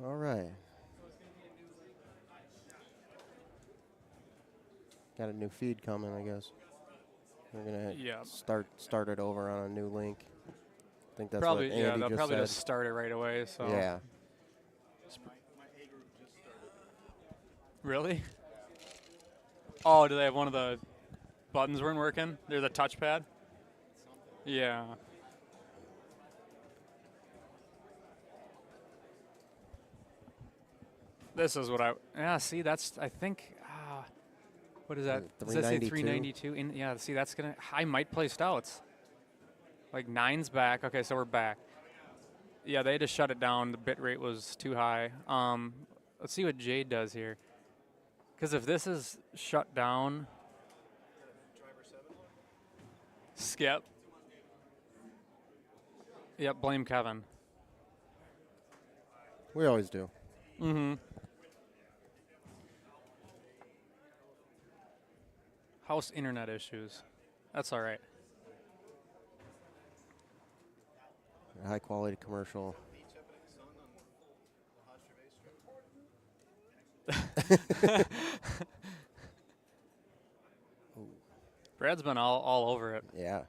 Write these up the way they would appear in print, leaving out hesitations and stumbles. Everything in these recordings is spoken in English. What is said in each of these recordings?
All right. Got a new feed coming, I guess. We're gonna Yeah. start it over on a new link. I think that's what Probably, yeah, Andy they'll just probably said. just start it right away, so. Yeah. Really? Oh, do they have one of the buttons weren't working? There's a touchpad? Yeah. This is what see, I think, what is that? Does that say 392? 392? Yeah, see, I might play stouts. Like 9's back. Okay, so we're back. Yeah, they had to shut it down. The bit rate was too high. Let's see what Jade does here. Because if this is shut down, skip. Yep, blame Kevin. We always do. Mm-hmm. House internet issues. That's all right. High quality commercial. Brad's been all over it. Yeah.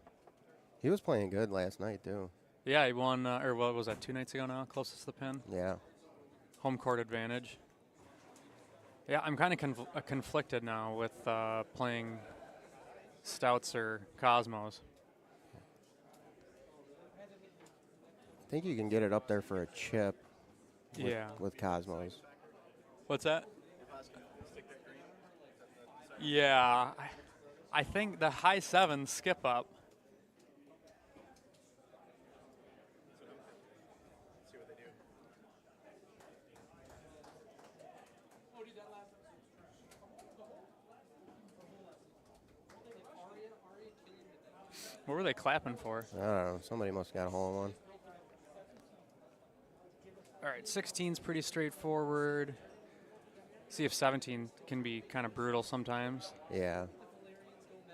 He was playing good last night, too. Yeah, he won, or what was that, 2 nights ago now, closest to the pin? Yeah. Home court advantage. Yeah, I'm kind of conflicted now with playing stouts or Cosmos. I think you can get it up there for a chip Yeah. with Cosmos. What's that? Yeah, I think the high 7 skip up. What were they clapping for? I don't know. Somebody must have got a hole in one. All right, 16's pretty straightforward. See if 17 can be kind of brutal sometimes. Yeah.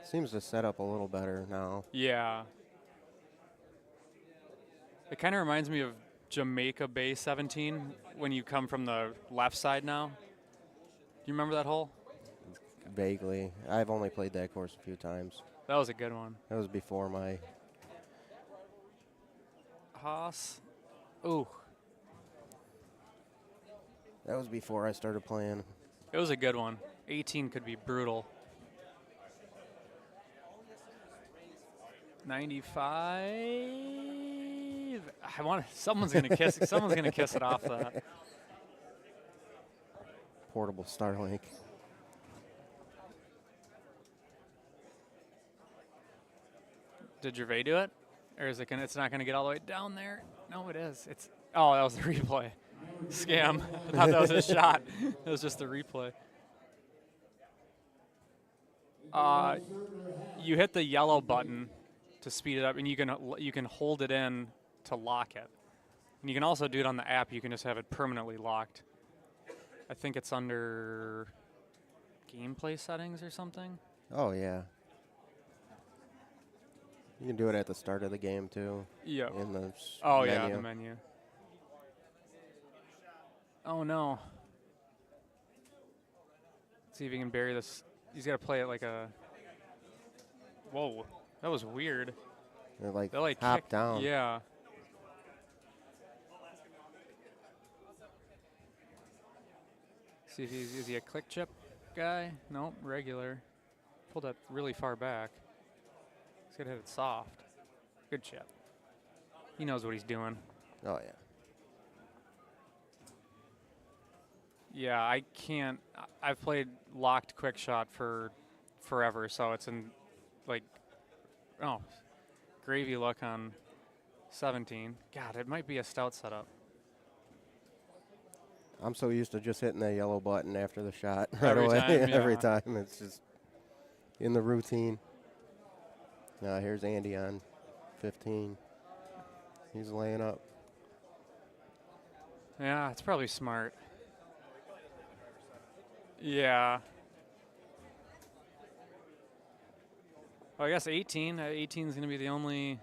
Seems to set up a little better now. Yeah. It kind of reminds me of Jamaica Bay 17 when you come from the left side now. Do you remember that hole? Vaguely. I've only played that course a few times. That was a good one. That was before my... Haas. Ooh. That was before I started playing. It was a good one. 18 could be brutal. 95. Someone's gonna kiss it off that. Portable Starlink. Did Gervais do it? Or is it it's not gonna get all the way down there? No, it is. Oh, that was the replay. Scam. I thought that was a shot. It was just the replay. You hit the yellow button to speed it up, and you can hold it in to lock it. And you can also do it on the app. You can just have it permanently locked. I think it's under gameplay settings or something. Oh, yeah. You can do it at the start of the game, too. Yeah. In the menu. menu. Yeah, the menu. Oh, no. Let's see if he can bury this. He's got to play it like a... Whoa. That was weird. They're like, They hop down. Yeah. See if is he a click chip guy? Nope, regular. Pulled that really far back. He's got to hit it soft. Good chip. He knows what he's doing. Oh, yeah. Yeah, I can't. I've played locked quick shot for forever, so it's in like, gravy luck on 17. God, it might be a stout setup. I'm so used to just hitting that yellow button after the shot right Every away. time, yeah. Every time. It's just in the routine. Now here's Andy on 15. He's laying up. Yeah, it's probably smart. Yeah. Well, I guess 18. 18 is going to be the only.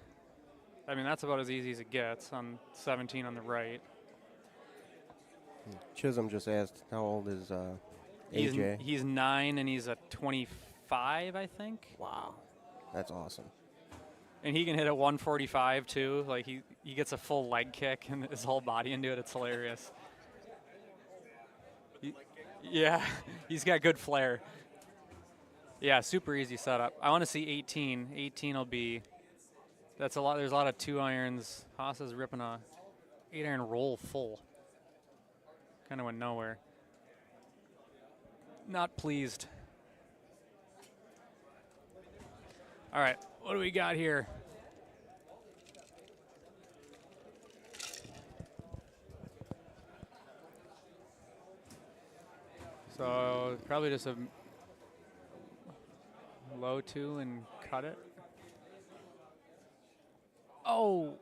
I mean, that's about as easy as it gets on 17 on the right. Chisholm just asked how old is AJ? He's 9 and he's a 25, I think. Wow, that's awesome. And he can hit a 145 too. Like he gets a full leg kick and his whole body into it. It's hilarious. Yeah, he's got good flair. Yeah, super easy setup. I want to see 18. 18 will be. That's a lot. There's a lot of 2 irons. Haas is ripping a 8-iron roll full. Kind of went nowhere. Not pleased. All right, what do we got here? So probably just a low 2 and cut it. Oh,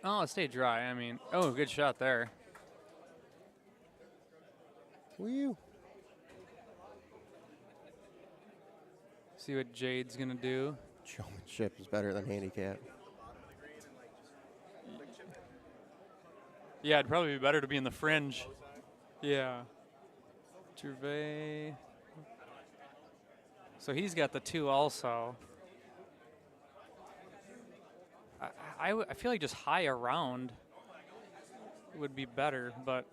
it stayed dry. I mean, good shot there. Woo! See what Jade's gonna do. Showmanship is better than handicap. Yeah, it'd probably be better to be in the fringe. Yeah. Gervais. So he's got the 2 also. I feel like just high around would be better, but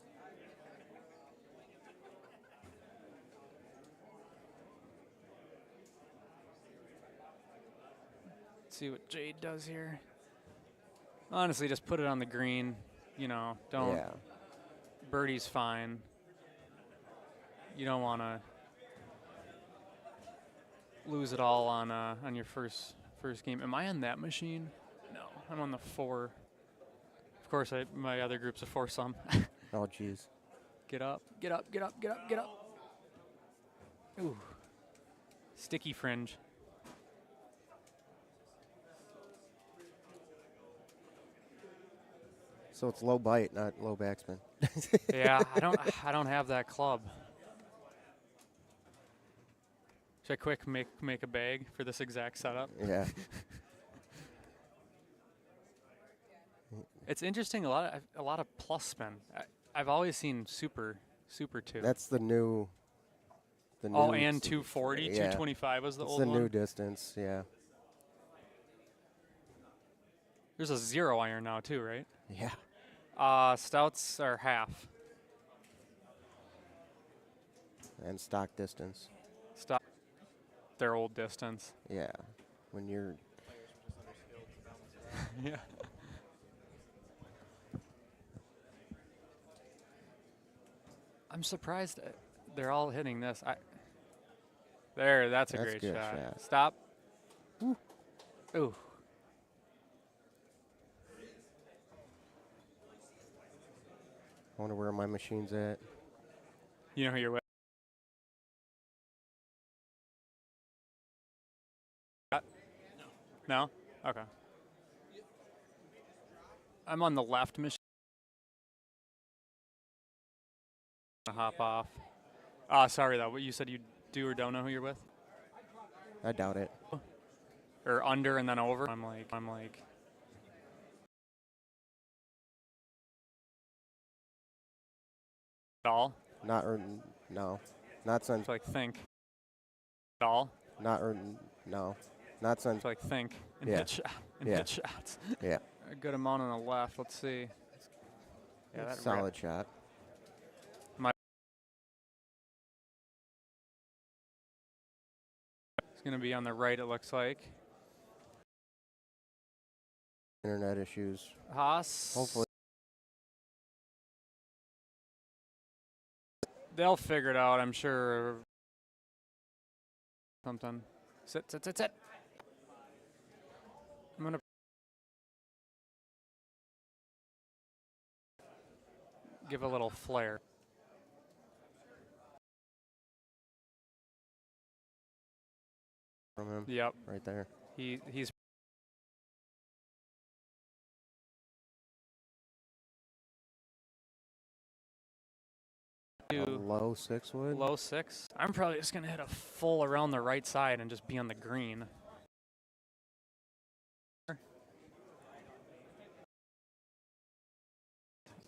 let's see what Jade does here. Honestly, just put it on the green. You know, don't. Yeah. Birdie's fine. You don't want to lose it all on your first game. Am I on that machine? No, I'm on the 4. Of course, my other group's a 4-some. Oh, jeez. Get up, get up, get up, get up, get up. Ooh. Sticky fringe. So it's low bite, not low backspin. Yeah, I don't have that club. Should I quick make a bag for this exact setup? Yeah. It's interesting. A lot of plus spin. I've always seen super 2. That's the new. And 240, yeah. 225 was the It's old the one. new distance, yeah. There's a 0 iron now too, right? Yeah. Stouts are half. And stock distance. Stout. Their old distance. Yeah. When you're. Yeah. I'm surprised that they're all hitting this. That's a great good shot. Stop. Woo. Ooh. I wonder where my machine's at. You know who you're with? No? Okay. I'm on the left machine. Hop off. Sorry though. What you said you do or don't know who you're with? I doubt it. Or under and then over? I'm like. All? Not no. Not since. Like think. All? Not no. Not since. Like think and Yeah. hit shot and Yeah. hit shots. Yeah. A good amount on the left. Let's see. Yeah, that Solid shot. It's gonna be on the right. It looks like. Internet issues. Haas. Hopefully. They'll figure it out, I'm sure. Something. Sit. I'm gonna give a little flare. From him. Yep. Right there. He's A low 6 wood. low 6. I'm probably just gonna hit a full around the right side and just be on the green.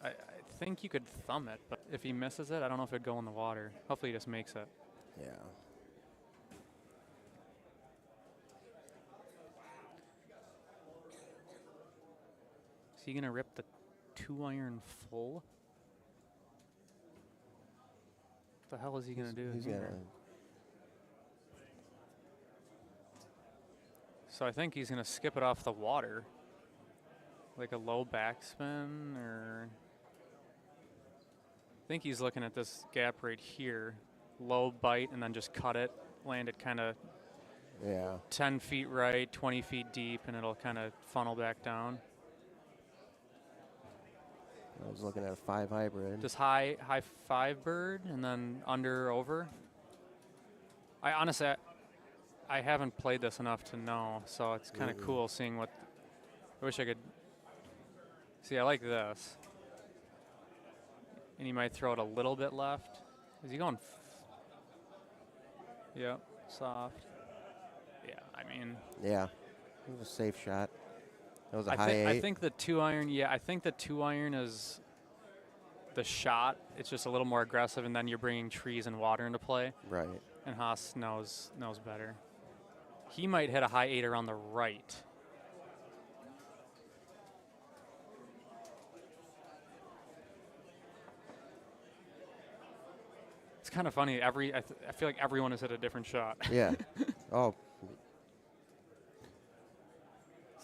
I think you could thumb it, but if he misses it, I don't know if it'd go in the water. Hopefully he just makes it. Yeah. Is he gonna rip the 2-iron full? What the hell is he gonna do? He's here? gonna. So I think he's gonna skip it off the water, like a low backspin, or I think he's looking at this gap right here, low bite, and then just cut it, land it kind of Yeah. 10 feet right, 20 feet deep, and it'll kind of funnel back down. I was looking at a 5 hybrid. Just high 5 bird, and then under over. I honestly, I haven't played this enough to know, so it's kind of cool seeing what. I wish I could. See, I like this. And he might throw it a little bit left. Is he going? Yep, soft. Yeah, I mean. Yeah. It was a safe shot. That was a high I 8. think the 2-iron. Yeah, I think the 2-iron is the shot. It's just a little more aggressive, and then you're bringing trees and water into play. Right. And Haas knows better. He might hit a high 8 around the right. It's kind of funny. I feel like everyone has hit a different shot. Yeah. Oh.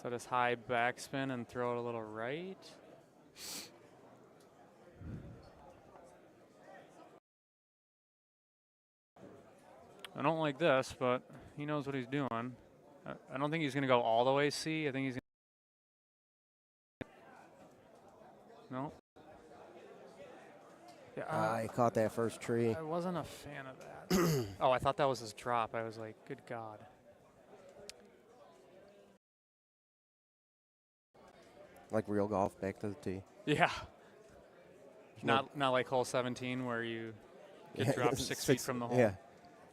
So just high backspin and throw it a little right. I don't like this, but he knows what he's doing. I don't think he's going to go all the way C. I think he's going to. No. Yeah, He caught that first tree. I wasn't a fan of that. Oh, I thought that was his drop. I was like, good God. Like real golf, back to the tee. Yeah. Not like hole 17 where you get dropped 6 feet from the hole. Yeah.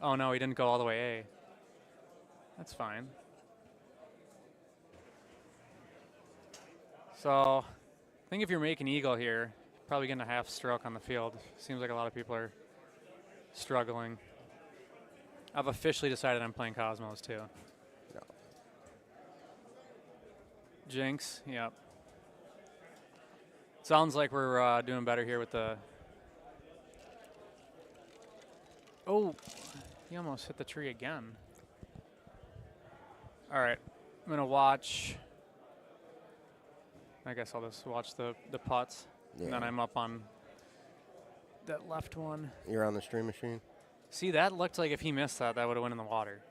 Oh, no, he didn't go all the way A. That's fine. So I think if you're making eagle here, probably getting a half stroke on the field. Seems like a lot of people are struggling. I've officially decided I'm playing Cosmos too. No. Jinx, yep. Sounds like we're doing better here with the. Oh, he almost hit the tree again. All right, I'm gonna watch. I guess I'll just watch the putts, Yeah. and then I'm up on that left one. You're on the stream machine? See, that looked like if he missed that, that would have went in the water.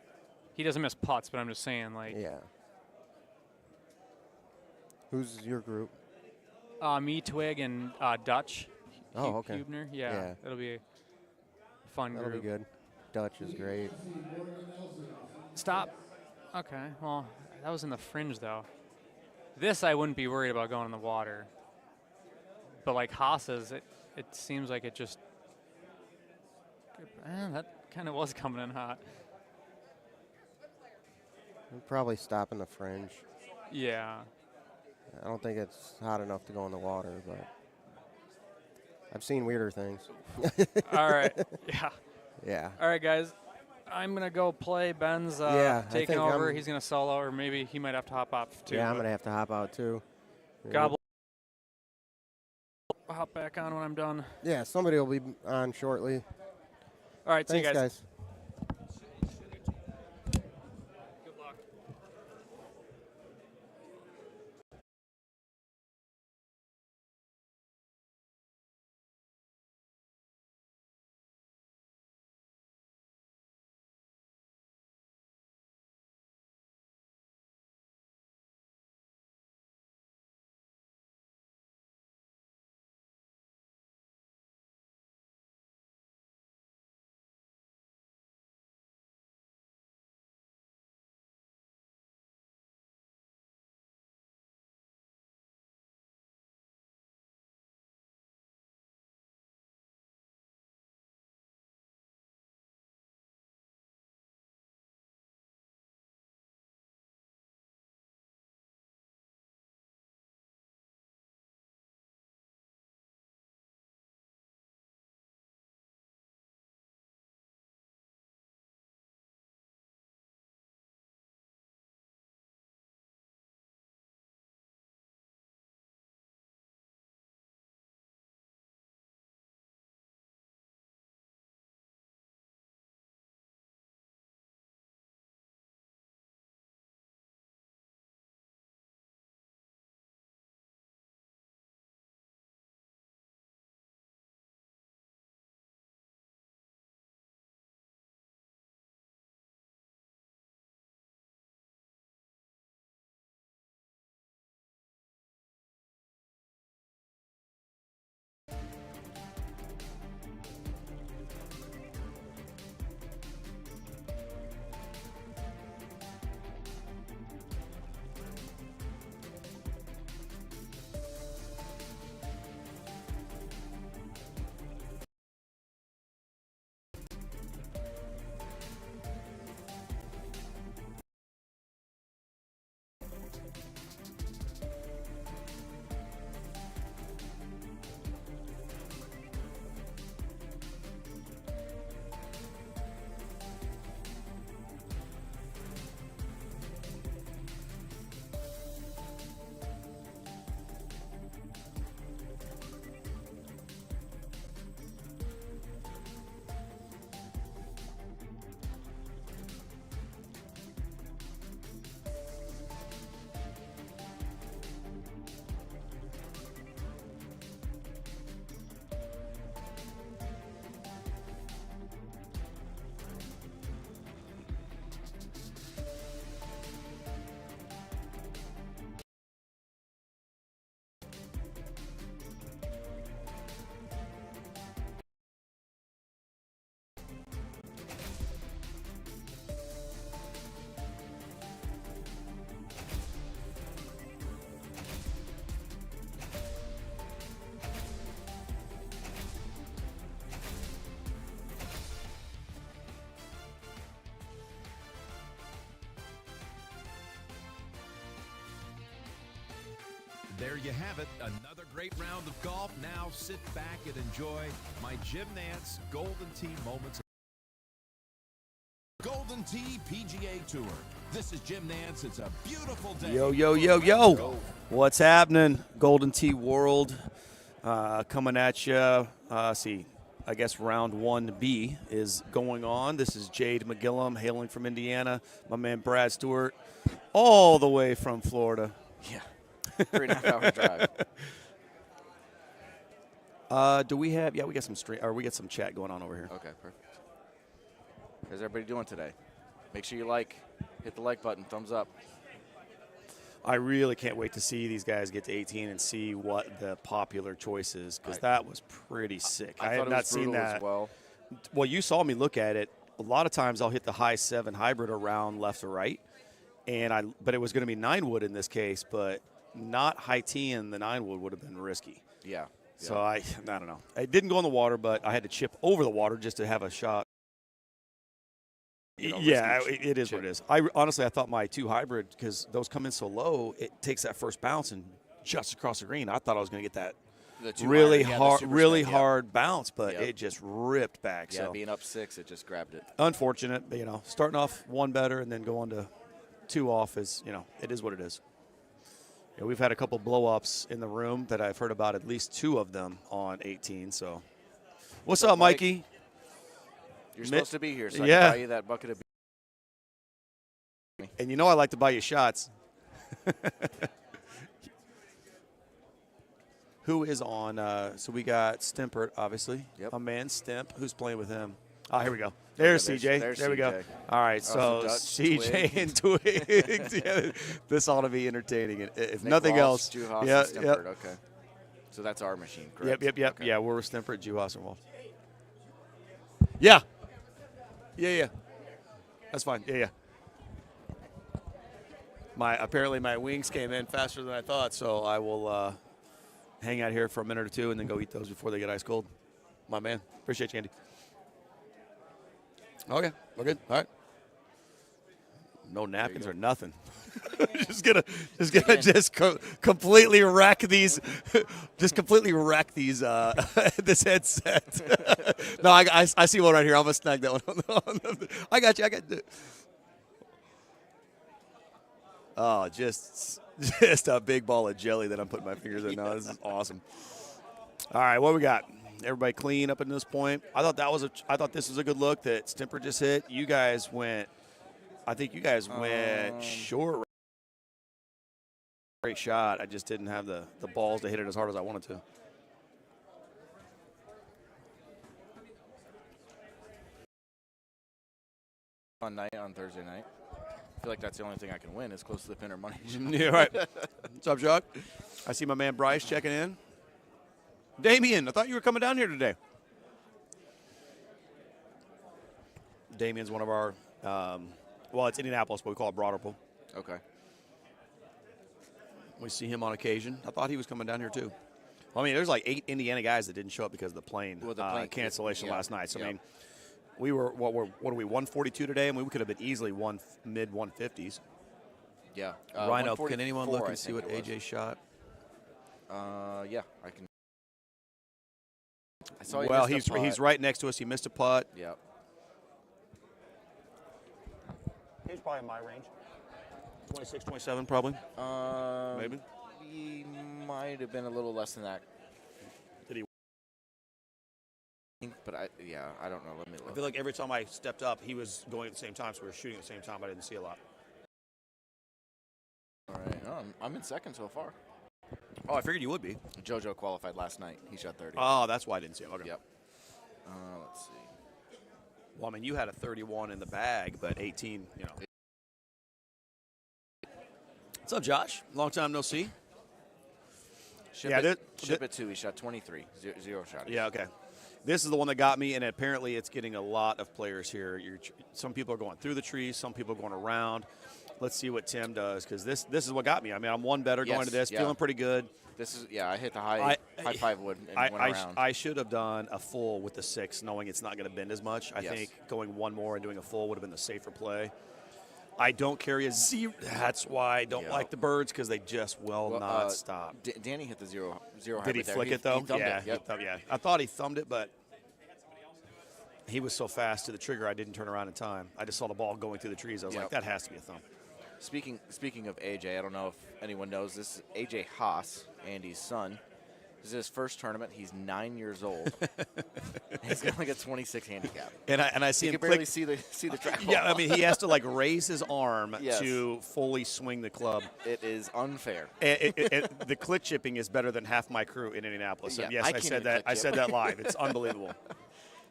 He doesn't miss putts, but I'm just saying, like. Yeah. Who's your group? Me, Twig, and Dutch. Oh, okay. Hubner. Yeah, it'll be a fun That'll group. be good. Dutch is great. Stop. Okay, well, that was in the fringe, though. This I wouldn't be worried about going in the water. But like Haas's, it seems like it just. That kind of was coming in hot. We'll probably stop in the fringe. Yeah. I don't think it's hot enough to go in the water, but I've seen weirder things. All right. Yeah. Yeah. All right, guys. I'm going to go play. Ben's I taking think over. He's going to solo, or maybe he might have to hop off, too. Yeah, I'm going to have to hop out, too. God bless. I'll hop back on when I'm done. Yeah, somebody will be on shortly. All right, Thanks, see you guys. There you have it. Another great round of golf. Now sit back and enjoy my Jim Nantz Golden Tee moments. Golden Tee PGA Tour. This is Jim Nantz. It's a beautiful day. Yo, yo, yo, yo. What's happening? Golden Tee World coming at you. See, I guess round 1B is going on. This is Jade McGillum hailing from Indiana. My man Brad Stewart all the way from Florida. Yeah. 3.5 hour drive. Do we have? Yeah, we got some we got some chat going on over here. Okay, perfect. How's everybody doing today? Make sure you hit the like button, thumbs up. I really can't wait to see these guys get to 18 and see what the popular choice is, because that was pretty sick. I have not seen that. As well. Well, you saw me look at it. A lot of times I'll hit the high 7 hybrid around left or right, but it was going to be 9 wood in this case, but not high tee, and the 9 wood would have been risky. Yeah. So I don't know. I didn't go in the water, but I had to chip over the water just to have a shot. Yeah, it is what it is. Honestly, I thought my 2 hybrid, because those come in so low, it takes that first bounce and just across the green. I thought I was going to get that really hard bounce, but it just ripped back. Yeah, so being up 6, it just grabbed it. Unfortunate, but starting off 1 better and then going to 2 off is, it is what it is. We've had a couple blow-ups in the room that I've heard about, at least 2 of them on 18. So, what's up, Mikey? You're supposed to be here, so I can buy you that bucket of beer. And I like to buy you shots. Who is on? So we got Stimpert, obviously. Yep. A man, Stimp. Who's playing with him? Oh, here we go. There's CJ. There we go. All right, so CJ and Twigs. Yeah, this ought to be entertaining. If Nick nothing else. Juhasz and Stimpert. Okay. So that's our machine, correct? Yep. Okay. Yeah, we're with Stimpert, Juhasz, and Wolf. Yeah. Yeah. That's fine. Yeah. Apparently my wings came in faster than I thought, so I will hang out here for a minute or 2 and then go eat those before they get ice cold. My man. Appreciate you, Andy. Okay, we're good. All right. No napkins or nothing. Completely wreck these. Just completely wreck these. This headset. No, I see one right here. I'm gonna snag that one. I got you. Oh, just a big ball of jelly that I'm putting my fingers in. No, this is awesome. All right, what we got? Everybody clean up at this point. I thought this was a good look that Stimper just hit. You guys went. I think you guys went short. Great shot. I just didn't have the balls to hit it as hard as I wanted to. On Thursday night. I feel like that's the only thing I can win is close to the pin or money. Yeah, right. What's up, Chuck? I see my man Bryce checking in. Damien, I thought you were coming down here today. Damien's one of our, it's Indianapolis, but we call it Broderpool. Okay. We see him on occasion. I thought he was coming down here too. Well, I mean, there's like 8 Indiana guys that didn't show up because of the plane, cancellation last night. So, I mean, we were, what are we, 142 today? I mean, we could have been easily mid-150s. Yeah. Rhino, can anyone look and see what AJ shot? Yeah, I can. I saw he's right next to us. He missed a putt. Yep. He's probably in my range. 26, 27 probably. Maybe. He might have been a little less than that. Did he? But I don't know. Let me look. I feel like every time I stepped up, he was going at the same time, so we were shooting at the same time. I didn't see a lot. All right. I'm in second so far. Oh, I figured you would be. JoJo qualified last night. He shot 30. Oh, that's why I didn't see him. Okay. Yep. Let's see. Well, I mean, you had a 31 in the bag, but 18, What's up, Josh? Long time no see. Ship it 2. He shot 23. Zero shot. Yeah, okay. This is the one that got me, and apparently it's getting a lot of players here. Some people are going through the trees. Some people are going around. Let's see what Tim does, because this is what got me. I mean, I'm 1 better going to this, feeling pretty good. This is I hit the high 5 wood and went around. I should have done a full with the 6, knowing it's not going to bend as much. I think going 1 more and doing a full would have been the safer play. I don't carry a zero. That's why I don't Yep. like the birds, because they just will not stop. Danny hit the zero Did hybrid he there. flick it, though? He thumbed yeah, it. Yep. yeah. I thought he thumbed it, but he was so fast to the trigger, I didn't turn around in time. I just saw the ball going through the trees. I was Yep. like, that has to be a thumb. Speaking of AJ, I don't know if anyone knows this. AJ Haas, Andy's son. This is his first tournament. He's 9 years old. He's got like a 26 handicap. And I see He him can barely click. see the track. Yeah, I mean, he has to like raise his arm Yes. to fully swing the club. It is unfair. And the click chipping is better than half my crew in Indianapolis. So Yeah, yes, I I can't said even that. click I chip. said that live. It's unbelievable.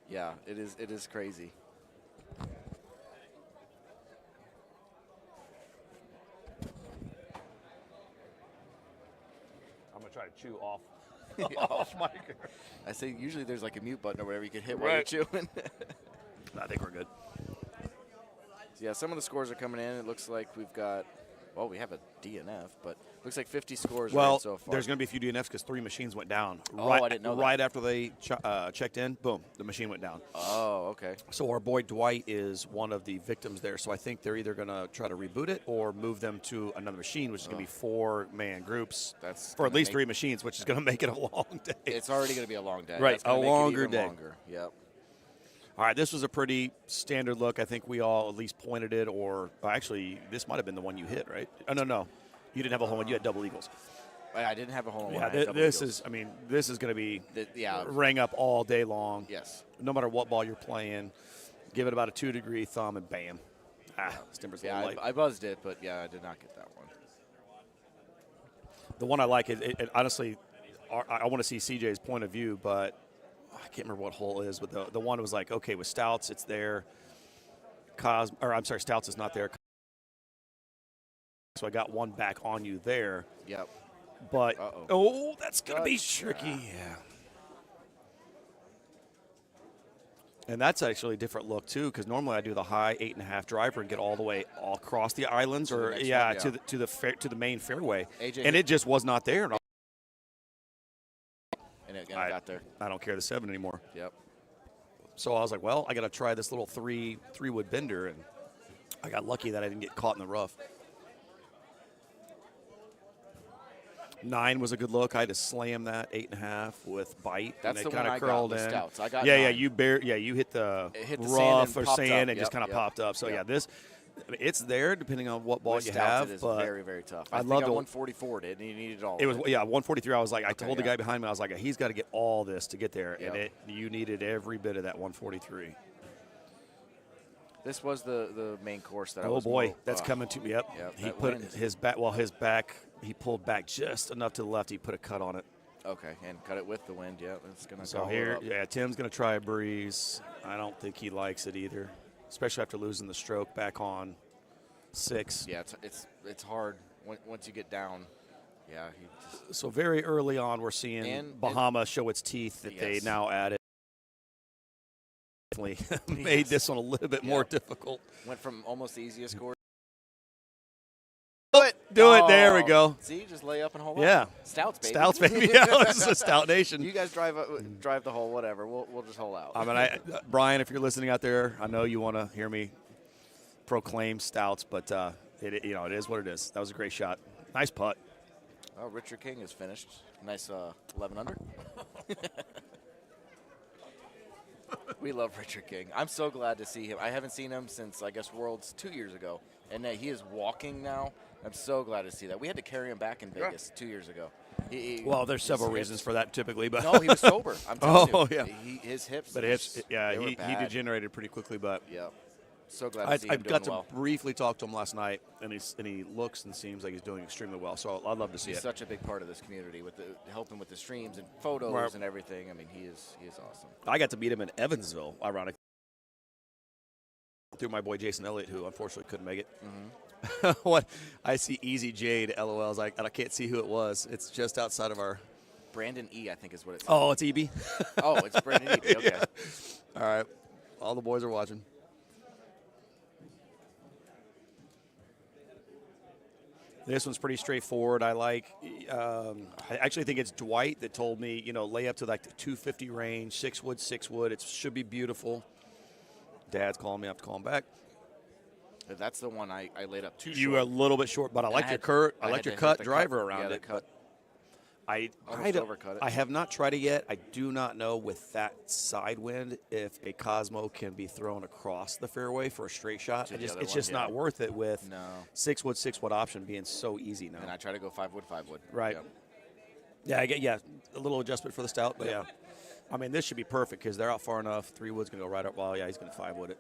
Yeah, it is crazy. I'm gonna try to chew off off my. I say usually there's like a mute button or whatever you can hit Right. while you're chewing. I think we're good. So yeah, some of the scores are coming in. It looks like we've got, well, we have a DNF, but looks like 50 scores are Well, in so far. there's going to be a few DNFs because 3 machines went down. Oh, right, I didn't know that. Right after they checked in, boom, the machine went down. Oh, okay. So our boy Dwight is one of the victims there. So I think they're either going to try to reboot it or move them to another machine, which is going to be 4-man groups That's for at gonna least make- 3 machines, which is going to make it a long day. It's already going to be a long day. Right, That's gonna a make it longer even day. Longer. Yep. All right, this was a pretty standard look. I think we all at least pointed it, or actually, this might have been the one you hit, right? Oh, no. You didn't have a hole in. You had double eagles. I didn't have a hole in one. Yeah, I had double this eagles. this is going to be yeah. ring up all day long. Yes. No matter what ball you're playing, give it about a 2-degree thumb and bam. Stimmer's a Yeah, little light. I buzzed it, but yeah, I did not get that one. The one I like, it honestly, I want to see CJ's point of view, but I can't remember what hole it is. But the one was like, okay, with Stouts, it's there. Stouts is not there. So I got one back on you there. Yep. But, that's going to be But, tricky. Yeah. And that's actually a different look, too, because normally I do the high 8.5 driver and get all the way all across the islands To the or, next yeah, one, yeah. to the main fairway. AJ And it just was not there. and it got there. I don't care the 7 anymore. Yep. So I was like, well, I got to try this little three-wood bender, and I got lucky that I didn't get caught in the rough. 9 was a good look. I had to slam that 8.5 with bite. That's and the it one kind I of got curled with in. Stouts. I got yeah, 9. you hit the It hit the rough sand or and popped sand up. and just Yep, kind of yep. popped up. So Yep. it's there depending on what ball With you Stouts, have. it is but very, very tough. I think loved I it. 144 it, and you needed all. It of was 143. I was like, I Okay, told the yeah. guy behind me, I was like, he's got to get all this to get there, Yep. and you needed every bit of that 143. This was the main course that I Oh was. boy, more, that's coming to me. Yep. Yep, He that put wind. his back. Well, his back. He pulled back just enough to the left. He put a cut on it. Okay, and cut it with the wind. Yeah, that's gonna. So gobble it here, up. yeah, Tim's gonna try a breeze. I don't think he likes it either, especially after losing the stroke back on 6. Yeah, it's hard once you get down. Yeah, he just So very early on, we're seeing And Bahama show its teeth that they Yes. now added. Definitely made Yes. this one a little bit more Yep. difficult. went from almost the easiest score. Do it. There we Oh, go. See, just lay up and hold Yeah. on. Stouts, baby. Stouts, baby. Yeah, this is a stout nation. You guys drive the hole, whatever. We'll just hold out. I mean, Brian, if you're listening out there, I know you want to hear me proclaim Stouts, but it is what it is. That was a great shot. Nice putt. Oh, Richard King is finished. Nice 11 under. We love Richard King. I'm so glad to see him. I haven't seen him since, I guess, Worlds 2 years ago. And he is walking now. I'm so glad to see that. We had to carry him back in Vegas 2 years ago. Well, there's his several hips- reasons for that typically, but No, he was sober. I'm telling Oh, you. yeah. His hips. but were it's s- yeah, they were he bad. degenerated pretty quickly. But Yeah. So glad to I see him got doing to well. briefly talk to him last night, and he looks and seems like he's doing extremely well. So I'd love to see He's it. such a big part of this community with helping with the streams and photos Right. and everything. I mean, he is awesome. I got to meet him in Evansville, ironically, through my boy Jason Elliott, who unfortunately couldn't make it. Mm-hmm. What I see, Easy Jade, LOL. I was like, I can't see who it was. It's just outside of our. Brandon E, I think is what it's. Oh, it's EB. Oh, it's Brandon E. Okay. Yeah. All right, all the boys are watching. This one's pretty straightforward. I actually think it's Dwight that told me, lay up to like the 250 range, 6 wood. It should be beautiful. Dad's calling me. I have to call him back. That's the one I laid up too You short. were a little bit short, but I like your cut. I like your cut driver around it. Cut. I Almost overcut it. I have not tried it yet. I do not know with that side wind if a Cosmo can be thrown across the fairway for a straight shot. To the other It's one, just yeah. not worth it with No. 6-wood option being so easy now. And I try to go 5-wood, 5-wood. Right. Yep. Yeah, I get a little adjustment for the stout, but yeah. I mean, this should be perfect because they're out far enough. 3-wood's going to go right up. Well, yeah, he's going to 5-wood it.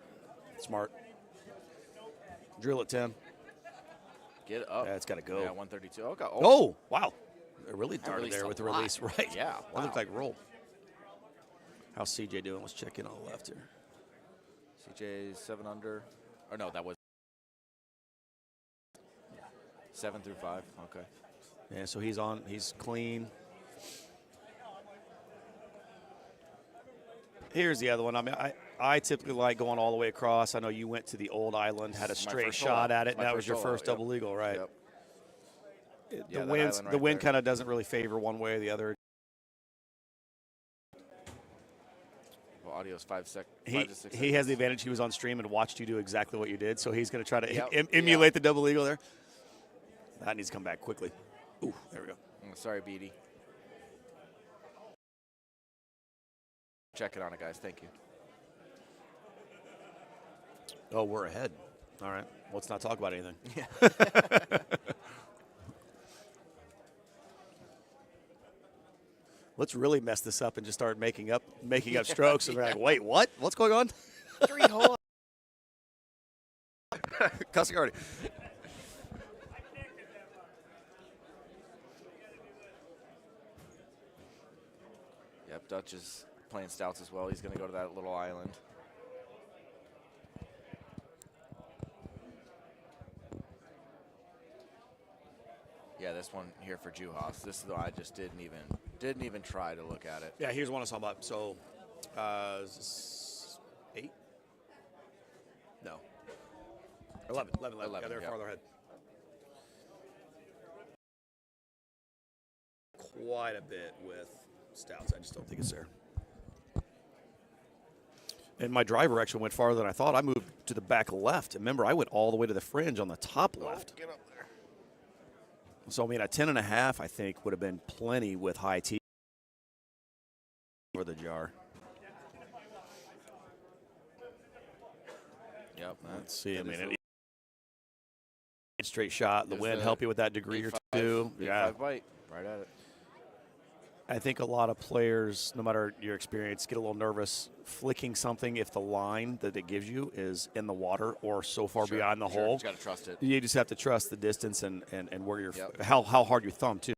Smart. Drill at 10. Get it up. Yeah, it's got to go. Yeah, 132. Okay. Oh, wow. It really darted released there a with the lot. release. Right. Yeah, That looked wow. like roll. How's CJ doing? Let's check in on the left here. CJ's 7 under. Or no, that was 7 through 5. Okay. Yeah, so he's on. He's clean. Here's the other one. I mean, I typically like going all the way across. I know you went to the old island, had a This is my straight first shot solo. at it, and My that was first your solo, first yep. double eagle, right? Yep. The Yeah, that wind, island the right wind there. kind of doesn't really favor one way or the other. Well, audio's 5 to 6 He seconds. has the advantage. He was on stream and watched you do exactly what you did, so he's going to try to Yep. emulate the double eagle there. That needs to come back quickly. Ooh, there we go. Sorry, Beatty. Checking on it, guys. Thank you. Oh, we're ahead. All right. Let's not talk about anything. Let's really mess this up and just start making up strokes. And we're like, wait, what? What's going on? 3 hole. Casagrande. Yep, Dutch is playing stouts as well. He's going to go to that little island. Yeah, this one here for Juhas. This is the one I just didn't even try to look at it. Yeah, here's one I saw about. So, 8? No. 11. Yeah, 11, they're yeah. farther ahead. Quite a bit with stouts. I just don't think it's there. And my driver actually went farther than I thought. I moved to the back left. Remember, I went all the way to the fringe on the top left. Get up there. So, I mean, a 10.5, I think, would have been plenty with high tee for the jar. Yep. Let's see. I that is mean, the- straight shot. The There's wind the help you with that degree or 8-5, two. 8-5 bite. Right at it. I think a lot of players, no matter your experience, get a little nervous flicking something if the line that it gives you is in the water or so far Sure, beyond the sure. hole. You got to trust it. You just have to trust the distance and where you're Yep. how hard you thumb too.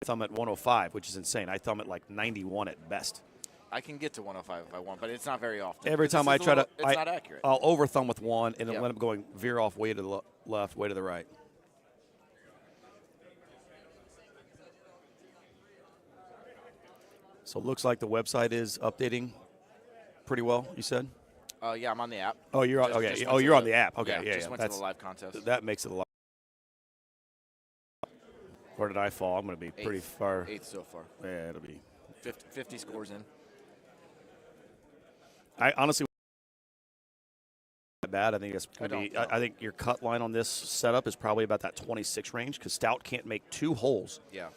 I thumb at 105, which is insane. I thumb at like 91 at best. I can get to 105 if I want, but it's not very often. Every 'Cause time this I is a try to, little- it's not accurate. I'll over thumb with one, and it'll Yep. end up going veer off way to the left, way to the right. So it looks like the website is updating pretty well. You said? Yeah, I'm on the app. Oh, you're on. Just- Okay. just Oh, went to you're on the- the app. Okay. Yeah, Yeah. just yeah. went to the live contest. That makes it a lot. Where did I fall? I'm going to be pretty Eighth. far. 8th so far. Yeah, it'll be. 50 scores in. I honestly not bad. I think it's I going to be. don't know. I think your cut line on this setup is probably about that 26 range because Stout can't make 2 holes, Yeah.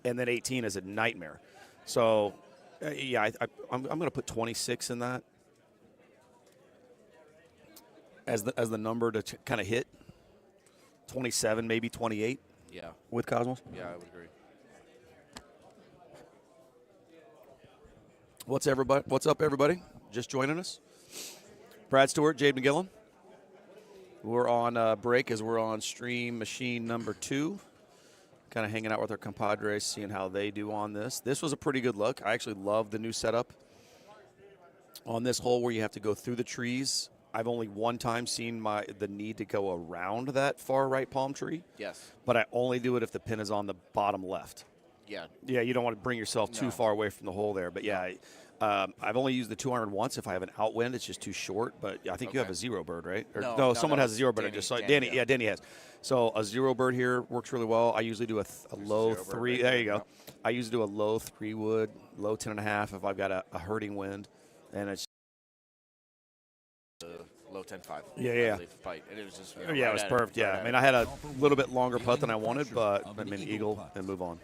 and then 18 is a nightmare. So, yeah, I'm going to put 26 in that as the number to kind of hit. 27, maybe 28 Yeah. with Cosmos. Yeah, I would agree. What's up, everybody? Just joining us. Brad Stewart, Jade McGillen. We're on break as we're on stream machine number 2. Kind of hanging out with our compadres, seeing how they do on this. This was a pretty good look. I actually love the new setup on this hole where you have to go through the trees. I've only one time seen the need to go around that far right palm tree, Yes. but I only do it if the pin is on the bottom left. Yeah. Yeah, you don't want to bring yourself too No. far away from the hole there. But yeah, I've only used the 2-iron once if I have an outwind. It's just too short. But I think you have Okay. a zero bird, right? Or, No, someone that has a was zero bird. I Danny. just saw it. Danny, Danny, yeah. Danny has. So a zero bird here works really well. I usually do a low zero bird 3. right There there, you go. yep. I usually do a low 3 wood, low 10.5 if I've got a hurting wind, and it's low 10-5. Yeah, yeah. Fight. And it was just, Yeah, it was perfect. Yeah, I mean, I had a little bit longer putt than I wanted, but I mean, eagle and move on.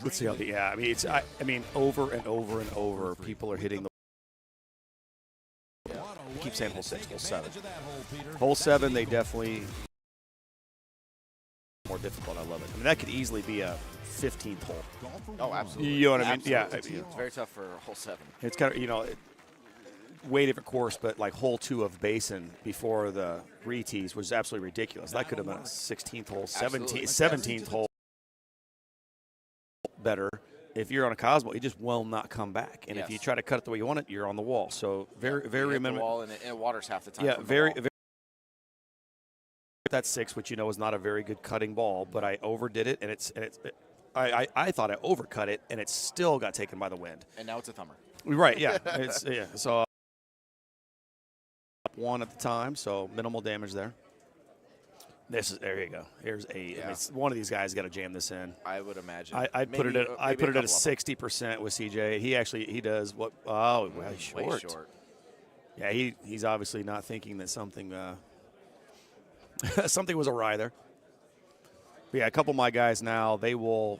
Let's see how the I mean, I mean, over and over and over, people are hitting the. I keep saying hole 6, hole 7. Hole 7, they definitely more difficult. I love it. I mean, that could easily be a 15th hole. Oh, absolutely. You know what I mean? Absolutely. Yeah. It's very tough for hole 7. It's kind of, way different course, but like hole 2 of Basin before the re-tees was absolutely ridiculous. That could have been a 16th hole, 17th hole better. If you're on a Cosmo, it just will not come back. And if you try to cut it the way you want it, you're on the wall. So very remember. Wall and it waters half the time. Yeah, very. That 6, which is not a very good cutting ball, but I overdid it, and I thought I overcut it, and it still got taken by the wind. And now it's a thumber. Right? Yeah. So. 1 at the time, so minimal damage there. There you go. Here's I mean, one of these guys got to jam this in. I would imagine. I put it at a 60% with CJ. He does what? Oh, way short. Way short. Yeah, he's obviously not thinking that something something was awry there. But yeah, a couple of my guys now they'll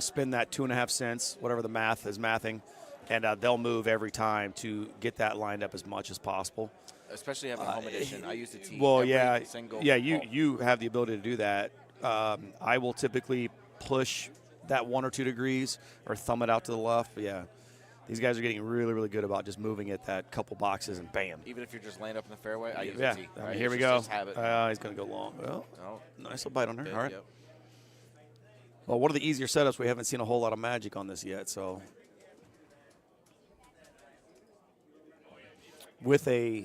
spin that 2.5 cents, whatever the math is mathing, and they'll move every time to get that lined up as much as possible. Especially having a home edition. I use the tee. Well, Single you have the ability to do that. I will typically push that 1 or 2 degrees or thumb it out to the left. But yeah, these guys are getting really, really good about just moving it that couple boxes and bam. Even if you're just laying up in the fairway, I use the tee. I mean, here we go. He's going to go long. Well, nice little bite on there. All right. Yep. Well, one of the easier setups, we haven't seen a whole lot of magic on this yet. So with a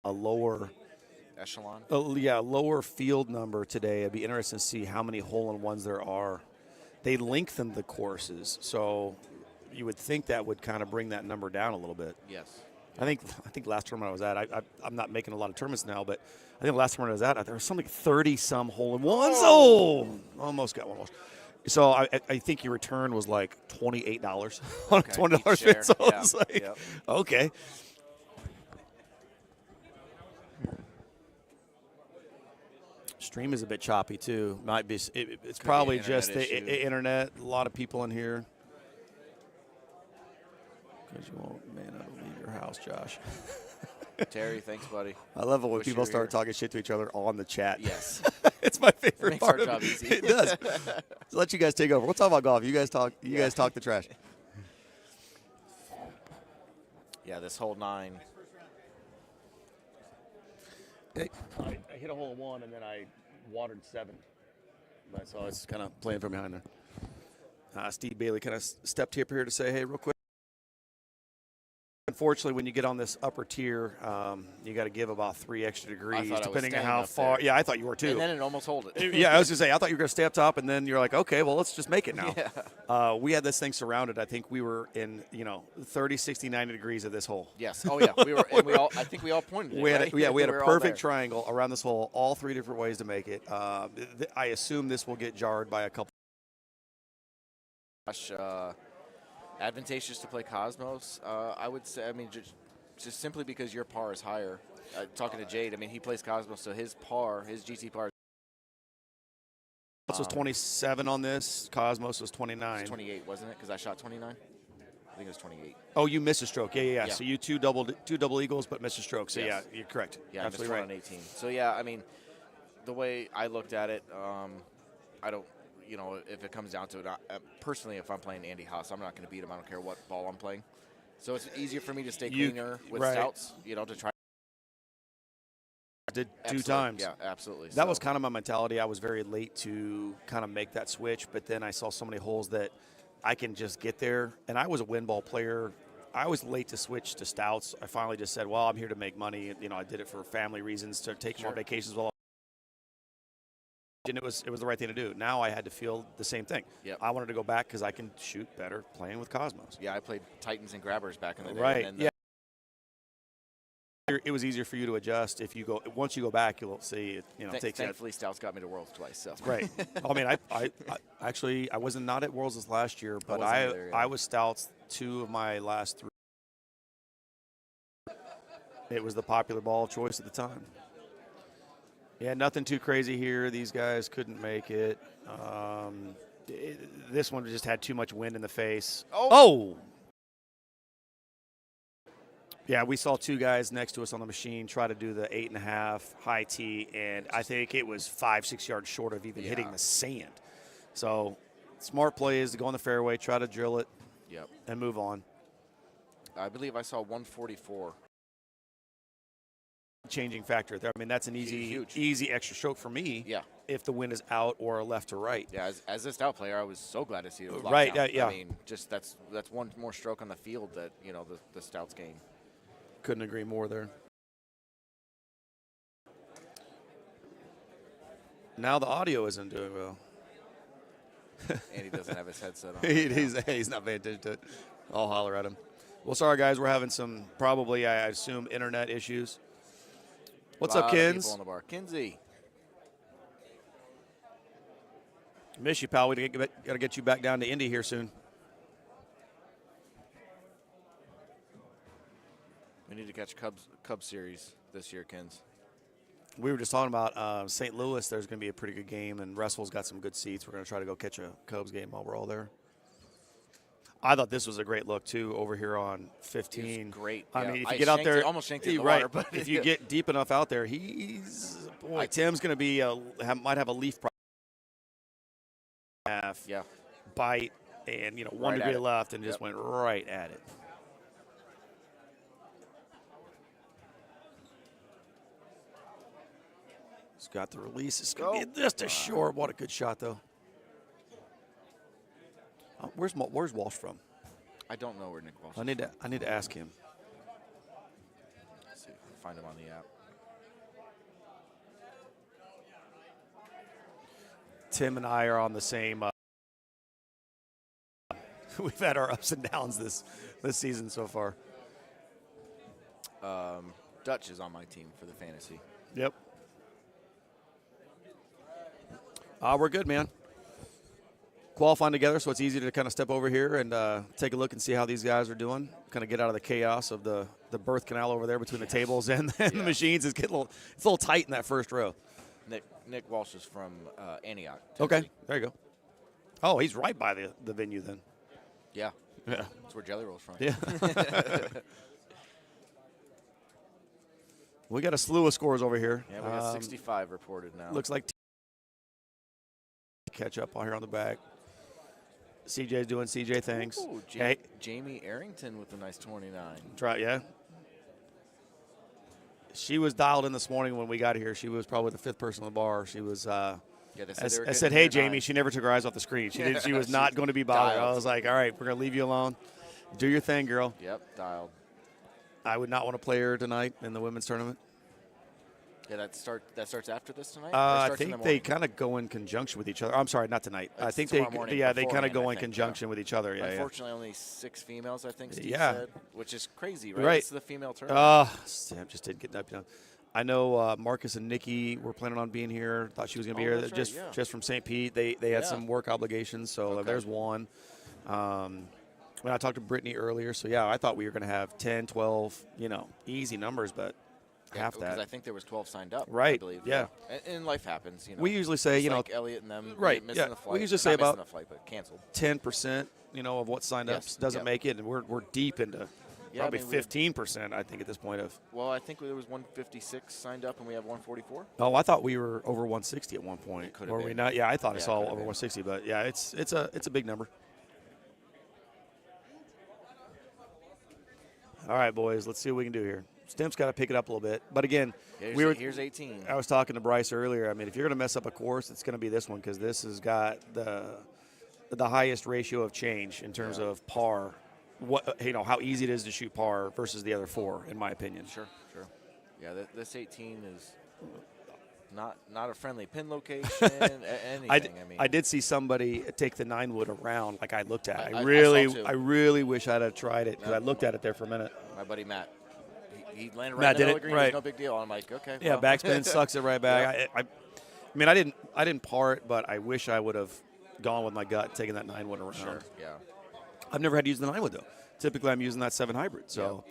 lower echelon. Lower field number today. It'd be interesting to see how many hole-in-ones there are. They lengthened the courses, so you would think that would kind of bring that number down a little bit. Yes. I think last tournament I was at, I'm not making a lot of tournaments now, but I think the last tournament I was at, there was something 30-some hole-in-ones. Oh, almost got one. So I think your return was like $28 on a $20 spin. So I was like, okay. Stream is a bit choppy too. Might be. It's probably just the internet. A lot of people in here. Because you won't, man, I don't leave your house, Josh. Terry, thanks, buddy. I love it when people start talking shit to each other on the chat. Yes. It's my favorite Makes part our of job it. easy. It does. So let you guys take over. We'll talk about golf. You guys talk. You guys talk the trash. Yeah, this hole 9. I hit a hole in 1 and then I watered 7. So it's kind of playing from behind there. Steve Bailey kind of stepped up here to say, hey, real quick. Unfortunately, when you get on this upper tier, you got to give about 3 extra degrees, depending on how far. Yeah, I thought you were too. And then it almost hold it. Yeah, I was going to say, I thought you were going to stay up top, and then you're like, okay, well, let's just make it now. Yeah. We had this thing surrounded. I think we were in, 30, 60, 90 degrees of this hole. Yes. Oh, yeah. We were, and I think we all pointed we it, had right? we had a perfect triangle around this hole, all 3 different ways to make it. I assume this will get jarred by a couple. Advantageous to play Cosmos, I would say. I mean, just simply because your par is higher. Talking to Jade, I mean, he plays Cosmos, so his GT par. Was 27 on this. Cosmos was 29. It was 28, wasn't it? Because I shot 29. I think it was 28. Oh, you missed a stroke. Yeah. So you two double eagles, but missed a stroke. So yeah, you're correct. Yeah, absolutely right. On 18. So yeah, I mean, the way I looked at it, I don't. If it comes down to it, personally, if I'm playing Andy Haas, I'm not going to beat him. I don't care what ball I'm playing. So it's easier for me to stay cleaner with stouts, to try. Did 2 times. Yeah, absolutely. That was kind of my mentality. I was very late to kind of make that switch, but then I saw so many holes that I can just get there. And I was a win ball player. I was late to switch to stouts. I finally just said, well, I'm here to make money. I did it for family reasons, to take more vacations while. And it was the right thing to do. Now I had to feel the same thing. Yep. I wanted to go back because I can shoot better playing with Cosmos. Yeah, I played Titans and Grabbers back in the day. Right. It was easier for you to adjust if you go. Once you go back, you'll see it. Thankfully, Stouts got me to Worlds twice. So. Right. I mean, I actually I wasn't not at Worlds this last year, but I was Stouts 2 of my last 3. it was the popular ball of choice at the time. Yeah, nothing too crazy here. These guys couldn't make it. This one just had too much wind in the face. Oh! Yeah, we saw two guys next to us on the machine try to do the 8.5 high tee, and I think it was 5-6 yards short of even hitting the sand. So, smart play is to go on the fairway, try to drill it, and move on. I believe I saw 144. Changing factor there. I mean, that's an easy extra stroke for me. Yeah. If the wind is out or left to right. Yeah, as a stout player, I was so glad to see it. Right. Down. Yeah. I mean, just that's one more stroke on the field that the stouts gain. Couldn't agree more there. Now the audio isn't doing well. And he doesn't have his headset on. He's not paying attention to it. I'll holler at him. Well, sorry guys, we're having some probably I assume internet issues. What's up, Kins? People on the bar. Kinsey. Miss you, pal. We got to get you back down to Indy here soon. We need to catch Cubs series this year, Kins. We were just talking about St. Louis. There's going to be a pretty good game, and Russell's got some good seats. We're going to try to go catch a Cubs game while we're all there. I thought this was a great look, too, over here on 15. Great. I mean, if you get out there. Almost shanked it in the right, water. But if you get deep enough out there, Tim's going to be might have a leaf half. Yeah. Bite, and, 1 Right degree left, and just went right at it. He's got the release. It's going to be just a short. What a good shot, though. Where's Walsh from? I don't know where Nick Walsh is. I need to ask him. Let's see if we can find him on the app. Tim and I are on the same. We've had our ups and downs this season so far. Dutch is on my team for the fantasy. Yep. We're good, man. Qualifying together, so it's easy to kind of step over here and take a look and see how these guys are doing. Kind of get out of the chaos of the birth canal over there between the tables and the machines. It's a little tight in that first row. Nick Walsh is from Antioch, Okay, Tennessee. there you go. Oh, he's right by the venue then. Yeah. Yeah. That's where Jelly Roll's from. Yeah. We got a slew of scores over here. Yeah, we got 65 reported now. Looks like catch up on here on the back. CJ's doing CJ things. Ooh, Hey, Jamie Arrington with a nice 29. try, yeah. She was dialed in this morning when we got here. She was probably the fifth person on the bar. She was. I said, "Hey, Jamie." She never took her eyes off the screen. She was not going to be bothered. Dialed. I was like, "All right, we're going to leave you alone. Do your thing, girl." Yep, dialed. I would not want to play her tonight in the women's tournament. Yeah, that starts after this tonight. I think they kind of go in conjunction with each other. I'm sorry, not tonight. I think they kind of go in conjunction with each other. Yeah, Unfortunately, only 6 females, I think Steve Yeah. said, which is crazy, right? Right. It's the female tournament. Sam just didn't get up. I know Marcus and Nikki were planning on being here. Thought she was going to be here that's right, just from St. Pete. They had some work obligations, so there's one. When I talked to Brittany earlier, so yeah, I thought we were going to have 10, 12, easy numbers, but half that. Because I think there was 12 signed up. Right, I believe. yeah. And life happens. We usually say, Just like Elliot and them, right, missing yeah. the flight. We usually say Not missing about the flight, but canceled. 10%, of what signed up doesn't make it, and we're deep into probably 15%, I think, at this point of. Well, I think there was 156 signed up, and we have 144. Oh, I thought we were over 160 at one point. Could have Were we been. not? Yeah, I thought I saw could have over been. 160, but yeah, it's a big number. All right, boys, let's see what we can do here. Stimp's got to pick it up a little bit, but again, Here's 18. I was talking to Bryce earlier. I mean, if you're going to mess up a course, it's going to be this one because this has got the highest ratio of change in terms of par. How easy it is to shoot par versus the other four, in my opinion. Sure. Yeah, this 18 is not a friendly pin location. Anything. I did see somebody take the 9-wood around like I looked at. I I really wish I'd have tried it because I looked at it there for a minute. My buddy Matt, he landed Matt right in the did middle it, of the green. right. There's no big deal. I'm like, okay. Yeah, well. backspin sucks it right back. I mean, I didn't par it, but I wish I would have gone with my gut, taking that 9-wood around. Sure. Yeah. I've never had to use the 9-wood though. Typically, I'm using that 7 hybrid. So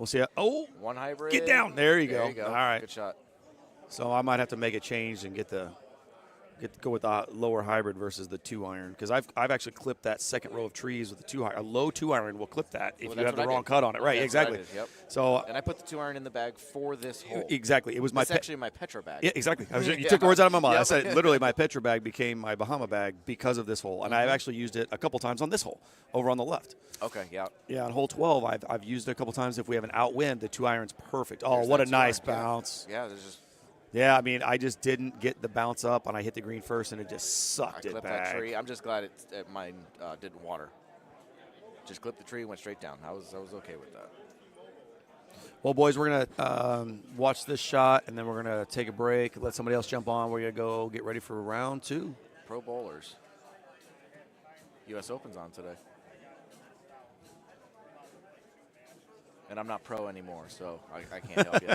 We'll see. Oh, One hybrid. get down. There you go. You go. All right. Good shot. So I might have to make a change and go with the lower hybrid versus the 2-iron, because I've actually clipped that second row of trees with the 2-iron. A low 2-iron will clip that if you have the wrong cut on it. Right, That's what I exactly. did, yep. So And I put the 2-iron in the bag for this hole. exactly, it was my It's actually my Petra bag. Yeah, exactly. You took the words out of my mouth. I Yep. said literally my Petra bag became my Bahama bag because of this hole, and I've actually used it a couple times on this hole over on the left. Okay, yeah. Yeah, on hole 12, I've used it a couple times. If we have an outwind, the 2-iron's perfect. Oh, There's what a that nice 2-iron, yeah. bounce. Yeah, there's just Yeah, I mean, I just didn't get the bounce up, and I hit the green first, and it just I sucked it clipped back. that tree. I'm just glad mine didn't water. Just clipped the tree, went straight down. I was okay with that. Well, boys, we're going to watch this shot, and then we're going to take a break, let somebody else jump on. We're going to go get ready for round 2. Pro bowlers. U.S. Open's on today. And I'm not pro anymore, so I can't help you.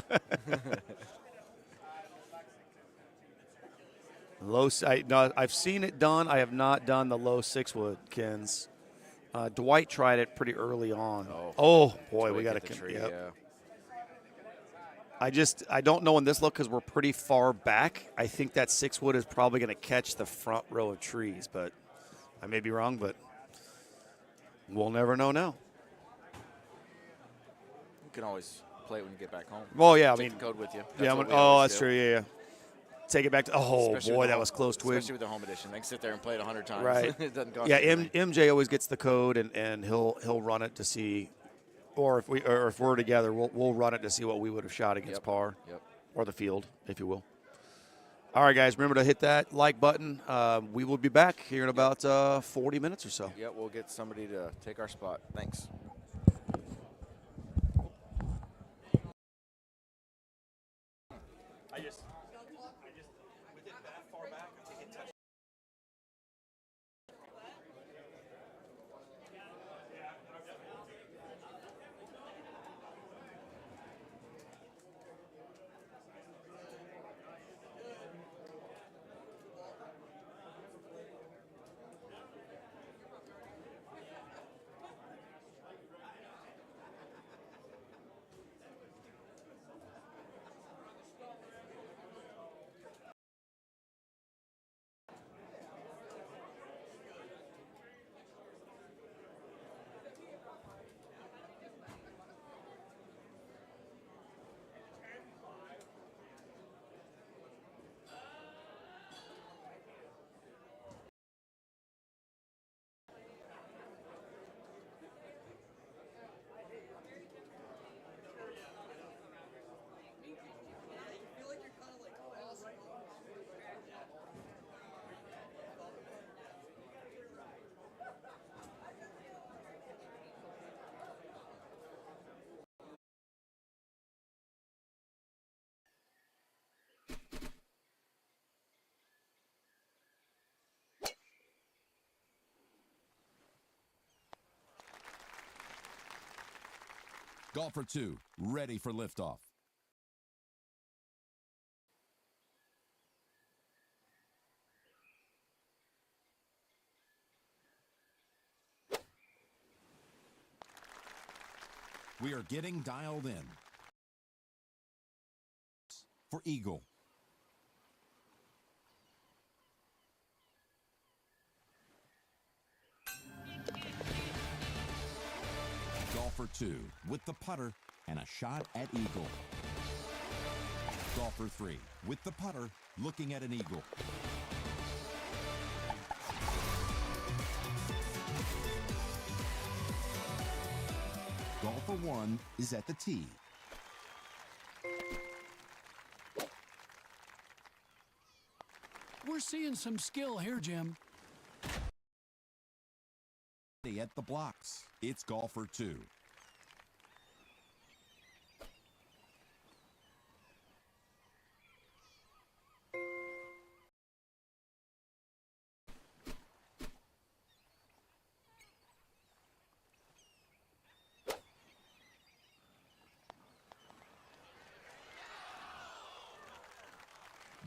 No, I've seen it done. I have not done the low 6-wood, Kens. Dwight tried it pretty early on. Oh boy, we got to to tree. yep. Yeah. I don't know in this look because we're pretty far back. I think that 6-wood is probably going to catch the front row of trees, but I may be wrong, but we'll never know now. You can always play it when you get back home. Well, yeah, I Take mean, the code with you. yeah. what we always That's do. true. Yeah. Take it back to. Oh Especially boy, with the that home- was close twig. Especially with the home edition. I can sit there and play it 100 times. Right. It doesn't cost Yeah, anything. MJ always gets the code, and he'll run it to see, or if we're together, we'll run it to see what we would have shot against Yep. par, Yep. or the field, if you will. All right, guys, remember to hit that like button. We will be back here in about 40 minutes or so. Yeah, we'll get somebody to take our spot. Thanks. Golfer 2, ready for liftoff. We are getting dialed in. For eagle. Golfer 2 with the putter and a shot at eagle. Golfer 3 with the putter looking at an eagle. Golfer 1 is at the tee. We're seeing some skill here, Jim. At the blocks, it's golfer 2.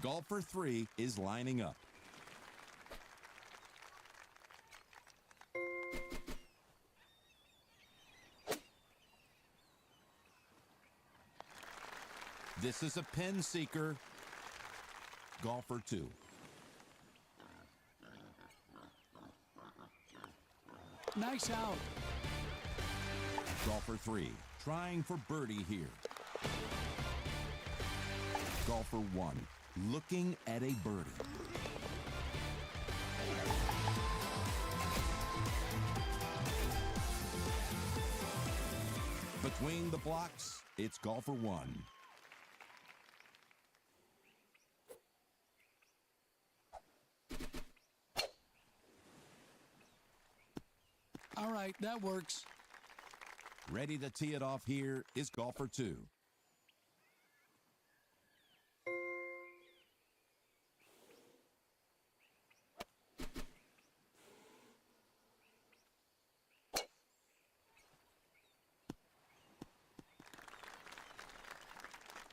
Golfer 3 is lining up. This is a pin seeker. Golfer 2. Nice out. Golfer 3, trying for birdie here. Golfer 1, looking at a birdie. Between the blocks, it's golfer 1. All right, that works. Ready to tee it off here is golfer 2.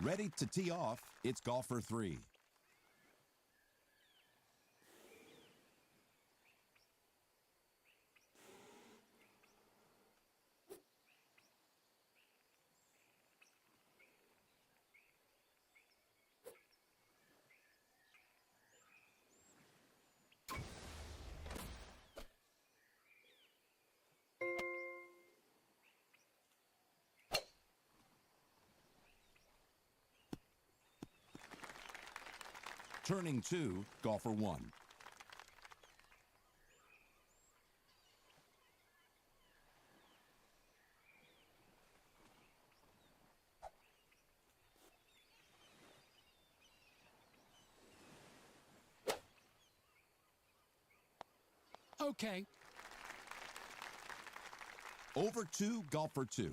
Ready to tee off, it's golfer 3. Turning 2, golfer 1. Okay. Over 2, golfer 2.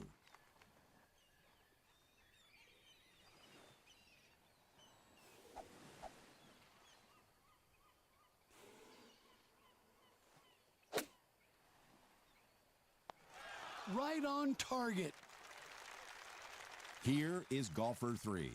Right on target. Here is golfer 3.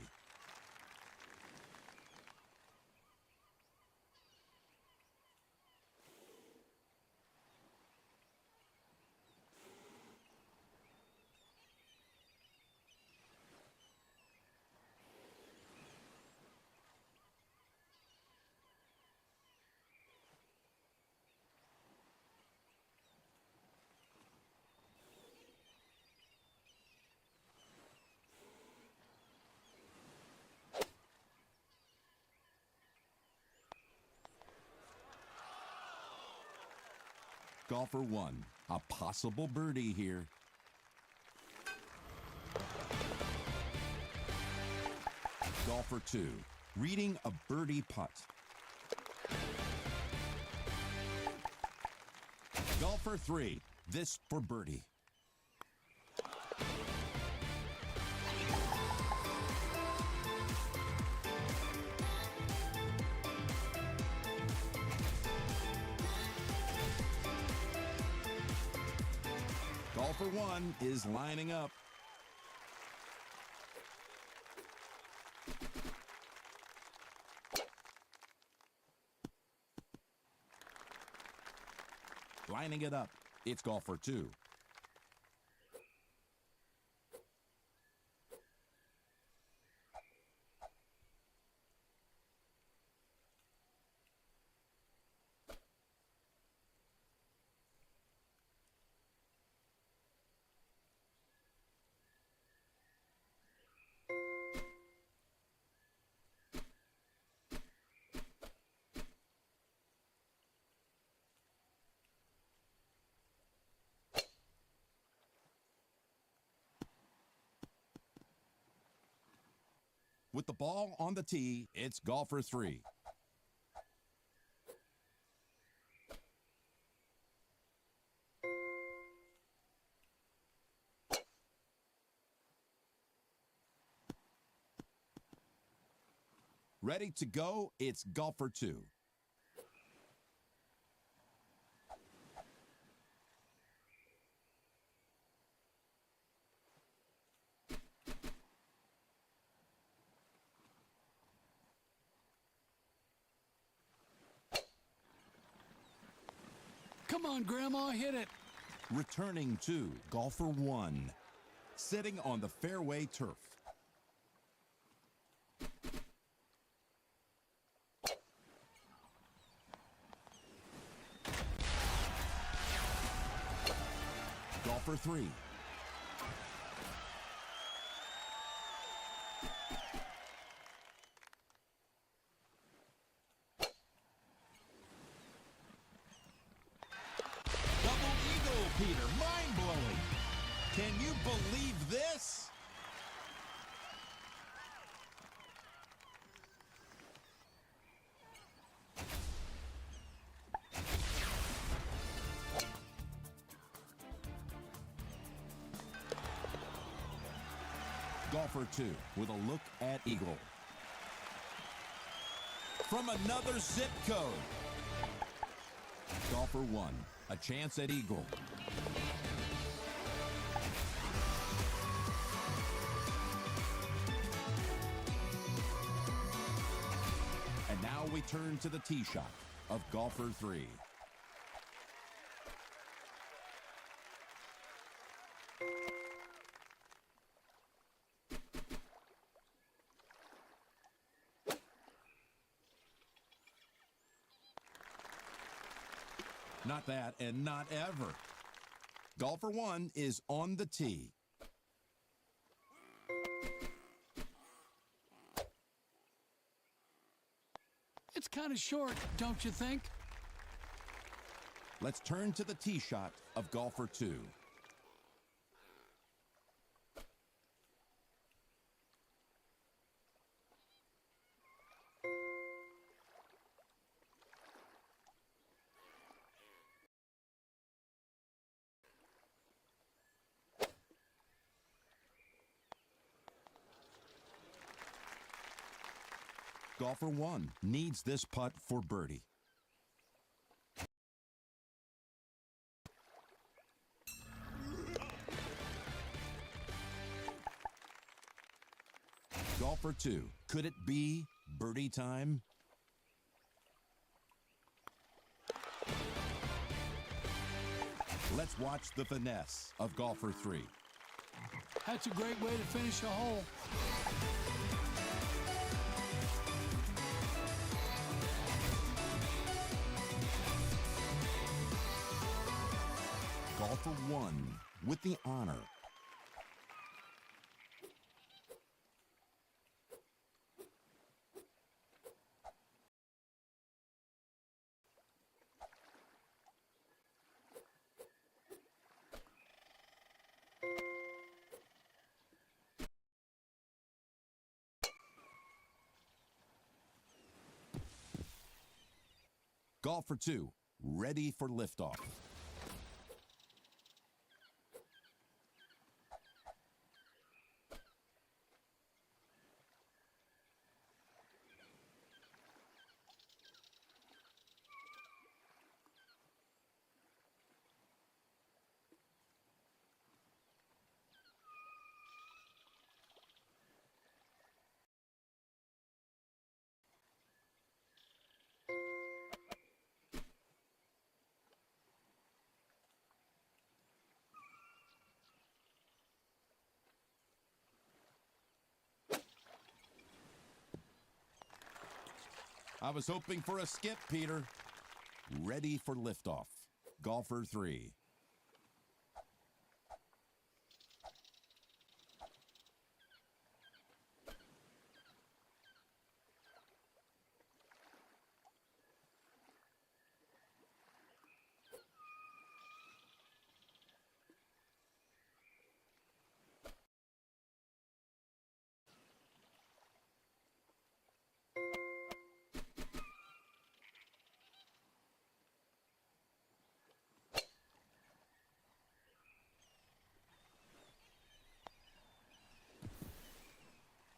Golfer 1, a possible birdie here. Golfer 2, reading a birdie putt. Golfer 3, this for birdie. Golfer 1 is lining up. Lining it up, it's golfer 2. With the ball on the tee, it's golfer 3. Ready to go, it's golfer 2. Come on, Grandma, hit it. Returning to golfer 1. Sitting on the fairway turf. golfer 3. Double eagle, Peter. Mind-blowing. Can you believe this? Golfer 2 with a look at eagle. From another zip code. Golfer 1, a chance at eagle. And now we turn to the tee shot of golfer 3. Not that, and not ever. Golfer 1 is on the tee. It's kind of short, don't you think? Let's turn to the tee shot of golfer 2. Golfer 1 needs this putt for birdie. Golfer 2, could it be birdie time? Let's watch the finesse of golfer 3. That's a great way to finish a hole. Golfer 1 with the honor. Golfer 2 ready for liftoff. I was hoping for a skip, Peter. Ready for liftoff. Golfer 3.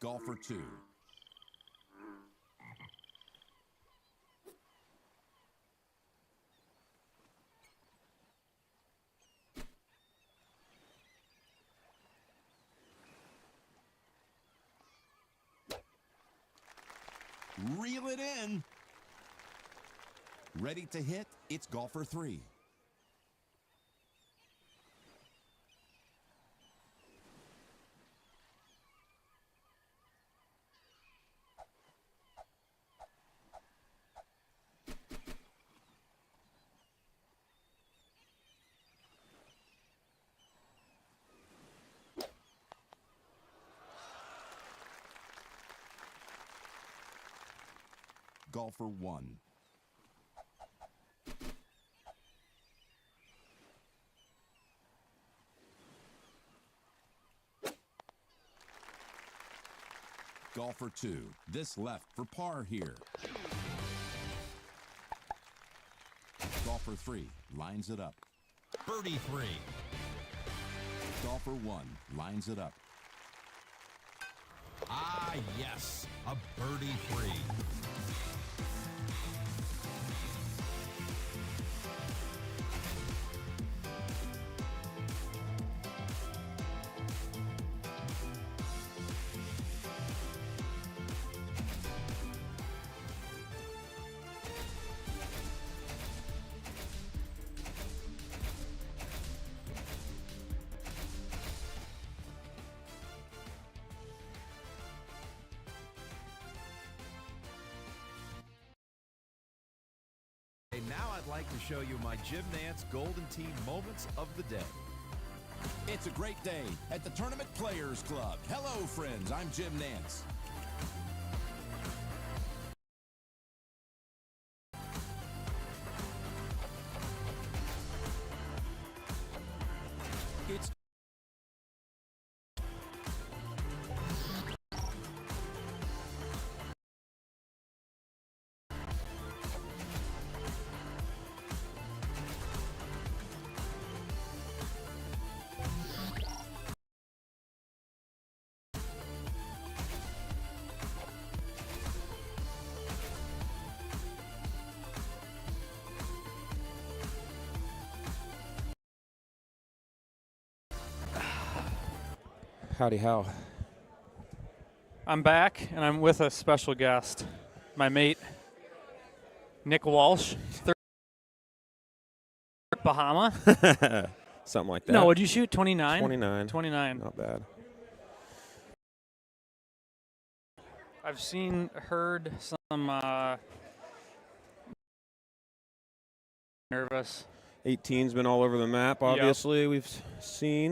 Golfer 2. Reel it in. Ready to hit, it's golfer 3. golfer 1. Golfer 2, this left for par here. Golfer 3 lines it up. Birdie 3. Golfer 1 lines it up. Ah, yes, a birdie 3. Now I'd like to show you my Jim Nantz Golden Tee moments of the day. It's a great day at the Tournament Players Club. Hello, friends. I'm Jim Nantz. It's Howdy how. I'm back, and I'm with a special guest, my mate, Nick Walsh, Bahama. Something like that. No, what'd you shoot? 29? 29. 29. Not bad. I've heard some nervous. 18's been all over the map, obviously. We've seen.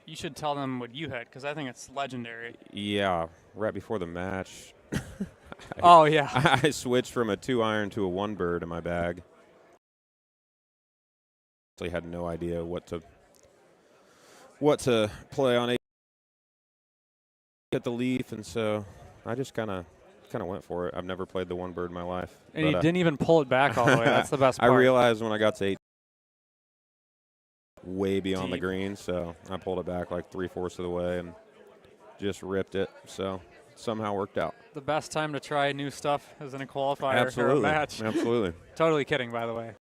You should tell them what you hit, because I think it's legendary. Yeah, right before the match. Oh, yeah. I switched from a 2-iron to a 1-bird in my bag. I had no idea what to play on at the leaf, and so I just kind of went for it. I've never played the 1-bird in my life. And you didn't even pull it back all the way. That's the best part. I realized when I got to 8, way beyond the Deep. green, so I pulled it back like 3/4 of the way and just ripped it. So somehow worked out. The best time to try new stuff is in a qualifier Absolutely. or a match. Absolutely. Totally kidding, by the way.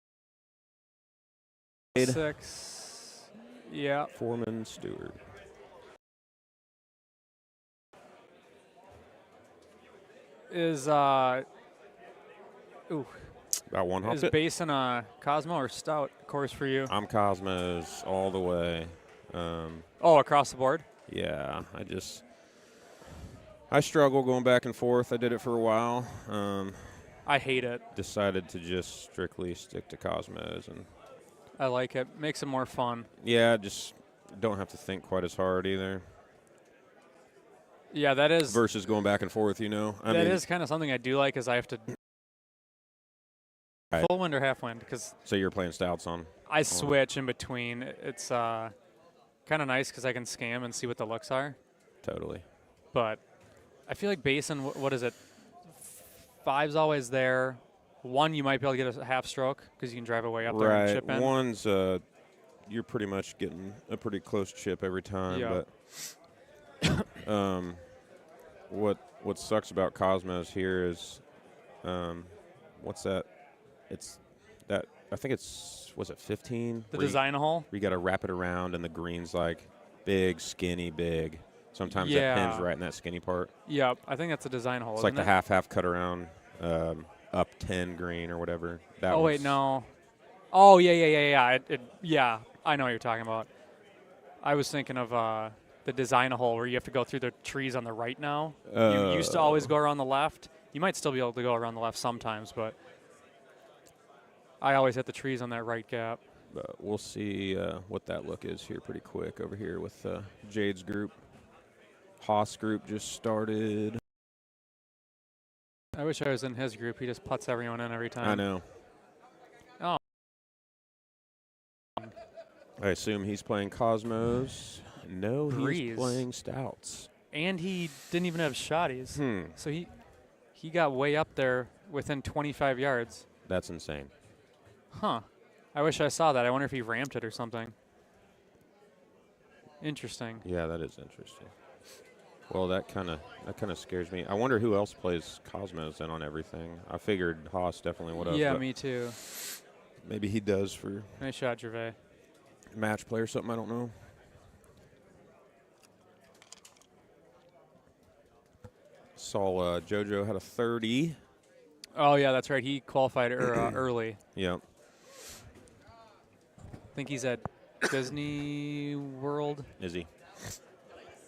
6. Yeah. Foreman Stewart. Is About one hop is it. Basin a Cosmo or Stout course for you? I'm Cosmos all the way. Oh, across the board? Yeah, I struggle going back and forth. I did it for a while. I hate it. Decided to just strictly stick to Cosmos, and I like it. Makes it more fun. yeah, just don't have to think quite as hard either. Yeah, that is. Versus going back and forth, you know. That is kind of something I do like, is I have to Right. full wind or half wind, because So you're playing stouts on. I switch in between. It's kind of nice because I can scam and see what the looks are. Totally. But I feel like Basin, what is it? 5's always there. 1, you might be able to get a half stroke because you can drive away up there and Right. chip in. 1's you're pretty much getting a pretty close chip every time. Yeah. But what sucks about Cosmos here is what's that? It's that I think it's was it 15? The where design hole? You got to wrap it around, and the green's like big, skinny, big. Sometimes Yeah. that pin's right in that skinny part. Yep, I think that's a design hole. It's like isn't the it? half cut around up 10 green or whatever. That Oh, wait, one's- no. Oh, yeah. Yeah, I know what you're talking about. I was thinking of the design hole where you have to go through the trees on the right now. You used to always go around the left. You might still be able to go around the left sometimes, but I always hit the trees on that right gap. But we'll see what that look is here pretty quick over here with Jade's group. Haas group just started. I wish I was in his group. He just putts everyone in every time. I know. Oh. I assume he's playing Cosmos. No, Breeze. he's playing Stouts. And he didn't even have shotties. So he got way up there within 25 yards. That's insane. Huh. I wish I saw that. I wonder if he ramped it or something. Interesting. Yeah, that is interesting. Well, that kind of scares me. I wonder who else plays Cosmos then on everything. I figured Haas definitely would have. Yeah, me too. Maybe he does for Nice shot, Gervais. match play or something. I don't know. Saw JoJo had a 30. Oh, yeah, that's right. He qualified early. Yep. I think he's at Disney World. Is he?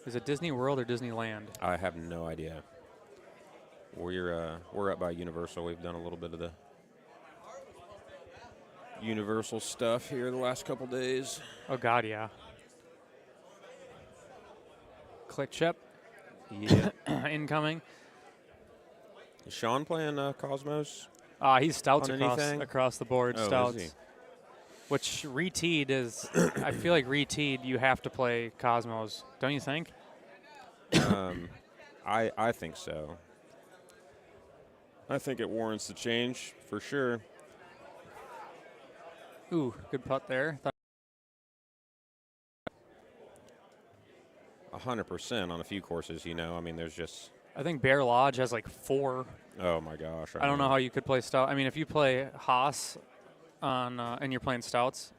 Is it Disney World or Disneyland? I have no idea. We're up by Universal. We've done a little bit of the Universal stuff here the last couple days. Oh, God, yeah. Click chip. Yeah. Incoming. Is Sean playing Cosmos? He's Stouts On anything? across the board. Oh, is Stouts. he? Which reteed is, I feel like reteed, you have to play Cosmos. Don't you think? I think so. I think it warrants the change for sure. Ooh, good putt there. 100% on a few courses, you know. I mean, there's just. I think Bear Lodge has like 4. Oh my gosh! I don't know how you could play Stout. I mean, if you play Haas on and you're playing Stouts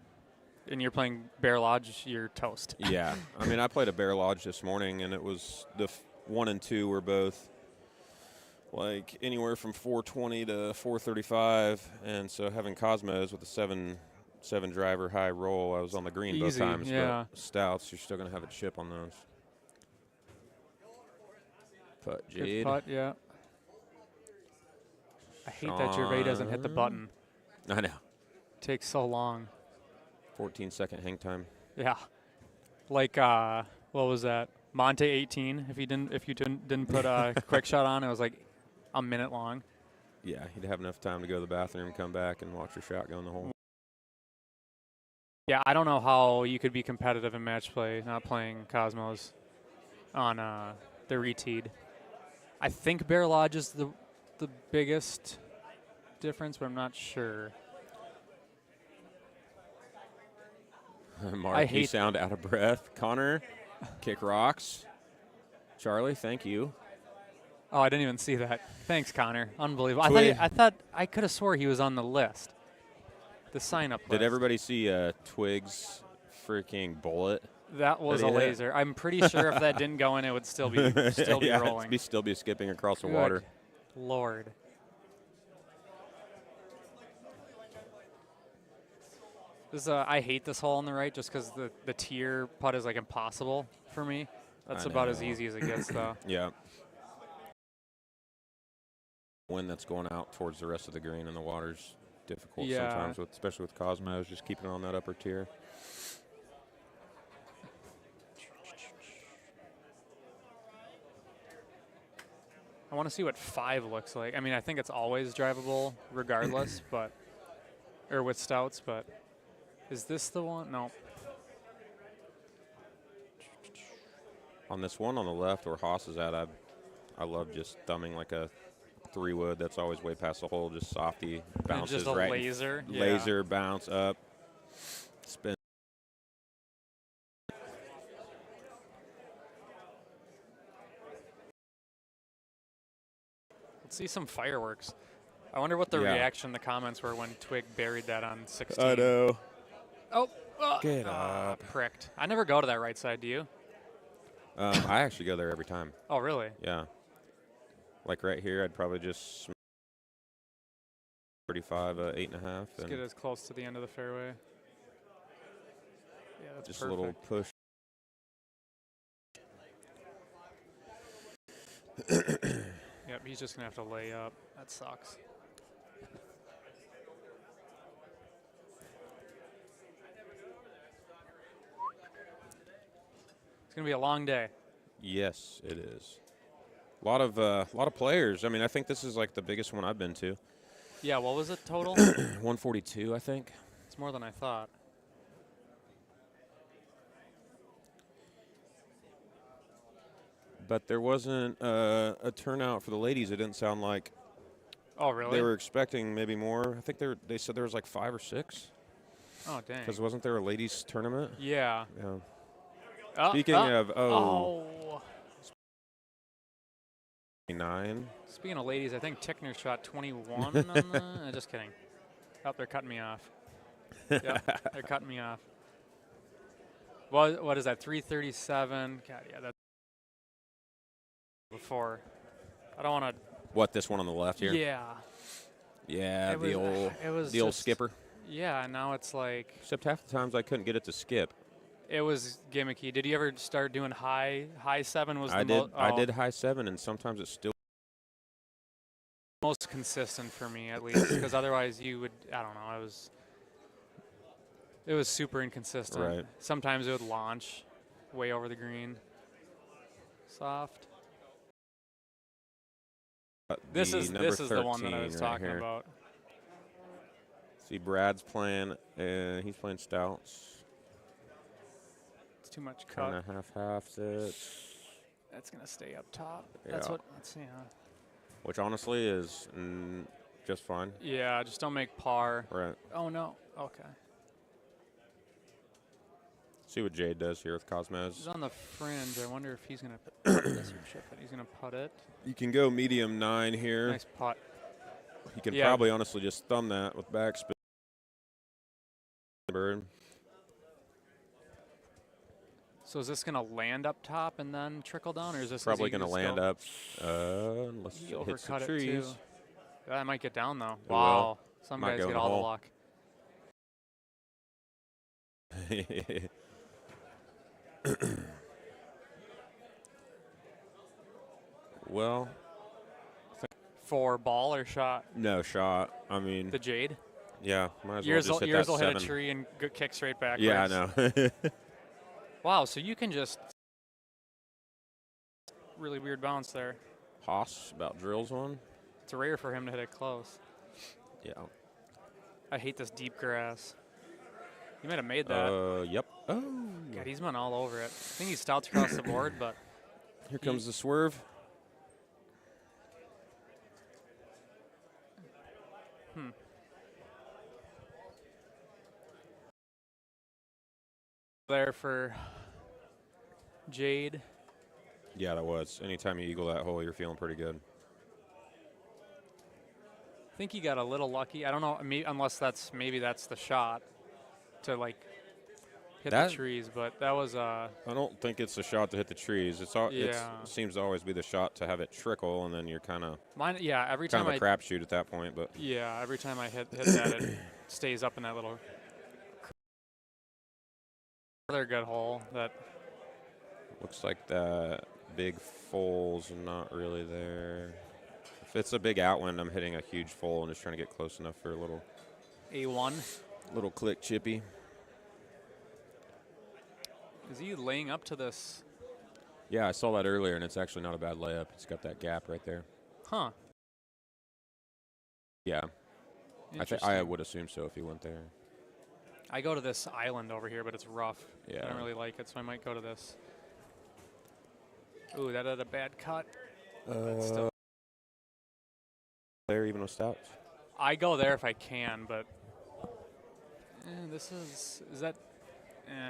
and you're playing Bear Lodge, you're toast. Yeah, I mean, I played a Bear Lodge this morning, and it was the 1 and 2 were both like anywhere from 420 to 435, and so having Cosmos with a 7 driver high roll, I was on the green both Easy, times. yeah. But Stouts, you're still gonna have a chip on those. Putt, Good Jade. putt, yeah. I hate that Gervais doesn't hit the button. I know. Takes so long. 14-second hang time. Yeah. Like what was that? Monte 18. If you didn't put a quick shot on, it was like a minute long. Yeah, you'd have enough time to go to the bathroom, come back, and watch your shot go in the hole. Yeah, I don't know how you could be competitive in match play not playing Cosmos on the reteed. I think Bear Lodge is the biggest difference, but I'm not sure. Mark, you sound out of breath. Connor, kick rocks. Charlie, thank you. Oh, I didn't even see that. Thanks, Connor. Unbelievable. Twig. I thought I could have swore he was on the list. The sign-up list. Did everybody see Twig's freaking bullet? That was a laser. I'm pretty sure if that didn't go in, it would still be yeah, rolling. It'd still be skipping across the Good water. Lord. This I hate this hole on the right just because the tier putt is like impossible for me. That's I about as know. easy as it gets, though. Yeah. Wind that's going out towards the rest of the green and the water's difficult sometimes, especially with Cosmos, just keeping it on that upper tier. I want to see what 5 looks like. I mean, I think it's always drivable regardless, or with Stouts, but is this the one? No. On this one on the left where Haas is at, I love just thumbing like a 3-wood that's always way past the hole, just softy, bounces just a right. laser. Laser, bounce up, spin. Let's see some fireworks. I wonder what the reaction, the comments were when Twig buried that on 16. I know. Oh, Get up. Pricked. I never go to that right side, do you? I actually go there every time. Oh, really? Yeah. Like right here, I'd probably just 35, 8.5. Let's get as close to the end of the fairway. Yeah, that's just perfect. a little push. Yep, he's just going to have to lay up. That sucks. It's going to be a long day. Yes, it is. A lot of players. I mean, I think this is like the biggest one I've been to. Yeah, what was it total? 142, I think. It's more than I thought. But there wasn't a turnout for the ladies. It didn't sound like Oh, really? they were expecting maybe more. I think they said there was like 5 or 6. Oh, dang. Because wasn't there a ladies tournament? Yeah. Yeah. Speaking of, oh. 9. Speaking of ladies, I think Tickner shot 21 on the. Just kidding. Oh, they're cutting me off. Yeah, they're cutting me off. What is that? 337. God, yeah, that's before. I don't want to. What, this one on the left here? Yeah. Yeah, It the was old just- skipper. Yeah, now it's like Except half the times I couldn't get it to skip. it was gimmicky. Did you ever start doing high 7? Was I the did. I did high 7, and sometimes it's still. most consistent for me at least, because otherwise you would. I don't know. It was super inconsistent. Right. Sometimes it would launch way over the green. Soft. This is the one that I was talking about. See, Brad's playing. He's playing stouts. It's too much Kind cut. of half it. That's gonna stay up top. That's Yeah. what. Let's see. Which honestly is just fine. Yeah, just don't make par. Right. Oh no. Okay. See what Jade does here with He's Cosmos. on the fringe. I wonder if he's gonna putt this or chip it. He's gonna putt it. You can go medium 9 here. Nice putt. You can Yeah. probably honestly just thumb that with backspin. Bird. So is this gonna land up top and then trickle down, or is this Probably going to land up unless He it hits the overcut it trees. too. That might get down though. will. Wow. Some Might guys go in get the all the hole. luck. Well, For ball or shot? no shot. I mean, The Jade. yeah, might as well Yours just hit will that hit a 7. tree and kick straight backwards. Yeah, I know. Wow, so you can just really weird bounce there. Haas about drills one. It's rare for him to hit it close. Yeah. I hate this deep grass. He might have made that. Yep. Oh. God, he's been all over it. I think he stouts across the board, but Here comes the swerve. there for Jade. Yeah, that was. Anytime you eagle that hole, you're feeling pretty good. I think he got a little lucky. I don't know, unless maybe that's the shot to like hit That- the trees, but that was I don't think it's a shot to hit the trees. It Yeah. seems to always be the shot to have it trickle, and then you're kind of mine. Yeah, every kind time of a crapshoot at that point. But every time I hit that, it stays up in that little. Another good hole that. looks like that big foal's not really there. If it's a big outwind, I'm hitting a huge foal and just trying to get close enough for a little A1. click chippy. Is he laying up to this? Yeah, I saw that earlier, and it's actually not a bad layup. It's got that gap right there. Huh. Yeah, I Interesting. would assume so if he went there. I go to this island over here, but it's rough. I Yeah. don't really like it, so I might go to this. Ooh, that had a bad cut. But still. There, even with stouts. I go there if I can, but this is that?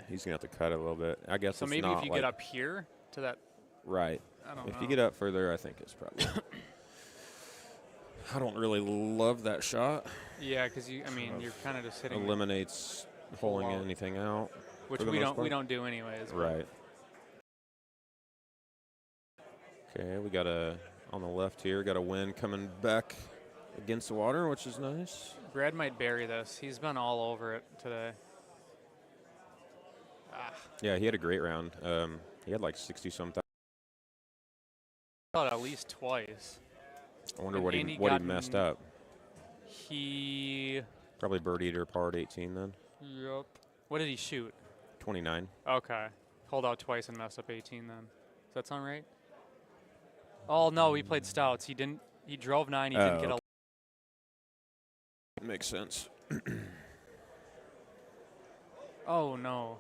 He's gonna have to cut it a little bit. I guess So it's maybe not if you like, get up here to that, right. I don't know. If you get up further, I think it's probably. I don't really love that shot. Yeah, because you're kind of just hitting, Eliminates holing out. anything out. which for the we most don't part. do anyways. but Right. Okay, we got on the left here, got a wind coming back against the water, which is nice. Brad might bury this. He's been all over it today. Yeah, he had a great round. He had like 60-some. Thought at least twice. I wonder And what Andy he got messed in- up. He. Probably birdied or parred 18 then. Yep. What did he shoot? 29. Okay. Hold out twice and messed up 18 then. Does that sound right? Oh no, we played stouts. He didn't. He drove 9. He didn't get a. Makes sense. Oh no.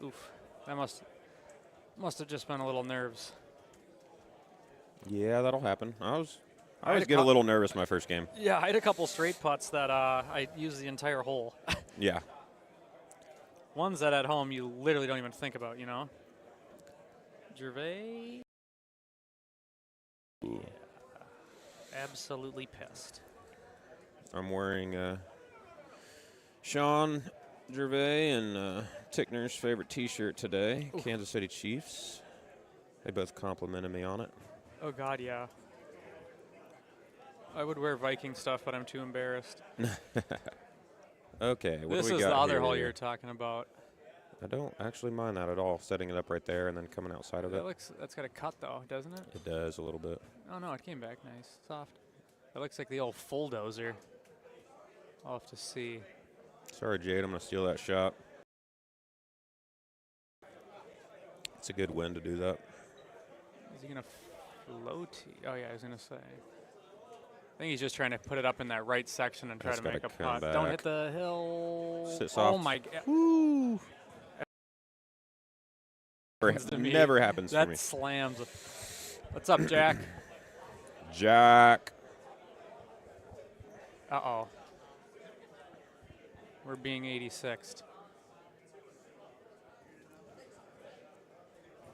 Oof. That must have just been a little nerves. Yeah, that'll happen. I I always had a get a cou- little nervous my first game. Yeah, I had a couple straight putts that I used the entire hole. Yeah. Ones that at home you literally don't even think about, you know. Gervais. Ooh. Yeah, absolutely pissed. I'm wearing Sean Gervais and Tickner's favorite T-shirt today, Ooh. Kansas City Chiefs. They both complimented me on it. Oh God, yeah. I would wear Viking stuff, but I'm too embarrassed. Okay, what This do we is got the other here? hole you're talking about. I don't actually mind that at all, setting it up right there and then coming outside of it. That's got a cut though, doesn't it? It does a little bit. Oh no, it came back nice, soft. It looks like the old bulldozer. I'll have to see. Sorry, Jade, I'm going to steal that shot. It's a good win to do that. Is he gonna float? Oh yeah, I was gonna say. I think he's just trying to put it up in that right section and try That's to make a gotta come putt. Don't hit back. the hill. Sit Oh soft. my God. Woo! Never happens for me. That slams. What's up, Jack? Jack. Uh-oh. We're being 86th.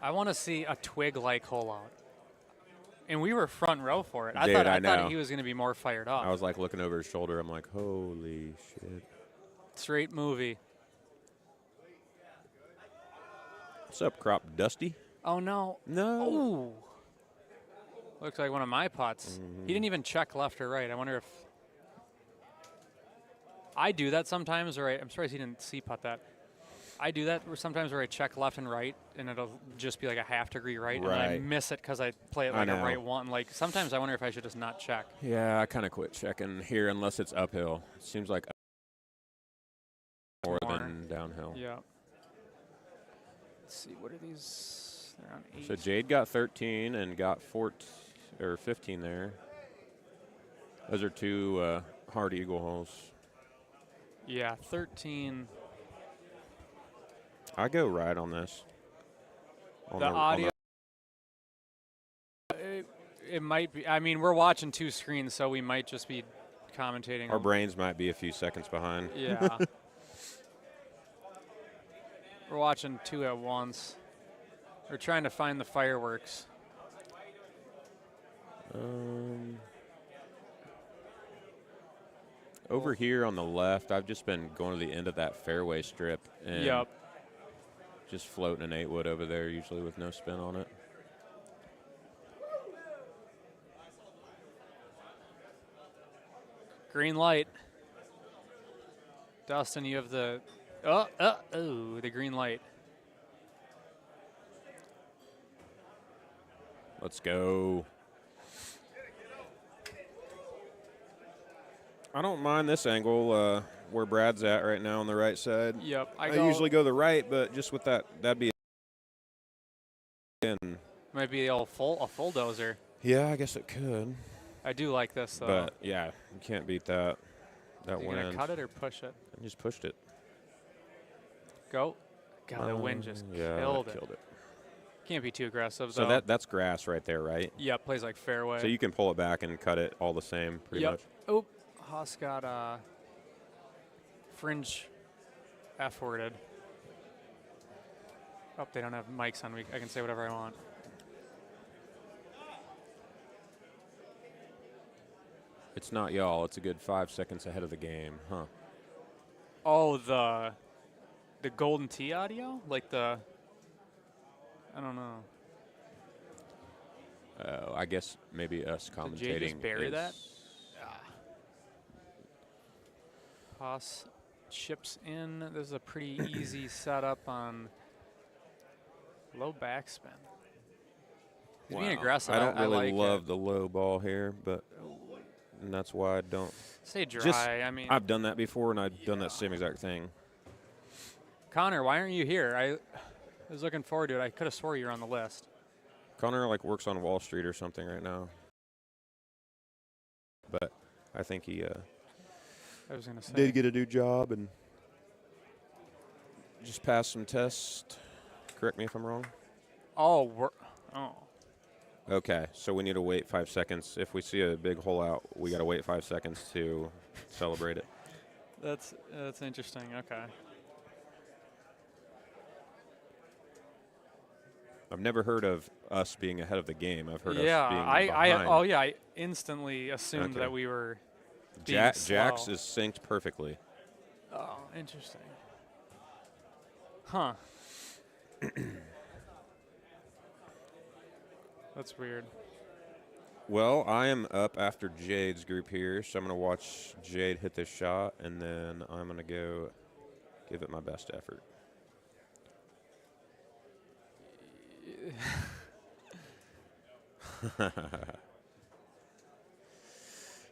I want to see a twig-like hole out. And we were front row for it. Dude, I I thought know. he was going to be more fired up. I was like looking over his shoulder. I'm like, holy shit. Straight movie. What's up, Crop Dusty? Oh, no. No. Ooh. Looks like one of my putts. He didn't even check left or right. I wonder if... I do that sometimes, or I'm surprised he didn't see-putt that. I do that sometimes where I check left and right, and it'll just be like a half-degree right, and then I Right. miss it because I play it I like a know. right one. Like, sometimes I wonder if I should just not check. Yeah, I kind of quit checking here unless it's uphill. It seems like more More. than downhill. Yeah. Let's see, what are these? They're on 8. So Jade got 13 and got 15 there. Those are two hard eagle holes. Yeah, 13. I go right on this. On The on audio. It might be. I mean, we're watching two screens, so we might just be commentating. our brains might be a few seconds behind. Yeah. We're watching two at once. We're trying to find the fireworks. Over here on the left, I've just been going to the end of that fairway strip and Yep. just floating an 8-wood over there, usually with no spin on it. Green light. Dustin, you have the the green light. Let's go. I don't mind this angle where Brad's at right now on the right side. Yep. I usually go the right, but just with that'd be. Might be a full dozer. Yeah, I guess it could. I do like this though. But yeah, you can't beat that. That you gonna wins. cut it or push it? I just pushed it. Go. God, the wind just Yeah, killed that it. killed it. Can't be too aggressive So though. that's grass right there, right? Yeah, plays like fairway. So you can pull it back and cut it all the same, pretty much. Oop. Haas got fringe F-worded. Oh, they don't have mics on. I can say whatever I want. It's not y'all. It's a good 5 seconds ahead of the game, huh? Oh, the Golden Tee audio? Like I don't know. I guess maybe us commentating. Did Jay just bury is- that? Haas chips in. This is a pretty easy setup on low backspin. He's being Wow. aggressive. I don't really like love it. the low ball here, but and that's why I don't. Stay dry. Just- I mean, I've done that before, and I've done that same exact thing. Connor, why aren't you here? I was looking forward to it. I could have swore you were on the list. Connor like works on Wall Street or something right now. But I think he I was going to say. did get a new job and just passed some tests. Correct me if I'm wrong. Oh, Okay, so we need to wait 5 seconds. If we see a big hole out, we got to wait 5 seconds to celebrate it. that's interesting. Okay. I've never heard of us being ahead of the game. I've heard Yeah, us being I behind. I instantly assumed Okay. that we were being Jax slow. is synced perfectly. Oh, interesting. Huh. That's weird. Well, I am up after Jade's group here, so I'm going to watch Jade hit this shot, and then I'm going to go give it my best effort.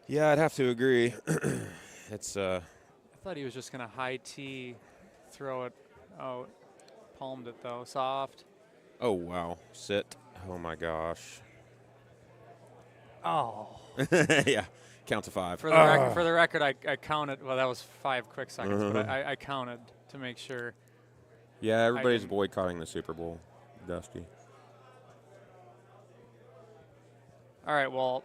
Yeah, I'd have to agree. It's I thought he was just going to high tee, throw it out. Palmed it, though. Soft. oh wow, sit. Oh my gosh. Oh. Yeah, count to 5. For the record, I counted. Well, that was 5 quick seconds, but I counted to make sure. Yeah, everybody's didn't- boycotting the Super Bowl. Dusty. All right, well.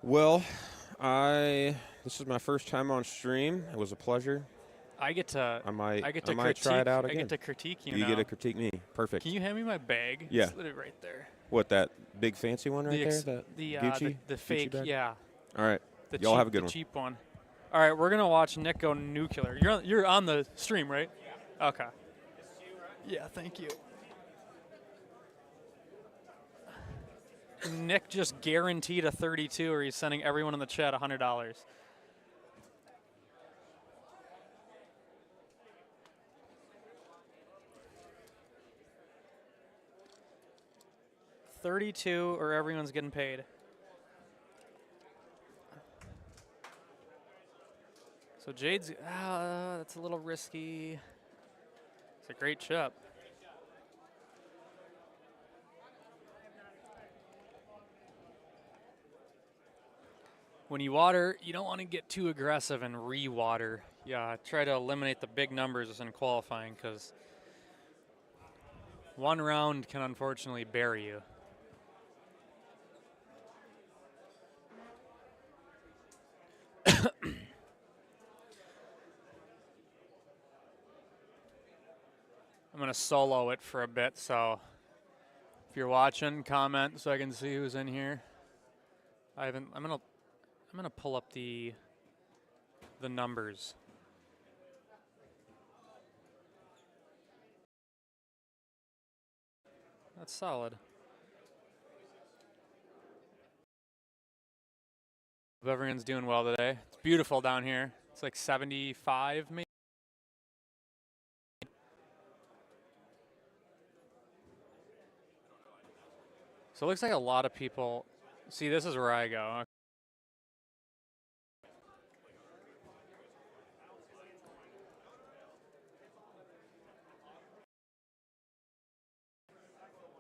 Well, this is my first time on stream. It was a pleasure. I get to I might critique, try it out I again. get to critique you You now. get to critique me. Perfect. Can you hand me my bag? Yeah. It's literally right there. What, that big fancy one right the ex- there? That the Gucci? the Gucci fake, bag? yeah. All right. The Y'all cheap, have a good the one. cheap one. All right, we're gonna watch Nick go nuclear. You're on the stream, right? Yeah. Okay. Yeah, thank you. Nick just guaranteed a 32, or he's sending everyone in the chat $100. $32, or everyone's getting paid. So Jade's, that's a little risky. It's a great chip. When you water, you don't want to get too aggressive and re-water. Yeah, try to eliminate the big numbers in qualifying, because one round can unfortunately bury you. I'm going to solo it for a bit, so if you're watching, comment so I can see who's in here. I'm going to pull up the numbers. That's solid. Hope everyone's doing well today. It's beautiful down here. It's like 75 maybe. So it looks like a lot of people. See, this is where I go.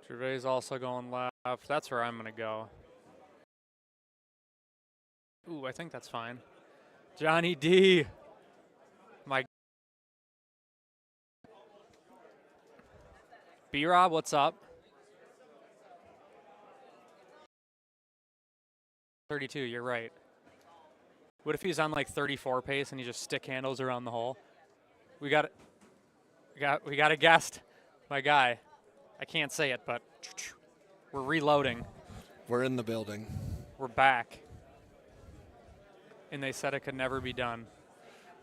Gervais also going left. That's where I'm going to go. Ooh, I think that's fine. Johnny D. My B-Rob, what's up? 32, you're right. What if he's on like 34 pace and he just stick handles around the hole? We got a guest, my guy. I can't say it, but we're reloading. We're in the building. We're back. And they said it could never be done.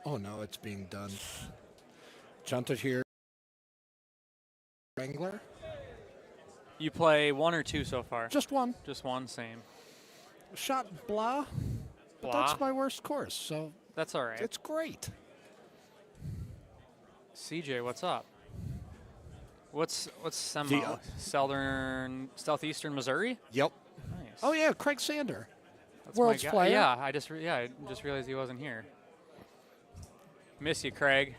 Oh, no, it's being done. Junta here. Wrangler? You play 1 or 2 so far? Just one. Just one, same. Shot blah. But Blah? that's my worst course, so That's all right. it's great. CJ, what's up? What's Semo? Southeastern Missouri? Yep. Nice. Oh, yeah, Craig Sander. That's my World's guy. Flyer. Yeah, I just realized he wasn't here. Miss you, Craig.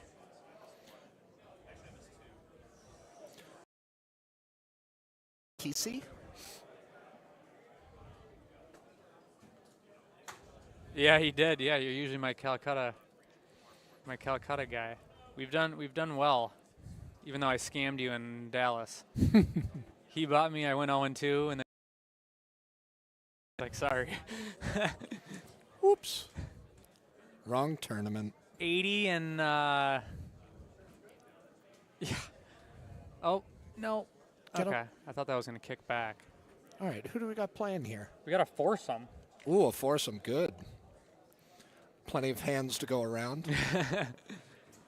TC? Yeah, he did. Yeah, you're usually my Calcutta guy. We've done well, even though I scammed you in Dallas. He bought me. I went 0-2, and then like, sorry. Whoops. Wrong tournament. 80 and yeah. Oh no. Get Okay, I thought that was gonna kick back. All right, who do we got playing here? We got a foursome. Ooh, a foursome. Good. Plenty of hands to go around.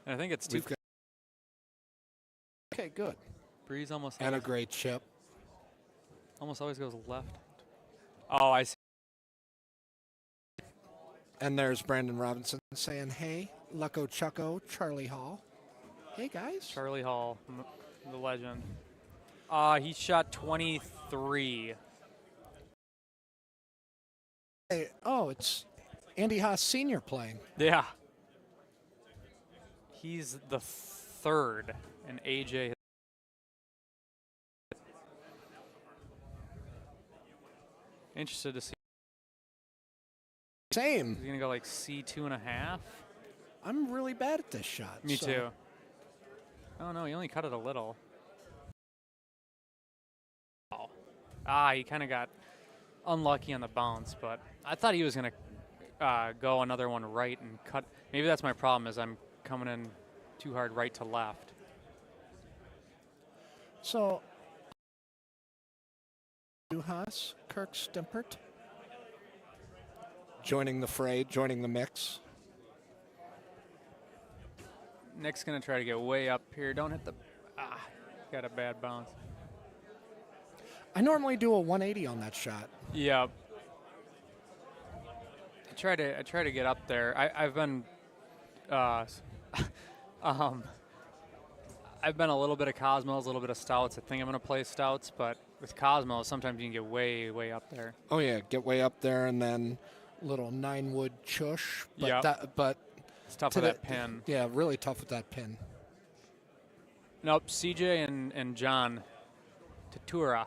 And I think it's two. We've got okay, good. Breeze almost And a great chip. almost always goes left. Oh, I see. And there's Brandon Robinson saying, hey, Lucko Chucko, Charlie Hall. Hey, guys. Charlie Hall, the legend. He shot 23. Hey, oh, it's Andy Haas Sr. playing. Yeah. He's the third, and AJ. Interested to see. Same. He's gonna go like C2.5. I'm really bad at this shot. Me so- too. Oh no, he only cut it a little. Oh. He kind of got unlucky on the bounce, but I thought he was gonna go another one right and cut. Maybe that's my problem, is I'm coming in too hard right to left. So, Haas, Kirk Stimpert, joining the fray, joining the mix. Nick's gonna try to get way up here. Don't hit the. Got a bad bounce. I normally do a 180 on that shot. Yeah. I try to get up there. I've been I've been a little bit of Cosmos, a little bit of Stouts. I think I'm gonna play Stouts, but with Cosmos sometimes you can get way up there. Oh yeah, get way up there and then little 9-wood chush. But Yep. but It's tough to with that the- pin. Yeah, really tough with that pin. Nope, CJ and John Tatura,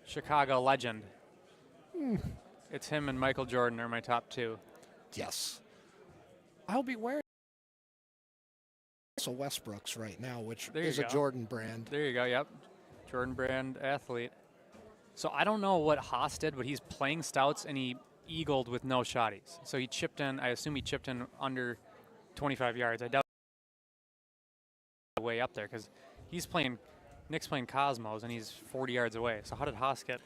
Chicago legend. It's him and Michael Jordan are my top two. Yes. I'll be wearing also Westbrook's right now, which There you is a go. Jordan brand. There you go, yep. Jordan brand athlete. So I don't know what Haas did, but he's playing Stouts and he eagled with no shotties. So he chipped in, I assume he chipped in under 25 yards. I doubt way up there because Nick's playing Cosmos and he's 40 yards away. So how did Haas get?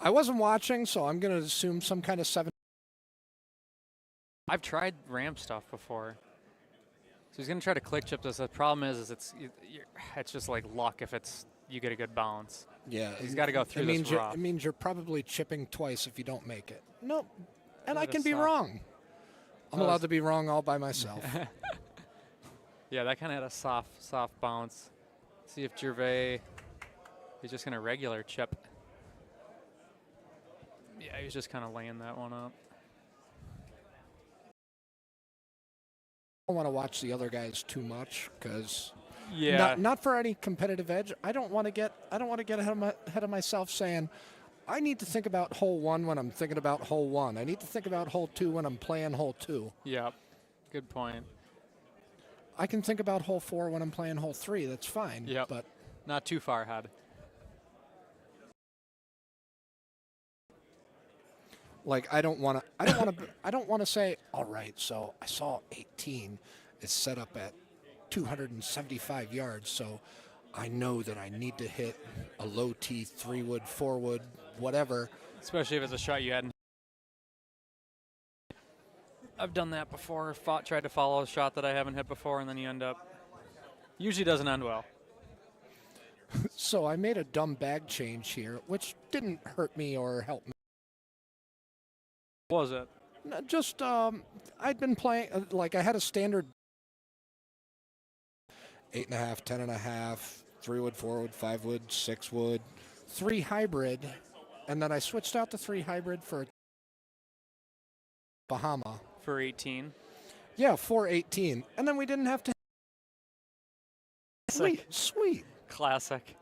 I wasn't watching, so I'm going to assume some kind of 7. I've tried ramp stuff before. So he's going to try to click chip this. The problem is it's just like luck if you get a good bounce. Yeah. He's got to go through it means this rough. It means you're probably chipping twice if you don't make it. No, and I Let can us be stop. wrong. I'm Let allowed us- to be wrong all by myself. Yeah, that kind of had a soft bounce. See if Gervais is just going to regular chip. Yeah, he was just kind of laying that one up. I don't want to watch the other guys too much because Yeah. not for any competitive edge. I don't want to get ahead of myself saying I need to think about hole 1 when I'm thinking about hole 1. I need to think about hole 2 when I'm playing hole 2. Yep. Good point. I can think about hole 4 when I'm playing hole 3. That's fine. Yep. But Not too far ahead. like I don't want to say, all right, so I saw 18 is set up at 275 yards, so I know that I need to hit a low T, 3-wood, 4-wood, whatever. Especially if it's a shot you hadn't. I've done that before. Tried to follow a shot that I haven't hit before, and then you end up. Usually doesn't end well. So I made a dumb bag change here, which didn't hurt me or help me. What was it? No, just I'd been playing like I had a standard 8.5, 10.5, 3-wood, 4-wood, 5-wood, 6-wood, 3 hybrid, and then I switched out the 3 hybrid for Bahama. For 18. Yeah, 418. And then we didn't have to. Classic. Sweet. Classic.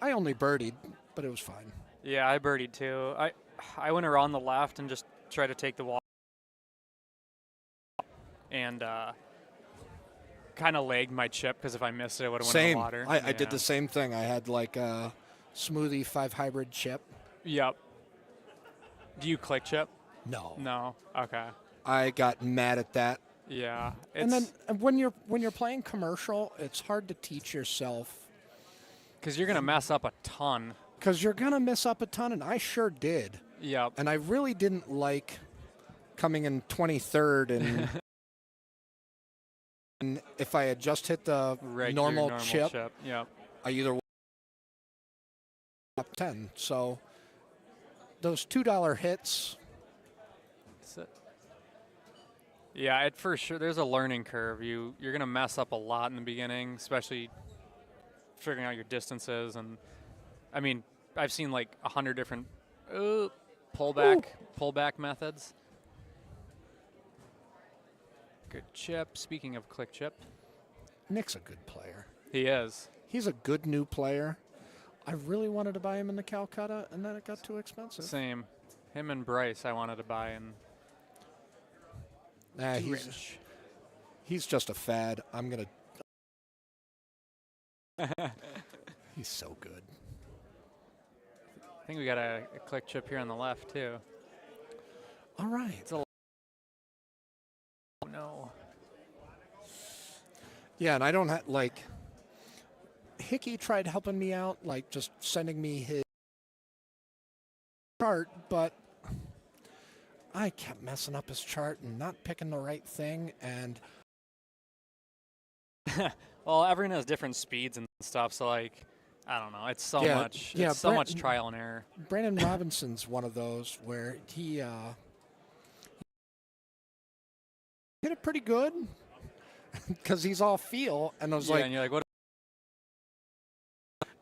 I only birdied, but it was fine. Yeah, I birdied too. I went around the left and just tried to take the wall. And kind of lagged my chip because if I missed it, I would have went in the water. I did the same thing. I had like a smoothie 5 hybrid chip. Yep. Do you click chip? No. No. Okay. I got mad at that. Yeah. And then when you're playing commercial, it's hard to teach yourself because you're gonna mess up a ton. Because you're gonna miss up a ton, and I sure did. Yep. And I really didn't like coming in 23rd and. And if I had just hit the normal chip, yep. I either top 10. So those $2 hits. Yeah, it for sure. There's a learning curve. You're gonna mess up a lot in the beginning, especially figuring out your distances. And I mean, I've seen like 100 different pullback methods. Good chip. Speaking of click chip, Nick's a good player. He is. He's a good new player. I really wanted to buy him in the Calcutta, and then it got too expensive. Same. Him and Bryce I wanted to buy in. He's just a fad. I'm going to... He's so good. I think we got a click chip here on the left, too. All right. It's a no. Yeah, and I don't have, like... Hickey tried helping me out, like just sending me his chart, but I kept messing up his chart and not picking the right thing. And well, everyone has different speeds and stuff, so like I don't know. It's so much. Yeah, it's so much trial and error. Brandon Robinson's one of those where he hit it pretty good because he's all feel, and I was like, and you're like, what?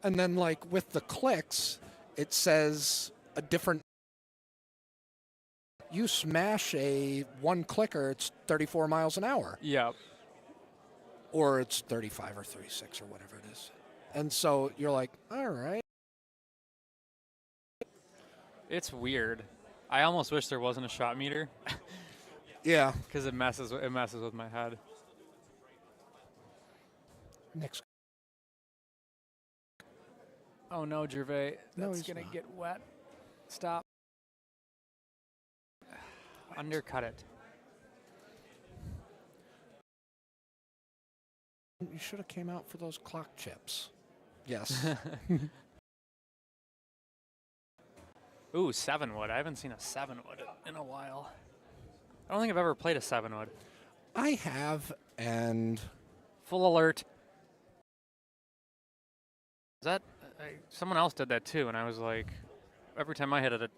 And then, like, with the clicks, it says a different... You smash a one clicker, it's 34 miles an hour. Yep. Or it's 35 or 36 or whatever it is. And so you're like, all right. It's weird. I almost wish there wasn't a shot meter. Yeah. Because it messes with my head. Next. Oh no, Gervais. No, That's gonna get wet. Stop. Undercut it. You should have came out for those clock chips. Yes. Ooh, 7-wood. I haven't seen a 7-wood in a while. I don't think I've ever played a 7-wood. I have, and... Full alert. Is that... someone else did that too, and I was like, every time I hit it.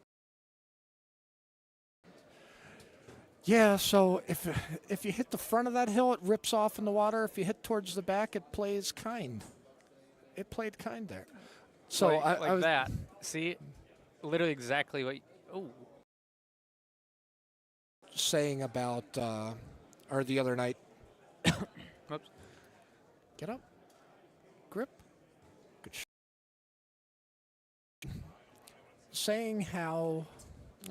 Yeah, so if you hit the front of that hill, it rips off in the water. If you hit towards the back, it plays kind. It played kind there. So like I was that. See, literally exactly what. saying about, or the other night. Oops. Get up. Grip. Good. Saying how,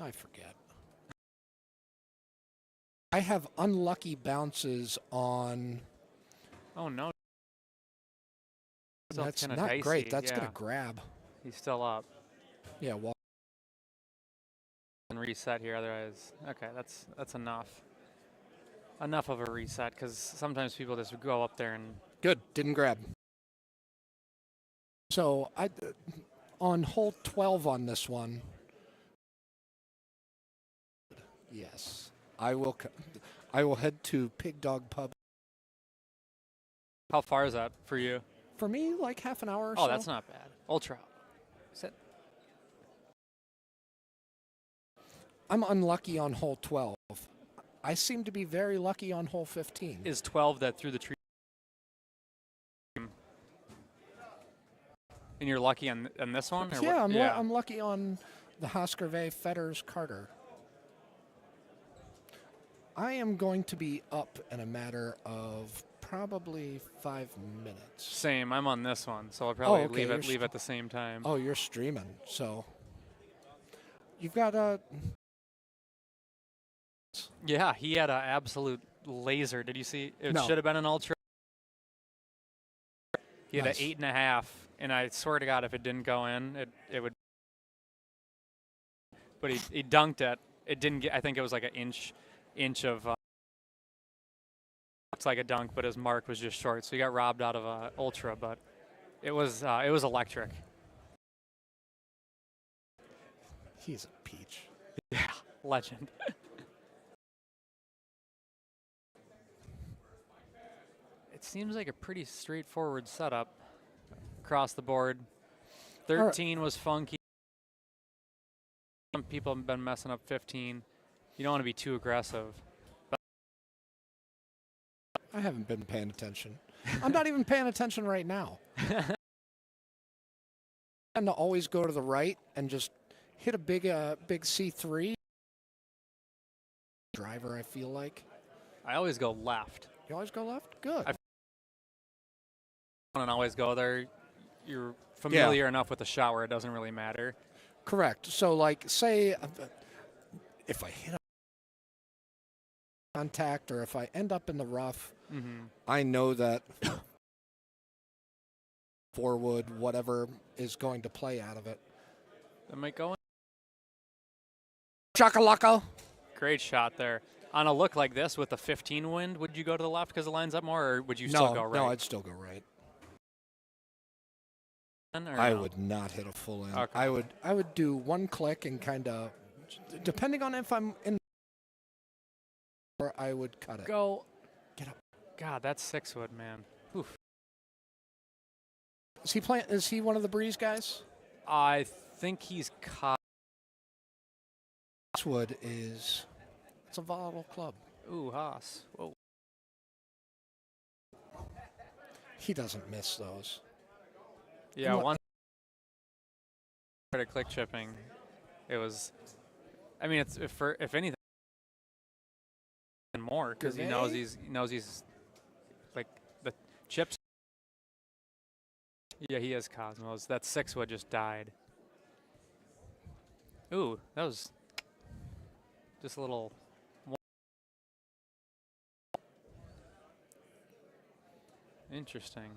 I forget. I have unlucky bounces on. Oh no. That's not dicey. Great. That's going to grab. He's still up. Yeah, well. And reset here, otherwise. Okay, that's enough. Enough of a reset, because sometimes people just go up there and. Good. Didn't grab. So on hole 12 on this one. Yes, I will head to Pig Dog Pub. How far is that for you? For me, like half an hour or so. Oh, that's not bad. Ultra. Sit. I'm unlucky on hole 12. I seem to be very lucky on hole 15. Is 12 that through the tree? And you're lucky on this one? Or Yeah, what? I'm lucky on the Hoskervay Fetters Carter. I am going to be up in a matter of probably 5 minutes. Same. I'm on this one, so I'll probably okay, leave at the same time. Oh, you're streaming, so you've got a. Yeah, he had an absolute laser. Did you see? It No. should have been an ultra. He had Nice. an 8.5, and I swear to God, if it didn't go in, it would. But he dunked it. It didn't get. I think it was like an inch of. Looks like a dunk, but his mark was just short, so he got robbed out of a ultra. But it was electric. He's a peach. Yeah, legend. It seems like a pretty straightforward setup across the board. 13 was funky. Some people have been messing up 15. You don't want to be too aggressive. I haven't been paying attention. I'm not even paying attention right now. I tend to always go to the right and just hit a big C3 driver, I feel like. I always go left. You always go left? Good. I don't always go there. You're familiar enough with the shot where it doesn't really matter. Correct. So, like, say if I hit a contact or if I end up in the rough, I know that 4-wood, whatever, is going to play out of it. That might go in. Chakalaka. Great shot there. On a look like this with a 15 wind, would you go to the left because it lines up more, or would you still go right? No, I'd still go right. I would not hit a full end. Okay. I would do one click and kind of, depending on if I'm in, or I would cut it. Go. Get up. God, that's 6-wood, man. Oof. Is he playing? Is he one of the Breeze guys? I think he's caught. Wood is. It's a volatile club. Ooh, Haas. Whoa. He doesn't miss those. Yeah, one started click chipping. It was. I mean, it's if anything more because he knows he's like the chips. Yeah, he is Cosmos. That 6-wood just died. Ooh, that was just a little. Interesting.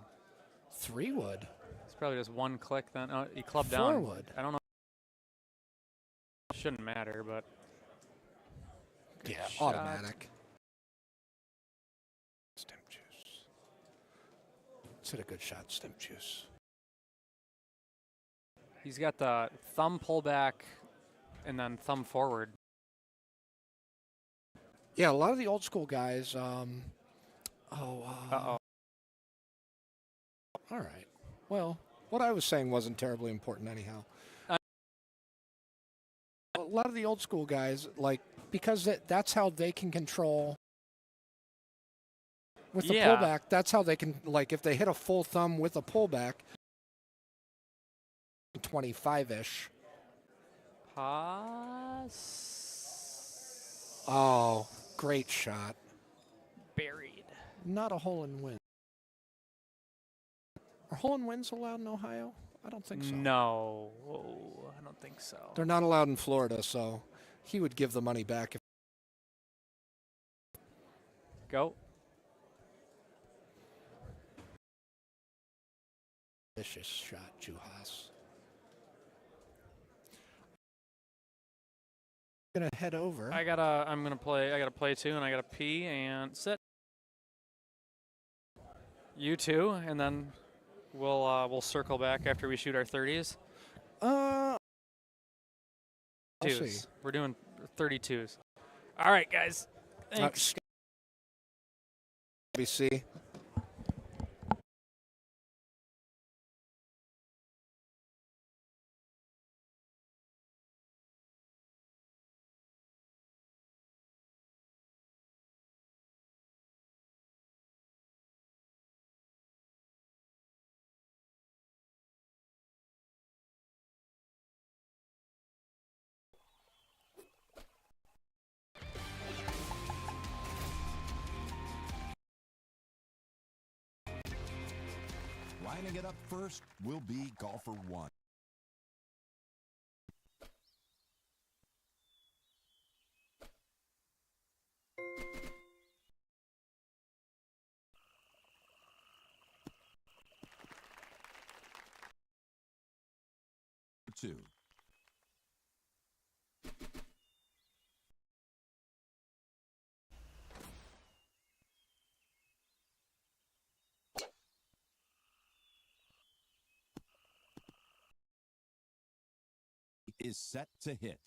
3-wood. It's probably just one click then. Oh, he clubbed down. 4-wood. I don't know. Shouldn't matter, but. Yeah, shot. automatic. Stem juice. Let's hit a good shot, stem juice. He's got the thumb pullback and then thumb forward. Yeah, a lot of the old school guys. Uh-oh. All right. Well, what I was saying wasn't terribly important anyhow. A lot of the old school guys, like, because that's how they can control. With the pullback, that's how they can, like, if they hit a full thumb with a pullback, 25-ish. Pass. Oh, great shot. Buried. Not a hole-in-win. Are hole-in-wins allowed in Ohio? I don't think so. No. Whoa, I don't think so. They're not allowed in Florida, so he would give the money back. Go. Vicious shot, Juhas. Gonna head over. I'm gonna play. I gotta play too, and I gotta pee and sit. You too, and then we'll circle back after we shoot our 30s. I'll see. Twos. We're doing 32s. All right, guys. Thanks. BC. Lining it up first will be golfer 1. Two. Is set to hit.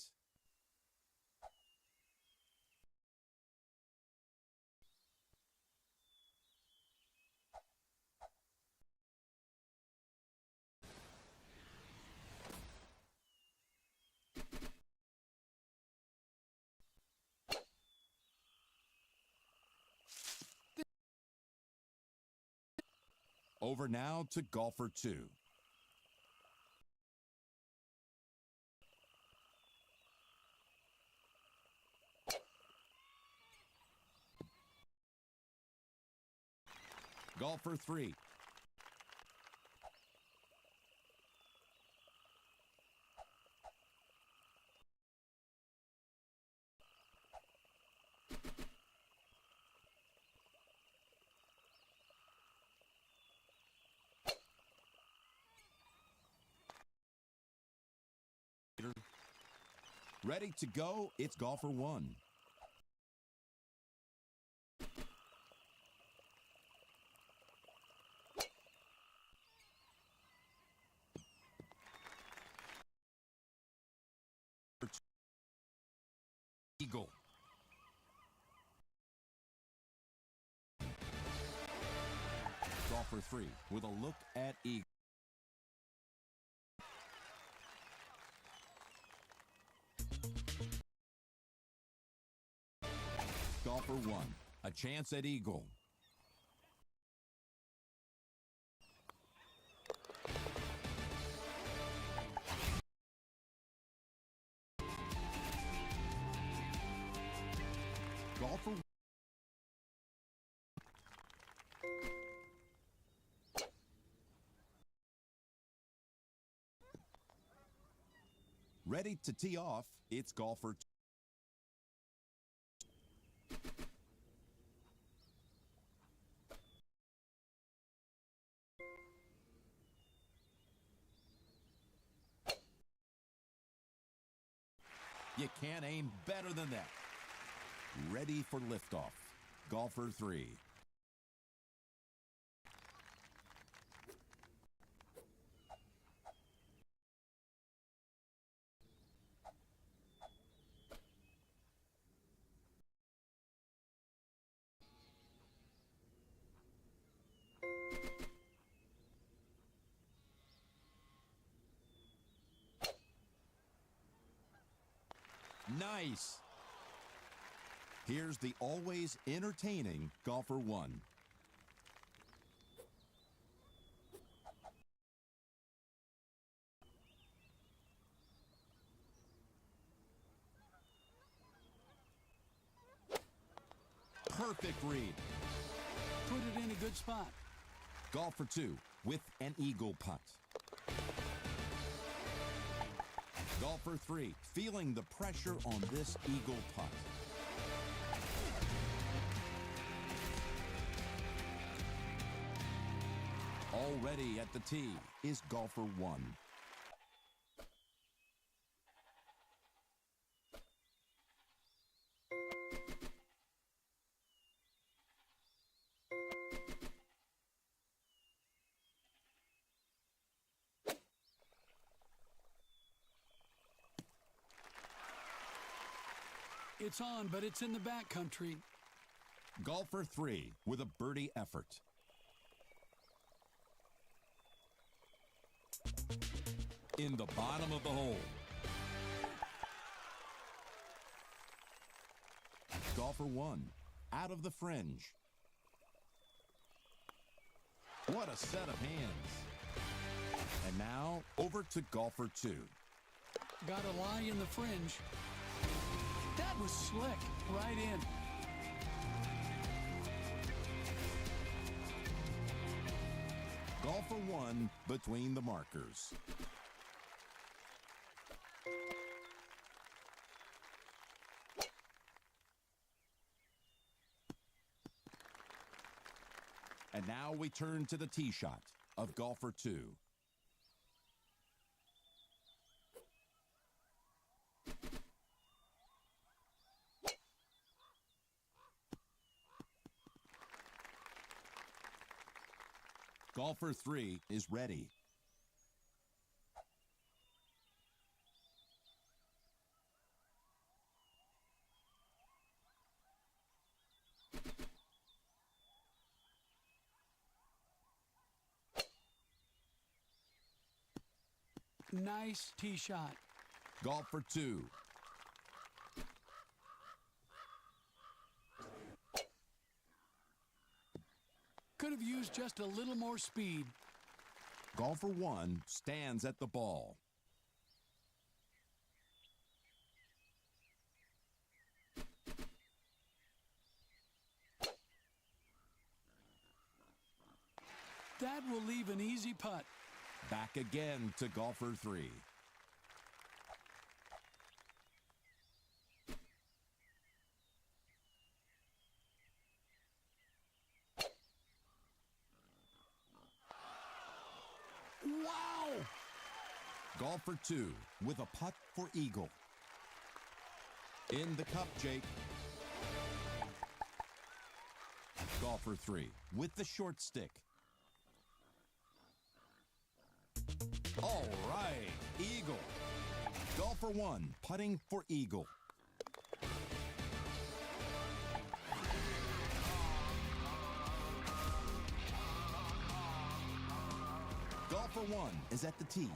Over now to golfer 2. Golfer 3. Ready to go, it's golfer 1. Eagle. Golfer 3 with a look at Eagle. Golfer 1, a chance at Eagle. Golfer ready to tee off, it's golfer 2. You can't aim better than that. Ready for liftoff. Golfer 3. Nice. Here's the always entertaining golfer 1. Perfect read. Put it in a good spot. Golfer 2 with an eagle putt. Golfer 3 feeling the pressure on this eagle putt. Already at the tee is golfer 1. It's on, but it's in the back country. Golfer 3 with a birdie effort. In the bottom of the hole. Golfer 1 out of the fringe. What a set of hands. And now over to golfer 2. Got a lie in the fringe. That was slick, right in. Golfer Golfer 1 between the markers. And now we turn to the tee shot of golfer 2. Golfer 3 is ready. Nice tee shot. Golfer 2. Could have used just a little more speed. Golfer 1 stands at the ball. That will leave an easy putt. Back again to golfer 3. Wow! Golfer 2 with a putt for eagle. In the cup, Jake. Golfer 3 with the short stick. All right, eagle. Golfer 1 putting for eagle. Golfer 1 is at the tee.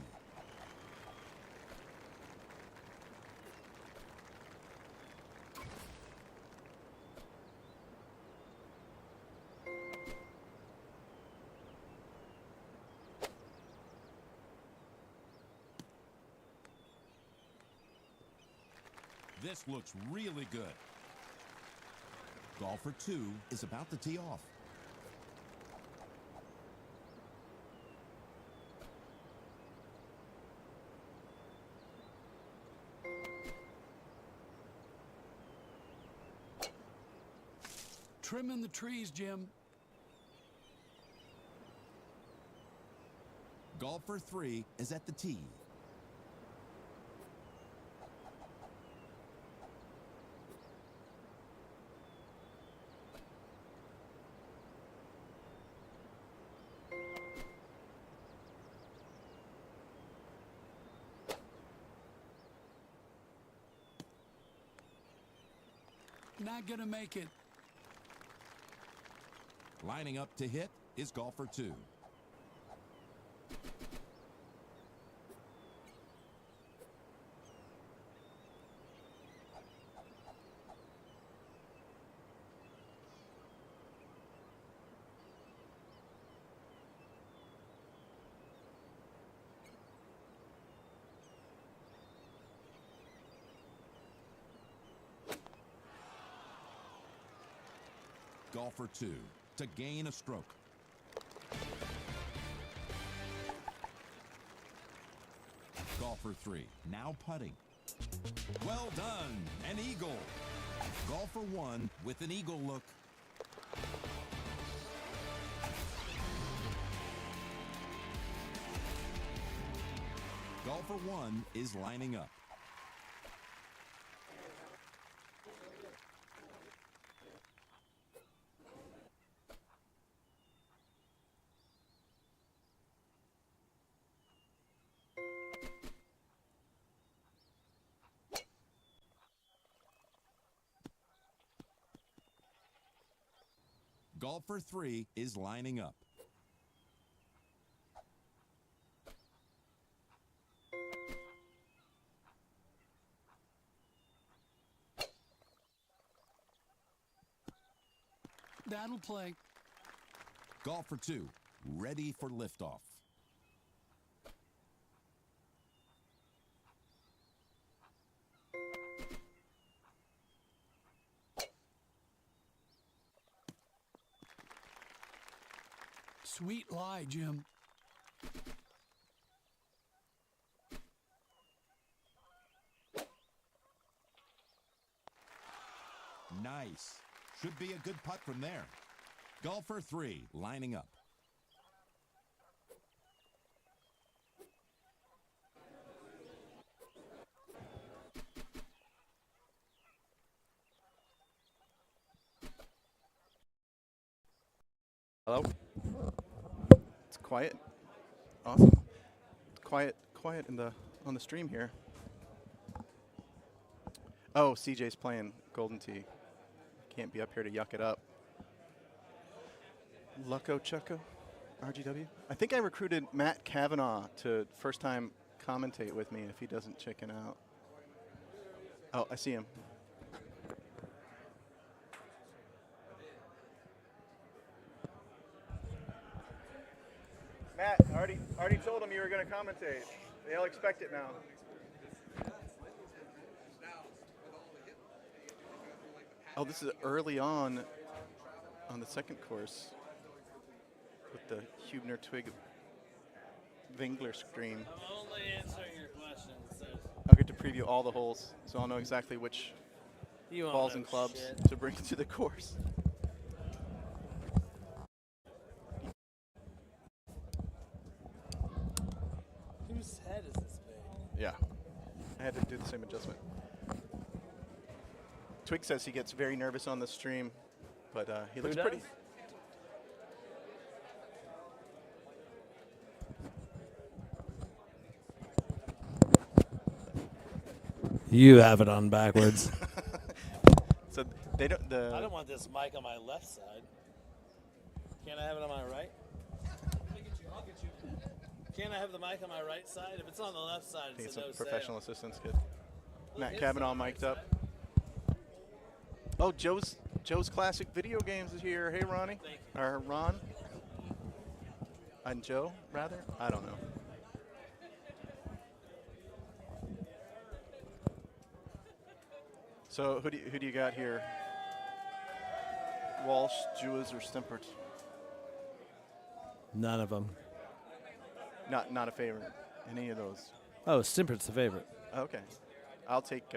This looks really good. Golfer 2 is about to tee off. Trimming the trees, Jim. Golfer 3 is at the tee. Not gonna make it. Lining up to hit is golfer 2. Golfer 2 to gain a stroke. Golfer 3 now putting. Well done, an eagle. Golfer 1 with an eagle look. Golfer 1 is lining up. Golfer 3 is lining up. That'll play. Golfer 2 ready for liftoff. Sweet lie, Jim. Nice. Should be a good putt from there. Golfer 3 lining up. Hello? It's quiet. Awesome. Quiet in the on the stream here. Oh, CJ's playing Golden Tee. Can't be up here to yuck it up. Lucko Chucko, RGW. I think I recruited Matt Kavanaugh to first time commentate with me if he doesn't chicken out. Oh, I see him. Matt, already told them you were going to commentate. They'll expect it now. Oh, this is early on the second course with the Hubner Twig Vingler stream. I'm only answering your questions. I'll get to preview all the holes, so I'll know exactly which balls and clubs to bring to the course. Whose head is this big? Yeah, I had to do the same adjustment. Twig says he gets very nervous on the stream, but he looks does? pretty. You have it on backwards. So they don't. I don't want this mic on my left side. Can't I have it on my right? I'll get you. Can't I have the mic on my right side? If it's on the left side, Need it's some a no professional sale. assistance, kid. Matt Kavanaugh mic'd up. Oh, Joe's Classic Video Games is here. Hey, Ronnie. Thank Or Ron. And Joe, rather. I don't know. So who do you got here? Walsh, Jewis, or Stempert? None of them. Not a favorite. Any of those? Oh, Stimpert's the favorite. Okay. I'll take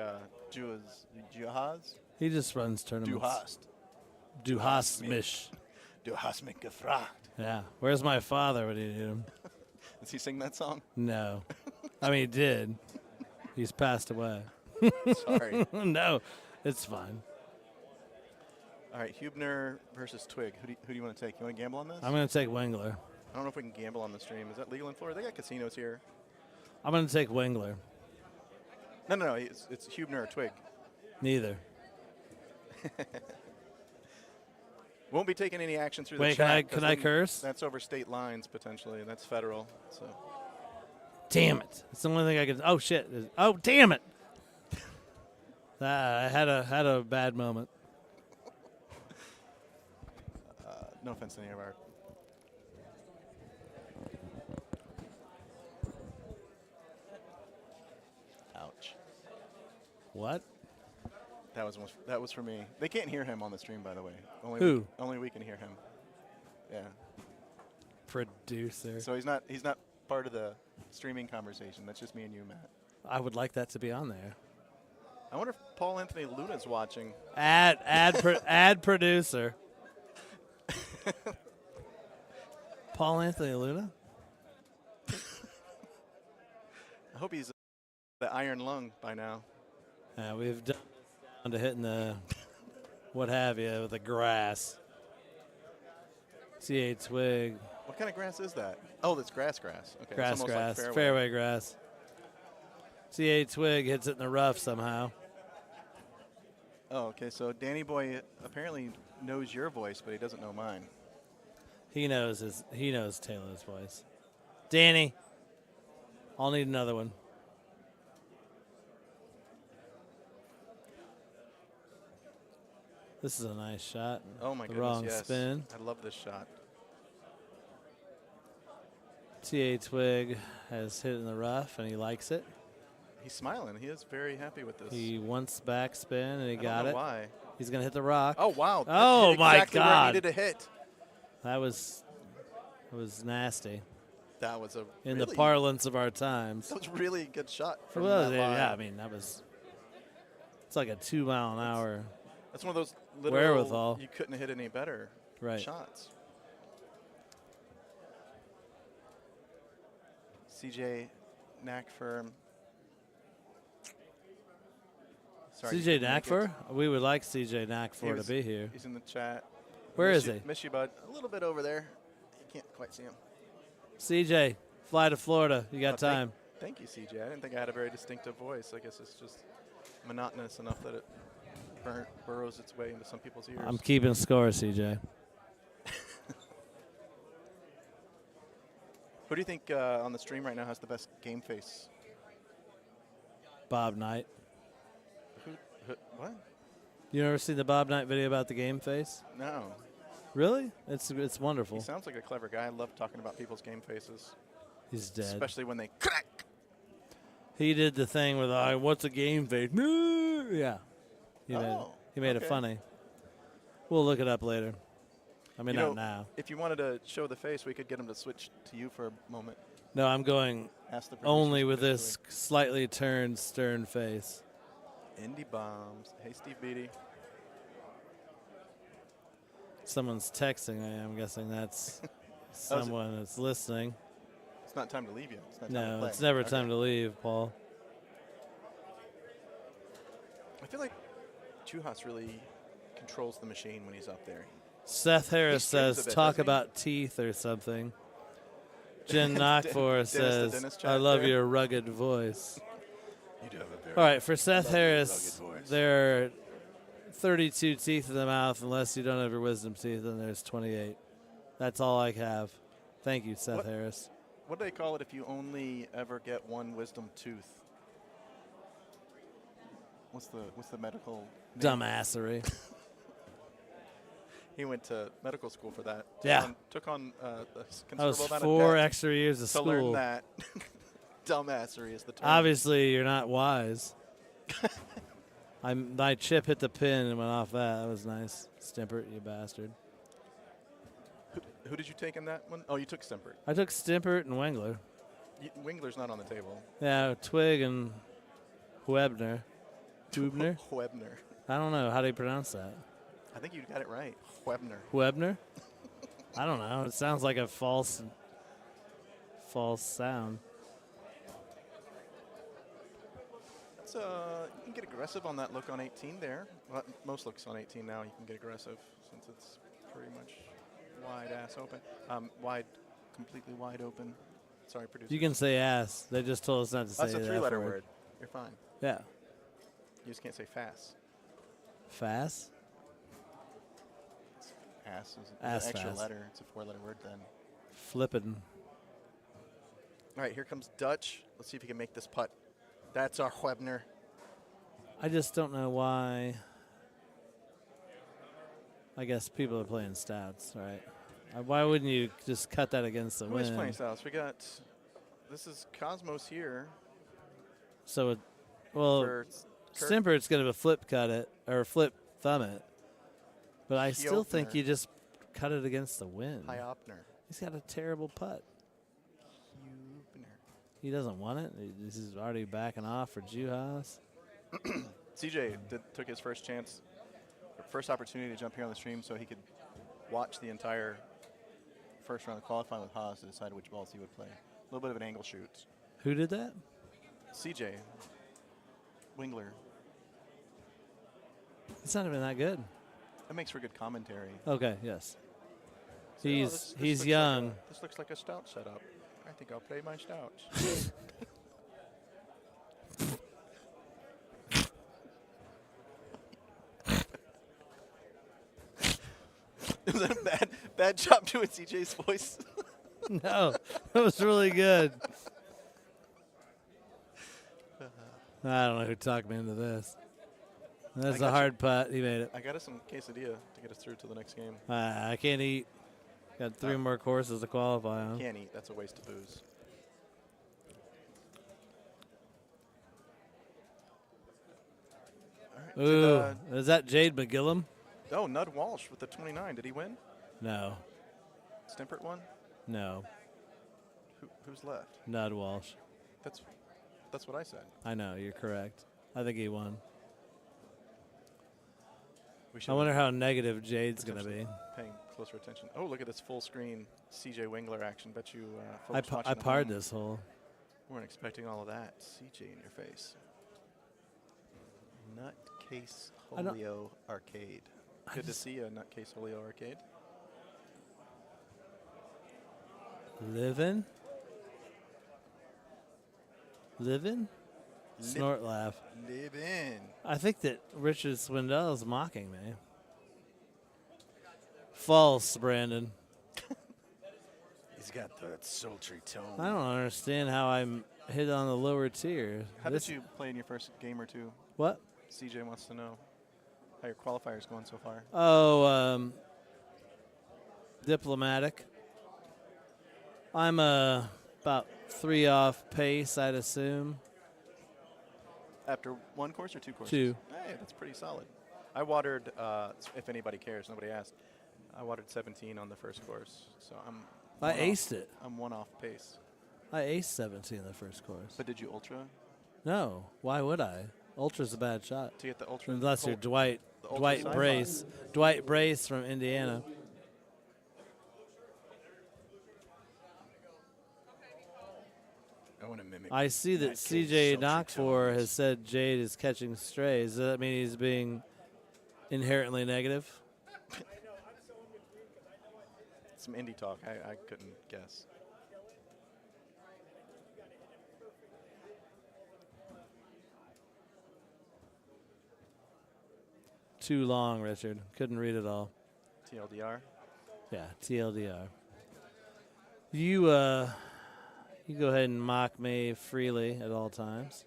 Jewis. Juhaz? He just runs tournaments. Duhast. Duhast Mish. Du hast mich gefragt. Yeah. Where's my father when you need him? Does he sing that song? No. I mean, he did. He's passed away. Sorry. No, it's fine. All right, Hubner versus Twig. Who do you want to take? You want to gamble on this? I'm going to take Wengler. I don't know if we can gamble on the stream. Is that legal in Florida? They got casinos here. I'm going to take Wengler. No. It's Hubner or Twig. Neither. Won't be taking any action through the Wait, chat. can I curse? That's over state lines potentially. That's federal. So. Damn it! It's the only thing I could. Oh shit! Oh damn it! I had a bad moment. No offense to any of our. Ouch. What? That was for me. They can't hear him on the stream, by the way. Who? Only we can hear him. Yeah. Producer. So he's not part of the streaming conversation. That's just me and you, Matt. I would like that to be on there. I wonder if Paul Anthony Luna's watching. Add producer. Paul Anthony Luna? I hope he's the iron lung by now. We've done this down to hitting the what have you with the grass. CA Twig. What kind of grass is that? Oh, that's grass. Okay. It's Grass, almost like fairway grass. CA Twig hits it in the rough somehow. Oh, okay. So Danny Boy apparently knows your voice, but he doesn't know mine. He knows Taylor's voice. Danny, I'll need another one. This is a nice shot. Oh my the goodness, wrong yes. spin. I love this shot. TA Twig has hit it in the rough, and he likes it. He's smiling. He is very happy with this. He wants backspin, and he I got don't know it. Why? He's going to hit the rock. Oh, wow. Oh, Hit my exactly where it God. needed a hit. That was nasty. that was a in really, the parlance of our times. that was really a good shot. From Well, that yeah, I line. mean, it's like a 2 mile an hour. That's one of those literal, wherewithal. you couldn't hit any better Right. shots. CJ Knackfur. Sorry, CJ you couldn't make it. Knackfur? We would like CJ He Knackfur was- to be here. He's in the chat. Where Miss is you- he? Miss you, bud. A little bit over there. You can't quite see him. CJ, fly to Florida. You got Oh, time. Thank you, CJ. I didn't think I had a very distinctive voice. I guess it's just monotonous enough that it burrows its way into some people's ears. I'm keeping score, CJ. Who do you think on the stream right now has the best game face? Bob Knight. What? You ever seen the Bob Knight video about the game face? No. Really? It's wonderful. He sounds like a clever guy. I love talking about people's game faces. He's dead. Especially when they crack. He did the thing with what's a game face? Yeah. He made it okay. funny. We'll look it up later. I mean, You not know, now. If you wanted to show the face, we could get him to switch to you for a moment. No, I'm going Ask the only producers with what they're this slightly turned, stern face. Indie Bombs. Hey, Steve Beatty. Someone's texting. I'm guessing that's someone that's listening. It's not time to leave yet. It's not time to No, play. it's never Okay. time to leave, Paul. I feel like Chuhas really controls the machine when he's up there. Seth Harris He streams says, a bit, talk doesn't he? about teeth or something. Jen Knockfor the says, dentist I chat love there. your rugged voice. You do have a very All right, for Seth lovely, Harris, rugged voice. there are 32 teeth in the mouth. Unless you don't have your wisdom teeth, then there's 28. That's all I have. Thank you, Seth What- Harris. What do they call it if you only ever get one wisdom tooth? What's the medical name? Dumbassery. He went to medical school for that. Yeah. Took on a That considerable was amount 4 of debt extra years of to school. learn that. Dumbassery is the term. Obviously, you're not wise. My chip hit the pin and went off that. That was nice. Stimpert, you bastard. Who did you take in that one? Oh, you took Stimpert. I took Stimpert and Wengler. Wingler's not on the table. Yeah, Twig and Huebner. Hubner? Huebner. I don't know. How do you pronounce that? I think you got it right. Huebner. Huebner? I don't know. It sounds like a false sound. You can get aggressive on that look on 18 there. Well, most looks on 18 now you can get aggressive since it's pretty much wide ass open. Completely wide open. Sorry, producer. You can say ass. They just told us not to say That's a that 3-letter word. You're fine. Yeah. You just can't say fast. Fast? Ass is an Ass extra fast. letter. It's a 4-letter word then. Flippin'. All right, here comes Dutch. Let's see if he can make this putt. That's our Huebner. I just don't know why. I guess people are playing stats, right? Why wouldn't you just cut that against the Who is wind? playing styles? We got, this is Cosmos here. So, for Kurt. Stimpert's going to flip cut it, or flip thumb it. But I still think Hyopner. you just cut it against the wind. Hyopner. He's got a terrible putt. Hyopner. He doesn't want it. This is already backing off for Juhas. CJ took his first chance, first opportunity to jump here on the stream so he could watch the entire first round of qualifying with Haas to decide which balls he would play. A little bit of an angle shoot. Who did that? CJ Wingler. It's not even that good. That makes for good commentary. Okay, yes. So, He's looks like young. this looks like a stout setup. I think I'll play my stout. Was that a bad job doing CJ's voice? No, that was really good. I don't know who talked me into this. That's a got hard putt. He made it. I got us some quesadilla to get us through to the next game. I can't eat. Got 3 more courses to qualify on. Can't eat. That's a waste of booze. All right. Ooh, is that Jade McGillum? Oh, Nud Walsh with the 29. Did he win? No, Stimpert won? no. Who's left? Nud Walsh. That's what I said. I know, you're correct. I think he won. We I should wonder how negative Jade's going to be. paying closer attention. Oh, look at this full screen CJ Wingler action. Bet you I folks watching at parred home this hole. weren't expecting all of that. CJ in your face. Nutcase Holio Arcade. Good to see you, Nutcase Holio Arcade. Living? Snort laugh. Live in. I think that Richard Swindell is mocking me. False, Brandon. He's got that sultry tone. I don't understand how I'm hit on the lower tier. How did you play in your first game or two? What? CJ wants to know how your qualifiers going so far. Oh, diplomatic. I'm about 3 off pace, I'd assume. After one course or 2 courses? 2. Hey, that's pretty solid. I watered, if anybody cares, nobody asked. I watered 17 on the first course, so I aced it. I'm 1 off pace. I aced 17 in the first course. But did you ultra? No, why would I? Ultra's a bad shot. To get the ultra? Unless you're Dwight side Brace. Dwight Brace from Indiana. I want to mimic. I see that CJ Knockfor has said Jade is catching strays. Does that mean he's being inherently negative? Some indie talk. I couldn't guess. Too long, Richard. Couldn't read it all. TLDR. Yeah, TLDR. You go ahead and mock me freely at all times,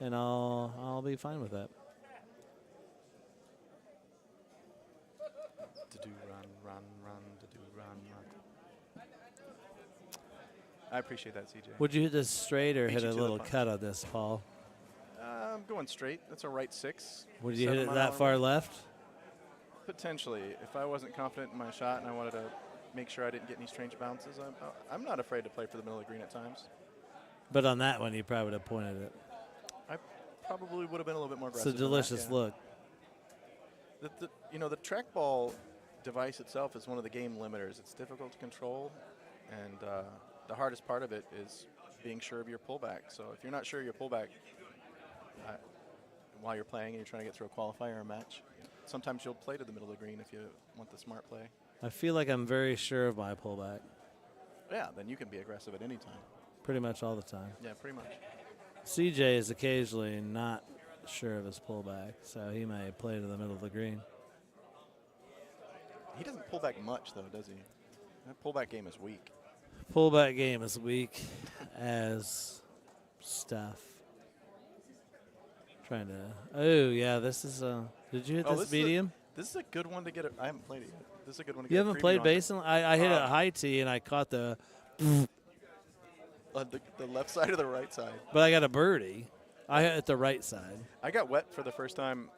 and I'll be fine with that. To do run, to do run. I appreciate that, CJ. Would you hit this straight or Beat hit you a to the little punch. cut on this, Paul? I'm going straight. That's a right 6. Would you hit 7 it mile that an far hour. left? Potentially. If I wasn't confident in my shot and I wanted to make sure I didn't get any strange bounces, I'm not afraid to play for the middle of the green at times. But on that one, you probably would have pointed it. I probably would have been a little bit more It's aggressive. a delicious look. The trackball device itself is one of the game limiters. It's difficult to control, and the hardest part of it is being sure of your pullback. So if you're not sure of your pullback while you're playing and you're trying to get through a qualifier or a match, sometimes you'll play to the middle of the green if you want the smart play. I feel like I'm very sure of my pullback. Yeah, then you can be aggressive at any time. Pretty much all the time. Yeah, pretty much. CJ is occasionally not sure of his pullback, so he may play to the middle of the green. He doesn't pull back much, though, does he? That pullback game is weak. Pullback game is weak as stuff. Trying to. Oh yeah, this is. Did you hit this medium? This is a good one to get. I haven't played it yet. This is a good one to get. You haven't played basin? I hit a high tee and I caught the. The left side or the right side? But I got a birdie. I hit the right side. I got wet for the first time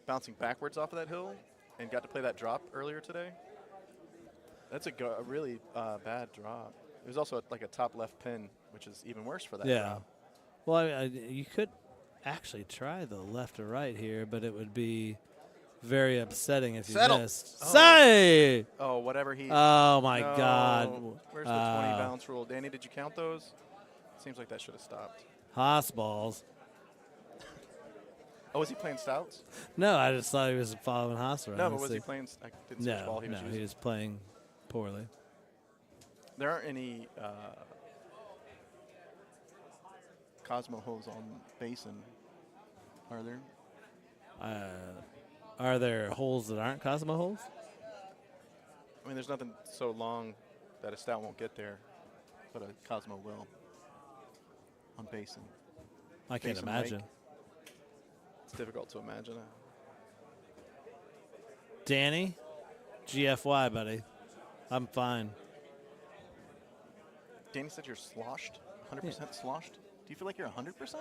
bouncing backwards off of that hill and got to play that drop earlier today. That's a really bad drop. It was also like a top left pin, which is even worse for that drop. Well, you could actually try the left or right here, but it would be very upsetting if you missed. Say! Oh, whatever he. Oh, my No. God. Where's the 20 bounce rule? Danny, did you count those? Seems like that should have stopped. Haas balls. Oh, was he playing stouts? No, I just thought he was following Haas around. No, but was he playing? I didn't see which ball he was using. He was playing poorly. There aren't any Cosmo holes on basin, are there? Are there holes that aren't Cosmo holes? I mean, there's nothing so long that a stout won't get there, but a Cosmo will on basin. I can't Basin imagine. lake. It's difficult to imagine. Danny, GFY, buddy. I'm fine. Danny said you're sloshed, 100% sloshed. Do you feel like you're 100%?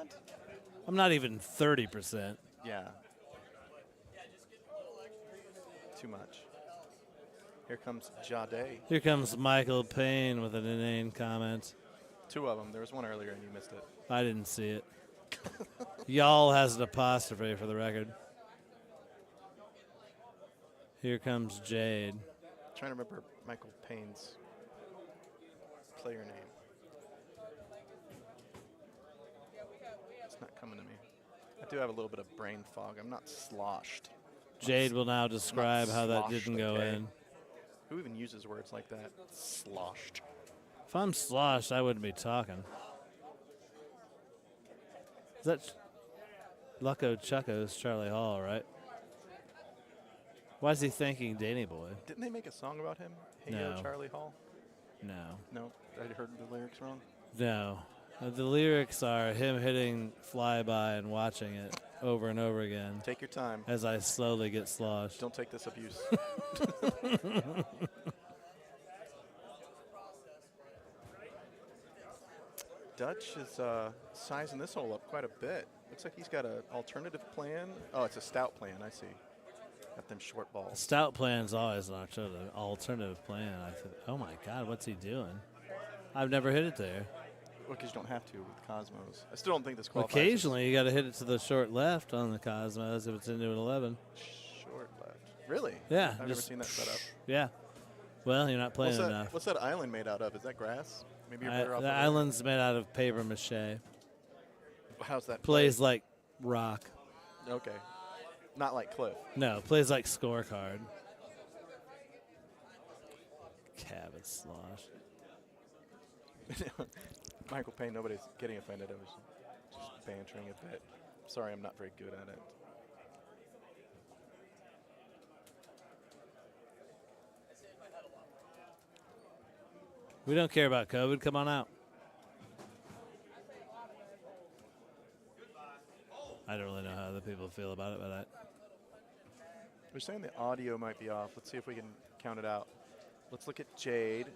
I'm not even 30%. Yeah. Too much. Here comes Jade. Here comes Michael Payne with an inane comment. 2 of them. There was one earlier and you missed it. I didn't see it. Y'all has an apostrophe for the record. Here comes Jade. Trying to remember Michael Payne's player name. It's not coming to me. I do have a little bit of brain fog. I'm not sloshed. Jade will now describe how that didn't go in. Who even uses words like that? Sloshed. If I'm sloshed, I wouldn't be talking. Is that Lucko Chucko's Charlie Hall, right? Why is he thanking Danny Boy? Didn't they make a song about him? Hey No. Yo, Charlie Hall? No. No, I heard the lyrics wrong. No. The lyrics are him hitting flyby and watching it over and over again. Take your time. As I slowly get sloshed. Don't take this abuse. Dutch is sizing this hole up quite a bit. Looks like he's got an alternative plan. Oh, it's a stout plan. I see. Got them short balls. Stout plan's always an alternative plan. I thought, oh my God, what's he doing? I've never hit it there. Well, because you don't have to with Cosmos. I still don't think this qualifies. Occasionally, you got to hit it to the short left on the Cosmos if it's into an 11. Short left. Really? Yeah. I've never seen that set up. Yeah. Well, you're not playing What's that, enough. What's that island made out of? Is that grass? Maybe you're better off. The over island's made out of paper mache. there. How's that? Plays like rock. Okay. Not like Cliff. No, plays like scorecard. Cabot slosh. Michael Payne, nobody's getting offended. I was just bantering a bit. Sorry, I'm not very good at it. We don't care about COVID. Come on out. I don't really know how other people feel about it, but We're saying the audio might be off. Let's see if we can count it out. Let's look at Jade.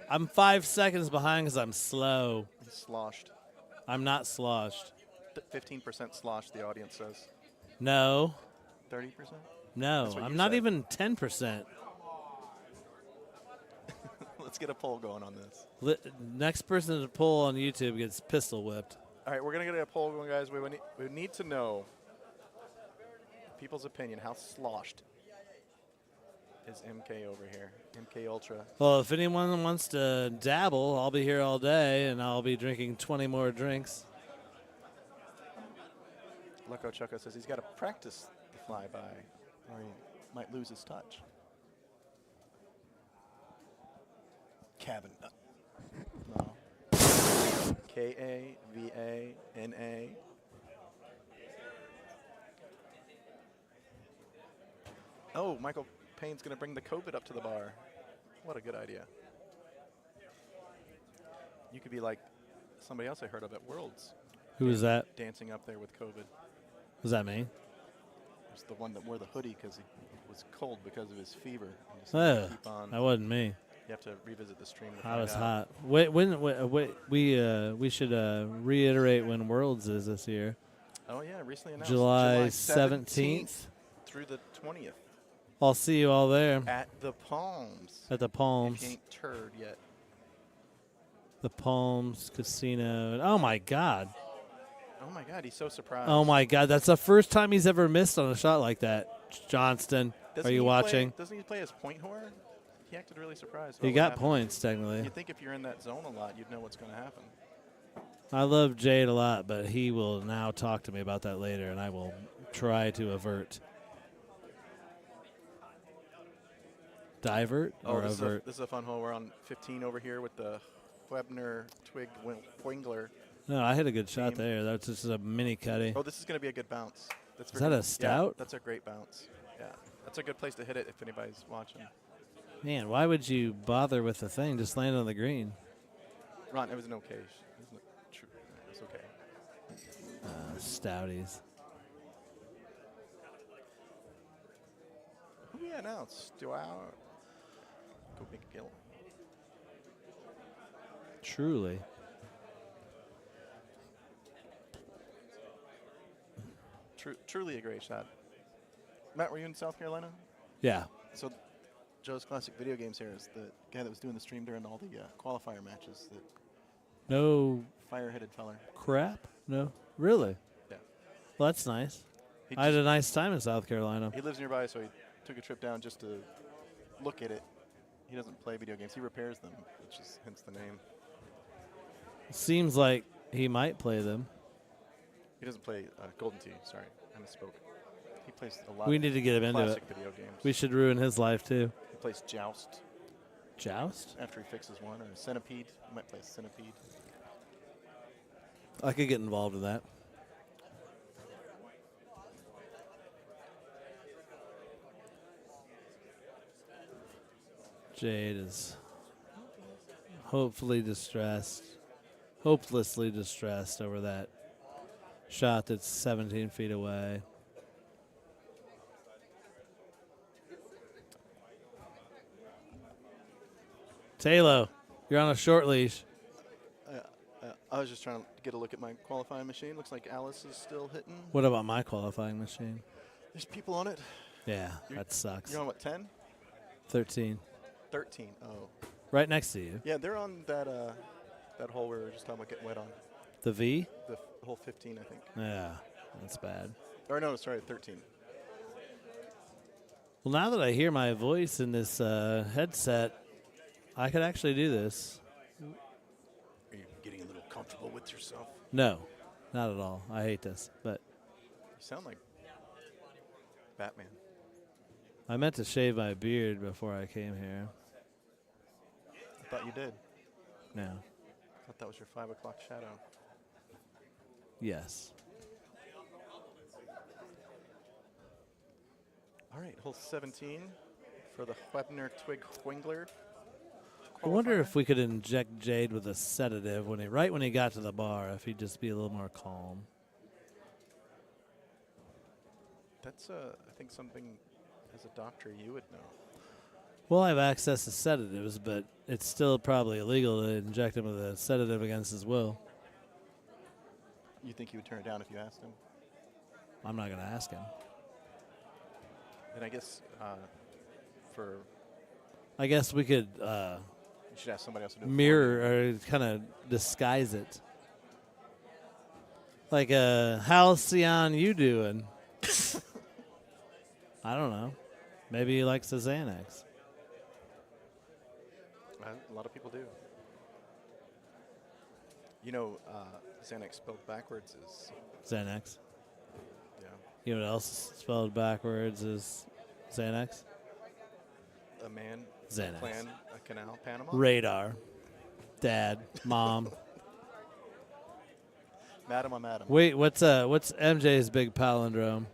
I'm 5 seconds behind because I'm slow. He's sloshed. I'm not sloshed. 15% sloshed, the audience says. No. 30%? No, That's what I'm you not said. even 10%. Let's get a poll going on this. Next person to pull on YouTube gets pistol whipped. All right, we're going to get a poll going, guys. We need to know people's opinion. How sloshed is MK over here? MK Ultra. Well, if anyone wants to dabble, I'll be here all day, and I'll be drinking 20 more drinks. Lucko Chucko says he's got to practice the flyby, or he might lose his touch. Cabin. No. K-A-V-A-N-A. Oh, Michael Payne's going to bring the COVID up to the bar. What a good idea. You could be like somebody else I heard of at Worlds. Who was that? Dancing up there with COVID. Was that me? It's the one that wore the hoodie because he was cold because of his fever. And just Oh, keep on. that wasn't me. You have to revisit the stream. to I find was out. hot. Wait, we should reiterate when Worlds is this year. Oh yeah, recently announced. July 17th through the 20th I'll see you all there at the Palms. at the If Palms. you ain't turd yet. The Palms Casino. Oh my God. Oh my God, he's so surprised. Oh my God. That's the first time he's ever missed on a shot like that. Johnston, Doesn't are you he watching? Doesn't he play as point whore? He acted really surprised. He about what got happened. points technically. You'd think if you're in that zone a lot, you'd know what's going to happen. I love Jade a lot, but he will now talk to me about that later, and I will try to avert. Divert or this avert? This is a fun hole. We're on 15 over here with the Webner Twig Wingler. No, I hit a good shot Team. there. That's just a mini cutty. Oh, this is going to be a good bounce. That's Is that a stout? Yeah, that's a great bounce. Yeah, that's a good place to hit it if anybody's watching. Man, why would you bother with the thing? Just land on the green. Ron, it was an okay. It was true. It was okay. Stouties. Who we announced? Stuart. Go big kill. Truly. Truly a great shot. Matt, were you in South Carolina? Yeah. So Joe's Classic Video Games here is the guy that was doing the stream during all the qualifier matches. The No fire-headed feller. crap? No. Really? Yeah. Well, that's nice. He I had just- a nice time in South Carolina. He lives nearby, so he took a trip down just to look at it. He doesn't play video games. He repairs them, which is hence the name. Seems like he might play them. He doesn't play Golden Tee. Sorry, I misspoke. He plays a lot We of need to get him into classic it. video games. We should ruin his life, too. He plays Joust Joust? after he fixes one, or Centipede. He might play Centipede. I could get involved in that. Jade is hopelessly distressed over that shot that's 17 feet away. Taylor, you're on a short leash. I was just trying to get a look at my qualifying machine. Looks like Alice is still hitting. What about my qualifying machine? There's people on it. Yeah, You're- that sucks. You're on what, 10? 13. 13. Oh. Right next to you. Yeah, they're on that that hole we were just talking about getting wet on. The V? The hole 15, I think. Yeah, that's bad. Or no, sorry, 13. Well, now that I hear my voice in this headset, I could actually do this. Are you getting a little comfortable with yourself? No, not at all. I hate this, but You sound like Batman. I meant to shave my beard before I came here. I thought you did. No. I thought that was your 5 o'clock shadow. Yes. All right, hole 17 for the Webner Twig Wingler. I wonder if we could inject Jade with a sedative right when he got to the bar, if he'd just be a little more calm. That's, I think, something as a doctor you would know. Well, I have access to sedatives, but it's still probably illegal to inject him with a sedative against his will. You think he would turn it down if you asked him? I'm not going to ask him. And I guess I guess we could you should ask somebody else to do it. mirror or kind of disguise it. Like, halcyon you doing? I don't know. Maybe he likes the Xanax. A lot of people do. You know, Xanax spelled backwards is, Xanax. yeah, You know what else spelled backwards is Xanax? a man, Xanax. plan a canal, Panama. Radar. Dad. Mom. Madam, I'm Adam. Wait, what's MJ's big palindrome?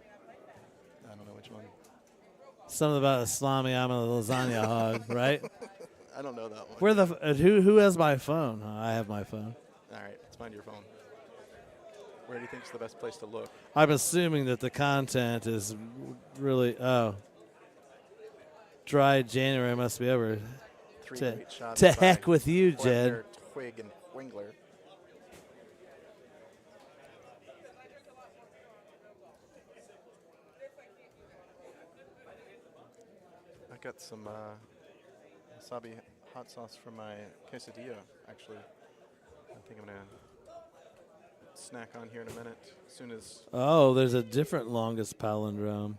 I don't know which one. Something about a salami, I'm a lasagna hog, right? I don't know that one. Where the who has my phone? Oh, I have my phone. All right, let's find your phone. Where do you think is the best place to look? I'm assuming that the content is really dry January must be over. Three To, great shots to by heck with you, Webner, Jed. Twig, and Wingler. I got some wasabi hot sauce for my quesadilla, actually. I think I'm going to snack on here in a minute. As soon as. Oh, there's a different longest palindrome.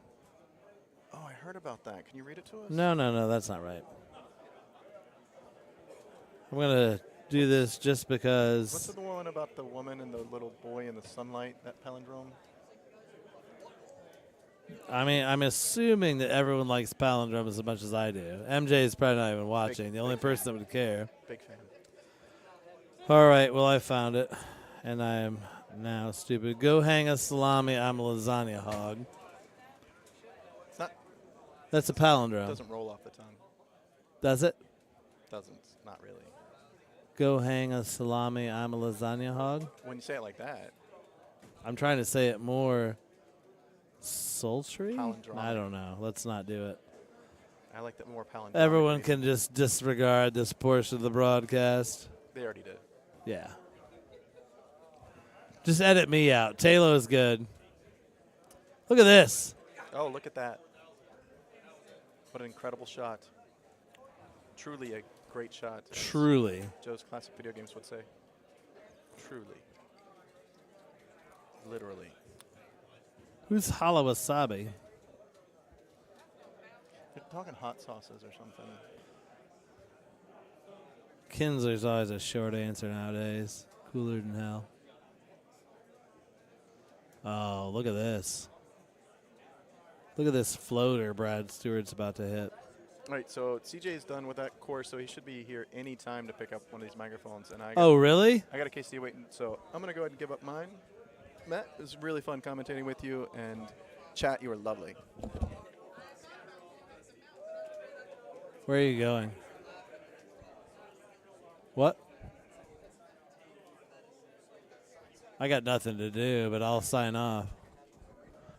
Oh, I heard about that. Can you read it to us? No, that's not right. I'm going to do this just because. What's the one about the woman and the little boy in the sunlight, that palindrome? I mean, I'm assuming that everyone likes palindromes as much as I do. MJ is probably not even watching. The only person that would care. Big fan. All right, well, I found it, and I am now stupid. Go hang a salami, I'm a lasagna hog. It's not. That's a palindrome. It doesn't roll off the tongue. Does it? Doesn't. Not really. Go hang a salami, I'm a lasagna hog? When you say it like that. I'm trying to say it more sultry? Palindromic. I don't know. Let's not do it. I like that more palindromic. Everyone can just disregard this portion of the broadcast. They already did. Yeah. Just edit me out. Taylor is good. Look at this. Oh, look at that. What an incredible shot. Truly a great shot. as Truly. Joe's Classic Video Games would say. Truly. Literally. Who's Hala Wasabi? They're talking hot sauces or something. Kinsler's always a short answer nowadays. Cooler than hell. Oh, look at this. Look at this floater Brad Stewart's about to hit. All right, so CJ's done with that course, so he should be here any time to pick up one of these microphones. And Oh, really? I got a KC waiting, so I'm going to go ahead and give up mine. Matt, it was really fun commentating with you, and chat, you were lovely. Where are you going? What? I got nothing to do, but I'll sign off.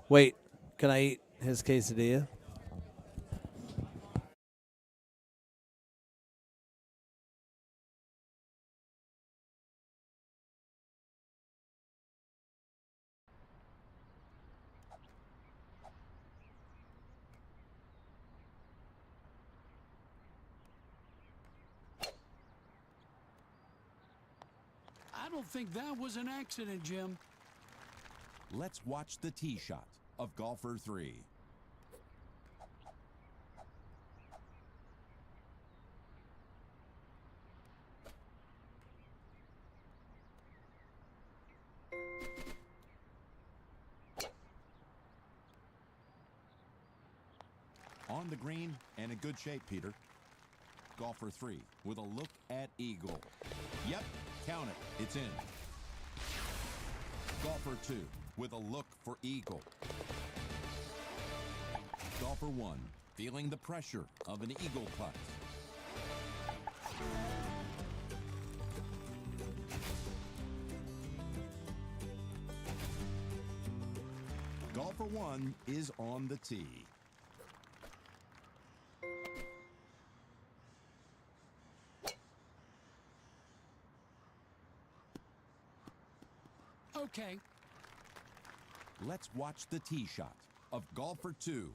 Wait, can I eat his quesadilla? I don't think that was an accident, Jim. Let's watch the tee shot of golfer 3. On the green and in good shape, Peter. Golfer 3 with a look at eagle. Yep, count it. It's in. Golfer 2 with a look for eagle. Golfer 1 feeling the pressure of an eagle putt. Golfer 1 is on the tee. Okay. Let's watch the tee shot of golfer 2.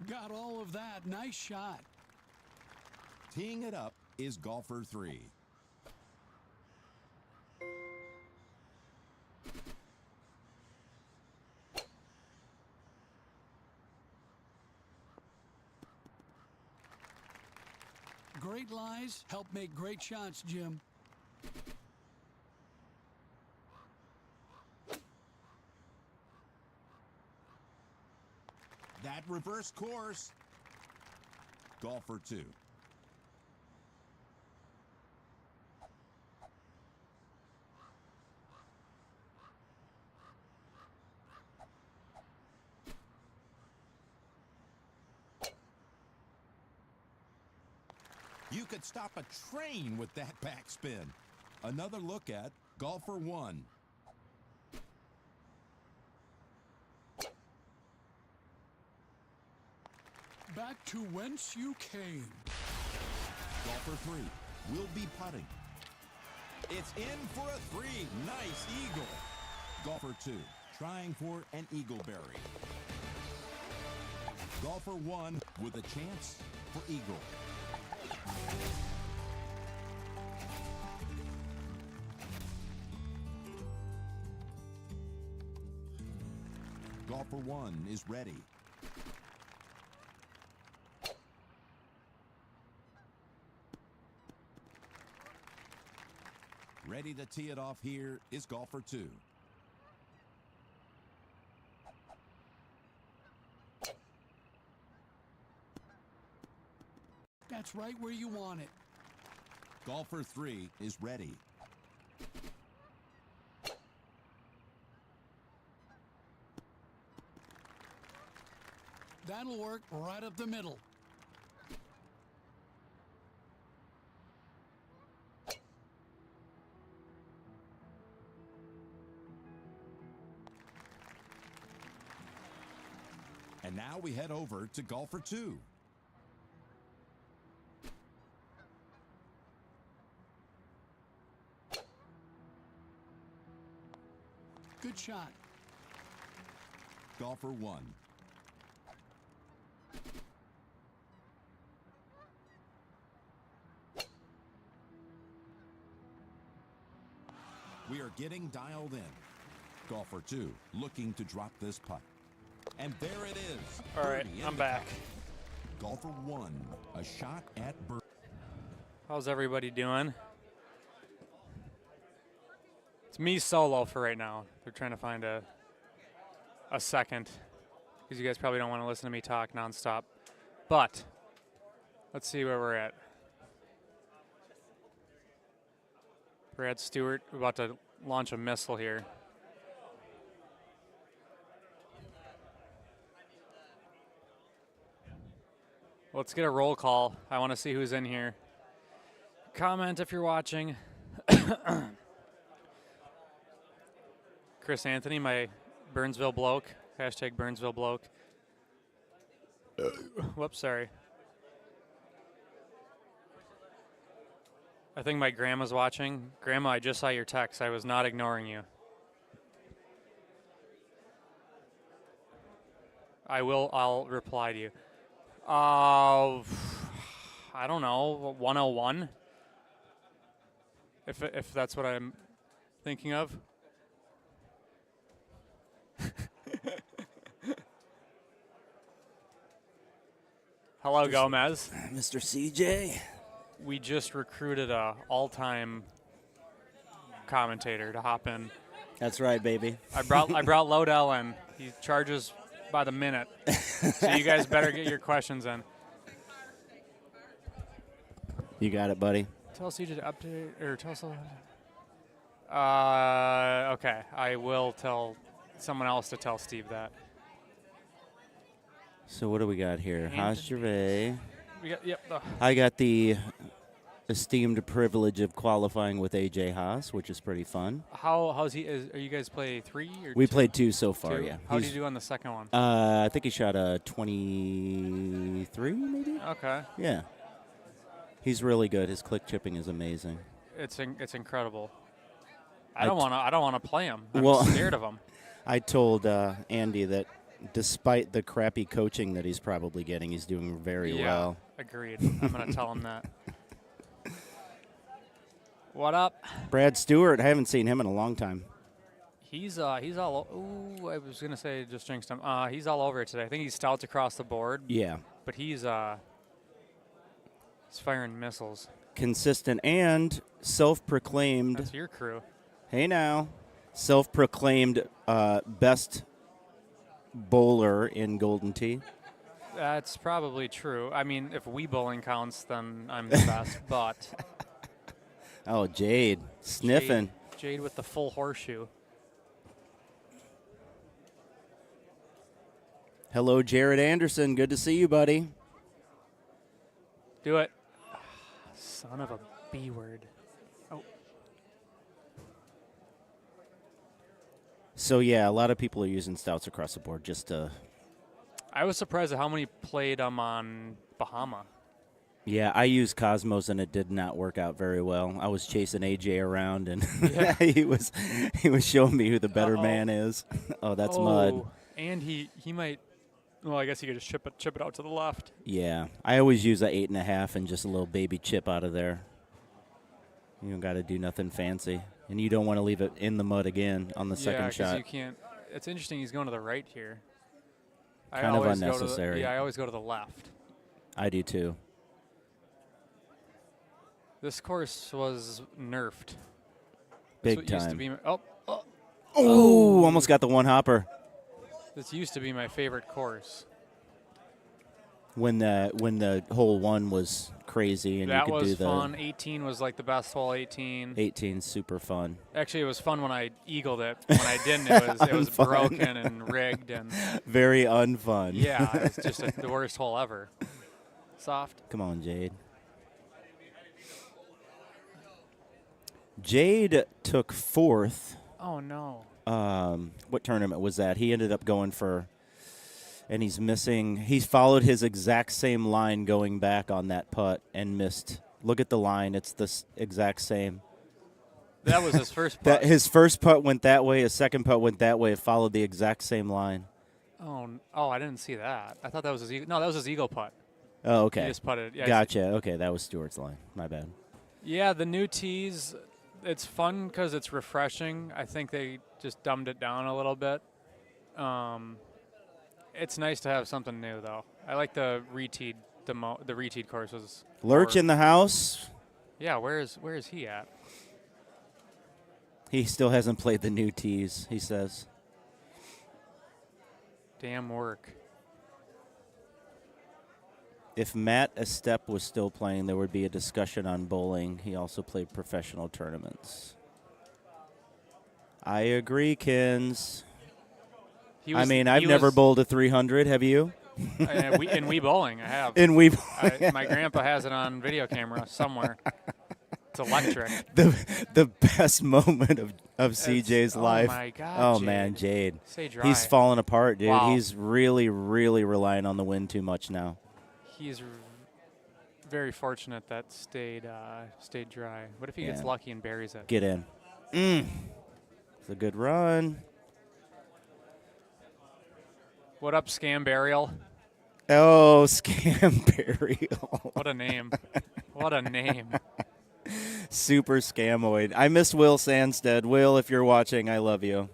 Got all of that. Nice shot. Teeing it up is golfer 3. Great lies help make great shots, Jim. That reverse course. Golfer 2. You could stop a train with that backspin. Another look at golfer 1. Back to whence you came. Golfer 3 will be putting. It's in for a 3. Nice eagle. Golfer 2 trying for an eagleberry. Golfer 1 with a chance for eagle. Golfer 1 is ready. Ready to tee it off here is golfer 2. That's right where you want it. Golfer 3 is ready. That'll work right up the middle. And now we head over to golfer 2. Good shot. Golfer 1. We are getting dialed in. Golfer 2 looking to drop this putt. And there it is. All right, birdie in I'm the back. cup. Golfer 1, a shot at birdie. How's everybody doing? It's me solo for right now. They're trying to find a second because you guys probably don't want to listen to me talk nonstop. But let's see where we're at. Brad Stewart about to launch a missile here. Let's get a roll call. I want to see who's in here. Comment if you're watching. Chris Anthony, my Burnsville bloke. Hashtag Burnsville bloke. Whoops, sorry. I think my grandma's watching. Grandma, I just saw your text. I was not ignoring you. I'll reply to you. I don't know, 101? If that's what I'm thinking of. Hello, Gomez. Mr. CJ. We just recruited a all-time commentator to hop in. That's right, baby. I brought Lodell in. He charges by the minute. So you guys better get your questions in. You got it, buddy. Tell CJ to update, or tell someone. Okay, I will tell someone else to tell Steve that. So what do we got here? Haas Gervais. We got, yep. I got the esteemed privilege of qualifying with AJ Haas, which is pretty fun. How's he? Are you guys play 3 or we 2? played 2 so far, Two? yeah. How did you do on the second one? I think he shot a 23, maybe? Okay. Yeah. He's really good. His click chipping is amazing. It's incredible. I don't want to play him. I'm well, scared of him. I told Andy that despite the crappy coaching that he's probably getting, he's doing very well. Agreed. I'm going to tell him that. What up? Brad Stewart, I haven't seen him in a long time. He's all. Ooh, I was going to say just jinxed him. He's all over it today. I think he's stouts across the board. Yeah. But he's firing missiles. Consistent and self-proclaimed. That's your crew. Hey now, self-proclaimed best bowler in Golden Tee. That's probably true. I mean, if Wii bowling counts, then I'm the best. But oh, Jade sniffing. Jade with the full horseshoe. Hello, Jared Anderson. Good to see you, buddy. Do it. Son of a B word. Oh. So, yeah, a lot of people are using stouts across the board just to. I was surprised at how many played on Bahama. Yeah, I used Cosmos, and it did not work out very well. I was chasing AJ around, and Yeah. he was showing me who the better man is. Oh, that's mud. And he might. Well, I guess he could just chip it out to the left. Yeah, I always use a 8.5 and just a little baby chip out of there. You don't got to do nothing fancy, and you don't want to leave it in the mud again on the second shot. Yeah, because you can't. It's interesting. He's going to the right here. Kind of unnecessary. I always go to the left. I do too. This course was nerfed. Big This used to time. be Oh, almost got the one hopper. This used to be my favorite course. When the hole 1 was crazy and That you could do was the fun. 18 was like the best hole. 18. 18's super fun. Actually, it was fun when I eagled it. When I didn't, it was Unfun. broken and rigged and Very unfun. yeah, it's just the worst hole ever. Soft. Come on, Jade. Jade took 4th. Oh no. What tournament was that? He ended up going for and he's missing. He's followed his exact same line going back on that putt and missed. Look at the line. It's the exact same. That was his first putt. His first putt went that way. His second putt went that way. It followed the exact same line. Oh, I didn't see that. I thought that was his eagle. No, that was his eagle putt. Oh, okay. He just putted. Yeah, Gotcha. Okay, that was Stewart's line. My bad. Yeah, the new tees, it's fun because it's refreshing. I think they just dumbed it down a little bit. It's nice to have something new, though. I like the reteed. The reteed courses. Lurch in the house. Yeah, where is he at? He still hasn't played the new tees, he says. Damn work. If Matt Estep was still playing, there would be a discussion on bowling. He also played professional tournaments. I agree, Kins. I've never bowled a 300. Have you? In Wii Bowling, I have. In Wii Bowling. My grandpa has it on video camera somewhere. It's electric. The best moment of CJ's life. Oh, my God, Oh, Jade. man, Jade. Stay dry. He's falling apart, dude. Wow. He's really, really relying on the wind too much now. He's very fortunate that stayed dry. What if he gets lucky and buries it? Get in. It's a good run. What up, Scam Burial? Oh, Scam Burial. What a name. What a name. Super scamoid. I miss Will Sandstead. Will, if you're watching, I love you.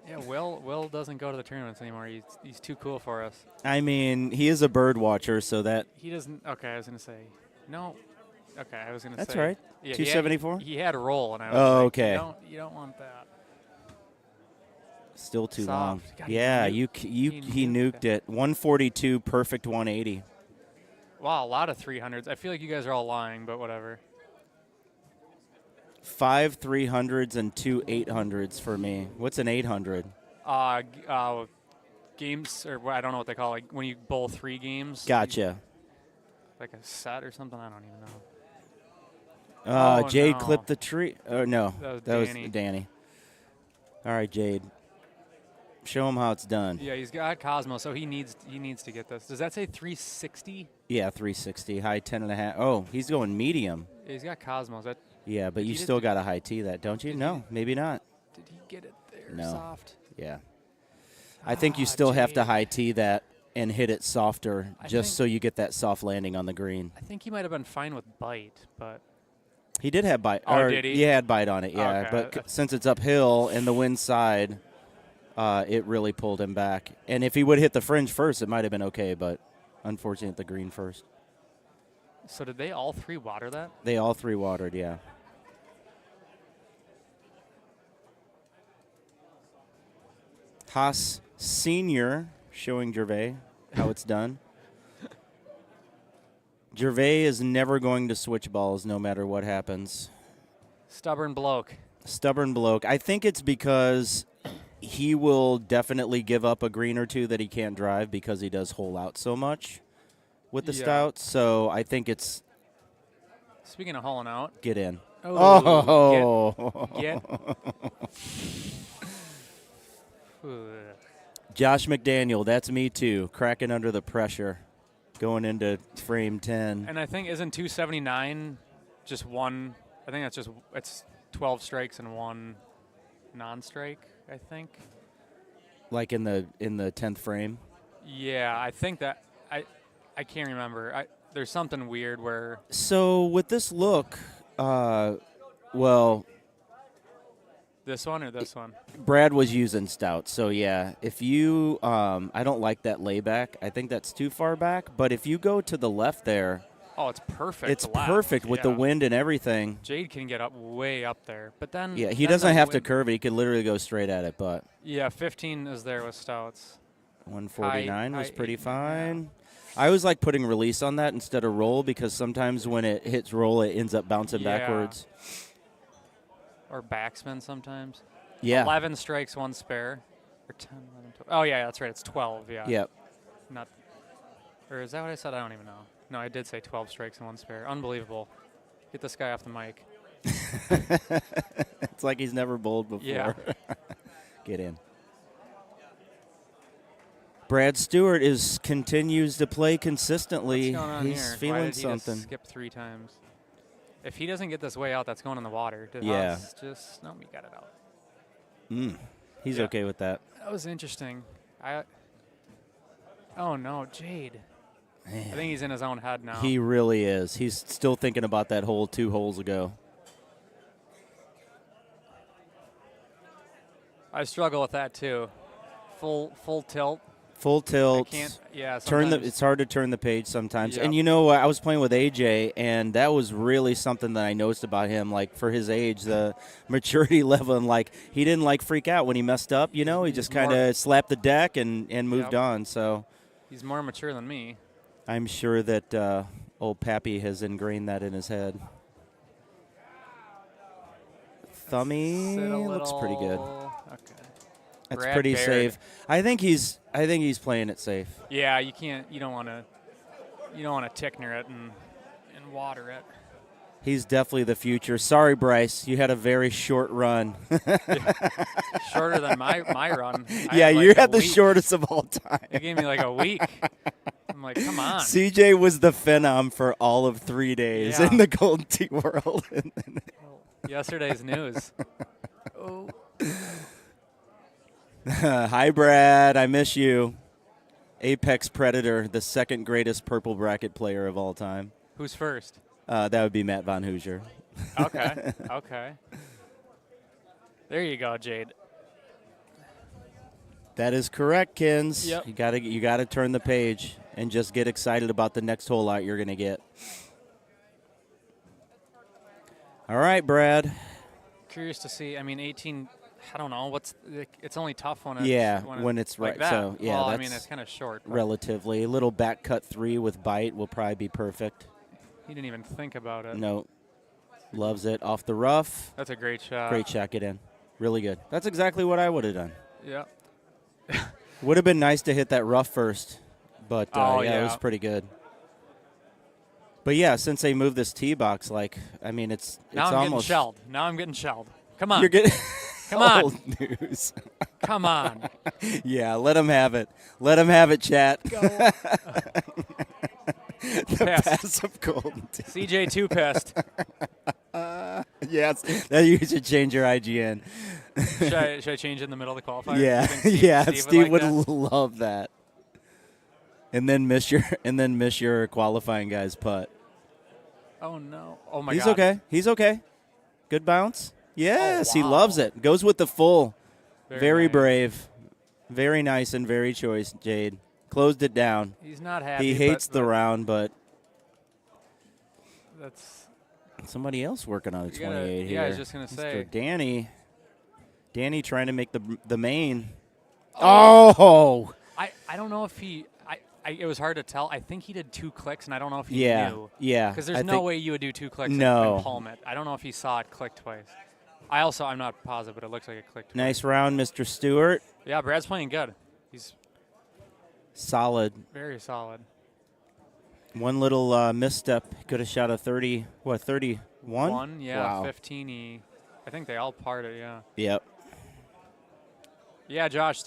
Yeah, Will doesn't go to the tournaments anymore. He's too cool for us. I mean, he is a bird watcher, so that... He doesn't... Okay, I was going to say... No. Okay, I was going to say... That's right. Yeah, 274? He had a roll, and I was like, okay. You don't want that. Still too Soft. long. God, Yeah, he nuked it. 142, perfect 180. Wow, a lot of 300s. I feel like you guys are all lying, but whatever. 5 300s and 2 800s for me. What's an 800? Games, or I don't know what they call it, like when you bowl 3 games. Gotcha. Like a set or something? I don't even know. Jade no. clipped the tree. Oh, no. That was was Danny. All right, Jade. Show him how it's done. Yeah, he's got Cosmo, so he needs to get this. Does that say 360? Yeah, 360, high 10.5. Oh, he's going medium. Yeah, he's got Cosmo. Is that? Yeah, but you still got a high T that, don't you? No, maybe not. Did he get it there No. soft? Yeah. I think you still have to high T that and hit it softer so you get that soft landing on the green. I think he might have been fine with bite, but... He did have bite. Oh, did he? He had bite on it, yeah. Okay. But since it's uphill and the wind side, it really pulled him back. And if he would hit the fringe first, it might have been okay, but unfortunately, the green first. So did they all 3 water that? They all 3 watered, yeah. Haas Sr. showing Gervais how it's done. Gervais is never going to switch balls no matter what happens. Stubborn bloke. Stubborn bloke. I think it's because he will definitely give up a green or 2 that he can't drive because he does hole out so much with the stouts. So I think it's... Speaking of holing out. Get in. Oh. Get. Josh McDaniel, that's me too, cracking under the pressure, going into frame 10. And I think, isn't 279 just one? I think it's 12 strikes and 1 non-strike, I think. Like in the 10th frame? Yeah, I think that, I can't remember. There's something weird where... So with this look, well... This one or this one? Brad was using stout, so yeah. If you, I don't like that layback. I think that's too far back. But if you go to the left there, oh, it's perfect. It's perfect with the wind and everything. Jade can get up way up there, but then yeah, he doesn't have to curve it. He could literally go straight at it. But yeah, 15 is there with stouts. 149 was pretty fine. I always like putting release on that instead of roll because sometimes when it hits roll, it ends up bouncing backwards. Or backspin sometimes. Yeah. 11 strikes, 1 spare. Or 10, 11, 12. Oh, yeah, that's right. It's 12, yeah. Yep. Not. Or is that what I said? I don't even know. No, I did say 12 strikes and 1 spare. Unbelievable. Get this guy off the mic. It's like he's never bowled before. Yeah. Get in. Brad Stewart continues to play consistently. What's going on He's here? feeling Why did he something. Just skip 3 times? If he doesn't get this way out, that's going in the water. Did Yeah. Haas just no, we got it out. He's Yeah. okay with that. That was interesting. Oh no, Jade. Man. I think he's in his own head now. He really is. He's still thinking about that hole 2 holes ago. I struggle with that too. Full tilt. Full tilt. I can't. Yeah. It's hard to turn the page sometimes. Yep. And you know, I was playing with AJ, and that was really something that I noticed about him. Like for his age, the maturity level, and like he didn't like freak out when he messed up. You know, he just kind of slapped the deck and moved on. So he's more mature than me. I'm sure that old Pappy has ingrained that in his head. Thummy looks pretty good. Okay. That's Brad pretty Baird. safe. I think he's playing it safe. Yeah, you can't. You don't want to tickner it and water it. He's definitely the future. Sorry, Bryce, you had a very short run. Shorter than my run. Yeah, you you had the shortest of all time. It gave me like a week. I'm like, come on. CJ was the phenom for all of 3 days Yeah. in the Golden Tee world. Yesterday's news. Oh. Hi, Brad. I miss you. Apex Predator, the second greatest purple bracket player of all time. Who's first? That would be Matt Von Hoosier. Okay. Okay. There you go, Jade. That is correct, Kins. Yep. You gotta turn the page and just get excited about the next hole out you're gonna get. All right, Brad. Curious to see. I mean, 18. I don't know. It's only tough when it's when it's like right. that. So yeah, well, that's I mean, it's kind of short. But relatively. A little back cut 3 with bite will probably be perfect. he didn't even think about it. No, loves it off the rough. That's a great shot. Great shot, get in. Really good. That's exactly what I would have done. Yeah. Would have been nice to hit that rough first, but yeah, it was pretty good. But yeah, since they moved this tee box, it's Now I'm almost getting shelled. Now I'm getting shelled. Come on. You're getting Come on. old news. Come on. Yeah, let them have it. Let them have it, chat. Go. The passive golden tee. CJ too pissed. Yes, that you should change your IGN. should I change it in the middle of the qualifier? Yeah, You think yeah. Steve Steve would like that? love that. And then miss your qualifying guy's putt. Oh no! Oh my He's God. okay. He's okay. Good bounce. Yes, wow. he loves it. Goes with the full. Very nice. brave. Very nice and very choice, Jade. Closed it down. He's not happy. He hates the but round, but that's somebody else working on the You gotta- 28 here. yeah, I was just gonna Mr. say. Danny trying to make the main. Oh! I don't know if he. It was hard to tell. I think he did 2 clicks, and I don't know if he knew. Yeah. Because there's I no think- way you would do 2 clicks No. and palm it. I don't know if he saw it click twice. I'm not positive, but it looks like it clicked twice. Nice round, Mr. Stewart. Yeah, Brad's playing good. He's Solid. very solid. One little misstep. Could have shot a 30. What, 31? One, yeah, Wow. 15. I think they all parted, yeah. Yep. Yeah, Josh,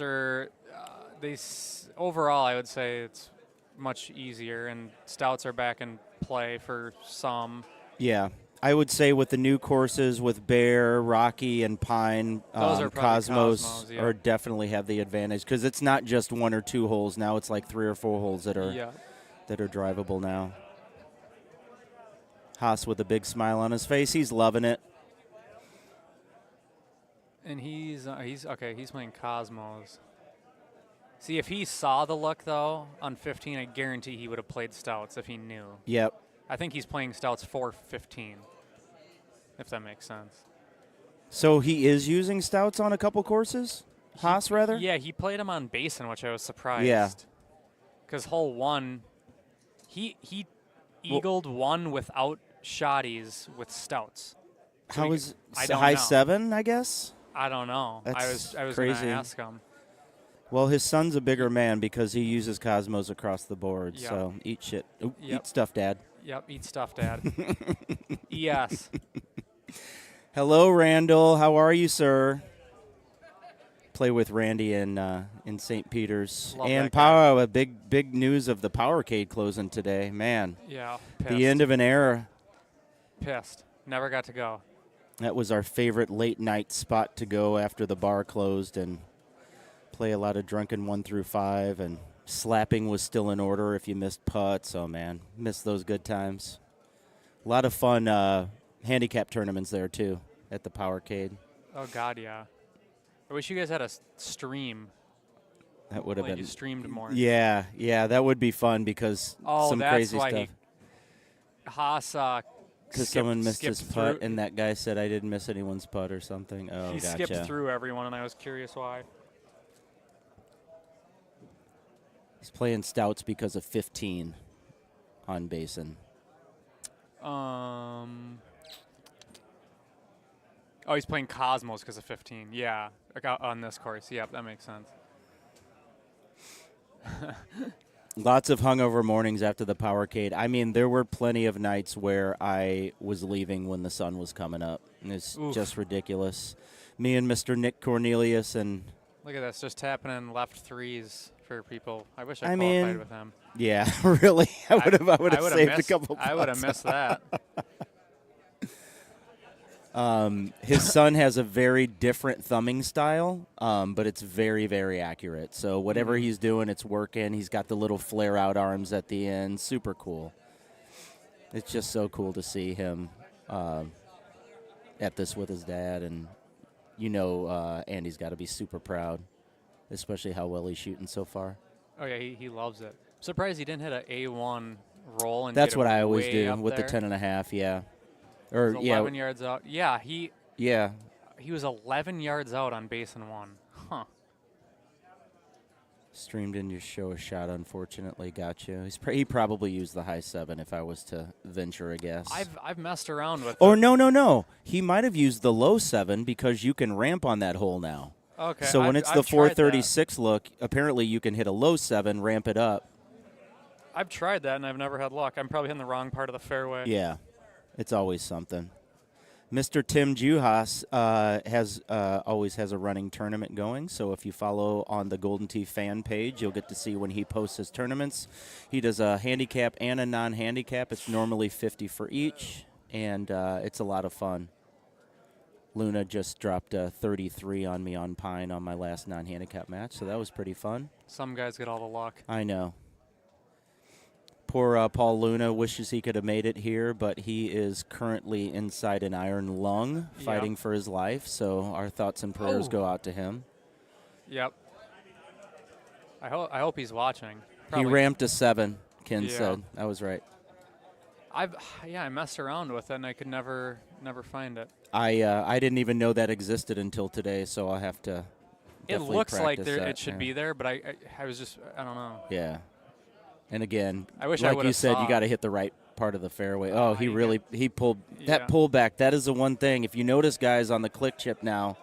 overall, I would say it's much easier, and stouts are back in play for some. Yeah. I would say with the new courses with Bear, Rocky, and Pine, Those are probably Cosmos, yeah. are definitely have the advantage because it's not just 1 or 2 holes. Now it's like 3 or 4 holes that are drivable now. Haas with a big smile on his face. He's loving it. And he's okay. He's playing Cosmos. See, if he saw the look though on 15, I guarantee he would have played stouts if he knew. Yep. I think he's playing stouts for 15, if that makes sense. So he is using stouts on a couple courses? Haas, rather? Yeah, he played him on Basin, which I was surprised. Yeah. Because hole 1, he eagled 1 without shotties with stouts. So How is I don't high know. 7, I guess? I don't know. That's I was going crazy. to ask him. Well, his son's a bigger man because he uses Cosmos across the board. Yep. So eat shit. Oop, Yep. Eat stuff, Dad. Yep, eat stuff, Dad. Yes. Hello, Randall. How are you, sir? play with Randy in St. Peter's. Love and that guy. Power, a big news of the Powercade closing today. Man, Yeah, the end of an era. Pissed. Never got to go. That was our favorite late night spot to go after the bar closed and play a lot of drunken 1 through 5. And slapping was still in order if you missed putts. Oh, man, missed those good times. A lot of fun handicap tournaments there, too, at the Powercade. Oh, God, yeah. I wish you guys had a stream. That would have Like been. you streamed more. Yeah, that would be fun because some that's crazy why stuff. Haas Because someone missed his skipped putt, through. and that guy said I didn't miss anyone's putt or something. Oh, He gotcha. skipped through everyone, and I was curious why. He's playing stouts because of 15 on Basin. Oh, he's playing Cosmos because of 15. Yeah, on this course. Yep, that makes sense. Lots of hungover mornings after the Powercade. I mean, there were plenty of nights where I was leaving when the sun was coming up. It's just ridiculous. Me and Mr. Nick Cornelius and... Look at this, just tapping in left threes for people. I wish I I qualified mean, with him. Yeah, really. I would have saved missed, a couple I would have putts. missed that. His son has a very different thumbing style, but it's very, very accurate. So whatever he's doing, it's working. He's got the little flare-out arms at the end. Super cool. It's just so cool to see him at this with his dad. And, Andy's got to be super proud, especially how well he's shooting so far. Oh, yeah, he loves it. I'm surprised he didn't hit an A1 roll. And That's get what it I always way do up with there. the 10.5, yeah. He Or, was yeah. 11 yards out. Yeah, he was 11 yards out on basin 1. Huh. Streamed in your show a shot, unfortunately. Got you. He probably used the high 7 if I was to venture a guess. I've messed around with Or it. no. He might have used the low 7 because you can ramp on that hole now. Okay. So when it's the I've tried that. 436 look, apparently you can hit a low 7, ramp it up. I've tried that, and I've never had luck. I'm probably hitting the wrong part of the fairway. Yeah, it's always something. Mr. Tim Juhas always has a running tournament going, so if you follow on the Golden Tee fan page, you'll get to see when he posts his tournaments. He does a handicap and a non-handicap. It's normally 50 for each, and it's a lot of fun. Luna just dropped a 33 on me on Pine on my last non-handicap match, so that was pretty fun. Some guys get all the luck. I know. Poor Paul Luna wishes he could have made it here, but he is currently inside an iron lung fighting for his life, so our thoughts and prayers go out to him. Yep. I hope he's watching. He Probably. ramped a 7, Ken said. I was right. I messed around with it, and I could never find it. I didn't even know that existed until today, so I'll have to It looks like practice that, it should be there, but I was just, I don't know. Yeah. And again, I wish I like you would've said, saw you got to it. hit the right part of the fairway. Oh, he pulled that Yeah. pullback. That is the one thing. If you notice, guys, on the click chip now,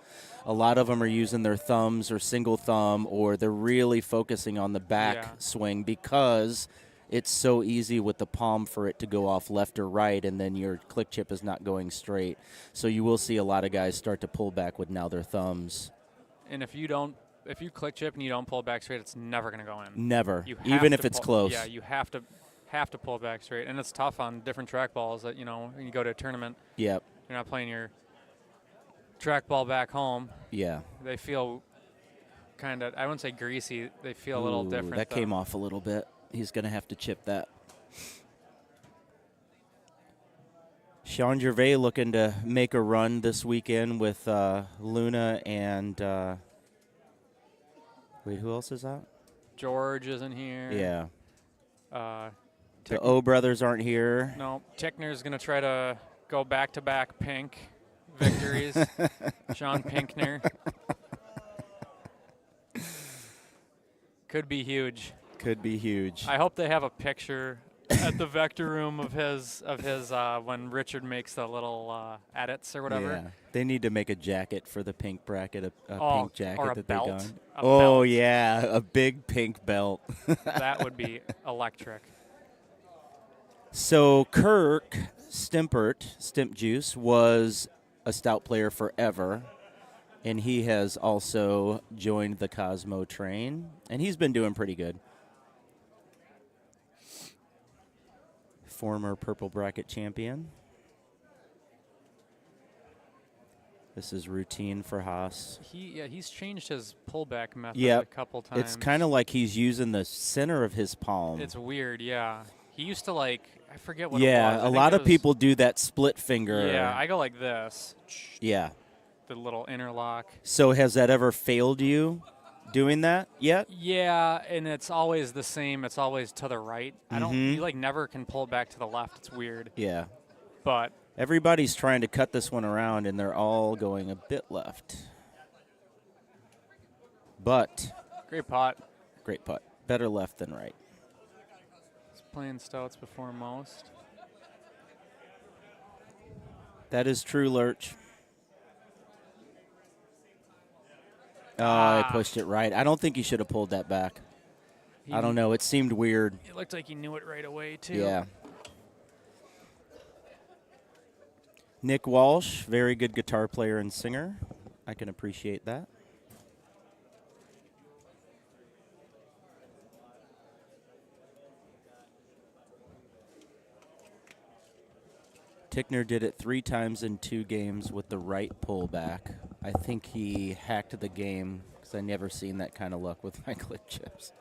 a lot of them are using their thumbs or single thumb, or they're really focusing on the back swing because it's so easy with the palm for it to go off left or right, and then your click chip is not going straight. So you will see a lot of guys start to pull back with now their thumbs. And if you click chip and you don't pull back straight, it's never going to go in. Never, You have even to if it's pull- close. Yeah, you have to pull back straight, and it's tough on different track balls. That when you go to a tournament, Yep. you're not playing your track ball back home. Yeah. They feel kind of, I wouldn't say greasy. They feel a little Ooh, different. That though. came off a little bit. He's going to have to chip that. Sean Gervais looking to make a run this weekend with Luna and wait, who else is out? George isn't here. Yeah. The O brothers aren't here. No, Tickner's going to try to go back-to-back pink victories. Sean Pinkner. Could be huge. Could be huge. I hope they have a picture at the Vector Room of his when Richard makes the little edits or whatever. Yeah. They need to make a jacket for the pink bracket, a pink jacket or a that belt. they done. A Oh belt. yeah, a big pink belt. That would be electric. So Kirk Stimp Juice was a stout player forever, And he has also joined the Cosmo train, and he's been doing pretty good. Former purple bracket champion. This is routine for Haas. He's changed his pullback method Yep. a couple times. It's kind of like he's using the center of his palm. It's weird, yeah. He used to I forget what it was. Yeah, a lot of people do that split finger. Yeah, I go like this. Yeah. The little interlock. So has that ever failed you doing that yet? Yeah, and it's always the same. It's always to the right. You never can pull back to the left. It's weird. Yeah. But everybody's trying to cut this one around, and they're all going a bit left. But great putt. Great putt. Better left than right. He's playing stouts before most. That is true, Lurch. Oh, I pushed it right. I don't think he should have pulled that back. I don't know. It seemed weird. It looked like he knew it right away, too. Yeah. Nick Walsh, very good guitar player and singer. I can appreciate that. Tickner did it 3 times in 2 games with the right pullback. I think he hacked the game because I never seen that kind of luck with my clip chips.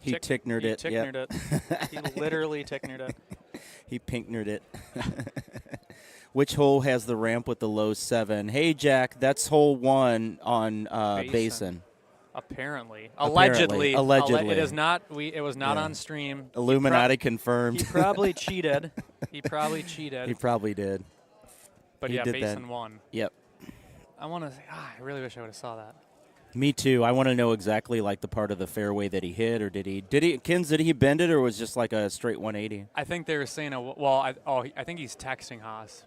He Ticknered it. He Ticknered it. He literally Ticknered it. He Pinknered it. Which hole has the ramp with the low 7? Hey, Jack, that's hole 1 on Basin. Apparently. Allegedly. Allegedly. It is not. It was not on stream. Illuminati confirmed. He probably cheated. He probably cheated. He probably did. But he yeah, did Basin that. won. Yep. I want to. I really wish I would have saw that. Me too. I want to know exactly like the part of the fairway that he hit, or did he? Kins, did he bend it, or was it just like a straight 180? I think they were saying. I think he's texting Haas,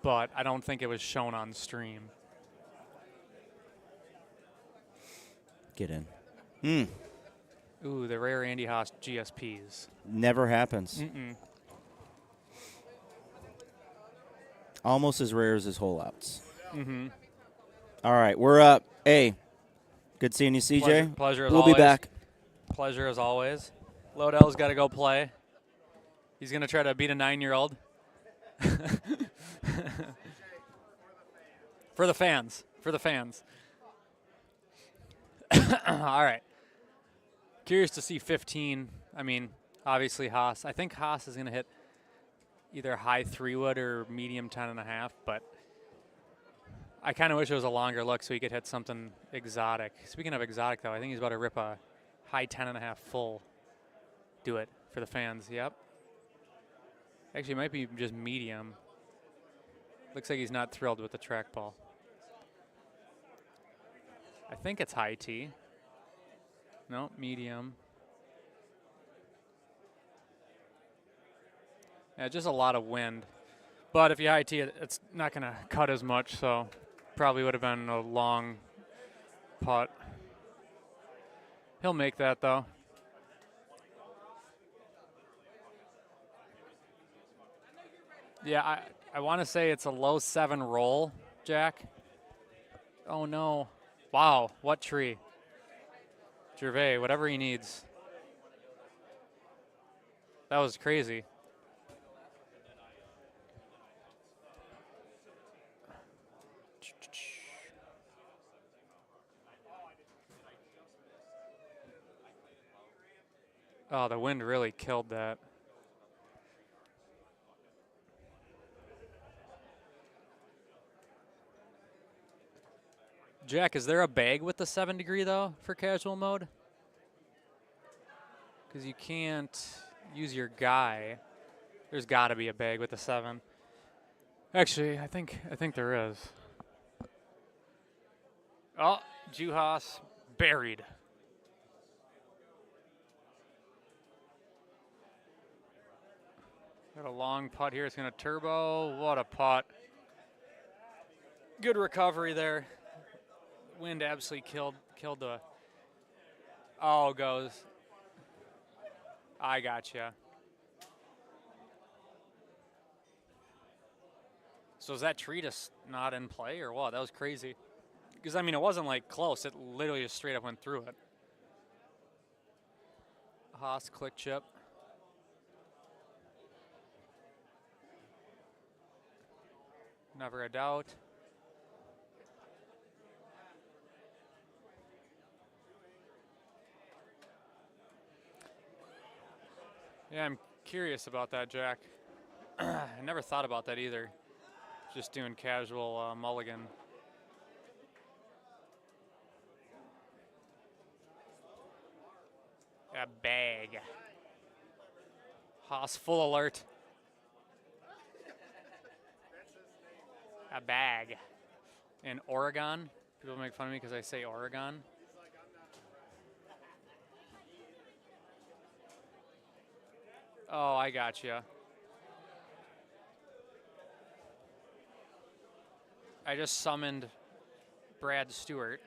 but I don't think it was shown on stream. Get in. Ooh, the rare Andy Haas GSPs. Never happens. Almost as rare as his hole outs. Mm-hmm. All right, we're up. Hey, good seeing you, CJ. Pleasure as we'll always. be back. Pleasure as always. Lodell's got to go play. He's going to try to beat a 9-year-old. For the fans. For the fans. All right. Curious to see 15. I mean, obviously Haas. I think Haas is going to hit either high 3-wood or medium 10.5, but I kind of wish it was a longer look so he could hit something exotic. Speaking of exotic, though, I think he's about to rip a high 10.5 full. Do it for the fans. Yep. Actually, it might be just medium. Looks like he's not thrilled with the trackball. I think it's high T. No, medium. Yeah, just a lot of wind. But if you high T it, it's not going to cut as much, so probably would have been a long putt. He'll make that, though. Yeah, I want to say it's a low 7 roll, Jack. Oh, no. Wow, what tree? Gervais, whatever he needs. That was crazy. Oh, the wind really killed that. Jack, is there a bag with the 7 degree, though, for casual mode? Because you can't use your guy. There's got to be a bag with the 7. Actually, I think there is. Oh, Juhas buried. Got a long putt here. It's going to turbo. What a putt. Good recovery there. Wind absolutely killed the. Oh, goes. I gotcha. So is that tree just not in play or what? That was crazy. Because, I mean, it wasn't like close. It literally just straight up went through it. Haas click chip. Never a doubt. Yeah, I'm curious about that, Jack. I never thought about that either. Just doing casual mulligan. A bag. Haas full alert. A bag. In Oregon. People make fun of me because I say Oregon. Oh, I got you. I just summoned Brad Stewart.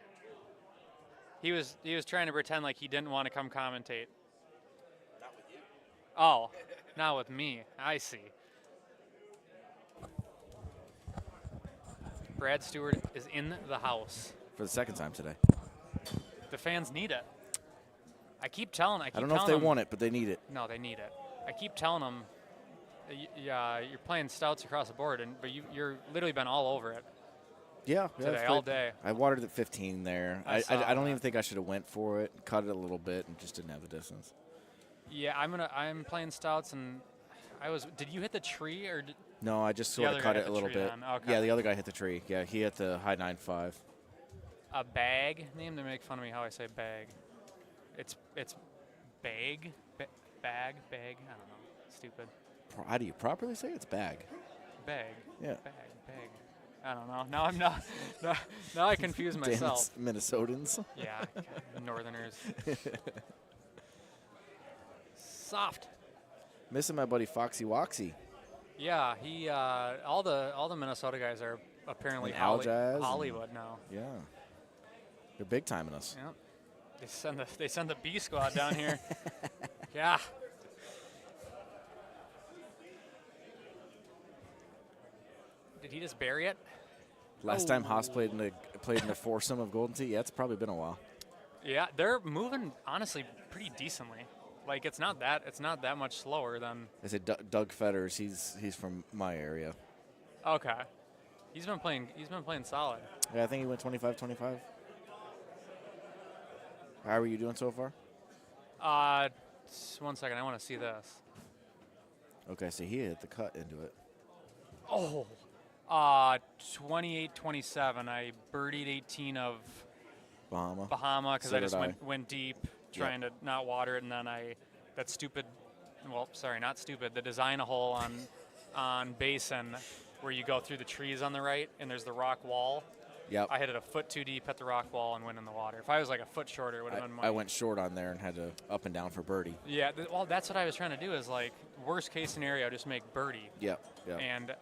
He was trying to pretend like he didn't want to come commentate. Not with you. Oh, not with me. I see. Brad Stewart is in the house. For the second time today. The fans need it. I keep telling. I don't know if they want it, but they need it. No, they need it. I keep telling them. Yeah, you're playing stouts across the board, but you're literally been all over it. Yeah, today all day. I watered at 15 there. I don't even think I should have went for it. Cut it a little bit and just didn't have the distance. Yeah, I'm playing stouts and I was. Did you hit the tree or? No, I just sort of cut it a little bit. Okay. Yeah, the other guy hit the tree. Yeah, he hit the high 9.5. A bag name to make fun of me how I say bag. It's bag, bag. I don't know. Stupid. How do you properly say it? It's bag? Bag. Yeah. Bag. I don't know. Now I'm not. Now I confuse myself. Damn Minnesotans. Yeah, Northerners. Soft. Missing my buddy Foxy Woxy. Yeah, he. All the Minnesota guys are apparently And Aljaz Hollywood now. Yeah. They're big timing us. Yep. They send the B squad down here. Yeah. Did he just bury it? Last time Haas played in the foursome of Golden Tee, yeah, it's probably been a while. Yeah, they're moving honestly pretty decently. Like it's not that much slower than. I said Doug Fetters. He's from my area. Okay. He's been playing solid. Yeah, I think he went 25-25. How are you doing so far? 1 second. I want to see this. Okay, so he hit the cut into it. Oh. 28-27. I birdied 18 of Bahama because I just went deep trying to not water it, and then the design a hole on Basin where you go through the trees on the right and there's the rock wall. Yep. I hit it a foot too deep, hit the rock wall, and went in the water. If I was like a foot shorter, it would have been money. I went short on there and had to up and down for birdie. Yeah, well, that's what I was trying to do is like worst case scenario, just make birdie. Yep. And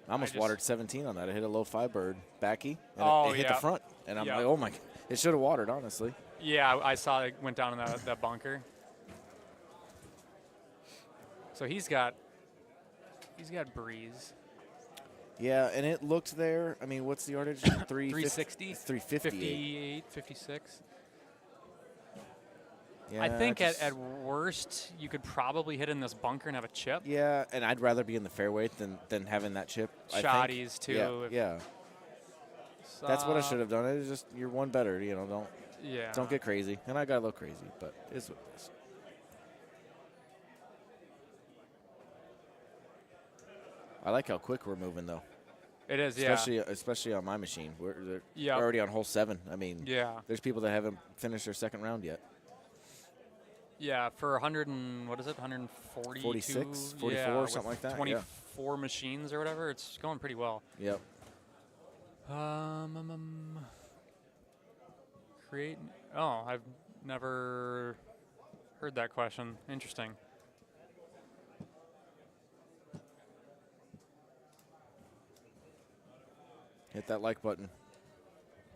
I almost watered 17 on that. I hit a low 5 bird, backy, and it hit the front. And I'm like, oh my, it should have watered, honestly. Yeah, I saw it went down in that bunker. So he's got breeze. Yeah, and it looked there. I mean, what's the yardage? 360? 358. 58, 56. Yeah, I think at worst, you could probably hit in this bunker and have a chip. Yeah, and I'd rather be in the fairway than having that chip. Shotties, too. Yeah. That's what I should have done. It's just, you're one better, don't get crazy. And I got a little crazy, but it's what it is. I like how quick we're moving, though. It is, Especially on my machine. We're already on hole 7. I mean, there's people that haven't finished their second round yet. Yeah, for 140, 46, 44, something like that. 24 machines or whatever. It's going pretty well. Yep. Create. Oh, I've never heard that question. Interesting. Hit that like button.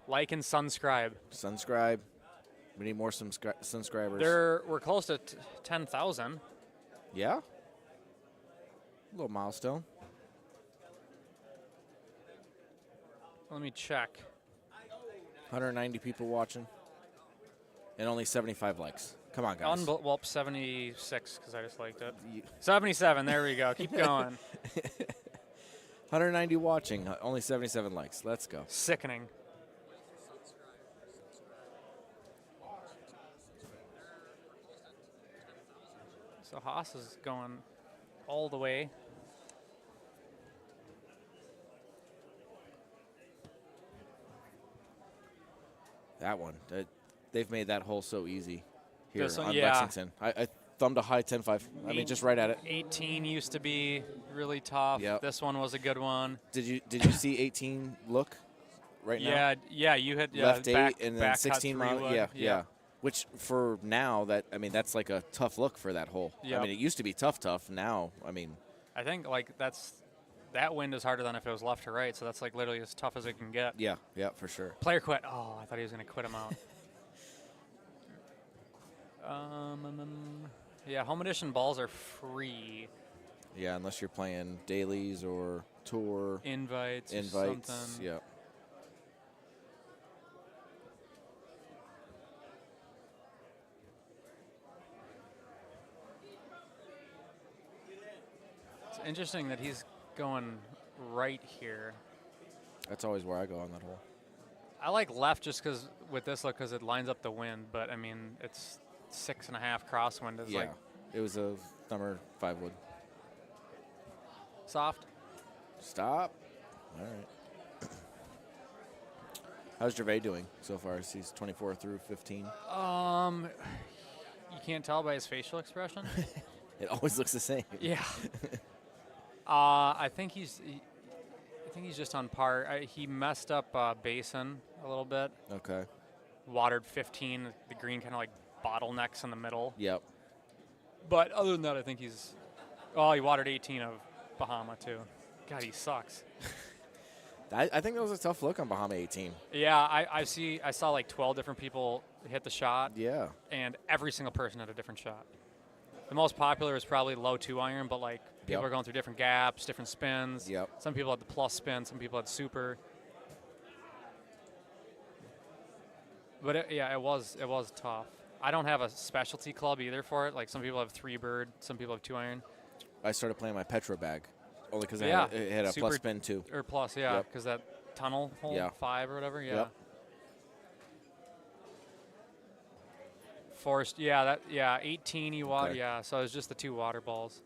Like and subscribe. Subscribe. We need more subscribers. We're close to 10,000. Yeah? A little milestone. Let me check. 190 people watching, and only 75 likes. Come on, guys. Well, 76 because I just liked it. 77. There we go. Keep going. 190 watching, only 77 likes. Let's go. Sickening. So Haas is going all the way. That one. They've made that hole so easy here This one, on yeah. Lexington. I thumbed a high 10-5. I mean, just right at it. 18 used to be really tough. Yep. This one was a good one. Did you see 18 look right now? Yeah, you had Left 8 back, and then back 16 cut mile. 3-wood. Yeah. Which for now, that's like a tough look for that hole. Yep. I mean, it used to be tough. Now, I mean. I think that wind is harder than if it was left to right, so that's like literally as tough as it can get. Yeah, for sure. Player quit. Oh, I thought he was going to quit him out. Yeah, home edition balls are free. Yeah, unless you're playing dailies or tour. Invites. Or Invites, something. yeah. It's interesting that he's going right here. That's always where I go on that hole. I like left just because with this look because it lines up the wind, but I mean it's 6.5 crosswind. Is Yeah, like it was a number 5 wood. soft. Stop. All right. How's Gervais doing so far? He's 24 through 15. You can't tell by his facial expression. It always looks the same. Yeah. I think he's just on par. He messed up Basin a little bit. Okay. Watered 15. The green kind of like bottlenecks in the middle. Yep. But other than that, I think he's. Oh, he watered 18 of Bahama too. God, he sucks. I think that was a tough look on Bahama 18. Yeah, I saw like 12 different people hit the shot. Yeah. And every single person had a different shot. The most popular is probably low 2-iron, but like people Yep. are going through different gaps, different spins. Yep. Some people had the plus spin, some people had super. But it was tough. I don't have a specialty club either for it. Like some people have 3-bird, some people have 2-iron. I started playing my Petro bag only because Yeah. it had a Super plus spin too. Or plus, yeah, Yep. because that tunnel hole Yeah. 5 or whatever, yeah. Yep. Forced, 18 you water, Okay. yeah. So it was just the 2 water balls.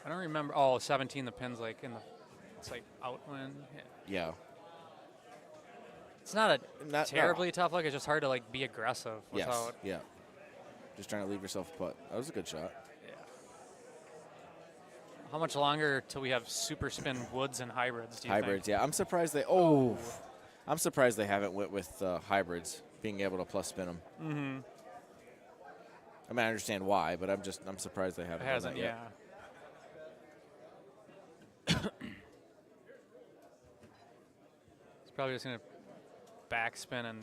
I don't remember. Oh, 17. The pin's like it's like outwind. Yeah. It's not a Not terribly tough look. It's just hard to like be aggressive Yes. without. Yeah. Just trying to leave yourself a putt. That was a good shot. Yeah. How much longer till we have super spin woods and hybrids? Do you Hybrids, think? yeah. I'm surprised they. Oh. I'm surprised they haven't went with hybrids, being able to plus spin them. Mm-hmm. I mean, I understand why, but I'm surprised they It haven't done hasn't, that yet. yeah. It's probably just gonna backspin and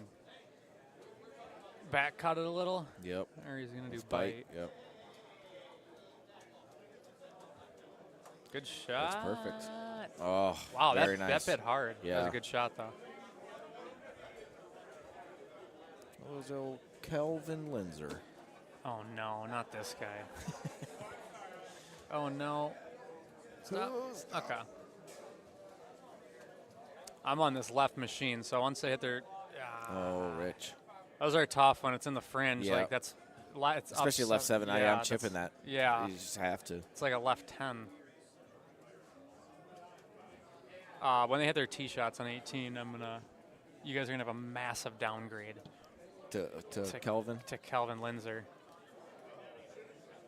back cut it a little. Yep. Or he's gonna do It's bite. Yep. Good shot. That's perfect. Oh, Wow, very that nice. bit hard. That was Yeah. a good shot though. That was old Kelvin Linzer. Oh no, not this guy. Oh no. Stop. Okay. I'm on this left machine, so once they hit their, Oh, Rich. those are tough when it's in the fringe. Yeah. Like that's, it's up Especially left 7. yeah, I'm that's- chipping that. Yeah. You just have to. It's like a left 10. When they hit their tee shots on 18, you guys are gonna have a massive downgrade To Kelvin? to Kelvin Linzer.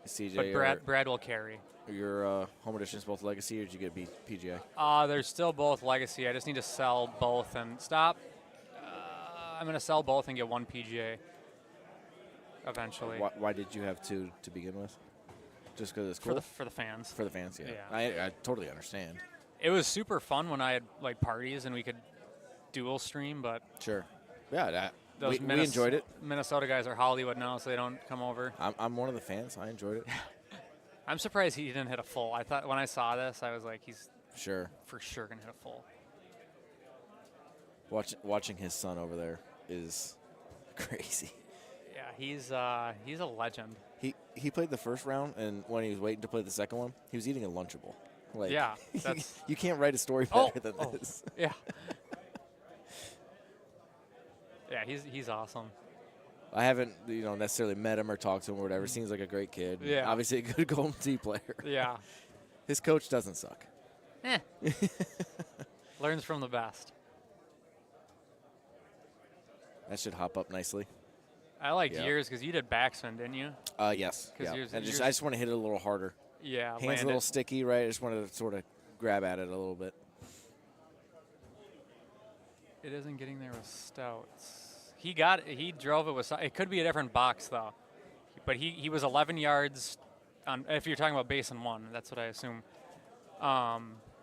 CJ, But Brad will carry. your home editions both legacy, or did you get PGA? They're still both legacy. I just need to sell both and stop. I'm gonna sell both and get 1 PGA eventually. Why did you have 2 to begin with? Just because it's cool? For the fans. For the fans, yeah. Yeah. I totally understand. It was super fun when I had like parties and we could dual stream, but Sure. Yeah, those we enjoyed it. Minnesota guys are Hollywood now, so they don't come over. I'm one of the fans. I enjoyed it. I'm surprised he didn't hit a full. I thought when I saw this, I was like, he's Sure. for sure going to hit a full. Watching his son over there is crazy. Yeah, he's a legend. He played the first round, and when he was waiting to play the second one, he was eating a Lunchable. Like, Yeah, that's you can't write a story Oh, better than oh. this. yeah. Yeah, he's awesome. I haven't, necessarily met him or talked to him or whatever. Seems like a great kid. Yeah. Obviously a good Golden Tee player. Yeah. His coach doesn't suck. Learns from the best. That should hop up nicely. I like Yeah. yours because you did backspin, didn't you? Yes. 'Cause Yeah. yours- And yours- I just want to hit it a little harder. Yeah, Hands land a little it. sticky, right? I just wanted to sort of grab at it a little bit. It isn't getting there with stouts. He drove it with. It could be a different box though, but he was 11 yards. On if you're talking about basin one, that's what I assume.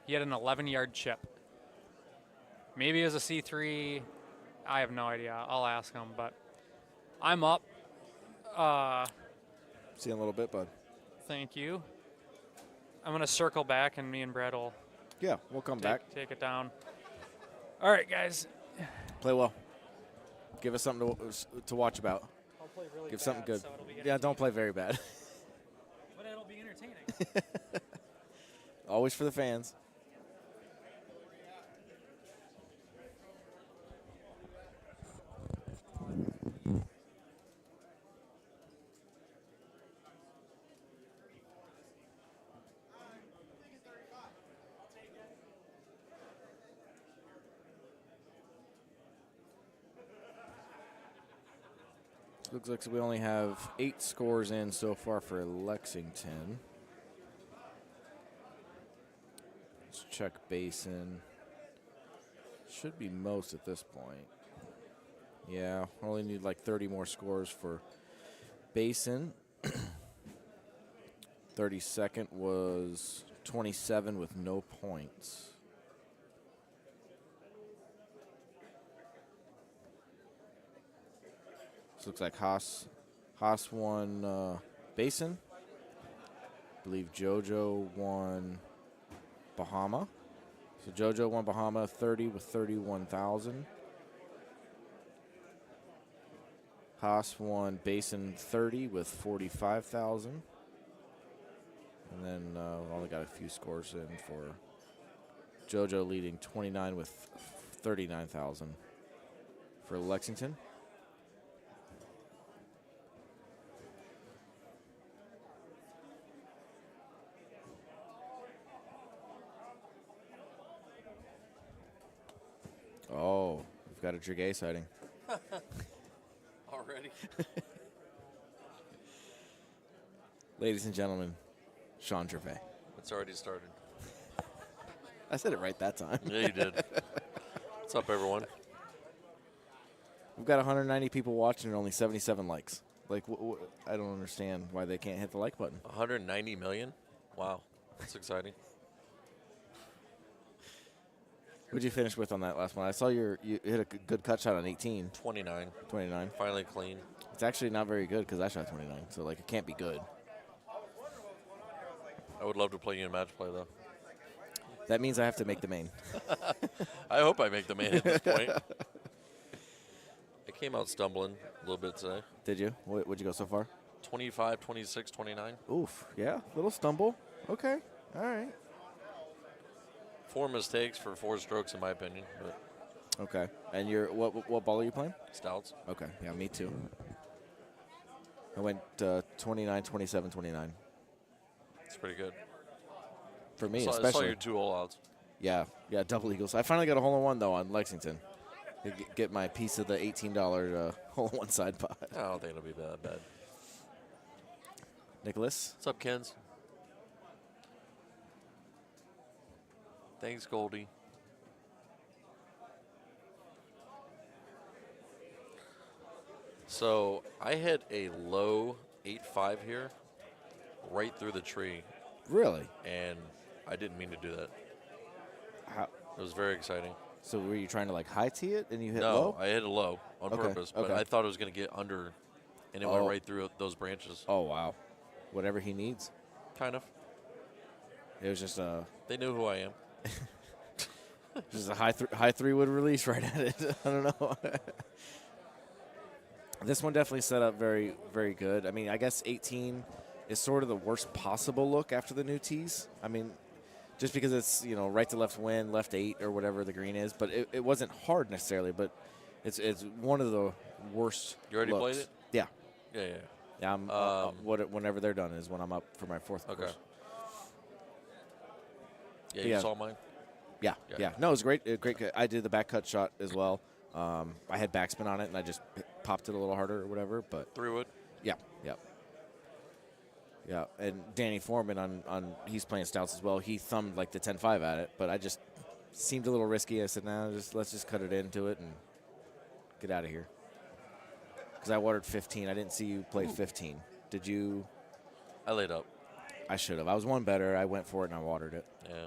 He had an 11-yard chip. Maybe it was a C3. I have no idea. I'll ask him, but I'm up. See you in a little bit, bud. Thank you. I'm gonna circle back, and me and Brad will Yeah, we'll come back. take it down. All right, guys. Play well. Give us something to watch about. I'll play really Give something bad, good. so it'll be Yeah, don't play very bad. But it'll be entertaining. Always for the fans. Looks like we only have 8 scores in so far for Lexington. Let's check Basin. Should be most at this point. Yeah, only need like 30 more scores for Basin. 32nd was 27 with no points. This looks like Haas won Basin. I believe JoJo won Bahama. So JoJo won Bahama 30 with 31,000. Haas won Basin 30 with 45,000. And then only got a few scores in for JoJo leading 29 with 39,000 for Lexington. Oh, we've got a Dragay sighting. Already? Ladies and gentlemen, Sean Gervais. It's already started. I said it right that time. Yeah, you did. What's up, everyone? We've got 190 people watching and only 77 likes. Like, I don't understand why they can't hit the like button. 190 million? Wow. That's exciting. What'd you finish with on that last one? I saw you hit a good cut shot on 18. 29. 29. Finally clean. It's actually not very good because I shot 29, so, like, it can't be good. I would love to play you in match play, though. That means I have to make the main. I hope I make the main at this point. I came out stumbling a little bit today. Did you? What'd you go so far? 25, 26, 29. Oof, yeah, little stumble. Okay, all right. 4 mistakes for 4 strokes, in my opinion. But Okay, and what ball are you playing? Stouts. Okay, yeah, me too. I went 29, 27, 29. It's pretty good. For me, I saw especially. your 2 hole outs. Yeah, double eagles. I finally got a hole-in-one, though, on Lexington. To get my piece of the $18 hole-in-one side pot. I don't think it'll be that bad. Nicholas? What's up, Kens? Thanks, Goldie. So I hit a low 8.5 here, right through the tree. Really? And I didn't mean to do that. How? It was very exciting. So were you trying to, like, high tee it and you hit No, low? I hit a low on purpose, but okay. I thought it was going to get under, and it went right through those branches. Oh, wow. Whatever he needs. Kind of. It was just a. They knew who I am. Just a high 3-wood release right at it. I don't know. This one definitely set up very, very good. I mean, I guess 18 is sort of the worst possible look after the new tees. I mean, just because it's, right to left wind, left 8 or whatever the green is. But it wasn't hard necessarily, but it's one of the worst You already looks. played it? Yeah. Yeah. Yeah, whenever they're done is when I'm up for my 4th Okay. course. Yeah, you saw mine? Yeah. No, it was great. Great. I did the back cut shot as well. I had backspin on it, and I just popped it a little harder or whatever. But 3-wood? Yeah. And Danny Foreman on he's playing stouts as well. He thumbed like the 10-5 at it, but I just seemed a little risky. I said, let's just cut it into it and get out of here. Because I watered 15. I didn't see you play 15. Did you? I laid up. I should have. I was one better. I went for it and I watered it. Yeah.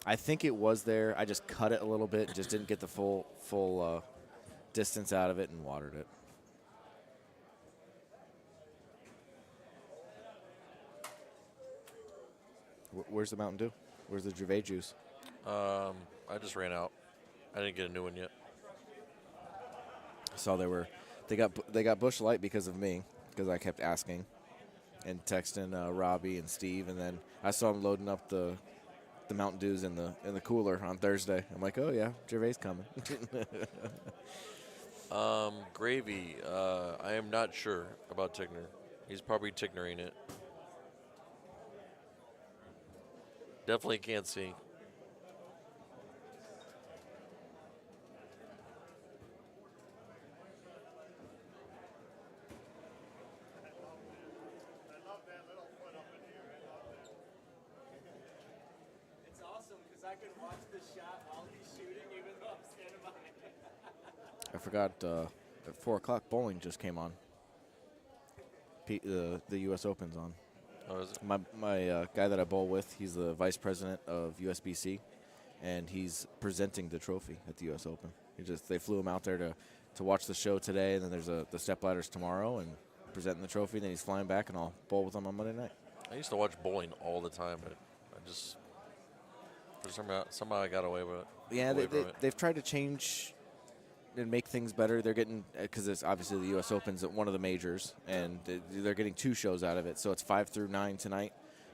I think it was there. I just cut it a little bit, just didn't get the full distance out of it and watered it. Where's the Mountain Dew? Where's the Gervais juice? I just ran out. I didn't get a new one yet. I saw they got Busch Light because of me, because I kept asking and texting Robbie and Steve, and then I saw them loading up the Mountain Dews in the cooler on Thursday. I'm like, oh yeah, Gervais coming. Gravy. I am not sure about Tickner. He's probably Ticknering it. Definitely can't see. I forgot at 4 o'clock bowling just came on. The U.S. Open's on. Oh, is it? My guy that I bowl with, he's the vice president of USBC, and he's presenting the trophy at the U.S. Open. They flew him out there to watch the show today, and then there's the step ladders tomorrow, and presenting the trophy. And then he's flying back, and I'll bowl with him on Monday night. I used to watch bowling all the time, but I just somehow I got away with it. Yeah, they've tried to change and make things better. They're getting, because it's obviously the U.S. Open's at one of the majors, and they're getting 2 shows out of it. So it's 5 through 9 tonight.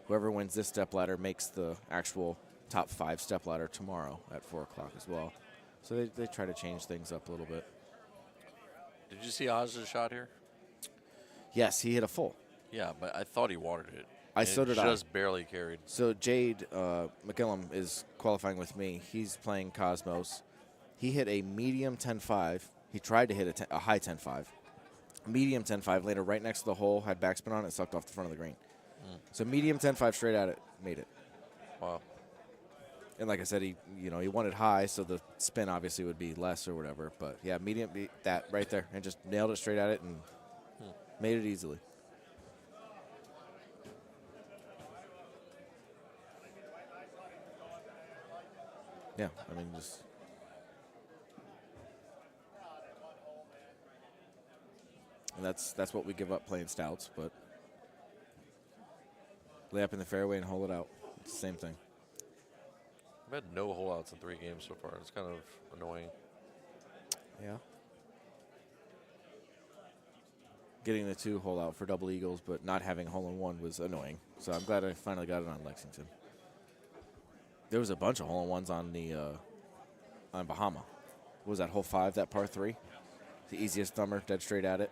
Whoever wins this stepladder makes the actual top 5 stepladder tomorrow at 4 o'clock as well. So they try to change things up a little bit. Did you see Oz's shot here? Yes, he hit a full. Yeah, but I thought he watered it. So did I. Just barely carried. So Jade McGillum is qualifying with me. He's playing Cosmos. He hit a medium 10-5. He tried to hit a high 10-5. Medium 10-5, landed right next to the hole, had backspin on it, sucked off the front of the green. So medium 10-5 straight at it, made it. Wow. And like I said, he wanted high, so the spin obviously would be less or whatever. But yeah, medium, that right there, and just nailed it straight at it and made it easily. Yeah, I mean, just. And that's what we give up playing stouts, but lay up in the fairway and hole it out. It's the same thing. I've had no hole outs in 3 games so far. It's kind of annoying. Yeah. Getting the 2 hole out for double eagles, but not having a hole in 1 was annoying. So I'm glad I finally got it on Lexington. There was a bunch of hole in 1s on Bahama. What was that, hole 5, that par 3? The easiest thumber, dead straight at it.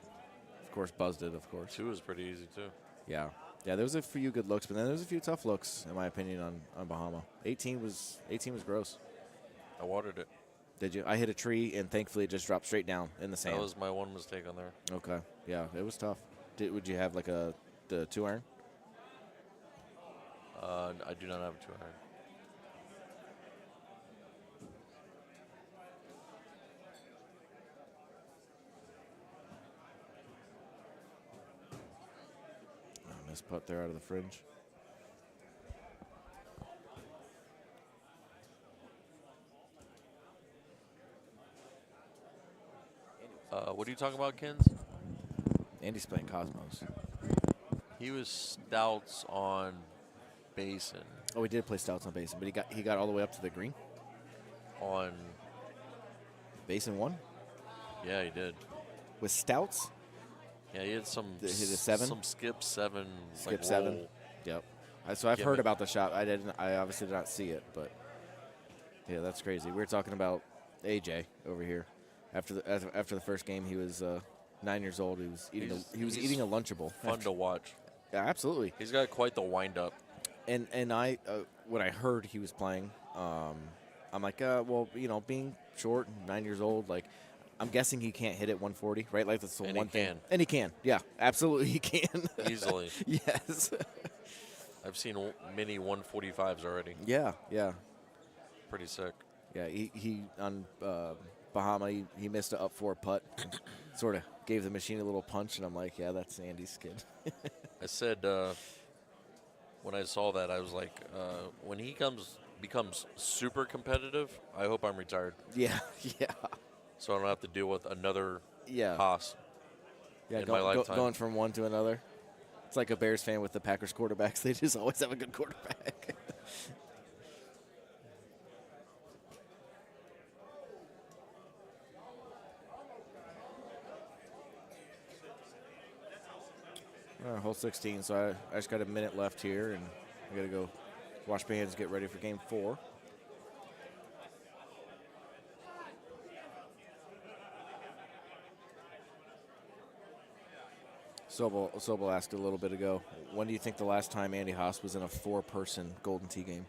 Of course, buzzed it, of course. 2 was pretty easy, too. Yeah. Yeah, there was a few good looks, but then there was a few tough looks, in my opinion, on Bahama. 18 was gross. I watered it. Did you? I hit a tree, and thankfully it just dropped straight down in the sand. That was my one mistake on there. Okay. Yeah, it was tough. Would you have like the 2-iron? I do not have a 2-iron. Nice putt there out of the fringe. What are you talking about, Kins? Andy's playing Cosmos. He was stouts on Basin. Oh, he did play stouts on Basin, but he got all the way up to the green. On Basin 1? Yeah, he did. With stouts? Yeah, he had some. Hit a 7? Some skip 7. Skip like 7. roll. Yep. So I've heard about the shot. I obviously did not see it, but yeah, that's crazy. We were talking about AJ over here. After the first game, he was 9 years old. He was eating a Lunchable. Fun to watch. Yeah, absolutely. He's got quite the wind up. And I when I heard he was playing, I'm like, well, being short, 9 years old, like, I'm guessing he can't hit it 140, right? Like that's the And one he thing. can. And he can. Yeah, absolutely, he can. Easily. Yes. I've seen many 145s already. Yeah, yeah. Pretty sick. Yeah, he on Bahama, he missed an up 4 putt. Sort of gave the machine a little punch, and I'm like, yeah, that's Andy's kid. I said when I saw that, I was like, when he becomes super competitive, I hope I'm retired. Yeah, yeah. So I don't have to deal with another Yeah. Haas Yeah, in my lifetime. going from one to another. It's like a Bears fan with the Packers quarterbacks. They just always have a good quarterback. Hole 16, so I just got a minute left here, and I got to go wash my hands, get ready for game 4. Sobel asked a little bit ago, when do you think the last time Andy Haas was in a 4-person Golden Tee game?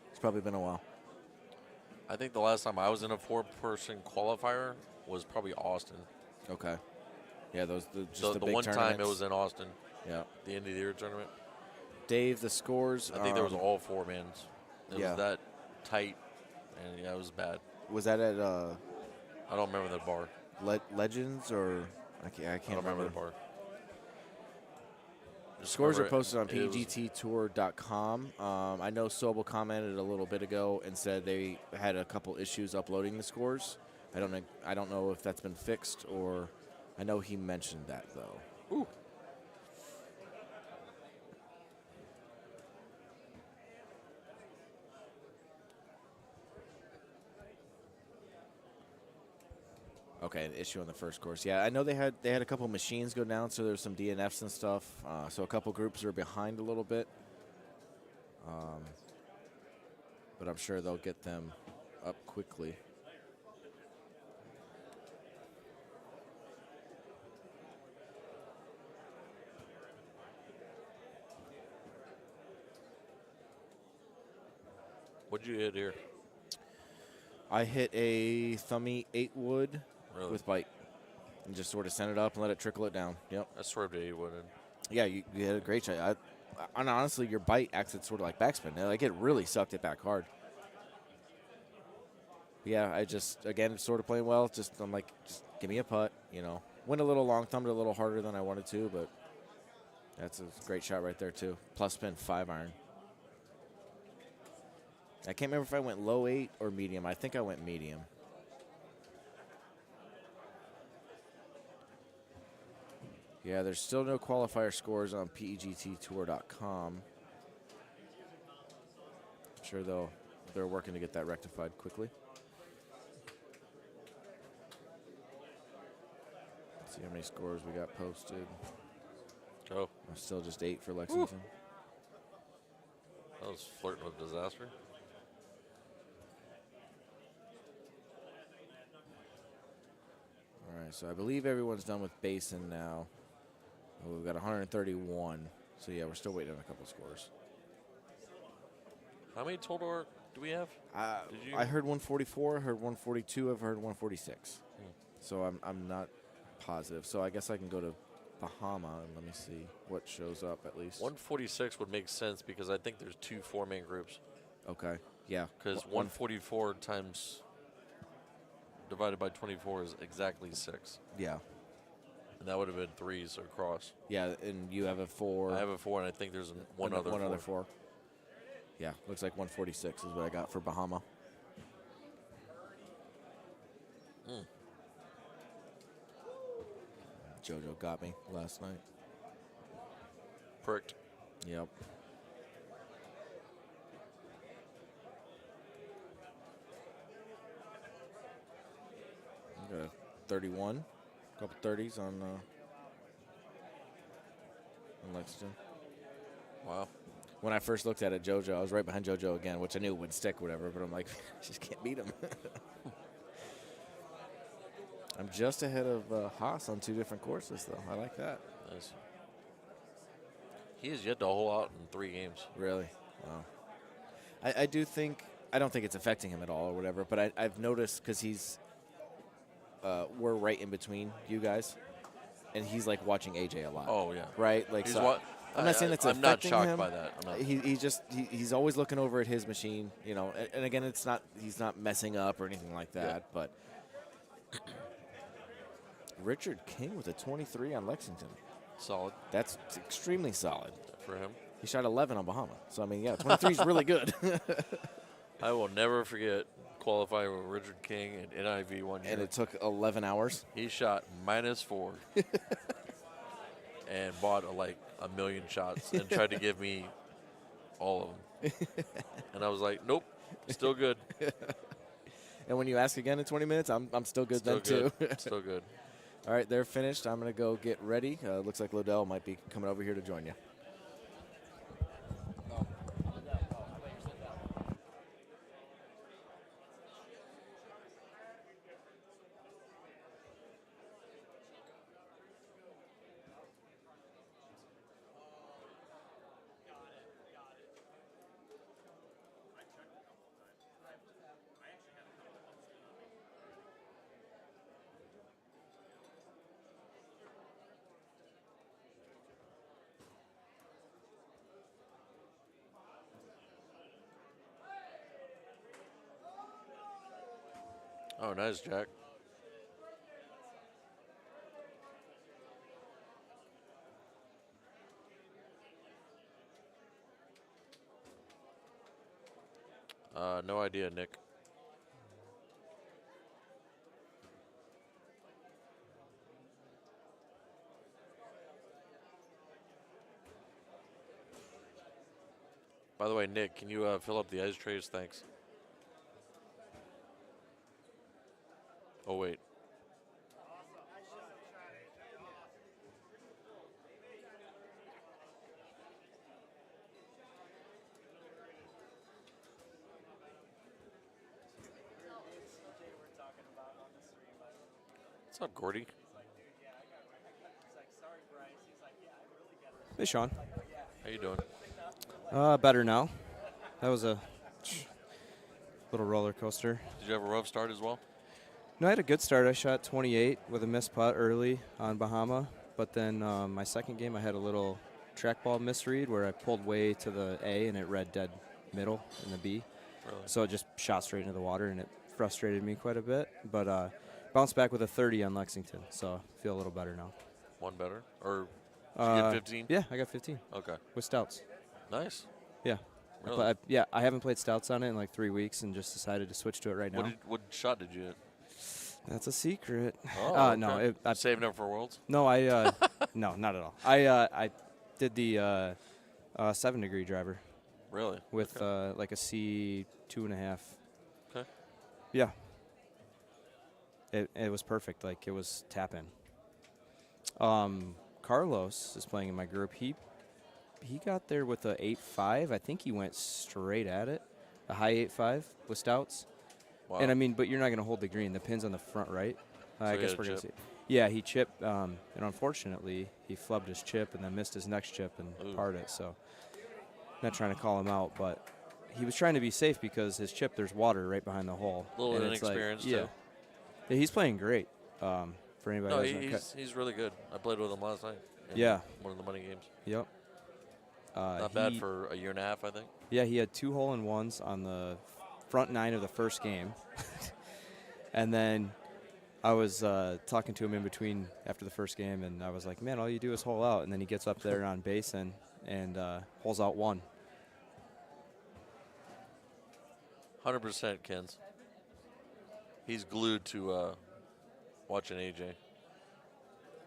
It's probably been a while. I think the last time I was in a 4-person qualifier was probably Austin. Okay. Yeah, the big one time tournaments. it was in Austin. Yeah. The end of the year tournament. Dave, the scores. I think there was all 4 mans. It yeah. was that tight, and yeah, it was bad. Was that at? I don't remember the bar. Legends or I can't remember the bar. The scores are posted on pgttour.com. I know Sobel commented a little bit ago and said they had a couple issues uploading the scores. I don't know if that's been fixed, or I know he mentioned that though. Ooh. Okay, an issue on the first course. Yeah, I know they had a couple machines go down, so there's some DNFs and stuff. So a couple groups are behind a little bit. But I'm sure they'll get them up quickly. What'd you hit here? I hit a thummy 8-wood Really? with bite and just sort of sent it up and let it trickle it down. Yep. I swerved to 8-wood. Yeah, you had a great shot. And honestly, your bite acted sort of like backspin. Like it really sucked it back hard. Yeah, I just, again, sort of playing well. I'm like, just give me a putt, Went a little long, thumbed it a little harder than I wanted to, but that's a great shot right there, too. Plus spin 5-iron. I can't remember if I went low 8 or medium. I think I went medium. Yeah, there's still no qualifier scores on pegttour.com. I'm sure they're working to get that rectified quickly. Let's see how many scores we got posted. Oh. Still just 8 for Lexington. Woo. That was flirting with disaster. All right, so I believe everyone's done with Basin now. We've got 131. So, yeah, we're still waiting on a couple scores. How many total do we have? I heard 144. I heard 142. I've heard 146. So I'm not positive. So I guess I can go to Bahama and let me see what shows up at least. 146 would make sense because I think there's 2 4-man groups. Okay, yeah. Because 144 times divided by 24 is exactly 6. Yeah. And that would have been 3s across. Yeah, and you have a 4. I have a 4, and I think there's one other 4. Yeah, looks like 146 is what I got for Bahama. JoJo got me last night. pricked. Yep. Got a 31, a couple 30s on Lexington. Wow. When I first looked at it, JoJo, I was right behind JoJo again, which I knew would stick, whatever. But I'm like, just can't beat him. I'm just ahead of Haas on 2 different courses, though. I like that. Nice. He has yet to hole out in 3 games. Really? Wow. I do think, I don't think it's affecting him at all or whatever, but I've noticed because we're right in between you guys, and he's like watching AJ a lot. Oh, yeah. Right? Like, He's so I'm not saying it's I'm not affecting shocked him. by that. He's always looking over at his machine, you know, and again, he's not messing up or anything like that, but Richard King with a 23 on Lexington. Solid. That's extremely solid. For him. He shot 11 on Bahama. So, I mean, yeah, 23 is really good. I will never forget qualifying with Richard King at NIV one year. And it took 11 hours? He shot -4 and bought like a million shots and tried to give me all of them. And I was like, nope, still good. And when you ask again in 20 minutes, I'm still good Still then, good. too. Still good. All right, they're finished. I'm going to go get ready. Looks like Lodell might be coming over here to join you. Oh, nice, Jack. No idea, Nick. By the way, Nick, can you fill up the ice trays? Thanks. Oh, wait. What's up, Gordy? Hey, Sean. How you doing? Better now. That was a little roller coaster. Did you have a rough start as well? No, I had a good start. I shot 28 with a missed putt early on Bahama, but then my second game I had a little trackball misread where I pulled way to the A and it read dead middle in the B. Really? So it just shot straight into the water and it frustrated me quite a bit. But bounced back with a 30 on Lexington, so I feel a little better now. One better? Or did you get 15? Yeah, I got 15. Okay. With stouts. Nice. Yeah. Really? I haven't played stouts on it in like 3 weeks and just decided to switch to it right now. What shot did you hit? That's a secret. Oh, No, okay. Saving up for Worlds? No, I no, not at all. I did the 7-degree driver. Really? With like a C 2.5. Okay. Yeah. It was perfect. Like it was tap in. Carlos is playing in my group. He got there with a 8.5. I think he went straight at it, a high 8.5 with stouts. Wow. And I mean, but you're not going to hold the green. The pin's on the front right. I he guess had a we're going to see. chip? Yeah, he chipped, and unfortunately, he flubbed his chip and then missed his next chip and parred it. So, not trying to call him out, but he was trying to be safe because his chip, there's water right behind the hole. A little and it's inexperienced, yeah. too. Yeah, he's playing great. For anybody No, who doesn't know. he's really good. I played with him last night. In Yeah. One of the money games. Yep. Not bad for a year and a half, I think. Yeah, he had 2 hole-in-ones on the front 9 of the first game. And then I was talking to him in between after the first game, and I was like, man, all you do is hole out. And then he gets up there on base and holes out 1. 100% Ken's. He's glued to watching AJ,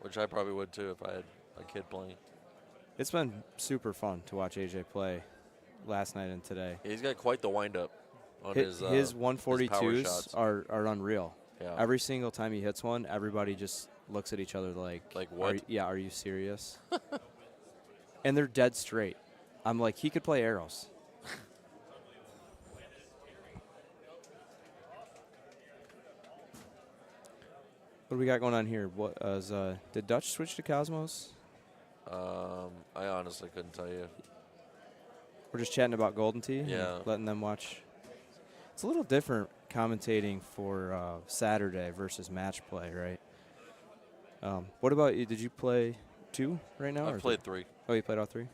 which I probably would too if I had a kid playing. It's been super fun to watch AJ play last night and today. Yeah, he's got quite the windup on His his power 142s shots. are unreal. Yeah. Every single time he hits one, everybody just looks at each other like what? Are you serious? And they're dead straight. I'm like, he could play arrows. What do we got going on here? Did Dutch switch to Cosmos? I honestly couldn't tell you. We're just chatting about Golden Tee? and Yeah. letting them watch. It's a little different commentating for Saturday versus match play, right? What about you? Did you play 2 right now? I played 3. Oh, you played all 3?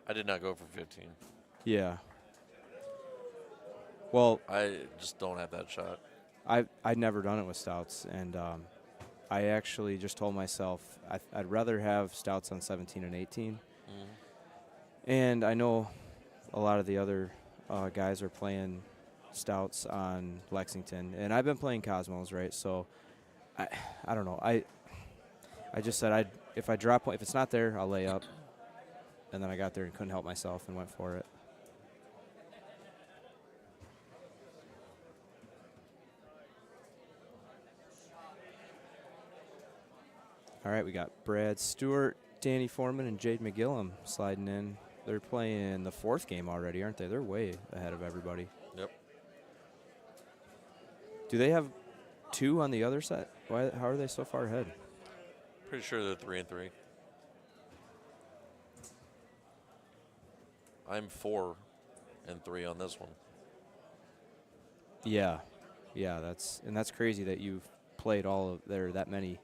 I did not go for 15. Yeah. Well, I just don't have that shot. I'd never done it with stouts, and I actually just told myself I'd rather have stouts on 17 and 18. And I know a lot of the other guys are playing stouts on Lexington, and I've been playing Cosmos, right? So I don't know. I just said if I drop one, if it's not there, I'll lay up. And then I got there and couldn't help myself and went for it. All right, we got Brad Stewart, Danny Foreman, and Jade McGillum sliding in. They're playing the 4th game already, aren't they? They're way ahead of everybody. Yep. Do they have 2 on the other set? How are they so far ahead? Pretty sure they're 3 and 3. I'm 4 and 3 on this one. Yeah, that's crazy that you've played all of there that many.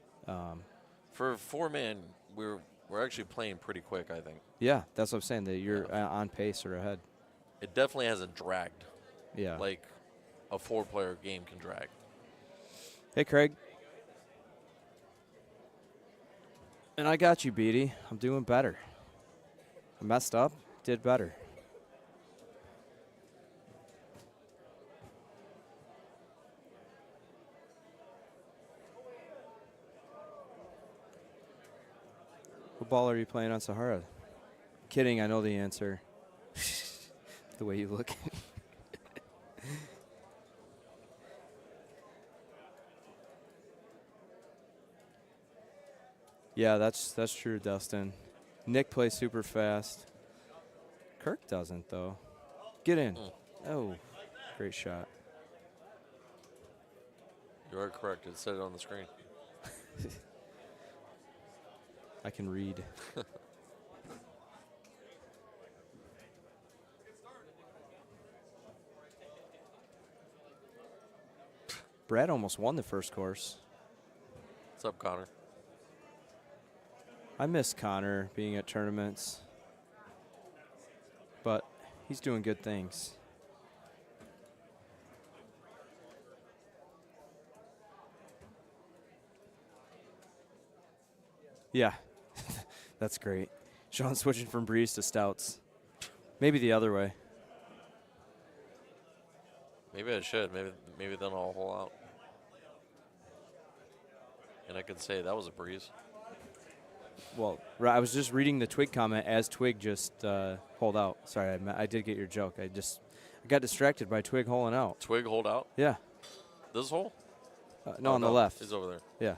For 4-man, we're actually playing pretty quick, I think. Yeah, that's what I'm saying. That you're on pace or ahead. It definitely hasn't dragged. Yeah. Like a 4-player game can drag. Hey, Craig. And I got you, Beatty. I'm doing better. I messed up, did better. What ball are you playing on Sahara? Kidding, I know the answer. The way you look. Yeah, that's true, Dustin. Nick plays super fast. Kirk doesn't, though. Get in. Oh, great shot. You are correct. It said it on the screen. I can read. Brad almost won the first course. What's up, Connor? I miss Connor being at tournaments, but he's doing good things. Yeah, that's great. Sean switching from breeze to stouts. Maybe the other way. Maybe I should. Maybe then I'll hole out. And I could say that was a breeze. Well, I was just reading the Twig comment as Twig just holed out. Sorry, I did get your joke. I got distracted by Twig holing out. Twig hold out? Yeah. This hole? No, on the left. He's over there. Yeah.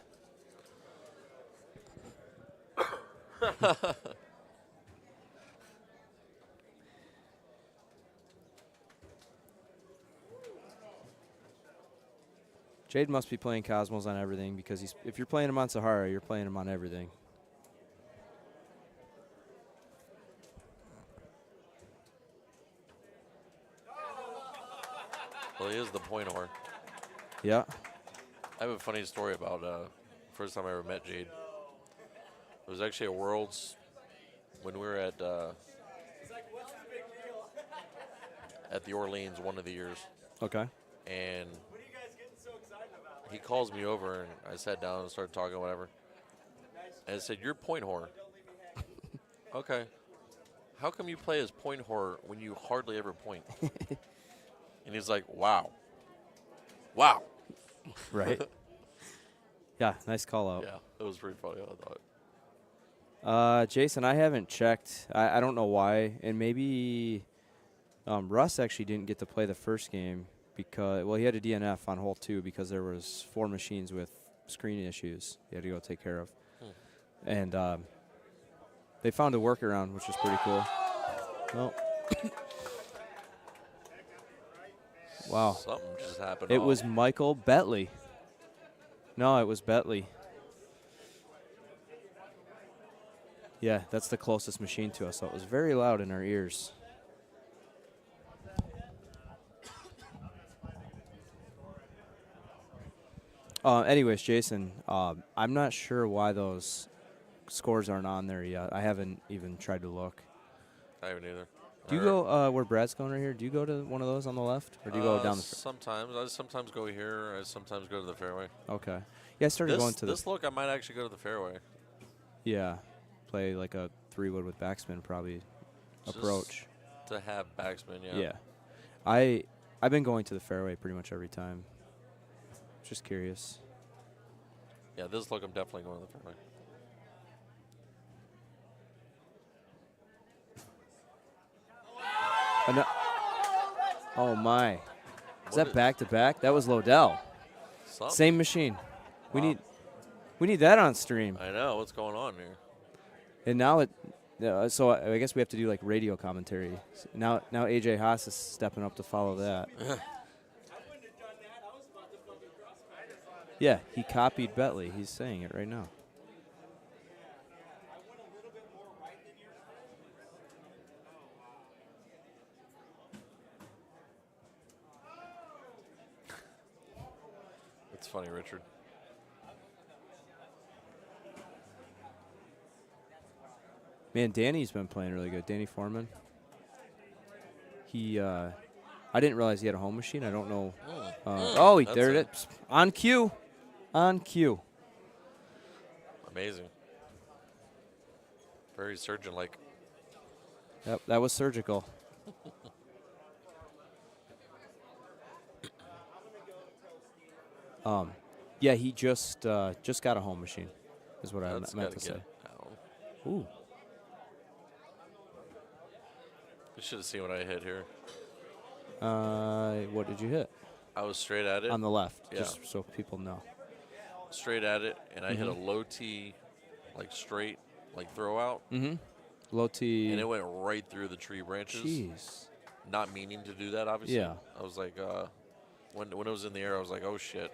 Jade must be playing Cosmos on everything because if you're playing him on Sahara, you're playing him on everything. Well, he is the point whore. Yeah. I have a funny story about first time I ever met Jade. It was actually at Worlds when we were at the Orleans one of the years. Okay. And he calls me over, and I sat down and started talking, whatever. And I said, "You're point whore." Okay. How come you play as point whore when you hardly ever point? And he's like, "Wow. Wow. Right. Yeah, nice call out. Yeah, it was pretty funny, I thought. Jason, I haven't checked. I don't know why, and maybe Russ actually didn't get to play the first game because, well, he had a DNF on hole 2 because there was 4 machines with screen issues he had to go take care of. And they found a workaround, which was pretty cool. Well, wow. Something just happened. It was Michael Betley. No, it was Betley. Yeah, that's the closest machine to us, so it was very loud in our ears. Anyways, Jason, I'm not sure why those scores aren't on there yet. I haven't even tried to look. I haven't either. Do you go where Brad's going right here? Do you go to one of those on the left, or do you go down the? Sometimes. I sometimes go here. I sometimes go to the fairway. Okay. Yeah, I started going to this look. I might actually go to the fairway. Yeah, play like a 3-wood with backspin probably. Just approach. To have backspin, yeah. Yeah, I've been going to the fairway pretty much every time. Just curious. Yeah, this look I'm definitely going to the fairway. Oh my! Is that back to back? That was Lodell. Something. Same machine. Wow. We need that on stream. I know what's going on here. And now so I guess we have to do like radio commentary. Now AJ Haas is stepping up to follow that. Yeah, he copied Betley. He's saying it right now. It's funny, Richard. Man, Danny's been playing really good. Danny Foreman. I didn't realize he had a home machine. I don't know. There it is. On cue. On cue. Amazing. Very surgeon-like. Yep, that was surgical. Yeah, he just got a home machine, is what I meant to say. Ooh. You should have seen what I hit here. What did you hit? I was straight at it. On the left, Yeah. just so people know. Straight at it, and I hit a low tee, like straight, like throw out. Mm-hmm. Low tee. And it went right through the tree branches. Jeez. Not meaning to do that, obviously. Yeah. I was like, when it was in the air, I was like, oh shit.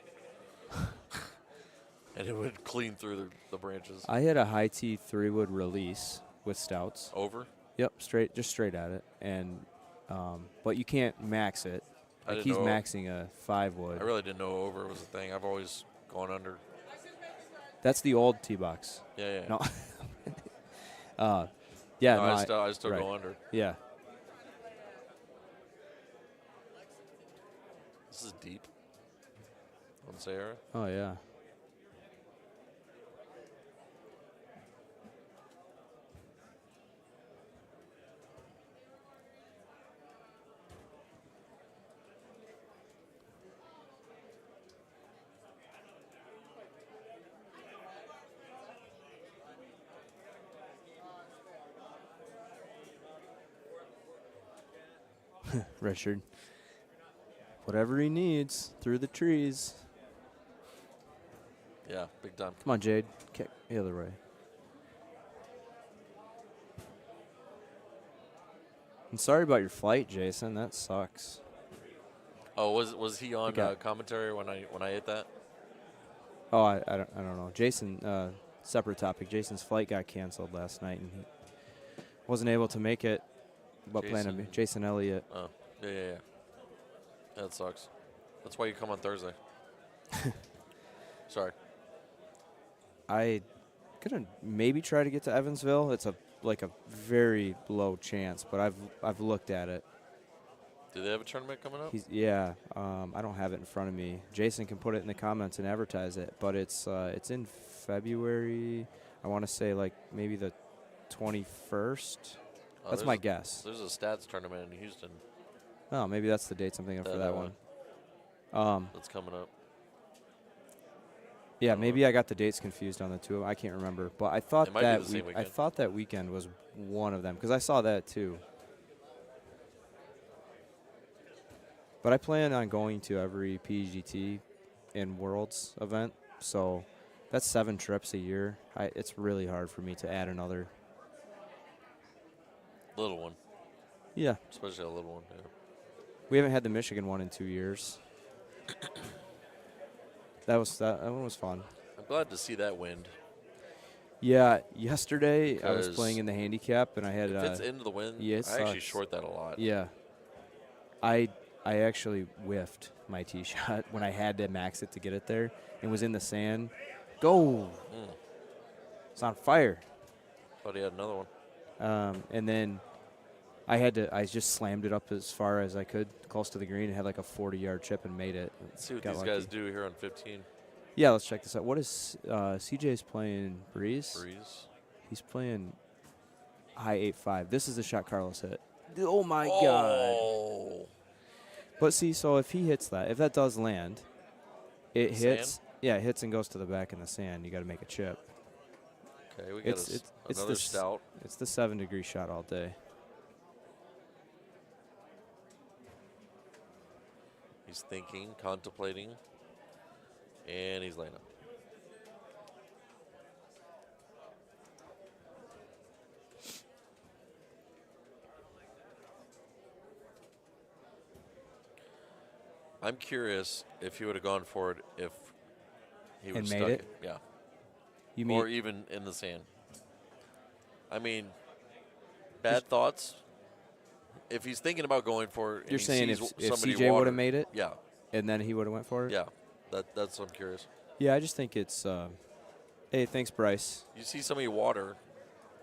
And it went clean through the branches. I hit a high tee 3-wood release with stouts. Over? Yep, just straight at it, and but you can't max it. Like he's maxing a 5-wood. I really didn't know over was a thing. I've always gone under. That's the old tee box. Yeah. No. Yeah. No, no, I still right. go under. Yeah. This is deep. On Sierra. Oh yeah. Richard. Whatever he needs through the trees. Yeah, big time. Come on, Jade. Kick the other way. I'm sorry about your flight, Jason. That sucks. Oh, was he on commentary when I hit that? Oh, I don't know. Jason, separate topic. Jason's flight got canceled last night, and he wasn't able to make it. What plan on me? Jason Elliott. Oh, yeah. That sucks. That's why you come on Thursday. Sorry. I gonna maybe try to get to Evansville. It's a very low chance, but I've looked at it. Do they have a tournament coming up? I don't have it in front of me. Jason can put it in the comments and advertise it, but it's in February. I want to say like maybe the 21st. That's my guess. There's a stats tournament in Houston. Oh, maybe that's the dates I'm thinking for that one. that's coming up. Yeah, maybe I got the dates confused on the two. I can't remember, but I thought It might be that the same I weekend. thought that weekend was one of them because I saw that too. But I plan on going to every PGT and Worlds event, so that's 7 trips a year. It's really hard for me to add another. Little one. Yeah. Especially a little one. Yeah. We haven't had the Michigan one in 2 years. That one was fun. I'm glad to see that wind. Yeah, yesterday I was 'Cause playing in the handicap and I had. If it's into the wind, yeah, it I actually sucks. short that a lot. Yeah. I actually whiffed my tee shot when I had to max it to get it there. It was in the sand. Go. It's on fire. Thought he had another one. And then I just slammed it up as far as I could, close to the green, and had like a 40-yard chip and made it. Let's see what Got these lucky. guys do here on 15. Yeah, let's check this out. What is CJ's playing? Breeze? Breeze. He's playing high 8-5. This is the shot Carlos hit. Oh, my God. But see, so if he hits that, if that does land, it hits. Sand? Yeah, it hits and goes to the back in the sand. You got to make a chip. Okay, we got another stout. It's the 7-degree shot all day. He's thinking, contemplating, and he's laying up. I'm curious if he would have gone for it if he would And have made stuck it? Yeah. You mean or even in the sand. I mean, bad thoughts. If he's thinking about going for it, and you're he saying sees if somebody CJ would water- have made it? Yeah. And then he would have went for it? Yeah. That's what I'm curious. Yeah, I just think it's hey, thanks, Bryce. You see somebody water,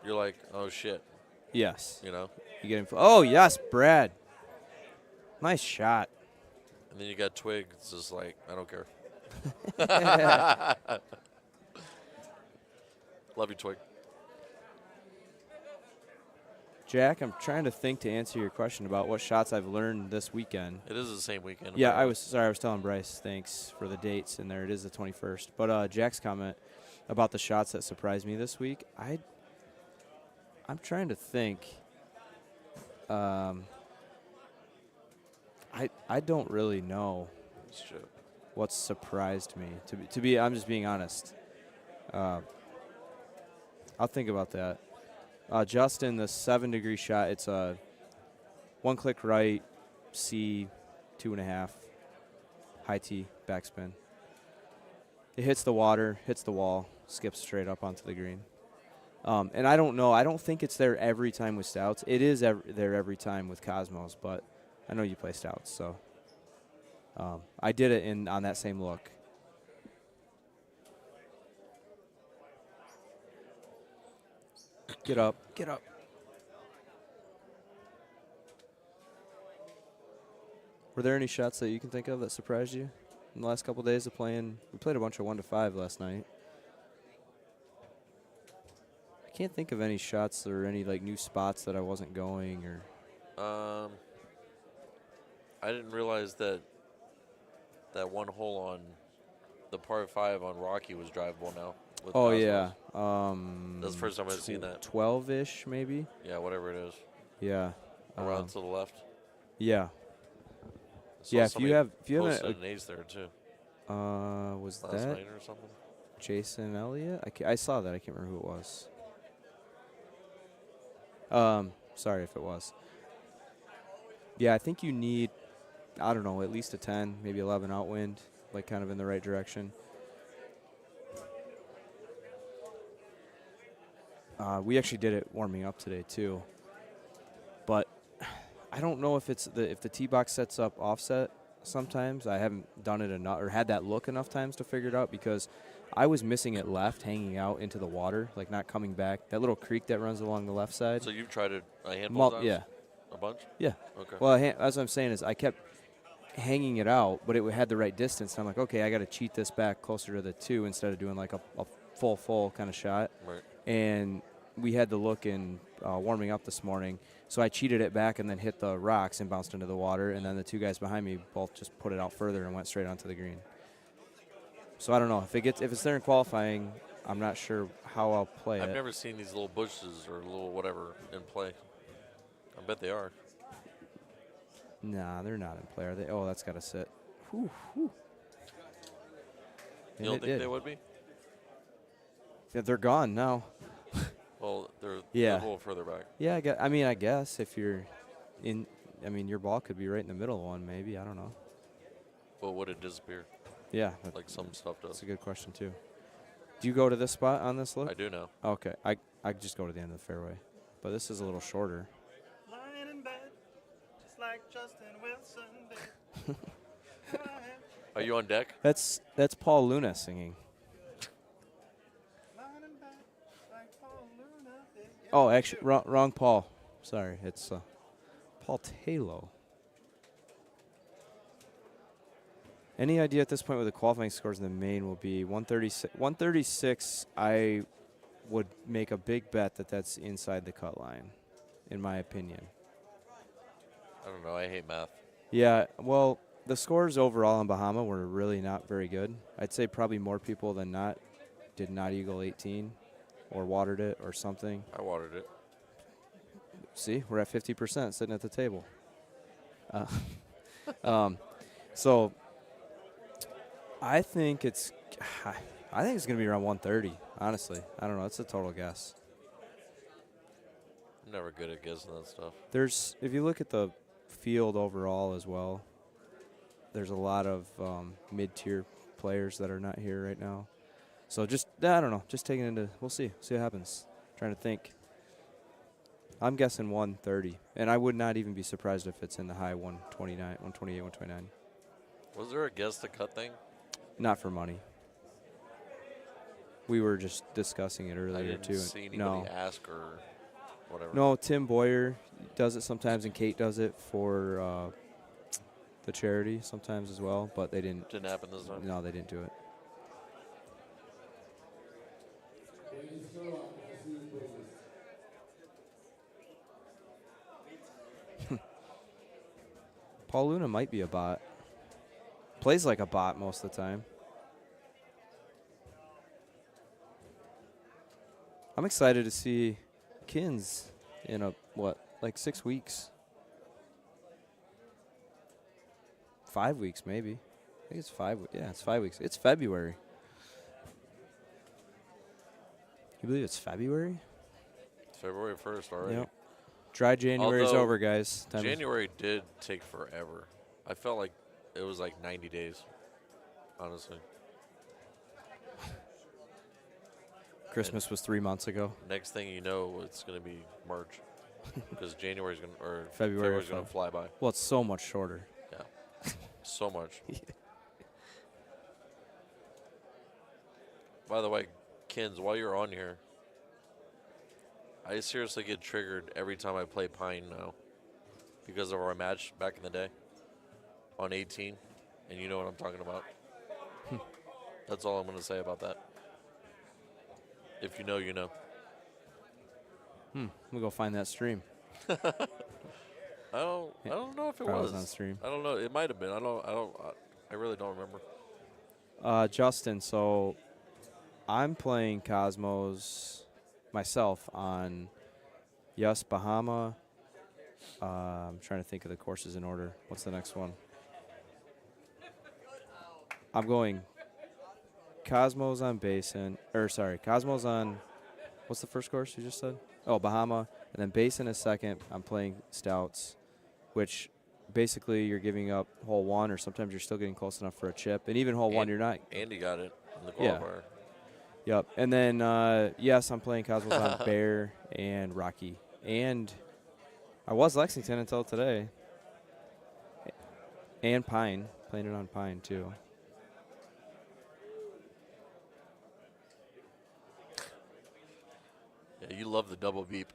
you're like, oh shit. Yes. You know? You get him. Oh, yes, Brad. Nice shot. And then you got Twig. It's just like, I don't care. Love you, Twig. Jack, I'm trying to think to answer your question about what shots I've learned this weekend. It is the same weekend. Yeah, I was telling Bryce, thanks for the dates, and there it is, the 21st. But Jack's comment about the shots that surprised me this week, I'm trying to think. I don't really know what surprised me. To be, I'm just being honest. I'll think about that. Justin, the 7-degree shot, it's a 1-click right, C, 2.5, high T, backspin. It hits the water, hits the wall, skips straight up onto the green. And I don't know. I don't think it's there every time with stouts. It is there every time with Cosmos, but I know you play stouts, so I did it on that same look. Get up. Get up. Were there any shots that you can think of that surprised you in the last couple of days of playing? We played a bunch of 1-5 last night. I can't think of any shots or any like new spots that I wasn't going or. I didn't realize that one hole on the par 5 on Rocky was drivable now. with Oh, Cosmos. yeah. That's the first time I've seen that. 12-ish, maybe? Yeah, whatever it is. Yeah. Around to the left. Yeah. I saw Yeah, if you somebody haven't posted an ace there too. Was last that night or something? Jason Elliott? I saw that. I can't remember who it was. Sorry if it was. Yeah, I think you need, I don't know, at least a 10, maybe 11 outwind, like kind of in the right direction. We actually did it warming up today too, but I don't know if it's if the tee box sets up offset. Sometimes I haven't done it enough or had that look enough times to figure it out because I was missing it left, hanging out into the water, like not coming back. That little creek that runs along the left side. So you've tried it a handful of times? Yeah. A bunch? Yeah. Okay. Well, as I'm saying is I kept hanging it out, but it had the right distance. And I'm like, okay, I got to cheat this back closer to the 2 instead of doing like a full kind of shot. Right. And we had to look in warming up this morning. So I cheated it back and then hit the rocks and bounced into the water. And then the two guys behind me both just put it out further and went straight onto the green. So I don't know. If it's there in qualifying, I'm not sure how I'll play it. I've never seen these little bushes or little whatever in play. I bet they are. Nah, they're not in play, are they? Oh, that's got to sit. Whew, whew. You don't think they would be? Yeah, they're gone now. Well, they're yeah. a little further back. Yeah, I guess if you're in, your ball could be right in the middle of one, maybe. I don't know. Well, would it disappear? Yeah. Like some stuff does. That's a good question, too. Do you go to this spot on this look? I do now. Okay. I just go to the end of the fairway. But this is a little shorter. Lying in bed, just like Justin Wilson did. Are you on deck? That's Paul Luna singing. Oh, actually, wrong Paul. Sorry, it's Paul Taylor. Any idea at this point what the qualifying scores in the main will be? 136. 136, I would make a big bet that that's inside the cut line, in my opinion. I don't know. I hate math. Yeah, well, the scores overall on Bahama were really not very good. I'd say probably more people than not did not eagle 18 or watered it or something. I watered it. See, we're at 50% sitting at the table. So I think it's going to be around 130, honestly. I don't know. It's a total guess. I'm never good at guessing that stuff. If you look at the field overall as well, there's a lot of mid-tier players that are not here right now. So just, I don't know, just taking into, we'll see what happens. Trying to think. I'm guessing 130, and I would not even be surprised if it's in the high 129, 128, 129. Was there a guess the cut thing? Not for money. We were just discussing it earlier, I didn't too. see anybody ask or whatever. No, Tim Boyer does it sometimes, and Kate does it for the charity sometimes as well, but they didn't. Didn't happen this time? No, they didn't do it. Paul Luna might be a bot. Plays like a bot most of the time. I'm excited to see Kins in like 6 weeks? 5 weeks, maybe. I think it's 5 weeks. Yeah, it's 5 weeks. It's February. You believe it's February? February 1st already. Yep. Dry January's Although over, guys. January did take forever. I felt like it was like 90 days, honestly. Christmas was 3 months ago. Next thing you know, it's going to be March because January's going to, or February's going to fly by. Well, it's so much shorter. Yeah, so much. By the way, Kins, while you're on here, I seriously get triggered every time I play Pine now because of our match back in the day on 18, and you know what I'm talking about. That's all I'm going to say about that. If you know, you know. We'll go find that stream. I don't know if it was on stream. I don't know. It might have been. I really don't remember. Justin, so I'm playing Cosmos myself on Bahama. I'm trying to think of the courses in order. What's the next one? I'm going Cosmos on Basin. Cosmos on, what's the first course you just said? Oh, Bahama. And then Basin is second. I'm playing Stouts, which basically you're giving up hole one, or sometimes you're still getting close enough for a chip. And even hole one, you're not. Andy got it in the qualifier. Yeah. Yep. And then, yes, I'm playing Cosmos on Bear and Rocky. And I was Lexington until today. And Pine. Playing it on Pine, too. Yeah, you love the double beep.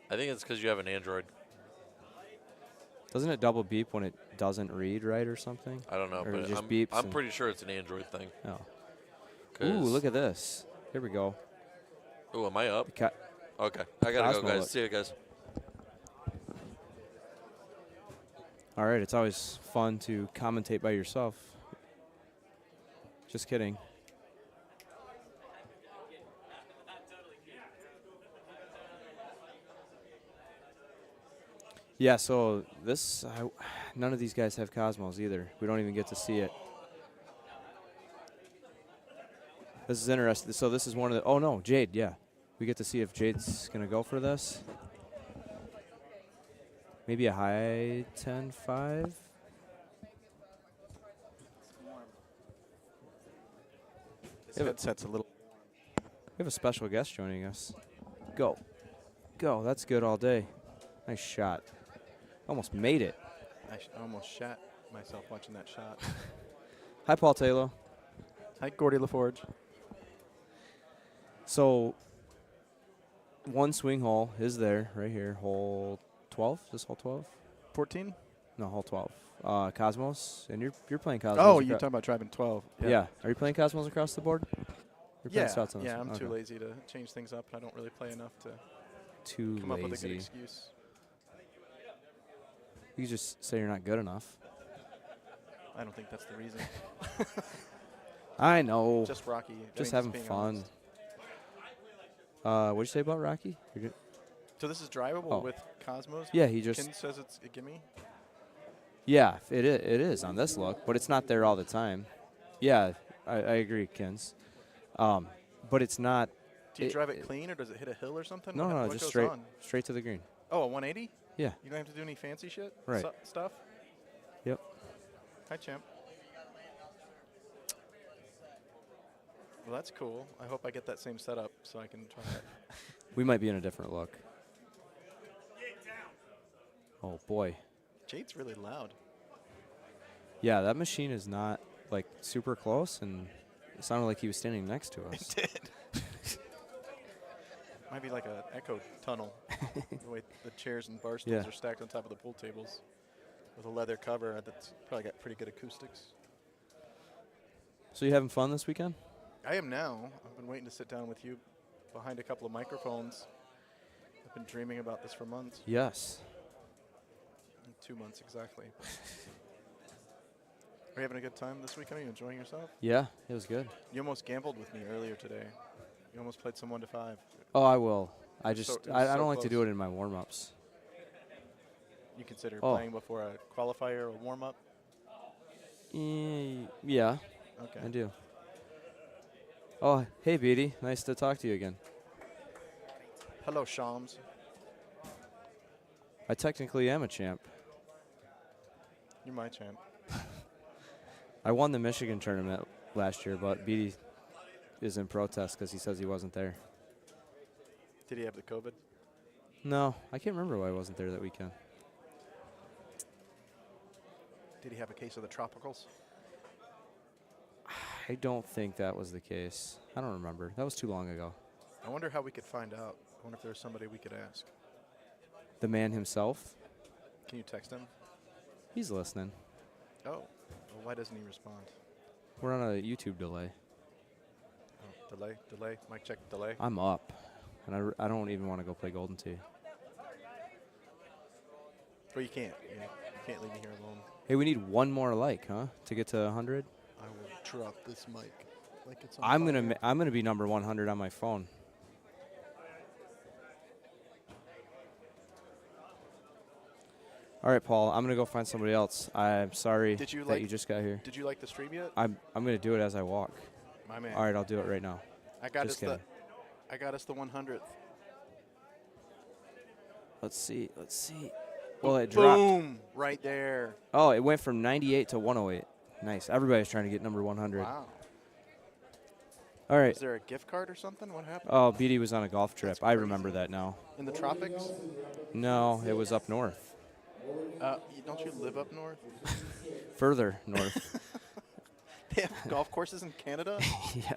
I think it's because you have an Android. Doesn't it double beep when it doesn't read right or something? I don't know, or but it just I'm beeps. pretty sure it's an Android thing. Oh. Ooh, look at this. Here we go. Ooh, am I up? Okay, I gotta go, Cosmo guys. look. See you guys. All right, it's always fun to commentate by yourself. Just kidding. Yeah, so this, none of these guys have Cosmos either. We don't even get to see it. This is interesting. So this is one of the, oh no, Jade, yeah. We get to see if Jade's going to go for this. Maybe a high 10-5. This headset's a little. We have a special guest joining us. Go. Go. That's good all day. Nice shot. Almost made it. I almost shat myself watching that shot. Hi, Paul Taylor. Hi, Gordy LaForge. So, one swing hole is there right here. Hole 12. Is this hole 12? 14? No, hole 12. Cosmos. And you're playing Cosmos. Oh, you're talking about driving 12. Yeah. Are you playing Cosmos across the board? You're playing stouts on this yeah, one? I'm too Okay. lazy to change things up. I don't really play enough to Too come up with a good lazy. excuse. You just say you're not good enough. I don't think that's the reason. I know. Just Rocky. Just having being fun. honest. What'd you say about Rocky? So this is drivable Oh. with Cosmos? Yeah, he just- Ken says it's a gimme? Yeah, it is on this look, but it's not there all the time. Yeah, I agree, Kins. But it's not. Do you drive it clean, or does it hit a hill or something? No, What just goes straight on? straight to the green. Oh, a 180? Yeah. You don't have to do any fancy shit? Right. Stuff? Yep. Hi, champ. Well, that's cool. I hope I get that same setup so I can try it. We might be in a different look. Oh boy. Jade's really loud. Yeah, that machine is not like super close, and it sounded like he was standing next to us. It did. Might be like an echo tunnel. The way the chairs and bar stools Yeah. are stacked on top of the pool tables with a leather cover that's probably got pretty good acoustics. So you having fun this weekend? I am now. I've been waiting to sit down with you behind a couple of microphones. I've been dreaming about this for months. Yes. 2 months exactly. Are you having a good time this weekend? Are you enjoying yourself? Yeah, it was good. You almost gambled with me earlier today. You almost played some 1 to 5. Oh, I will. It was so I don't so like to do close. it in my warm-ups. You consider Oh. playing before a qualifier or warm-up? Yeah. Okay. I do. Oh, hey, Beatty. Nice to talk to you again. Hello, Shams. I technically am a champ. You're my champ. I won the Michigan tournament last year, but Beatty is in protest because he says he wasn't there. Did he have the COVID? No, I can't remember why I wasn't there that weekend. Did he have a case of the tropicals? I don't think that was the case. I don't remember. That was too long ago. I wonder how we could find out. I wonder if there's somebody we could ask. The man himself, Can you text him? he's listening. Oh. Well, why doesn't he respond? We're on a YouTube delay. Oh, delay. Mic check, delay. I'm up, and I don't even want to go play Golden Tee. Well, you can't. You can't leave me here alone. Hey, we need one more like, huh, to get to 100? I will drop this mic like it's on I'm fire. gonna be number 100 on my phone. All right, Paul. I'm gonna go find somebody else. I'm sorry Did you that like? you just got here. Did you like the stream yet? I'm gonna do it as I walk. My man. All right, I'll do it right now. I got Just us kidding. I got us the 100th. Let's see. Well, it dropped. Boom! Right there. Oh, it went from 98 to 108. Nice. Everybody's trying to get number 100. Wow. All right. Is there a gift card or something? What happened? Oh, BD was on a golf trip. I remember that now. In the tropics? No, it was up north. Don't you live up north? Further north. They have golf courses in Canada? Yeah.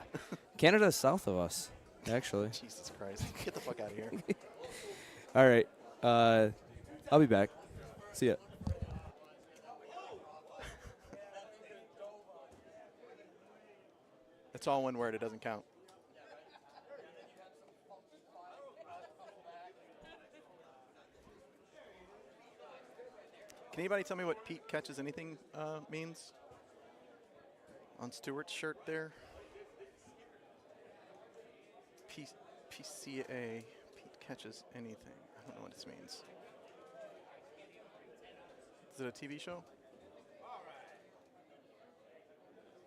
Canada's south of us, actually. Jesus Christ. Get the fuck out of here. All right. I'll be back. See ya. It's all one word. It doesn't count. Can anybody tell me what Pete catches anything means? On Stewart's shirt there. PCA. Pete catches anything. I don't know what this means. Is it a TV show?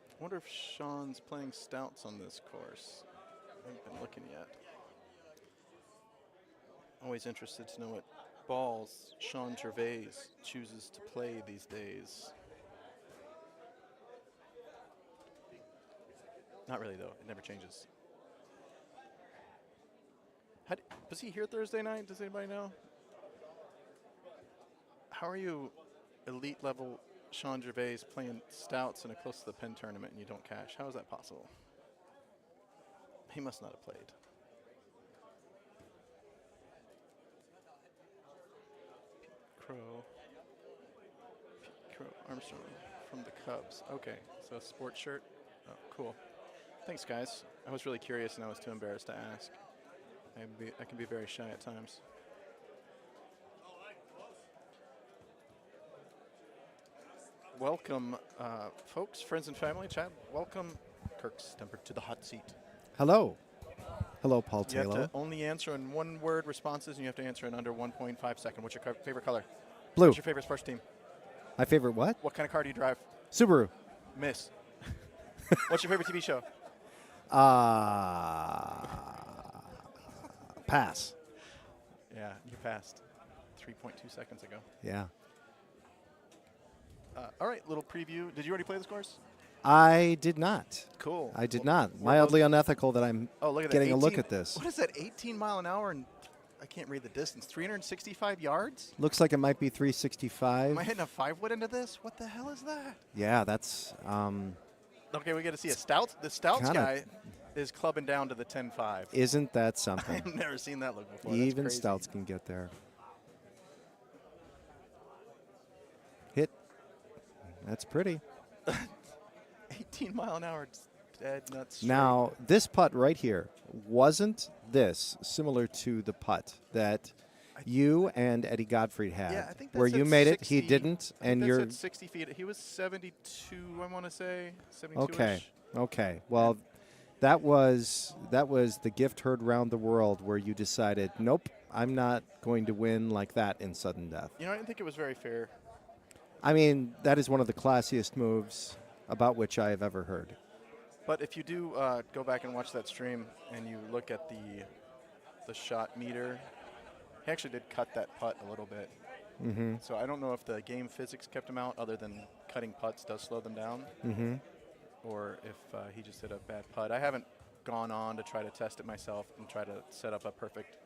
I wonder if Sean's playing stouts on this course. I haven't been looking yet. Always interested to know what balls Sean Gervais chooses to play these days. Not really, though. It never changes. Was he here Thursday night? Does anybody know? How are you elite level Sean Gervais playing stouts in a close to the pin tournament and you don't cash? How is that possible? He must not have played. Pete Crow Armstrong from the Cubs. Okay, so a sports shirt. Oh, cool. Thanks, guys. I was really curious and I was too embarrassed to ask. I can be very shy at times. Welcome, folks, friends and family. Chad, welcome Kirk Stemper to the hot seat. Hello. Hello, Paul You have Taylor. to only answer in one-word responses, and you have to answer in under 1.5 seconds. What's your favorite color? Blue. What's your favorite sports team? My favorite what? What kind of car do you drive? Subaru. Miss. What's your favorite TV show? Pass. Yeah, you passed 3.2 seconds ago. Yeah. All right, little preview. Did you already play this course? I did not. Cool. I did not. Mildly unethical that I'm look at getting that, a look at this. What is that, 18 mile an hour? And I can't read the distance. 365 yards? Looks like it might be 365. Am I hitting a 5-wood into this? What the hell is that? Yeah, that's. Okay, we got to see a Stouts. The Stouts kinda- guy is clubbing down to the 10-5. Isn't that something? I've never seen that look before. Even That's crazy. stouts can get there. Hit. That's pretty. 18 mile an hour, it's dead nuts. Straight. Now, this putt right here, wasn't this similar to the putt that you and Eddie Godfrey had? Yeah, I think where that's you at made 60, it, he didn't, I think and that's you're at 60 feet. He was 72, I want to say, 72. okay. Okay. Well, that was the gift heard round the world where you decided, nope, I'm not going to win like that in sudden death. You know, I didn't think it was very fair. I mean, that is one of the classiest moves about which I have ever heard. But if you do go back and watch that stream and you look at the shot meter, he actually did cut that putt a little bit. Mm-hmm. So I don't know if the game physics kept him out, other than cutting putts does slow them down, Mm-hmm. or if he just hit a bad putt. I haven't gone on to try to test it myself and try to set up a perfect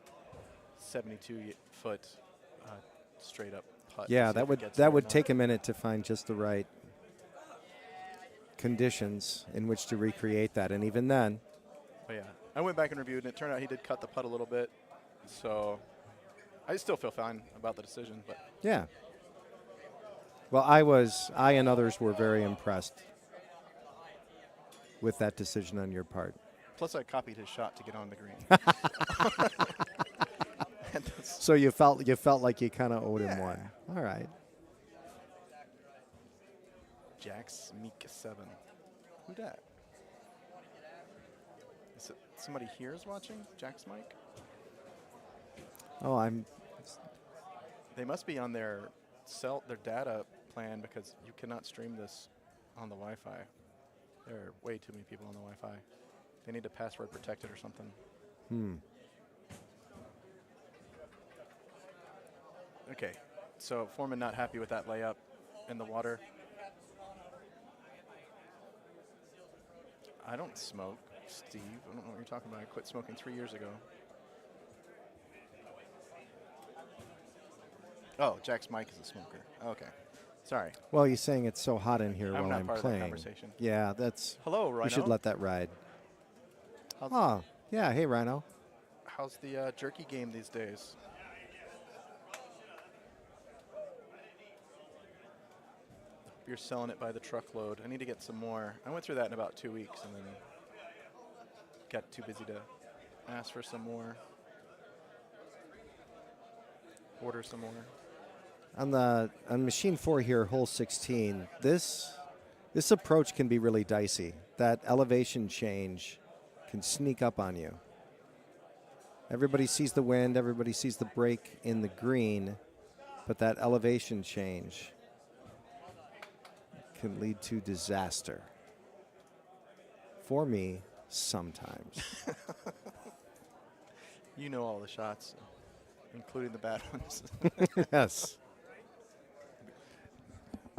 72-foot straight up putt. Yeah, see if it gets that there would or take not. a minute to find just the right conditions in which to recreate that, and even then, But yeah, I went back and reviewed, and it turned out he did cut the putt a little bit. So I still feel fine about the decision. But yeah. Well, I and others were very impressed with that decision on your part. plus, I copied his shot to get on the green. And that's- So you felt like you kind of owed him one. All right. Jack's Meek 7. Who dat? Is it somebody here is watching? Jack's mic? Oh, They must be on their data plan, because you cannot stream this on the Wi-Fi. There are way too many people on the Wi-Fi. They need to password protect it or something. Okay, so Foreman not happy with that layup in the water. I don't smoke, Steve. I don't know what you're talking about. I quit smoking 3 years ago. Oh, Jack's mic is a smoker. Okay, sorry. Well, you're saying it's so hot in here I'm while not I'm part of that playing. conversation. Yeah, that's. Hello, We should Rhino. let that ride. How's, Oh, yeah. Hey, Rhino. how's the jerky game these days? You're selling it by the truckload. I need to get some more. I went through that in about 2 weeks and then got too busy to ask for some more. Order some more. on machine 4 here, hole 16, this approach can be really dicey. That elevation change can sneak up on you. Everybody sees the wind, everybody sees the break in the green, but that elevation change can lead to disaster. For me, sometimes. You know all the shots, including the bad ones. Yes.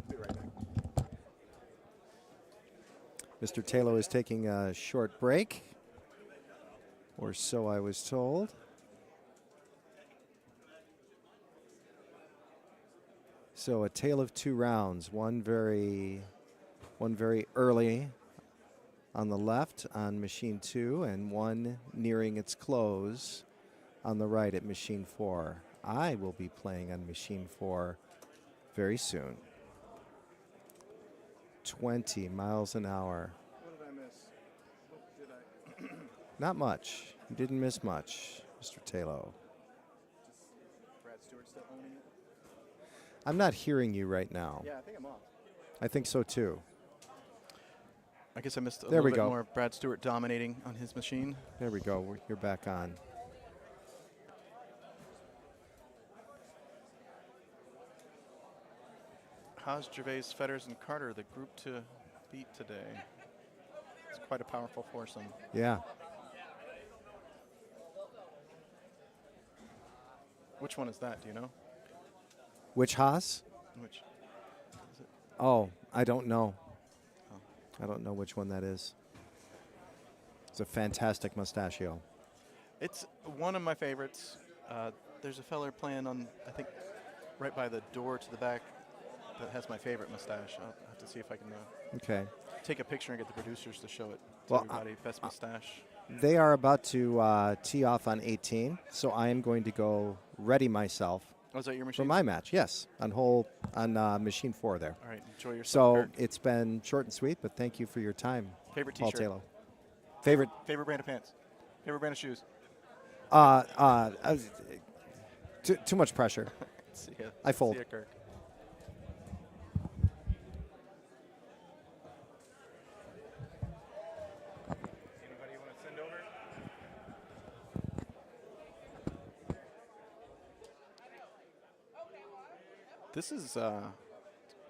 Be right back. Mr. Taylor is taking a short break, or so I was told. So a tale of two rounds, one very early on the left on machine 2 and one nearing its close on the right at machine 4. I will be playing on machine 4 very soon. 20 miles an hour. What did I miss? What did I? Not much. You didn't miss much, Mr. Taylor. Brad Stewart still owning it? I'm not hearing you right now. Yeah, I think I'm off. I think so too. I guess I missed a There little we bit go. more Brad Stewart dominating on his machine. There we go. You're back on. Haas, Gervais, Fetters, and Carter, the group to beat today. It's quite a powerful foursome. Yeah. Which one is that? Do you know? Which Haas? Which? Is it? Oh, I don't know. Oh. I don't know which one that is. It's a fantastic mustachio. It's one of my favorites. There's a feller playing on, I think, right by the door to the back that has my favorite mustache. I'll have to see if I can Okay. take a picture and get the producers to show it to Well, everybody. Best mustache. They are about to tee off on 18, so I am going to go ready myself. Oh, is that your For machine? my match, yes, on machine 4 there. All right, enjoy yourself. So Eric. it's been short and sweet, but thank you for your time, Favorite Paul T-shirt? Taylor. Favorite? Favorite brand of pants? Favorite brand of shoes? Too much pressure. See ya. I fold. See ya, Kirk. Anybody you want to send over? This is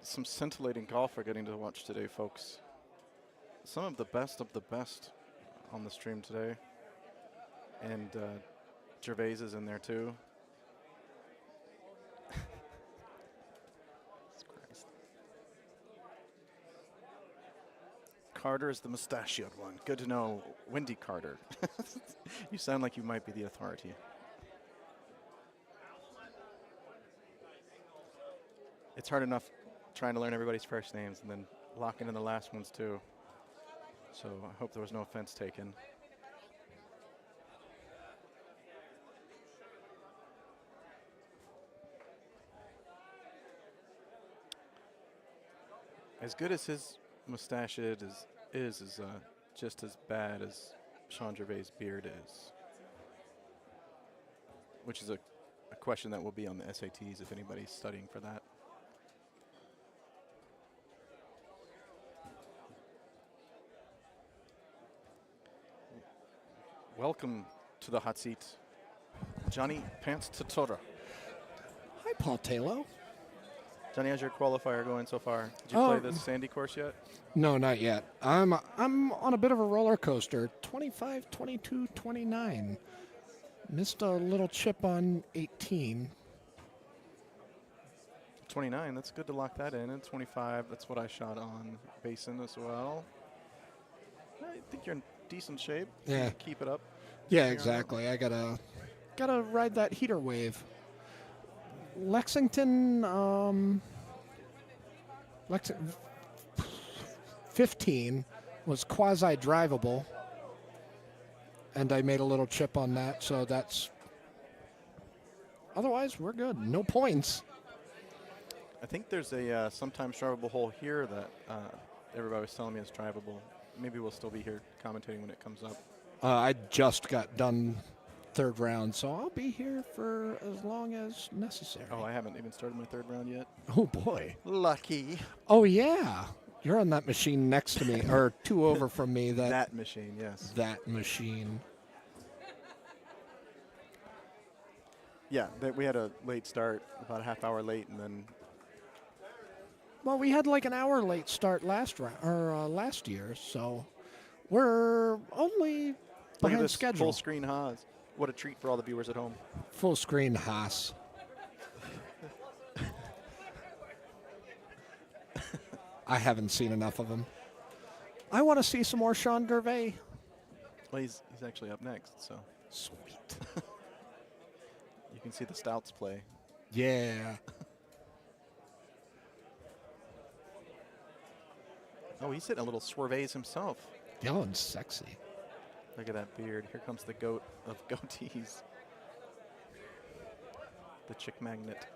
some scintillating golf we're getting to watch today, folks. Some of the best on the stream today. And Gervais is in there too. Christ. Carter is the mustachioed one. Good to know. Wendy Carter. You sound like you might be the authority. It's hard enough trying to learn everybody's first names and then locking in the last ones too. So I hope there was no offense taken. As good as his mustache is just as bad as Sean Gervais' beard is. Which is a question that will be on the SATs if anybody's studying for that. Welcome to the hot seat, Johnny Pants Tutora. Hi, Paul Taylor. Johnny, how's your qualifier going so far? Did you play the Sandy course yet? No, not yet. I'm on a bit of a roller coaster. 25, 22, 29. Missed a little chip on 18. 29, that's good to lock that in. And 25, that's what I shot on Basin as well. I think you're in decent shape. Yeah. Keep it up. Yeah, exactly. I gotta ride that heater wave. Lexington 15 was quasi-drivable, and I made a little chip on that, so that's... Otherwise, we're good. No points. I think there's a sometimes drivable hole here that everybody was telling me is drivable. Maybe we'll still be here commentating when it comes up. I just got done third round, so I'll be here for as long as necessary. Oh, I haven't even started my third round yet. Oh, boy. Lucky. Oh, yeah. You're on that machine next to me, or 2 over from me. That machine, yes. That machine. Yeah, we had a late start, about a half hour late, and then Well, we had like an hour late start last year, so we're only look at behind this schedule. full screen Haas. What a treat for all the viewers at home. Full screen Haas. I haven't seen enough of him. I want to see some more Sean Gervais. Well, he's actually up next, so. Sweet. You can see the Stouts play. Yeah. Oh, he's hitting a little swerves himself. Yelling sexy. Look at that beard. Here comes the goat of goatees. The chick magnet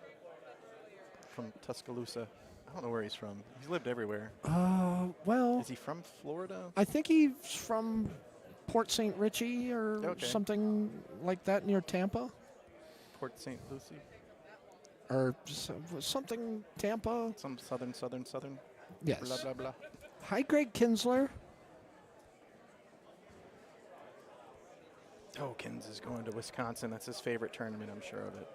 from Tuscaloosa. I don't know where he's from. He's lived everywhere. Well. Is he from Florida? I think he's from Port St. Richie or something like that near Tampa. Port St. Lucie? Or something Tampa. Some southern. Yes. Blah, blah, blah. Hi, Greg Kinsler. Oh, Kins is going to Wisconsin. That's his favorite tournament, I'm sure of it.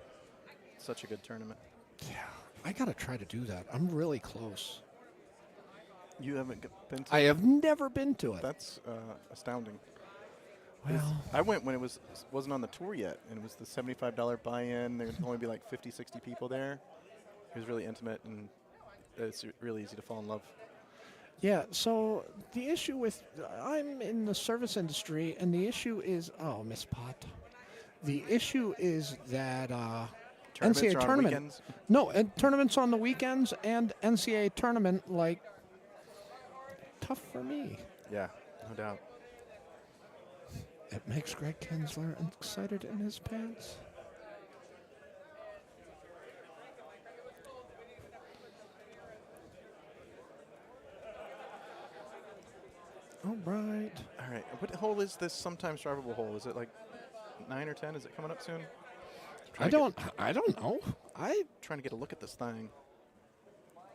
Such a good tournament. Yeah, I got to try to do that. I'm really close. You haven't been to I have never been to it. That's astounding. Well, I went when it wasn't on the tour yet, and it was the $75 buy-in. There would only be like 50, 60 people there. It was really intimate, and it's really easy to fall in love. Yeah, so the issue with, I'm in the service industry, and the issue is, Miss Pot. The issue is that Tournaments NCAA are on tournament. weekends? No, tournaments on the weekends and NCAA tournament, like, tough for me. Yeah, no doubt. It makes Greg Kinsler excited in his pants. All right. All right. What hole is this sometimes drivable hole? Is it like 9 or 10? Is it coming up soon? I don't know. Trying to get a look at this thing.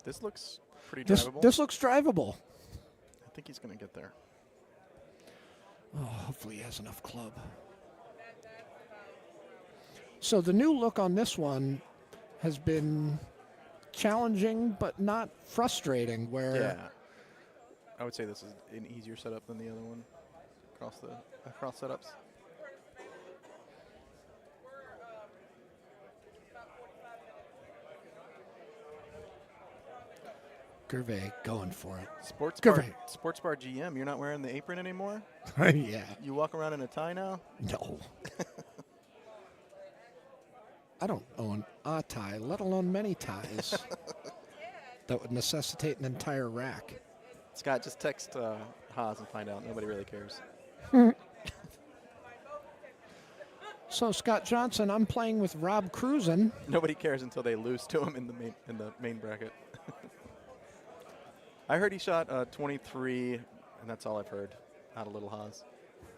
This looks pretty This drivable. looks drivable. I think he's going to get there. Oh, hopefully he has enough club. So the new look on this one has been challenging but not frustrating, where Yeah. I would say this is an easier setup than the other one across setups. Gervais going for it. Sports Gervais. bar GM, you're not wearing the apron anymore? Yeah. You walk around in a tie now? No. I don't own a tie, let alone many ties. That would necessitate an entire rack. Scott, just text Haas and find out. Nobody really cares. So Scott Johnson, I'm playing with Rob Cruzen. Nobody cares until they lose to him in the main bracket. I heard he shot 23, and that's all I've heard out of Little Haas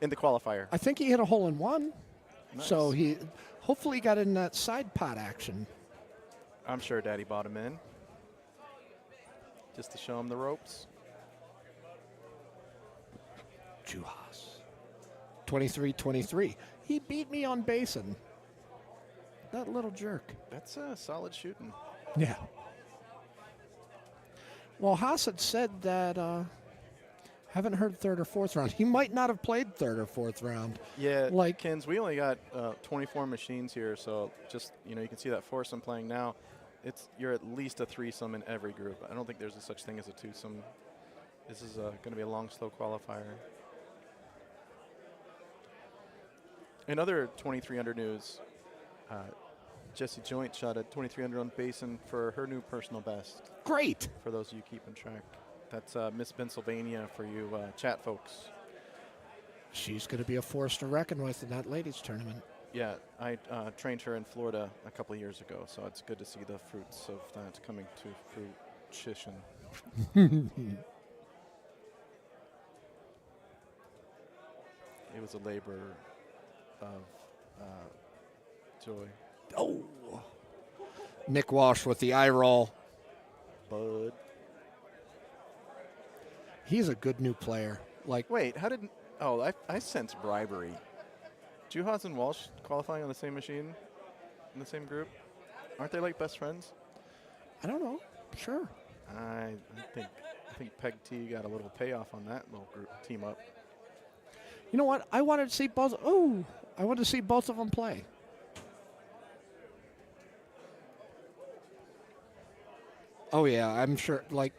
in the qualifier. I think he hit a hole in one. Nice. So he hopefully got in that side pot action. I'm sure Daddy bought him in just to show him the ropes. Juhas. 23-23. He beat me on Basin. That little jerk. That's solid shooting. Yeah. Well, Haas had said that haven't heard third or fourth round. He might not have played third or fourth round. Yeah, like Kins, we only got 24 machines here, so just you can see that foursome playing now. You're at least a threesome in every group. I don't think there's a such thing as a twosome. This is going to be a long, slow qualifier. In other 2300 news, Jessie Joint shot at 2300 on Basin for her new personal best. Great. For those of you keeping track. That's Miss Pennsylvania for you chat folks. She's going to be a force to reckon with in that ladies tournament. Yeah, I trained her in Florida a couple of years ago, so it's good to see the fruits of that coming to fruition. It was a labor of Joy. Oh. Nick Walsh with the eye roll. Bud. He's a good new player. Like, wait, how did? Oh, I sense bribery. Juhas and Walsh qualifying on the same machine, in the same group. Aren't they like best friends? I don't know. Sure. I think Peg T got a little payoff on that little group team up. You know what? I wanted to see both. Oh, I wanted to see both of them play. Oh yeah, I'm sure. Like,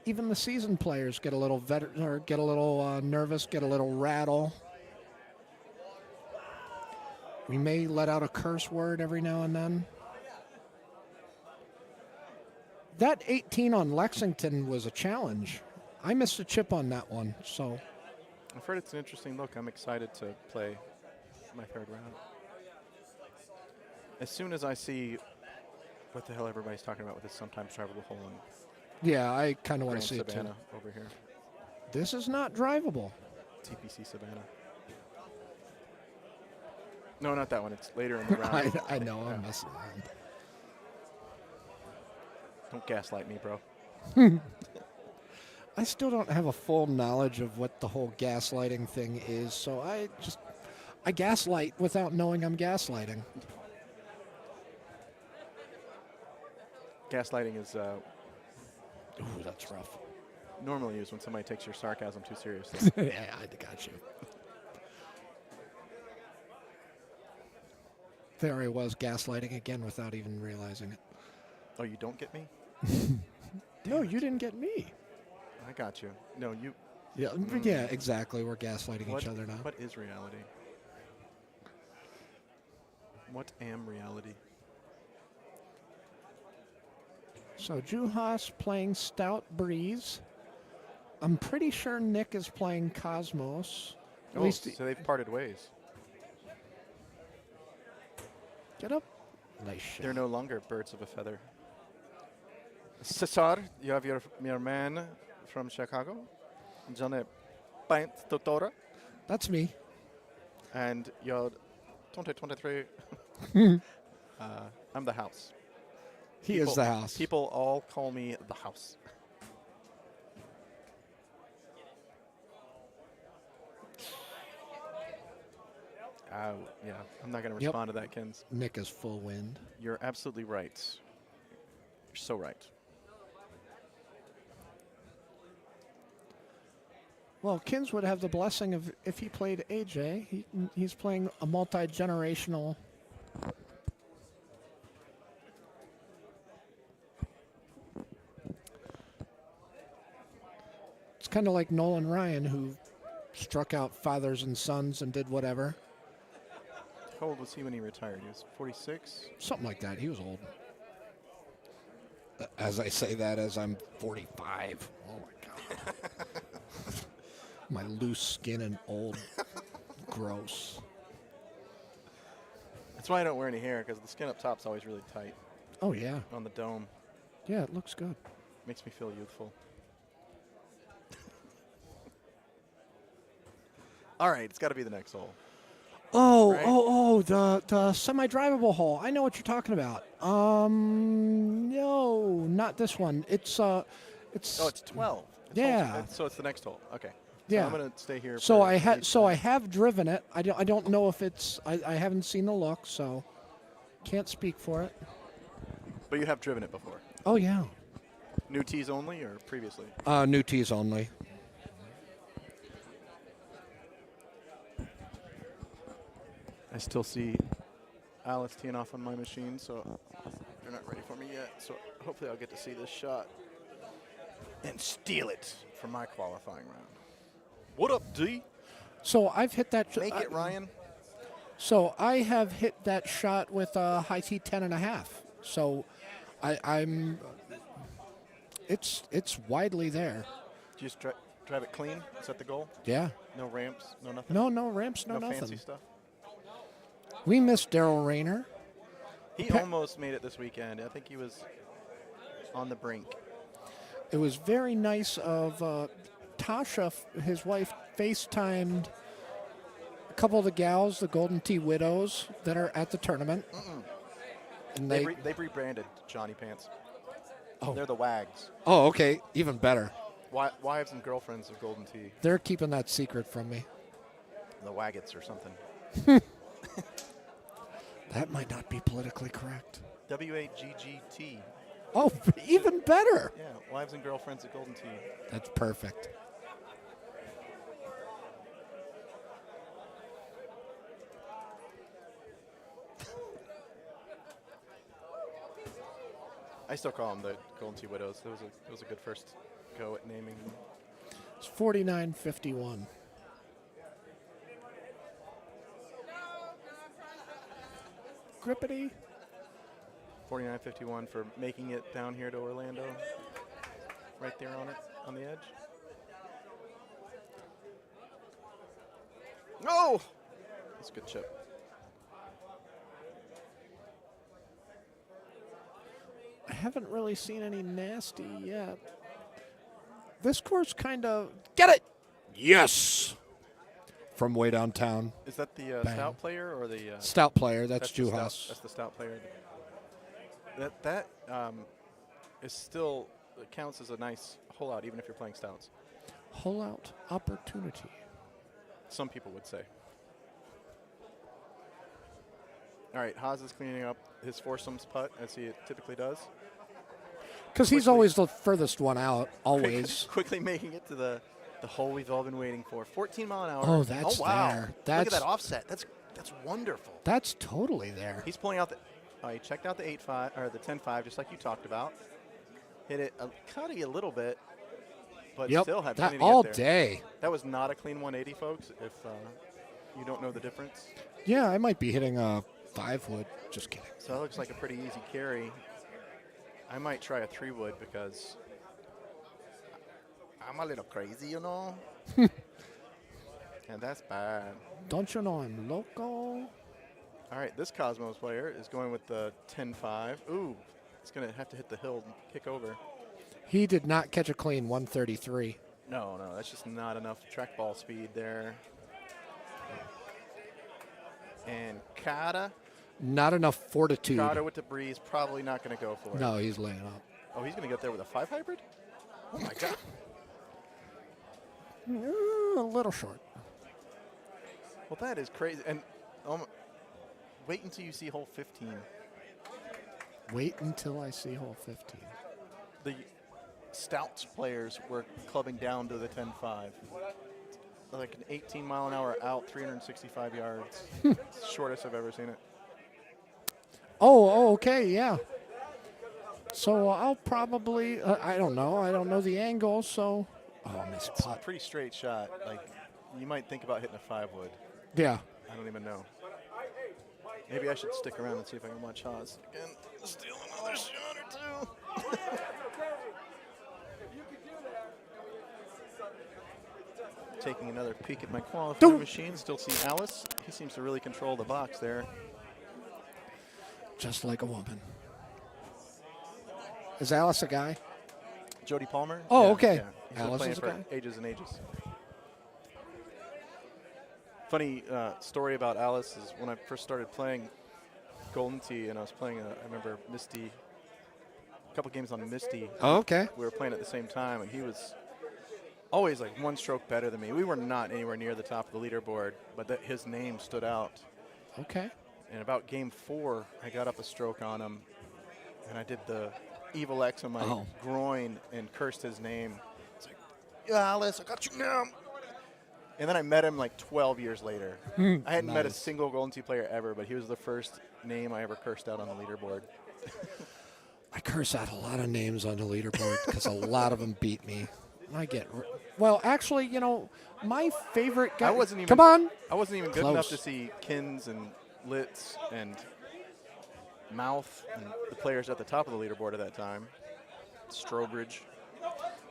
even the seasoned players get a little nervous, get a little rattle. We may let out a curse word every now and then. That 18 on Lexington was a challenge. I missed a chip on that one, so. I've heard it's an interesting look. I'm excited to play my third round. As soon as I see what the hell everybody's talking about with this sometimes drivable hole in Yeah, I kind of want Grand to see it too. Savannah over here. This is not drivable. TPC Savannah. No, not that one. It's later in the round. I know, I'm messing around. Don't gaslight me, bro. I still don't have a full knowledge of what the whole gaslighting thing is, so I gaslight without knowing I'm gaslighting. Gaslighting is ooh, that's rough. Normally used when somebody takes your sarcasm too seriously. Yeah, I got you. There I was gaslighting again without even realizing it. Oh, you don't get me? No, you didn't get me. I got you. No, you. Yeah, yeah, exactly. We're gaslighting each other now. What is reality? What am reality? So Juhas playing Stout Breeze. I'm pretty sure Nick is playing Cosmos. At least so they've parted ways. Get up. Nice shot. They're no longer birds of a feather. Cesar, you have your man from Chicago, Johnny Paint Totora. That's me. And your 2023. I'm the house. He is the house. People all call me the house. Yeah, I'm not going to respond to that, Kins. Nick is full wind. You're absolutely right. You're so right. Well, Kins would have the blessing of if he played AJ. He's playing a multi-generational. It's kind of like Nolan Ryan, who struck out fathers and sons and did whatever. How old was he when he retired? He was 46? Something like that. He was old. As I say that, as I'm 45. Oh, my God. My loose skin and old. Gross. That's why I don't wear any hair, because the skin up top's always really tight. Oh, yeah. On the dome. Yeah, it looks good. Makes me feel youthful. All right, it's got to be the next hole. Oh, right? the semi-drivable hole. I know what you're talking about. No, not this one. It's. Oh, it's 12. Yeah. So it's the next hole. Okay. Yeah. So I'm gonna stay here. So for I have driven it. I don't know if it's. I haven't seen the look, so can't speak for it. But you have driven it before. Oh yeah. New tees only, or previously? New tees only. I still see Alice teeing off on my machine, so they're not ready for me yet. So hopefully I'll get to see this shot and steal it for my qualifying round. What up, D? So I've hit that. Make it, Ryan. So I have hit that shot with a high T 10.5. So I'm. It's widely there. Do you just drive it clean? Is that the goal? Yeah. No ramps, no nothing. No ramps, no nothing. Fancy stuff. We missed Daryl Rayner. He almost made it this weekend. I think he was on the brink. It was very nice of Tasha, his wife, FaceTimed a couple of the gals, the Golden Tee Widows, that are at the tournament. And They've rebranded Johnny Pants. Oh. They're the Wags. Oh, okay, even better. Wives and girlfriends of Golden Tee. They're keeping that secret from me. The Waggets or something. That might not be politically correct. WAGGT. Oh, even better. Yeah, wives and girlfriends of Golden Tee. That's perfect. I still call them the Golden Tee Widows. It was a good first go at naming them. It's 49.51. Grippity. 49.51 for making it down here to Orlando. Right there on the edge. No! That's a good chip. I haven't really seen any nasty yet. This course kind of... Get it! Yes! From way downtown. Is that the Bang. stout player or the... Stout player, that's the Juhas. stout- That's the stout player. That is still... It counts as a nice hole out, even if you're playing stouts. Hole out opportunity. Some people would say. All right, Haas is cleaning up his foursomes putt, as he typically does. Because he's always the furthest one out, always. Quickly making it to the hole we've all been waiting for. 14 mile an hour. Oh, that's wow. there. Look That's, at that offset. That's wonderful. That's totally there. He's pulling out the... he checked out the 8.5 or the 10.5, just like you talked about. Hit it cutty a little bit, but Yep, still had that plenty to all get there. day. That was not a clean 180, folks. If you don't know the difference. Yeah, I might be hitting a 5-wood. Just kidding. So that looks like a pretty easy carry. I might try a 3-wood because I'm a little crazy, you know. And that's bad. Don't you know I'm loco? All right, this Cosmos player is going with the 10.5. Ooh, it's going to have to hit the hill and kick over. He did not catch a clean 133. No, that's just not enough trackball speed there. And Kata. Not enough fortitude. Kata with the breeze, probably not going to go for it. No, he's laying up. Oh, he's going to get there with a 5 hybrid? Oh, my God. A little short. Well, that is crazy. And wait until you see hole 15. Wait until I see hole 15. The Stouts players were clubbing down to the 10.5. Like an 18 mile an hour out, 365 yards. It's the shortest I've ever seen it. Oh, okay, yeah. So I'll probably, I don't know. I don't know the angle, so. Oh, missed It's a putt. pretty straight shot. Like, you might think about hitting a 5-wood. Yeah. I don't even know. Maybe I should stick around and see if I can watch Haas again. Steal another shot or two. Taking another peek at my qualifying machine. Still see Alice. He seems to really control the box there. Just like a woman. Is Alice a guy? Jody Palmer? Oh, Yeah, okay. yeah. He's been Alice playing is a for guy. ages and ages. Funny story about Alice is when I first started playing Golden Tee, and I was playing, I remember Misty, a couple games on Misty. Oh, okay. We were playing at the same time, and he was always like one stroke better than me. We were not anywhere near the top of the leaderboard, but his name stood out. Okay. And about game 4, I got up a stroke on him, and I did the evil X on my groin and cursed his name. It's like, yeah, Alice, I got you now. And then I met him like 12 years later. I hadn't met a Nice. single Golden Tee player ever, but he was the first name I ever cursed out on the leaderboard. I curse out a lot of names on the leaderboard because a lot of them beat me. I get well. Actually, you know, my favorite guy. I wasn't even. Come on. I wasn't even good Close. enough to see Kins and Litz and Mouth and the players at the top of the leaderboard at that time. Strobridge.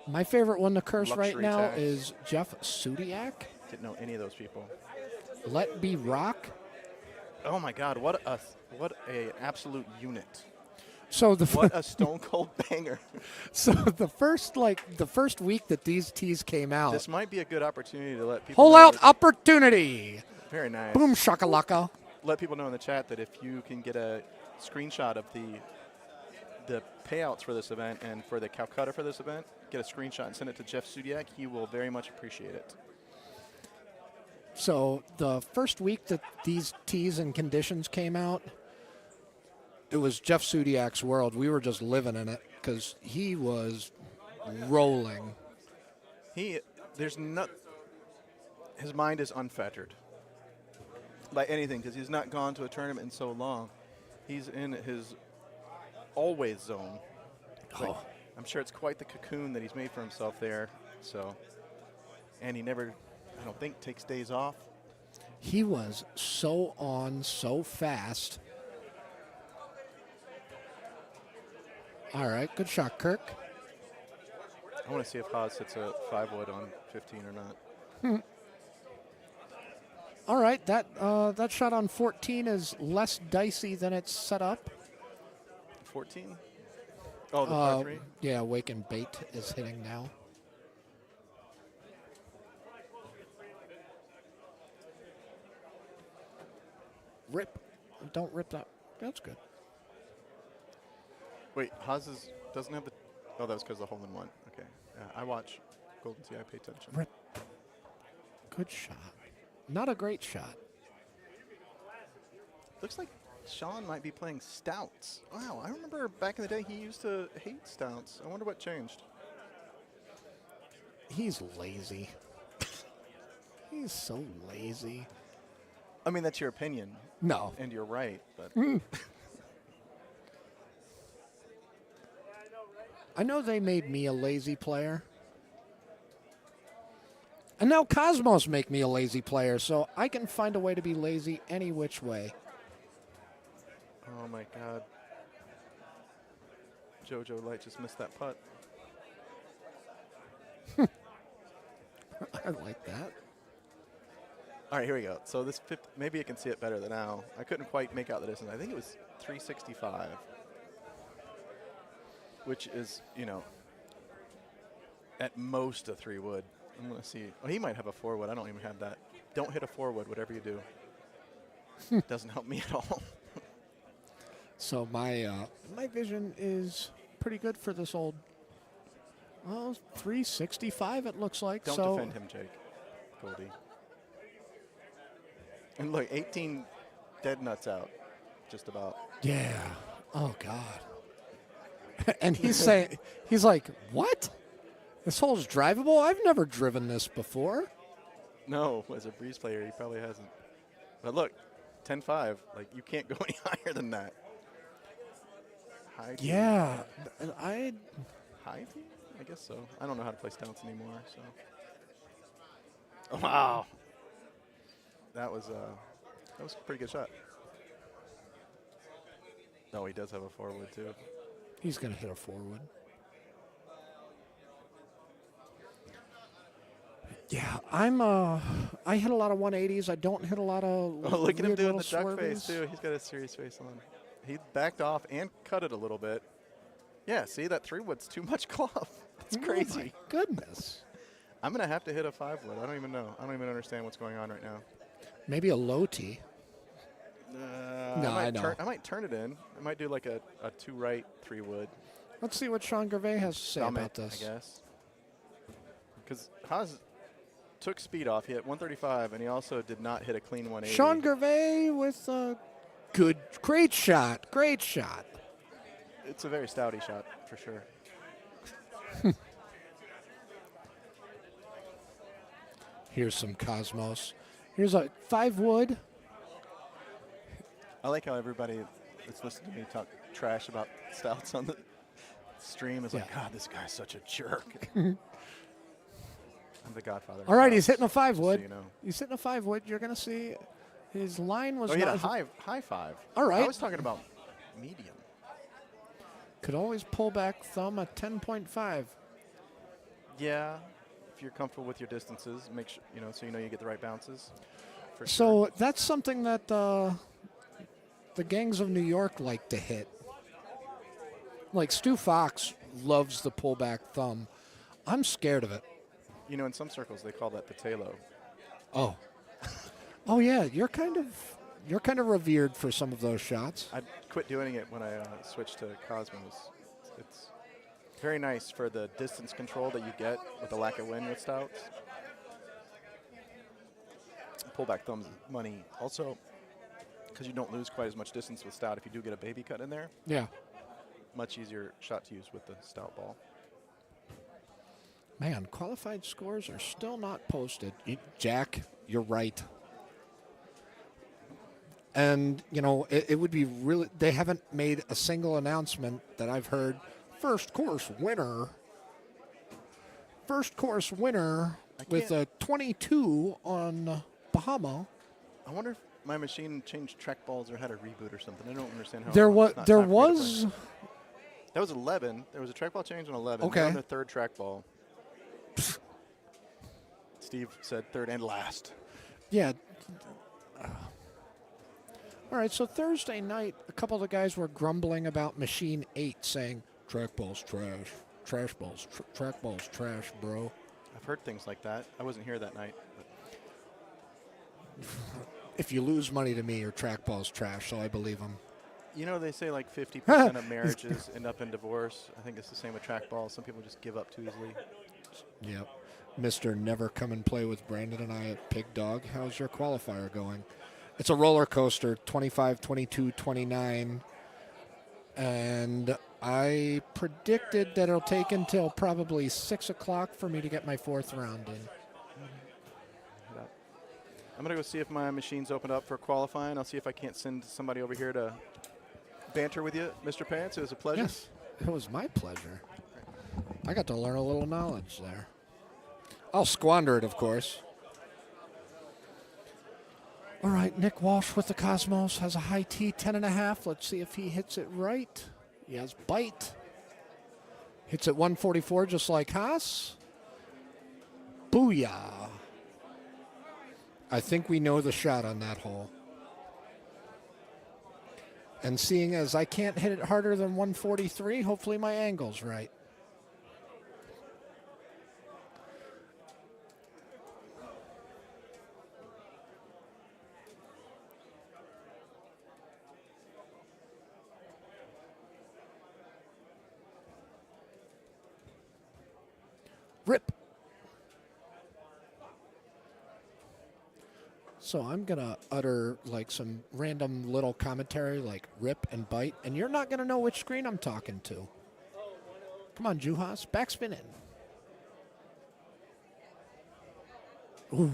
My favorite one to curse right Luxury now tax. is Jeff Sudiak. Didn't know any of those people. Let Be Rock. Oh my God! What a absolute unit. So what a stone cold banger. So the first week that these tees came out. This might be a good opportunity to let people Hole know out that opportunity. Very nice. Boom shakalaka. Let people know in the chat that if you can get a screenshot of the payouts for this event and for the Calcutta for this event, get a screenshot and send it to Jeff Sudiak. He will very much appreciate it. So the first week that these tees and conditions came out, it was Jeff Sudiak's world. We were just living in it because he was rolling. His mind is unfettered by anything because he's not gone to a tournament in so long. He's in his always zone. Like, I'm sure it's quite the cocoon that he's made for himself there. So, and he never, I don't think, takes days off. He was so on, so fast. All right, good shot, Kirk. I want to see if Haas hits a 5-wood on 15 or not. All right, that shot on 14 is less dicey than it's set up. 14? Oh, the par 3? Yeah, Wake and Bait is hitting now. Rip. Don't rip that. That's good. Wait, Haas doesn't have the... Oh, that was because of the hole-in-one. Okay. I watch Golden Tee. I pay attention. Rip. Good shot. Not a great shot. Looks like Sean might be playing stouts. Wow, I remember back in the day he used to hate stouts. I wonder what changed. He's lazy. He's so lazy. I mean, that's your opinion. No. And you're right, but... I know they made me a lazy player. And now Cosmos make me a lazy player, so I can find a way to be lazy any which way. Oh, my God. JoJo Light just missed that putt. I like that. All right, here we go. So this maybe you can see it better than now. I couldn't quite make out the distance. I think it was 365, which is, you know, at most a 3-wood. I'm going to see. Oh, he might have a 4-wood. I don't even have that. Don't hit a 4-wood, whatever you do. Doesn't help me at all. So my vision is pretty good for this old. Well, 365 it looks like. Don't so defend him, Jake. Goldie. And look, 18 dead nuts out, just about. Yeah. Oh God. And he's saying, he's like, what? This hole's drivable? I've never driven this before. No, as a breeze player, he probably hasn't. But look, 10-5. Like, you can't go any higher than that. High tee. Yeah. High tee? I guess so. I don't know how to play stouts anymore, so. Oh, wow. That was a pretty good shot. No, he does have a 4-wood, too. He's going to hit a 4-wood. Yeah, I hit a lot of 180s. I don't hit a lot of. Oh, look at him weird doing little the duck face, swerves. too. He's got a serious face on. He backed off and cut it a little bit. Yeah, see, that 3-wood's too much cloth. That's crazy. Oh my goodness. I'm going to have to hit a 5-wood. I don't even know. I don't even understand what's going on right now. Maybe a low tee. No, I know. I might turn it in. I might do like a 2-right 3-wood. Let's see what Sean Gervais has to say about this. I guess. Because Haas took speed off. He hit 135, and he also did not hit a clean 180. Sean Gervais with a great shot. Great shot. It's a very stouty shot, for sure. Here's some Cosmos. Here's a 5-wood. I like how everybody that's listening to me talk trash about stouts on the stream is like, God, this guy's such a jerk. I'm the godfather. All right, he's hitting a 5-wood. So you know. He's hitting a 5-wood. You're going to see his line was he hit not a high 5. All right. I was talking about medium. Could always pull back thumb a 10.5. Yeah, if you're comfortable with your distances, make sure so you get the right bounces. For So sure. that's something that the gangs of New York like to hit. Like Stu Fox loves the pullback thumb. I'm scared of it. In some circles they call that the talo. Oh. Oh yeah, you're kind of revered for some of those shots. I quit doing it when I switched to Cosmos. It's very nice for the distance control that you get with the lack of wind with stouts. Pullback thumbs money. Also, because you don't lose quite as much distance with stout if you do get a baby cut in there. Yeah. Much easier shot to use with the stout ball. Man, qualified scores are still not posted. Jack, you're right. And, you know, it would be really, they haven't made a single announcement that I've heard. First course winner with a 22 on Bahama. I wonder if my machine changed trackballs or had a reboot or something. I don't understand how. There was That was 11. There was a trackball change on 11. Okay. On the third trackball. Steve said third and last. Yeah. All right, so Thursday night, a couple of the guys were grumbling about Machine 8, saying, trackball's trash, trackball's trash, bro. I've heard things like that. I wasn't here that night. If you lose money to me, your trackball's trash, so I believe them. You know, they say like 50% of marriages end up in divorce. I think it's the same with trackball. Some people just give up too easily. Yep. Mr. Never Come and Play with Brandon and I at Pig Dog. How's your qualifier going? It's a roller coaster, 25, 22, 29. And I predicted that it'll take until probably 6 o'clock for me to get my fourth round in. I'm going to go see if my machine's opened up for qualifying. I'll see if I can't send somebody over here to banter with you, Mr. Pants. It was a pleasure. Yes, it was my pleasure. I got to learn a little knowledge there. I'll squander it, of course. All right, Nick Walsh with the Cosmos has a high T, 10.5. Let's see if he hits it right. He has bite. Hits at 144 just like Haas. Booyah. I think we know the shot on that hole. And seeing as I can't hit it harder than 143, hopefully my angle's right. Rip. So I'm going to utter like some random little commentary like rip and bite, and you're not going to know which screen I'm talking to. Come on, Juhas, backspin in. Ooh.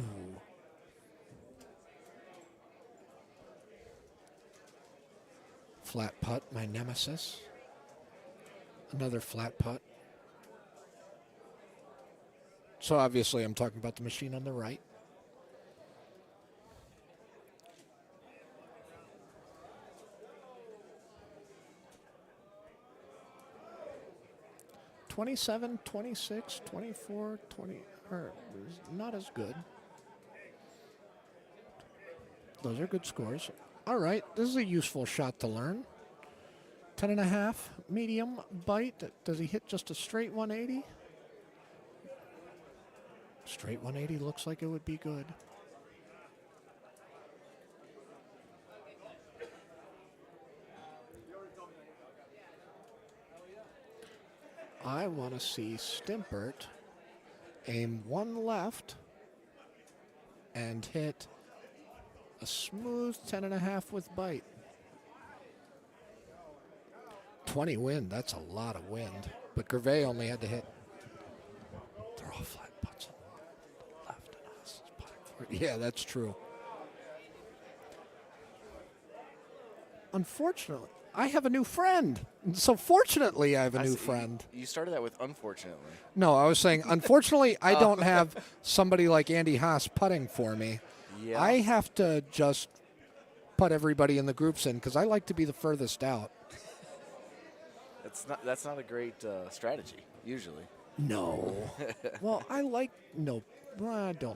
Flat putt, my nemesis. Another flat putt. So obviously I'm talking about the machine on the right. $27, $26, $24, $20, not as good. Those are good scores. All right, this is a useful shot to learn. 10.5, medium bite. Does he hit just a straight 180? Straight 180 looks like it would be good. I want to see Stimpert aim one left and hit a smooth 10.5 with bite. 20 wind, that's a lot of wind. But Gervais only had to hit. They're all flat putts on the left and us is putting for it. Yeah, that's true. Unfortunately, I have a new friend. So fortunately, I have a new friend. You started that with unfortunately. No, I was saying, unfortunately, I don't have somebody like Andy Haas putting for me. Yeah. I have to just put everybody in the groups in because I like to be the furthest out. That's not a great strategy, usually. No. Well, I don't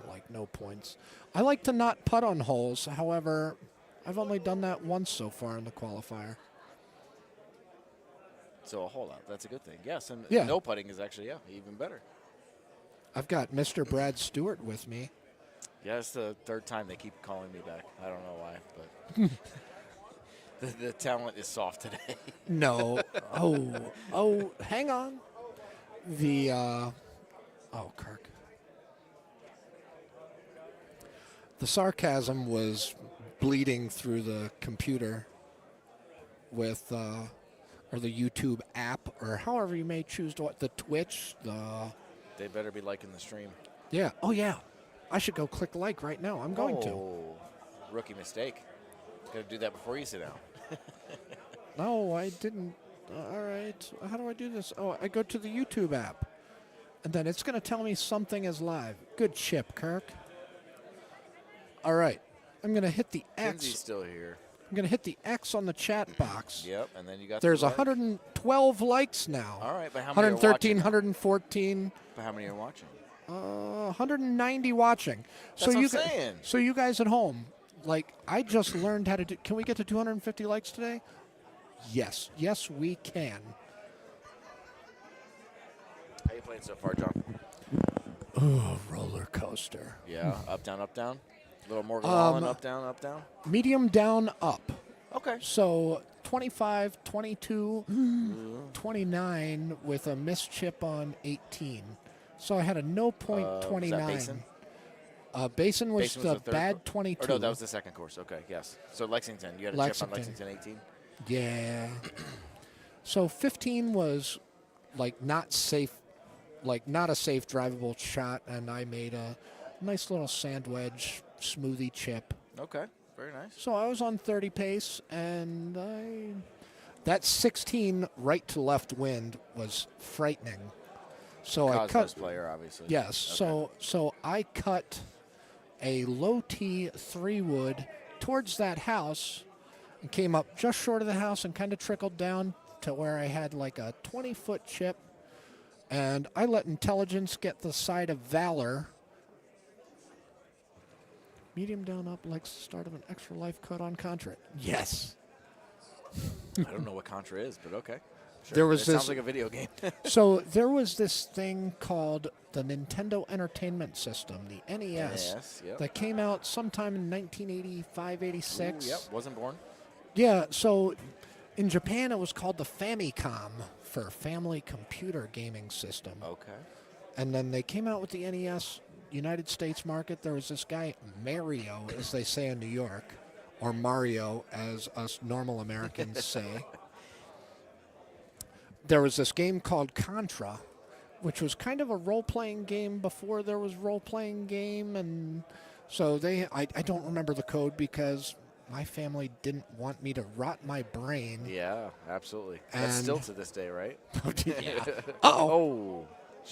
like no points. I like to not putt on holes. However, I've only done that once so far in the qualifier. So a hole out, that's a good thing. Yes, and Yeah. no putting is actually, even better. I've got Mr. Brad Stewart with me. Yeah, it's the third time they keep calling me back. I don't know why, but the talent is soft today. No. Oh, hang on. Kirk. The sarcasm was bleeding through the computer with, or the YouTube app, or however you may choose to, the Twitch, They better be liking the stream. Yeah. Oh, yeah. I should go click like right now. I'm going to. Rookie mistake. Got to do that before you sit down. No, I didn't. All right. How do I do this? Oh, I go to the YouTube app. And then it's going to tell me something is live. Good chip, Kirk. All right. I'm going to hit the X. Kinsey's still here. I'm going to hit the X on the chat box. Yep, and then you got There's the like. 112 likes now. All right, but how many 113, are watching? 114. But how many are watching? 190 watching. That's what I'm saying. So you guys at home, like, I just learned how to do. Can we get to 250 likes today? Yes. Yes, we can. How you playing so far, John? Ooh, roller coaster. Yeah, up, down, up, down. Little Morgan Wallen, up, down, up, down. Medium down, up. Okay. So 25, 22, 29 with a missed chip on 18. So I had a no point 29. Was that Basin? Basin was Basin the third bad 22. Or no, that was the second course. Okay, yes. So Lexington, you had a chip on Lexington 18? Yeah. So 15 was like not safe, like not a safe drivable shot, and I made a nice little sand wedge smoothie chip. Okay, very nice. So I was on 30 pace, and that 16 right to left wind was frightening. So I cut. Player, obviously. Yes. Okay. So I cut a low T 3-wood towards that house, and came up just short of the house and kind of trickled down to where I had like a 20-foot chip, and I let intelligence get the side of valor. Medium down up likes the start of an extra life cut on Contra. Yes. I don't know what Contra is, but okay. Sure. There was it this, sounds like a video game. So there was this thing called the Nintendo Entertainment System, the NES, Yep. that came out sometime in 1985, 86. Yep, wasn't born. Yeah, so in Japan it was called the Famicom, for Family Computer Gaming System. Okay. And then they came out with the NES United States market. There was this guy, Mario, as they say in New York, or Mario, as us normal Americans say. There was this game called Contra, which was kind of a role-playing game before there was role-playing game, and so I don't remember the code because my family didn't want me to rot my brain. Yeah, absolutely. That's still to this day, right? Yeah. Oh.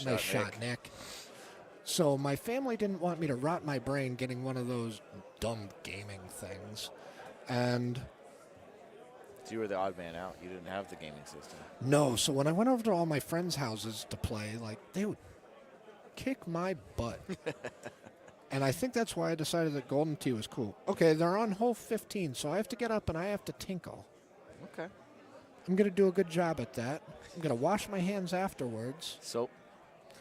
Nice shot, Nick. So my family didn't want me to rot my brain getting one of those dumb gaming things. And So you were the odd man out. You didn't have the gaming system. no, so when I went over to all my friends' houses to play, like, they would kick my butt. And I think that's why I decided that Golden Tee was cool. Okay, they're on hole 15, so I have to get up and I have to tinkle. Okay. I'm going to do a good job at that. I'm going to wash my hands afterwards. So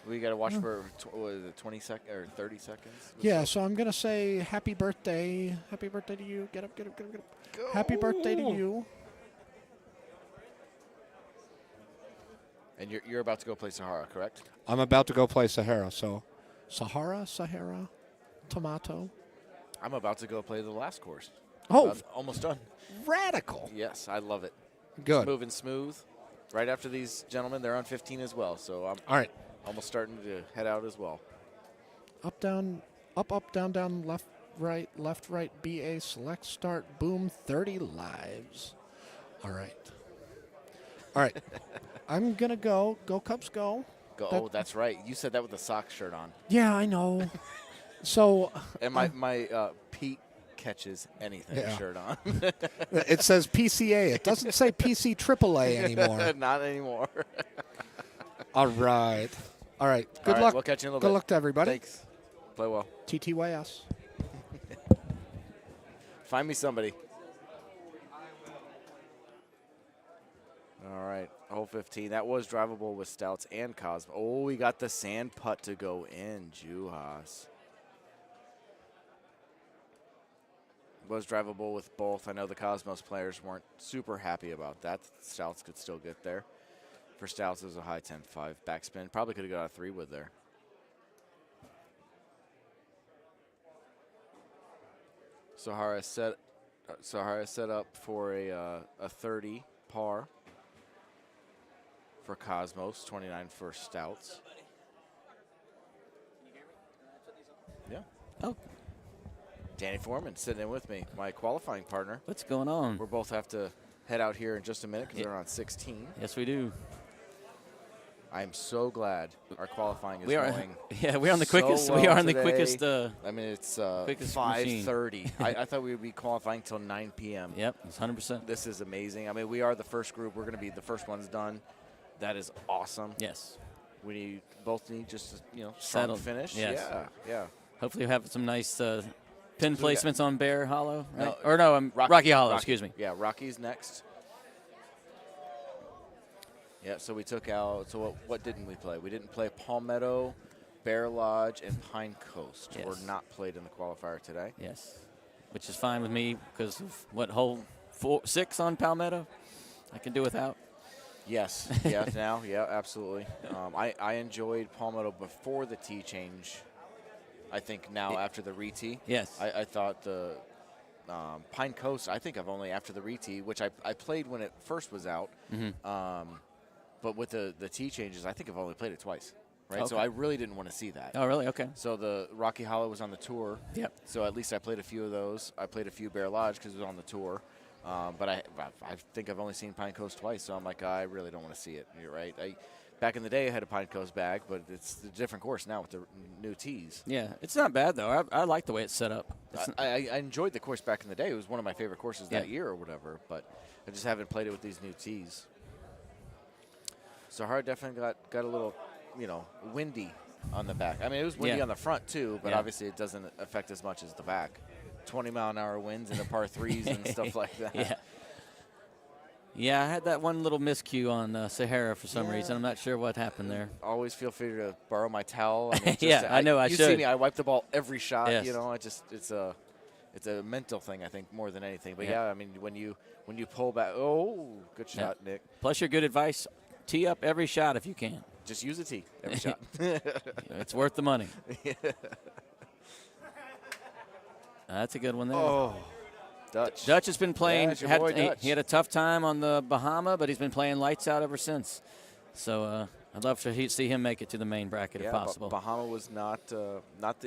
we got to watch for, what is it, 20 seconds or 30 seconds? Yeah, so I'm going to say happy birthday. Happy birthday to you. Get up, get up, get up, get up. Go. Happy birthday to you. And you're about to go play Sahara, correct? I'm about to go play Sahara, so Sahara, Tomato. I'm about to go play the last course. Oh. Almost done. Radical. Yes, I love it. Good. Moving smooth. Right after these gentlemen, they're on 15 as well, so I'm all right. Almost starting to head out as well. Up, down, up, down, down, left, right, BA, select, start, boom, 30 lives. All right. All right. I'm going to go. Go, Cubs, go. Oh, that's right. You said that with the Sox shirt on. Yeah, I know. So. And my Pete catches anything shirt on. It says PCA. It doesn't say PC AAA anymore. Not anymore. All right. All right. Good luck. We'll catch you in a little Good bit. luck to everybody. Thanks. Play well. TTYS. Find me somebody. All right. Hole 15. That was drivable with Stouts and Cosmo. Oh, we got the sand putt to go in, Juhas. was drivable with both. I know the Cosmos players weren't super happy about that. Stouts could still get there. For Stouts, it was a high 10-5 backspin. Probably could have got a 3-wood there. Sahara set up for a 30 par for Cosmos, 29 for Stouts. Yeah. Oh. Danny Foreman sitting in with me, my qualifying partner. What's going on? We'll both have to head out here in just a minute because they're on 16. Yes, we do. I'm so glad our qualifying is We are. going. Yeah, we're on the quickest. So we well are on the today. quickest. I mean, it's quickest 5:30. I thought we would be qualifying till 9 p.m. Yep, it's 100%. This is amazing. I mean, we are the first group. We're going to be the first ones done. That is awesome. Yes. We both need just strong Settled. finish. Yes. Yeah. Hopefully, we have some nice pin So we placements on Bear Hollow, right? No, Rocky Hollow. Excuse me. Yeah, Rocky's next. Yeah, so we took out. So what didn't we play? We didn't play Palmetto, Bear Lodge, and Pine Coast. Yes. Were not played in the qualifier today. Yes, which is fine with me because of what hole 6 on Palmetto, I can do without. Yes. Yeah. Now. Yeah. Absolutely. I enjoyed Palmetto before the tee change. I think now after the re-tee. Yes. I thought the Pine Coast. I think I've only after the re-tee, which I played when it first was out. Mm-hmm. But with the tee changes, I think I've only played it twice. Right. Okay. So I really didn't want to see that. Oh, really? Okay. So the Rocky Hollow was on the tour. Yep. So at least I played a few of those. I played a few Bear Lodge because it was on the tour. But I think I've only seen Pine Coast twice, so I'm like, I really don't want to see it. You're right. Back in the day, I had a Pine Coast bag, but it's a different course now with the new tees. Yeah, it's not bad though. I like the way it's set up. I enjoyed the course back in the day. It was one of my favorite courses that Yeah. year or whatever, but I just haven't played it with these new tees. Sahara definitely got a little, windy on the back. I mean, it was windy Yeah. on the front too, but Yeah. obviously it doesn't affect as much as the back. 20-mile-an-hour winds in the par threes and stuff like that. Yeah. Yeah, I had that one little miscue on Sahara for some Yeah. reason. I'm not sure what happened there. Always feel free to borrow my towel. I mean, Yeah, I know, I you should. see me, I wipe the ball every shot. Yes. It's a mental thing, I think, more than anything. But Yeah. yeah, I mean, when you pull back, good Yeah. shot, Nick. Plus, your good advice: tee up every shot if you can. Just use a tee every shot. It's worth the money. Yeah. That's a good one there. Oh, Dutch. Dutch has been playing. Yeah, it's your boy Dutch. He had a tough time on the Bahama, but he's been playing lights out ever since. So I'd love to see him make it to the main bracket if possible. Bahama was not the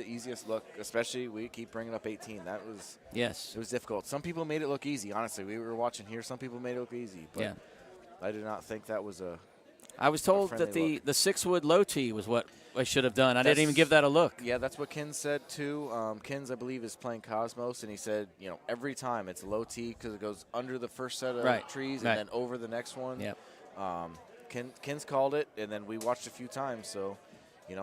easiest look, especially we keep bringing up 18. That was Yes. it was difficult. Some people made it look easy. Honestly, we were watching here. Some people made it look easy, but Yeah. I did not think that was a. I was told that friendly the 6-wood low tee was what I should have done. I didn't That's- even give that a look. Yeah, that's what Ken said too. Ken's, I believe, is playing Cosmos, and he said, every time it's low tee because it goes under the first set of Right, trees right. and then over the next one. Yep. Ken's called it, and then we watched a few times. So, he's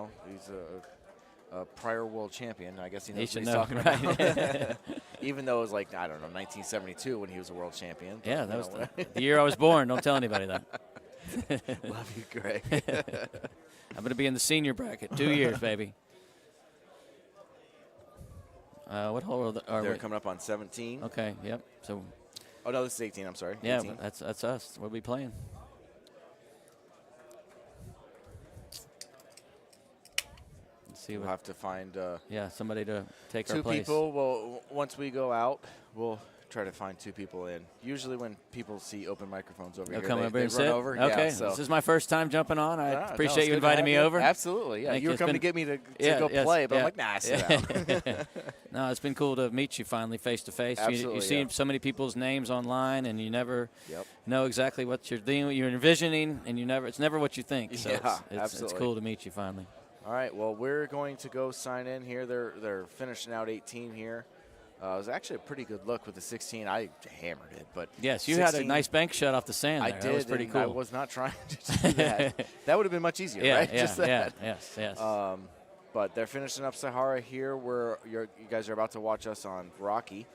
a prior world champion. I guess he knows what should he's know, talking right. about. Even though it was 1972 when he was a world champion. Yeah, But, that was the year I was born. Don't tell anybody that. Love you, Greg. I'm going to be in the senior bracket. 2 years, baby. What hole are They're we? coming up on 17. Okay, yep. So. Oh, no, this is 18. I'm sorry. Yeah, 18. that's us. We'll be playing. Let's see. We'll have to find somebody to take our two place. people. Well, once we go out, we'll try to find two people in. Usually when people see open microphones over They'll here, come they over and run sit? over. Okay, Yeah, so. this is my first time jumping on. I No, appreciate it's you good to inviting have me you. over. Absolutely, yeah. Thank You were It's coming been- to get me to Yeah, go yes, play, but I'm yeah. like, nah, sit down. No, it's been cool to meet you finally face to face. Absolutely, You see yeah. so many people's names online, and you never Yep. know exactly what you're envisioning, and it's never what you think. So Yeah, it's absolutely. cool to meet you finally. All right, well, we're going to go sign in here. They're finishing out 18 here. It was actually a pretty good look with the 16. I hammered it, but Yes, you had a 16 nice bank shot off the sand I there. did. That was pretty and cool. I was not trying to do that. That would have been much easier, Yeah, right? yeah, Just that. yeah, yes. But they're finishing up Sahara here, where you guys are about to watch us on Rocky,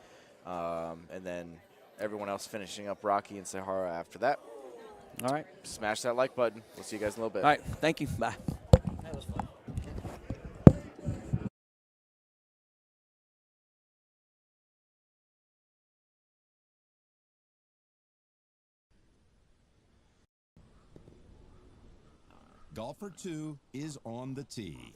and then everyone else finishing up Rocky and Sahara after that. All right. Smash that like button. We'll see you guys in a little bit. All right, thank you. Bye. Golfer 2 is on the tee.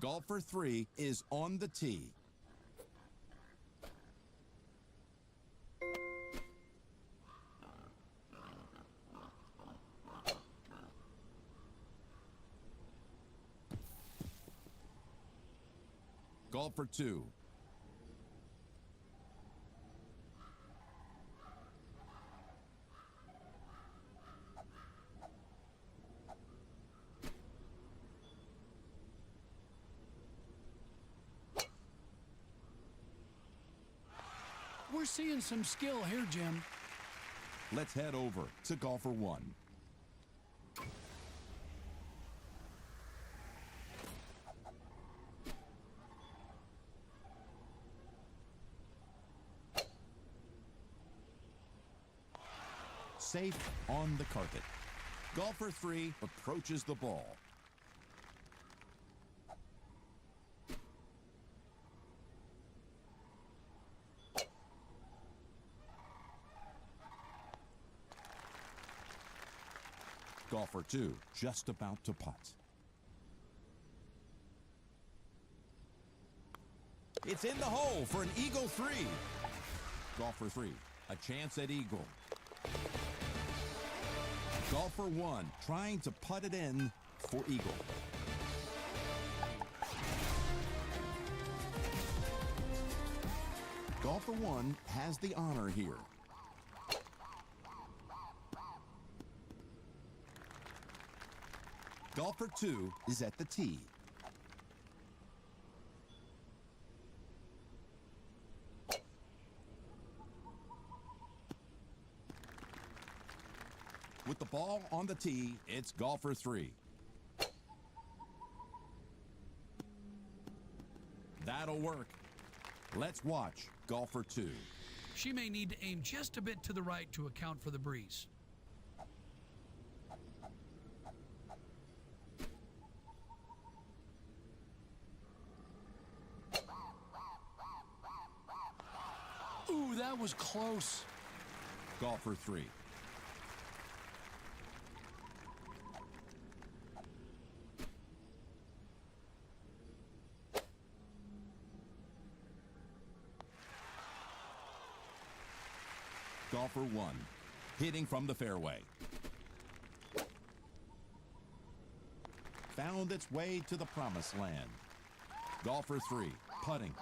Golfer 3 is on the tee. Golfer 2. We're seeing some skill here, Jim. Let's head over to Golfer 1. Safe on the carpet. Golfer 3 approaches the ball. Golfer 2 just about to putt. It's in the hole for an eagle 3. Golfer 3, a chance at eagle. Golfer 1 trying to putt it in for eagle. Golfer 1 has the honor here. Golfer 2 is at the tee. With the ball on the tee, it's Golfer 3. That'll work. Let's watch Golfer 2. She may need to aim just a bit to the right to account for the breeze. Ooh, that was close. Golfer 3. Golfer 1, hitting from the fairway. Found its way to the promised land. Golfer 3, putting.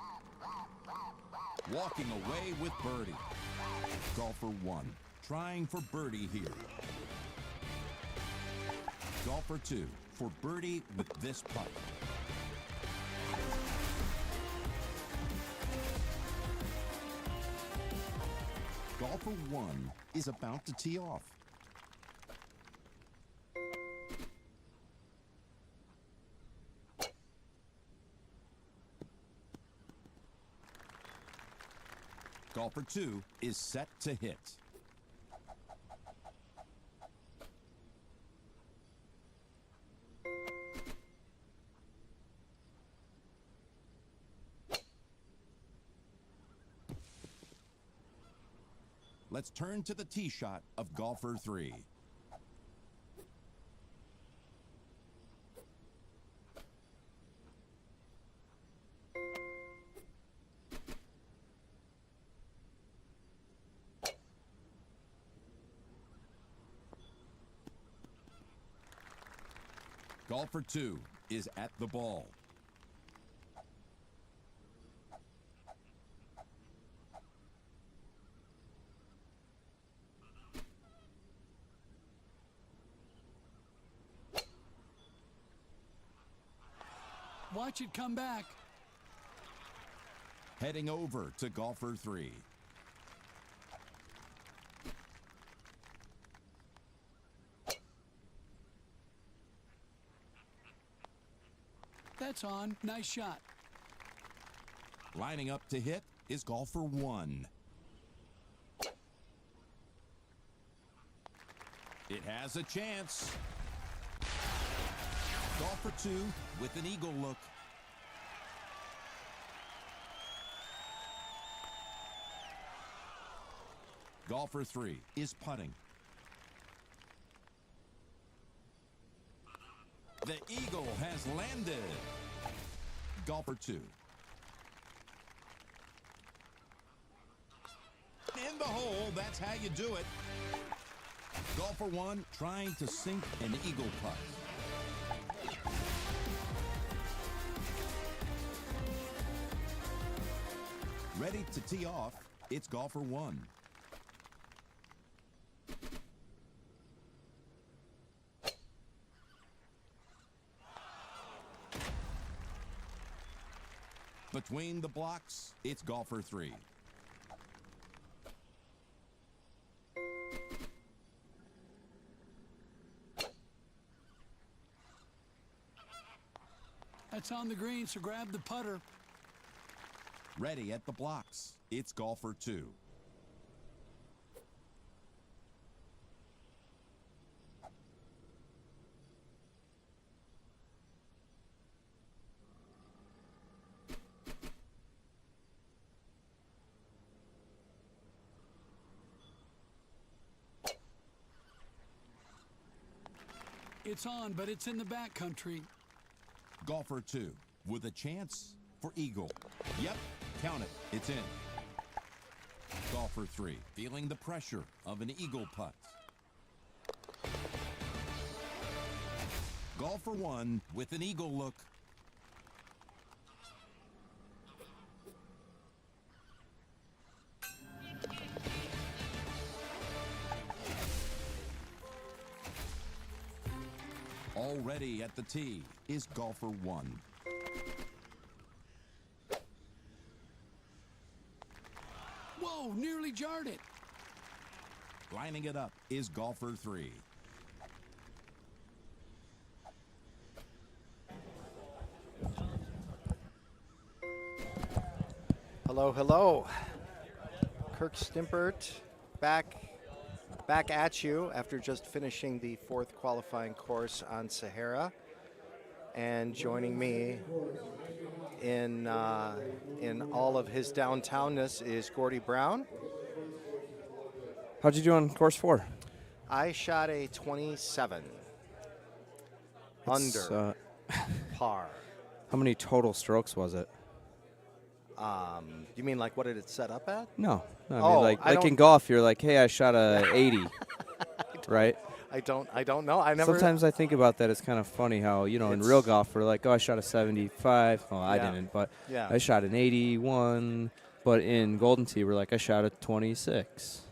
Walking away with birdie. Golfer 1, trying for birdie here. Golfer 2, for birdie with this putt. Golfer 1 is about to tee off. Golfer 2 is set to hit. Let's turn to the tee shot of Golfer 3. Golfer 2 is at the ball. Watch it come back. Heading over to Golfer 3. That's on. Nice shot. Lining up to hit is Golfer 1. It has a chance. Golf for 2 with an eagle look. Golfer 3 is putting. The eagle has landed. Golfer 2. In the hole, that's how you do it. Golfer 1 trying to sink an eagle putt. Ready to tee off, it's golfer 1. Between the blocks, it's golfer 3. That's on the green, so grab the putter. Ready at the blocks, it's golfer 2. It's on, but it's in the back country. Golfer 2 with a chance for eagle. Yep, count it. It's in. Golfer 3 feeling the pressure of an eagle putt. Golfer 1 with an eagle look. Already at the tee is golfer 1. Whoa, nearly jarred it. Lining it up is golfer 3. Hello, hello. Kirk Stimpert back at you after just finishing the 4th qualifying course on Sahara, and joining me in all of his downtownness is Gordy Brown. How'd you do on course 4? I shot a 27 It's, under par. How many total strokes was it? You mean like what did it set up at? No, I mean Oh, like in golf, you're like, hey, I shot a 80, right? I don't know. I never. Sometimes I think about that. It's kind of funny how, you know, in real golf, we're like, oh, I shot a 75. Well, I Yeah. didn't, but Yeah. I shot an 81. But in Golden Tee, we're like, I shot a 26.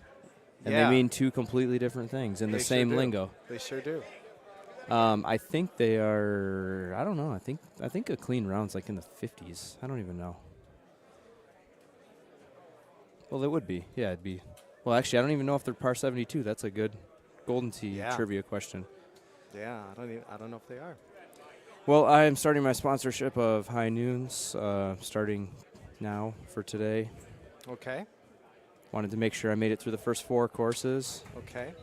And Yeah. they mean two completely different things in the They same sure do. lingo. They sure do. I think they are, I don't know. I think a clean round's like in the 50s. I don't even know. Well, it would be. Yeah, it'd be. Well, actually, I don't even know if they're par 72. That's a good Golden Tee Yeah. trivia question. Yeah, I don't know if they are. Well, I am starting my sponsorship of High Noons, starting now for today. Okay. Wanted to make sure I made it through the first 4 courses. Okay.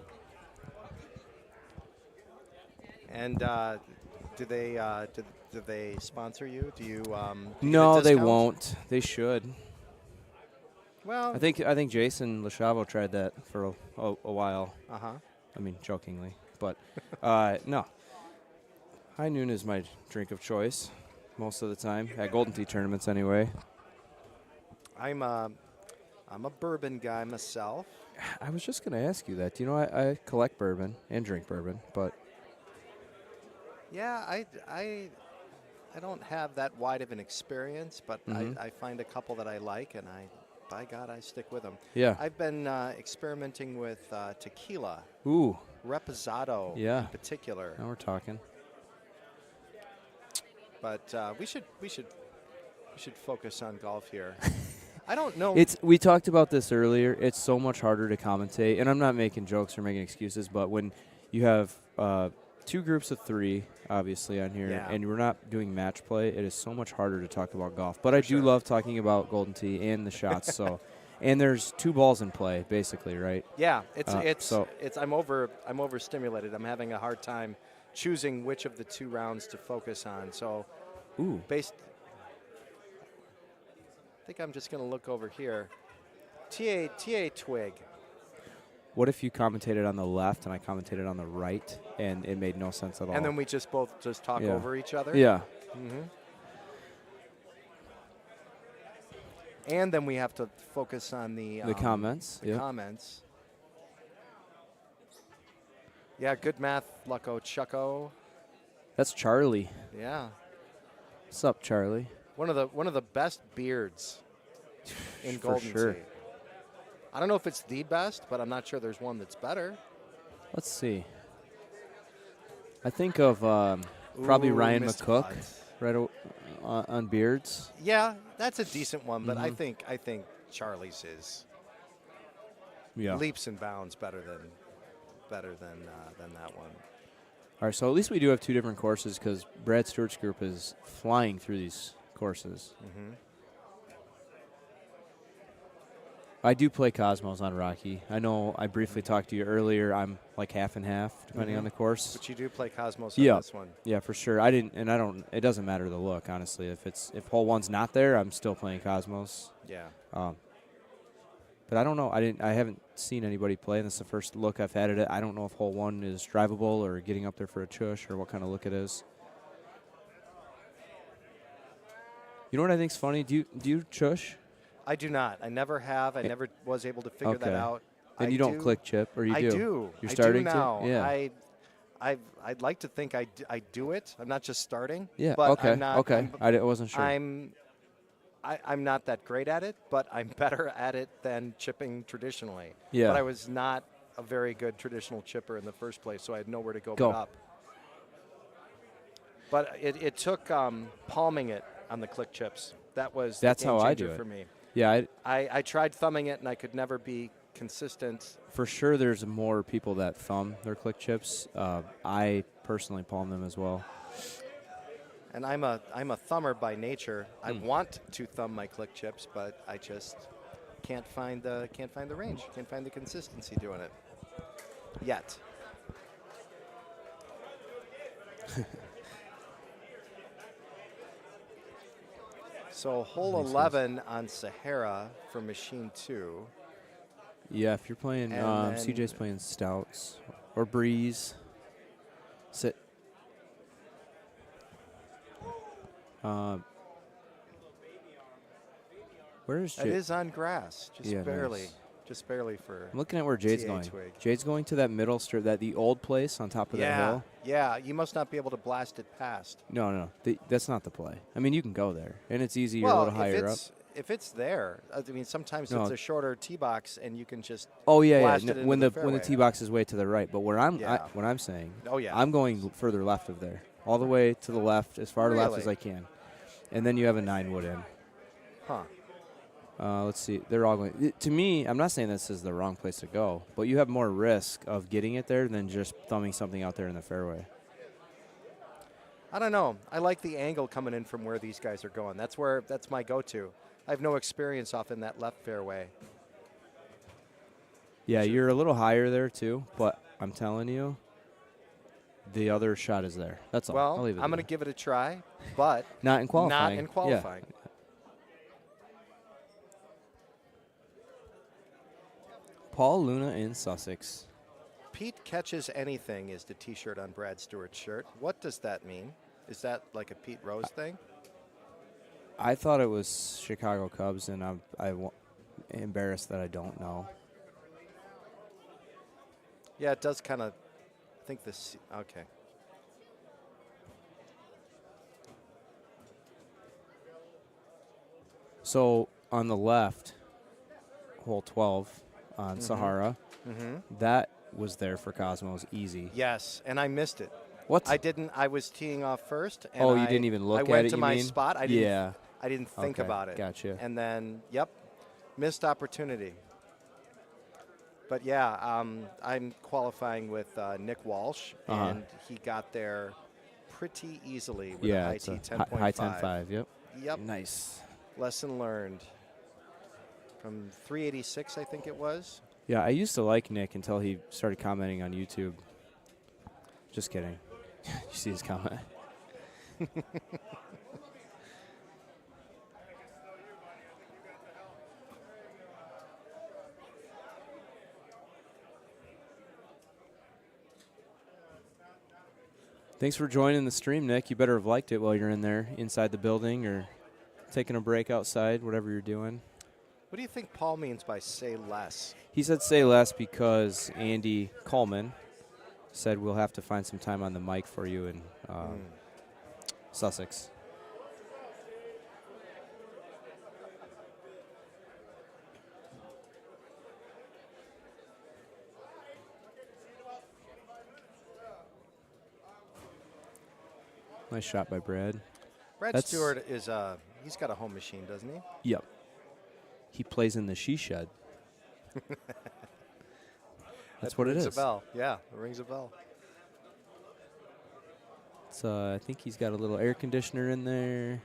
And do they sponsor you? Do you? Do you get No, they discounts? won't. They should. Well, I think Jason Lachavo tried that for a while. Uh-huh. I mean, jokingly, but no. High Noon is my drink of choice most of the time at Golden Tee tournaments, anyway. I'm a bourbon guy myself. I was just going to ask you that. You know, I collect bourbon and drink bourbon, but Yeah, I don't have that wide of an experience, but Mhm. I find a couple that I like, and by God, I stick with them. Yeah. I've been experimenting with tequila. Ooh. Reposado Yeah. in particular. Now we're talking. But we should focus on golf here. I don't know. We talked about this earlier. It's so much harder to commentate, and I'm not making jokes or making excuses, but when you have 2 groups of 3, obviously, on here, Yeah. and we're not doing match play, it is so much harder to talk about golf. But I do love talking about Golden Tee and the shots, so And there's 2 balls in play, basically, right? Yeah, So I'm overstimulated. I'm having a hard time choosing which of the 2 rounds to focus on. So, ooh, I think I'm just going to look over here. TA Twig. what if you commentated on the left and I commentated on the right, and it made no sense at all? And then we both talk Yeah. over each other? Yeah. Mm-hmm. And then we have to focus on the comments. The comments. Yeah, good math, Lucko Chucko. That's Charlie. Yeah. What's up, Charlie? One of the best beards in For Golden sure. Tee. I don't know if it's the best, but I'm not sure there's one that's better. Let's see. I think of probably Ooh, Ryan missed McCook, putt. right on beards. Yeah, that's a decent one, but I Mhm. think Charlie's is Yeah. leaps and bounds better than that one. All right, so at least we do have 2 different courses because Brad Stewart's group is flying through these courses. Mm-hmm. I do play Cosmos on Rocky. I know I briefly talked to you earlier. I'm like half and half, depending on the course. But you do play Cosmos on Yeah, this one. yeah, for sure. I didn't, and I don't. It doesn't matter the look, honestly. If hole 1's not there, I'm still playing Cosmos. Yeah. But I don't know. I haven't seen anybody play, and this is the first look I've had at it. I don't know if hole 1 is drivable or getting up there for a chush or what kind of look it is. You know what I think's funny? Do you chush? I do not. I never have. I never was able to figure that out. And I you don't do- click chip, or you I do? do. You're I starting do now. to? Yeah. I'd like to think I do it. I'm not just starting. Yeah, But okay, I'm not, okay. I wasn't sure. I'm not that great at it, but I'm better at it than chipping traditionally. Yeah. But I was not a very good traditional chipper in the first place, so I had nowhere to go Go. but up. But it took palming it on the click chips. That's That's the game how I changer do it. for me. Yeah, I tried thumbing it, and I could never be consistent. for sure there's more people that thumb their click chips. I personally palm them as well. And I'm a thumber by nature. I want to thumb my click chips, but I just can't find the range. Can't find the consistency doing it yet. So hole 11 on Sahara for machine 2. Yeah, if you're playing, And CJ's then- playing Stouts or Breeze. Sit. Where is It Jade? is on grass, just Yeah, barely. nice. Just barely for I'm looking at where Jade's TA going. Twig. Jade's going to that middle strip, the old place on top of that hill. Yeah, you must not be able to blast it past. No, that's not the play. I mean, you can go there, and it's easy. You're Well, a little higher up. if it's there, I mean, sometimes No. it's a shorter tee box, and you can just Oh yeah, blast yeah. it into When the when the fairway. tee box is way to the right, but where Yeah. what I'm saying, Oh, yeah. I'm going further left of there, all the way to the left, as far left as Really? I can, and then you have a 9-wood in. Huh. Let's see. They're all going. To me, I'm not saying this is the wrong place to go, but you have more risk of getting it there than just thumbing something out there in the fairway. I don't know. I like the angle coming in from where these guys are going. That's my go-to. I have no experience off in that left fairway. Yeah, you're a little higher there too, but I'm telling you, the other shot is there. That's all. Well, I'll leave it I'm there. going to give it a try, but Not in qualifying. Not in Yeah. qualifying. Paul Luna in Sussex. Pete catches anything is the T-shirt on Brad Stewart's shirt. What does that mean? Is that like a Pete Rose thing? I thought it was Chicago Cubs, and I'm embarrassed that I don't know. Yeah, it does kind of. I think this. Okay. So on the left, hole 12 on Sahara, that was there for Cosmos easy. Yes, and I missed it. What? I didn't. I was teeing off first. And Oh, you didn't even look I at went it, to you my mean? spot. I didn't. Yeah. I didn't think Okay, about it. gotcha. And then, yep, missed opportunity. But yeah, I'm qualifying with Nick Walsh, and he got there pretty easily with a high it's T a 10.5. high 10.5. Yep. Yep. Nice. Lesson learned. from 386, I think it was. Yeah, I used to like Nick until he started commenting on YouTube. Just kidding. You see his comment? Thanks for joining the stream, Nick. You better have liked it while you're in there, inside the building, or taking a break outside, whatever you're doing. What do you think Paul means by say less? He said say less because Andy Coleman said we'll have to find some time on the mic for you in Sussex. Nice shot by Brad. Brad Stewart is he's got a home machine, doesn't he? Yep. He plays in the she shed. That's what it is. Rings a bell. Yeah, it rings a bell. It's, I think he's got a little air conditioner in there.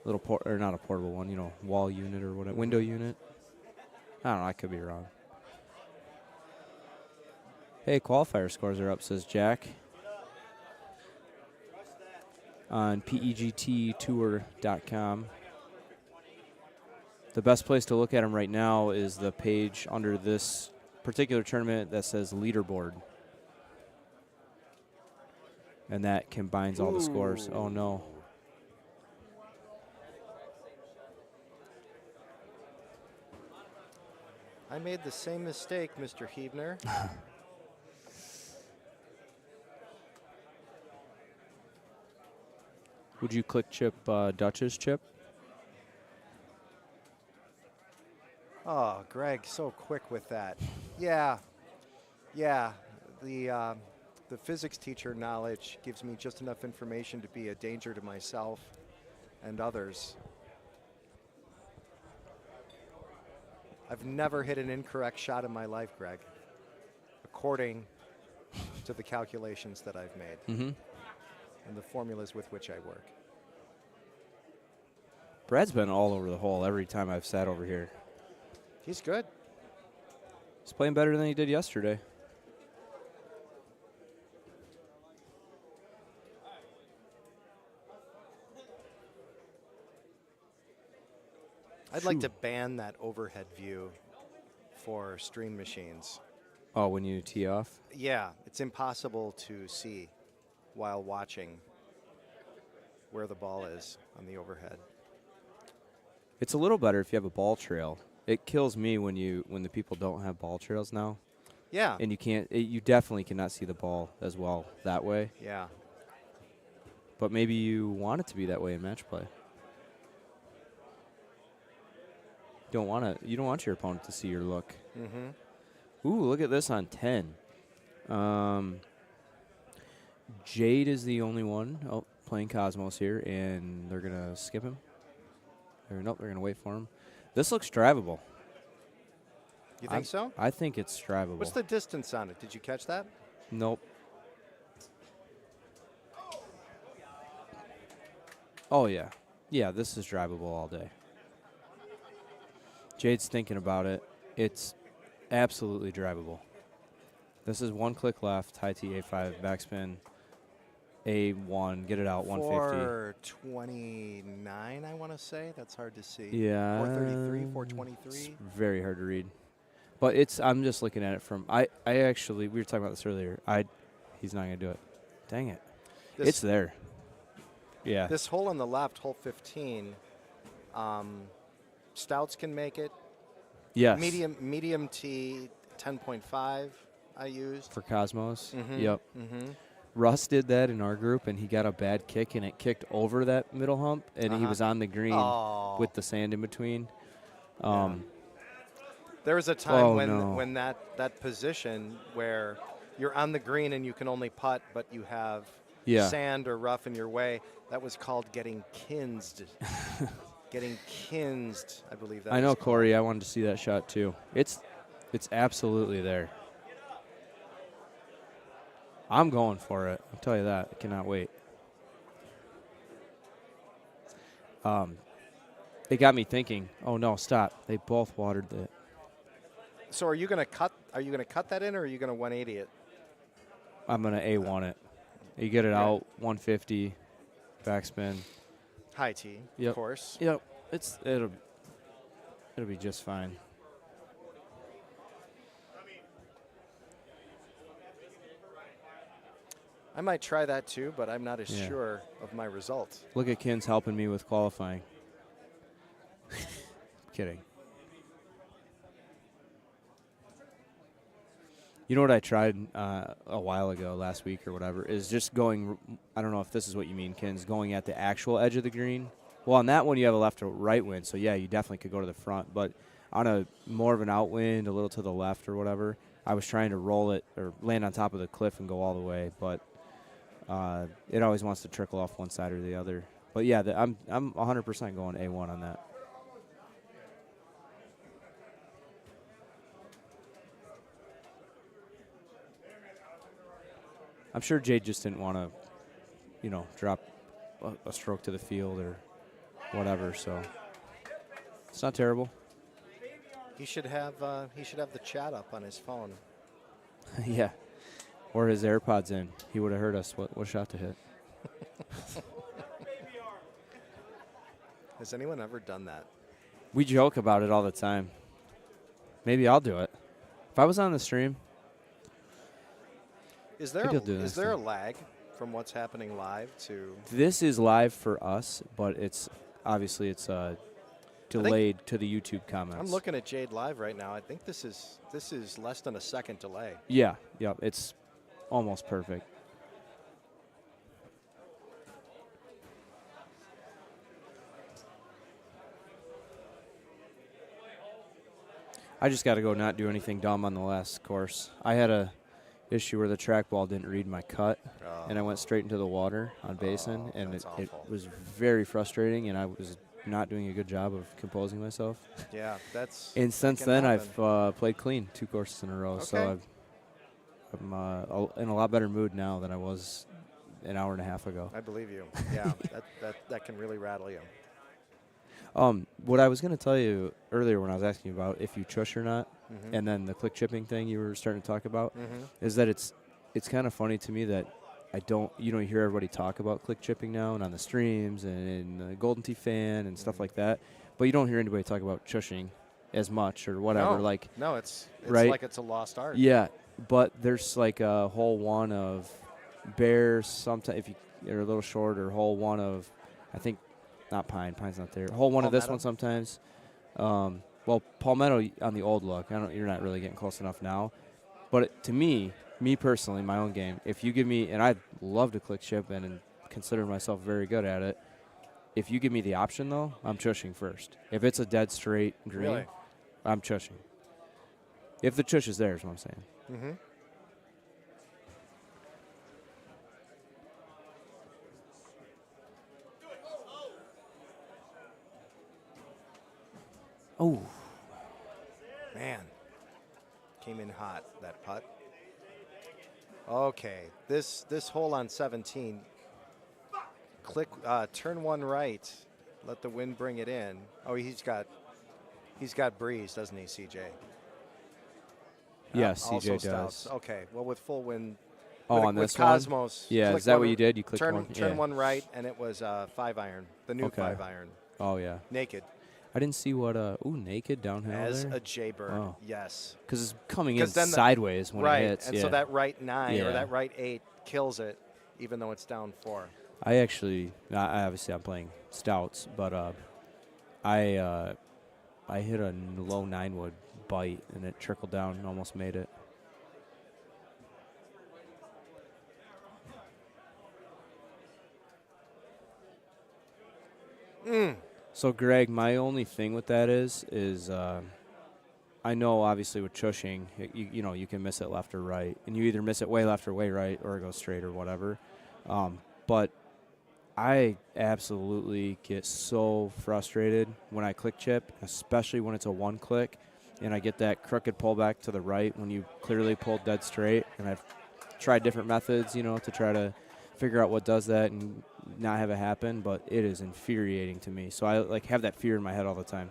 Little or not a portable one, you know, wall unit or whatever, window unit. I don't know. I could be wrong. Hey, qualifier scores are up, says Jack. On PEGTtour.com. The best place to look at them right now is the page under this particular tournament that says leaderboard. And that combines all the scores. Oh, no. I made the same mistake, Mr. Huebner. Would you click chip Dutch's chip? Oh, Greg, so quick with that. Yeah. The physics teacher knowledge gives me just enough information to be a danger to myself and others. I've never hit an incorrect shot in my life, Greg, according to the calculations that I've made and the formulas with which I work. Brad's been all over the hole every time I've sat over here. He's good. He's playing better than he did yesterday. I'd like to ban that overhead view for stream machines. Oh, when you tee off? Yeah, it's impossible to see while watching where the ball is on the overhead. It's a little better if you have a ball trail. It kills me when the people don't have ball trails now. Yeah. And you definitely cannot see the ball as well that way. Yeah. But maybe you want it to be that way in match play. You don't want your opponent to see your look. Ooh, look at this on 10. Jade is the only one playing Cosmos here, and they're going to skip him. Nope, they're going to wait for him. This looks drivable. You think so? I think it's drivable. What's the distance on it? Did you catch that? Nope. Oh, yeah. Yeah, this is drivable all day. Jade's thinking about it. It's absolutely drivable. This is one click left, high T, A5, backspin, A1, get it out, 150. 429, I want to say. That's hard to see. Yeah. 433, 423. It's very hard to read. But I'm just looking at it from, we were talking about this earlier. He's not going to do it. Dang it. It's there. Yeah. This hole on the left, hole 15, Stouts can make it. Yes. Medium T, 10.5 I used. For Cosmos? Yep. Russ did that in our group, and he got a bad kick, and it kicked over that middle hump, and he was on the green with the sand in between. There was a time when that position where you're on the green and you can only putt, but you have sand or rough in your way, that was called getting kinsed. Getting kinsed, I believe that I know, was called. Corey. I wanted to see that shot, too. It's absolutely there. I'm going for it. I'll tell you that. I cannot wait. it got me thinking. Oh no, stop! They both watered the. So are you going to cut? Are you going to cut that in, or are you going to 180 it? I'm gonna A1 it. You get it out 150, backspin. High tee, Yep. of course. Yep. It'll be just fine. I might try that too, but I'm not as Yeah. sure of my result. Look at Kins helping me with qualifying. Kidding. You know what I tried a while ago, last week or whatever, is just going, I don't know if this is what you mean, Kins, going at the actual edge of the green. Well, on that one, you have a left or right wind, so yeah, you definitely could go to the front. But on a more of an outwind, a little to the left or whatever, I was trying to roll it or land on top of the cliff and go all the way, but it always wants to trickle off one side or the other. But yeah, I'm 100% going A1 on that. I'm sure Jade just didn't want to, drop a stroke to the field or whatever. So it's not terrible. He should have the chat up on his phone. Yeah, or his AirPods in. He would have heard us what shot to hit. Has anyone ever done that? We joke about it all the time. Maybe I'll do it. If I was on the stream. Is there a lag from what's happening live to? This is live for us, but it's obviously delayed to the YouTube comments. I'm looking at Jade live right now. I think this is less than a second delay. Yeah, it's almost perfect. I just got to go not do anything dumb on the last course. I had a issue where the trackball didn't read my cut, and I went straight into the water on basin, and it was very frustrating, and I was not doing a good job of composing myself. Yeah, that's. And since then, I've played clean 2 courses in a row, Okay. so I'm in a lot better mood now than I was an hour and a half ago. I believe you. Yeah, that can really rattle you. What I was going to tell you earlier when I was asking you about if you chush or not, Mhm. and then the click chipping thing you were starting to talk about, Mhm. is that it's kind of funny to me that you don't hear everybody talk about click chipping now and on the streams and in the Golden Tee fan and stuff like that, but you don't hear anybody talk about chushing as much or whatever. No, it's right? like it's a lost art. Yeah, but there's like a hole one of bears. Sometimes if you're a little short, or hole one of, I think. Not Pine. Pine's not there. Hole one of this one sometimes. Well, Palmetto on the old look. You're not really getting close enough now. But to me personally, my own game, if you give me, and I'd love to click chip and consider myself very good at it. If you give me the option though, I'm chushing first. If it's a dead straight green, Really? I'm chushing. If the chush is there, is what I'm saying. Mm-hmm. Oh. Man. Came in hot, that putt. Okay. This hole on 17. Turn one right. Let the wind bring it in. Oh, he's got breeze, doesn't he, CJ? Yes, Also CJ stouts. does. Okay. Well, with full wind. Oh, with, on with this Cosmos. one? Yeah, click is that what one- you did? You clicked turn, one? Turn Yeah. one right, and it was 5-iron. The new Okay. 5-iron. Oh, yeah. Naked. I didn't see what, naked downhill As there? a Jaybird, Oh. yes. Because it's coming in 'Cause then sideways when right, it hits. and yeah. so that right 9 Yeah. or that right 8 kills it, even though it's down 4. I actually, obviously I'm playing stouts, but I hit a low 9-wood bite, and it trickled down and almost made it. So, Greg, my only thing with that is I know obviously with chushing, you can miss it left or right, and you either miss it way left or way right, or it goes straight or whatever. But I absolutely get so frustrated when I click chip, especially when it's a one click, and I get that crooked pullback to the right when you clearly pulled dead straight. And I've tried different methods, to try to figure out what does that, and not have it happen, but it is infuriating to me. So I like have that fear in my head all the time.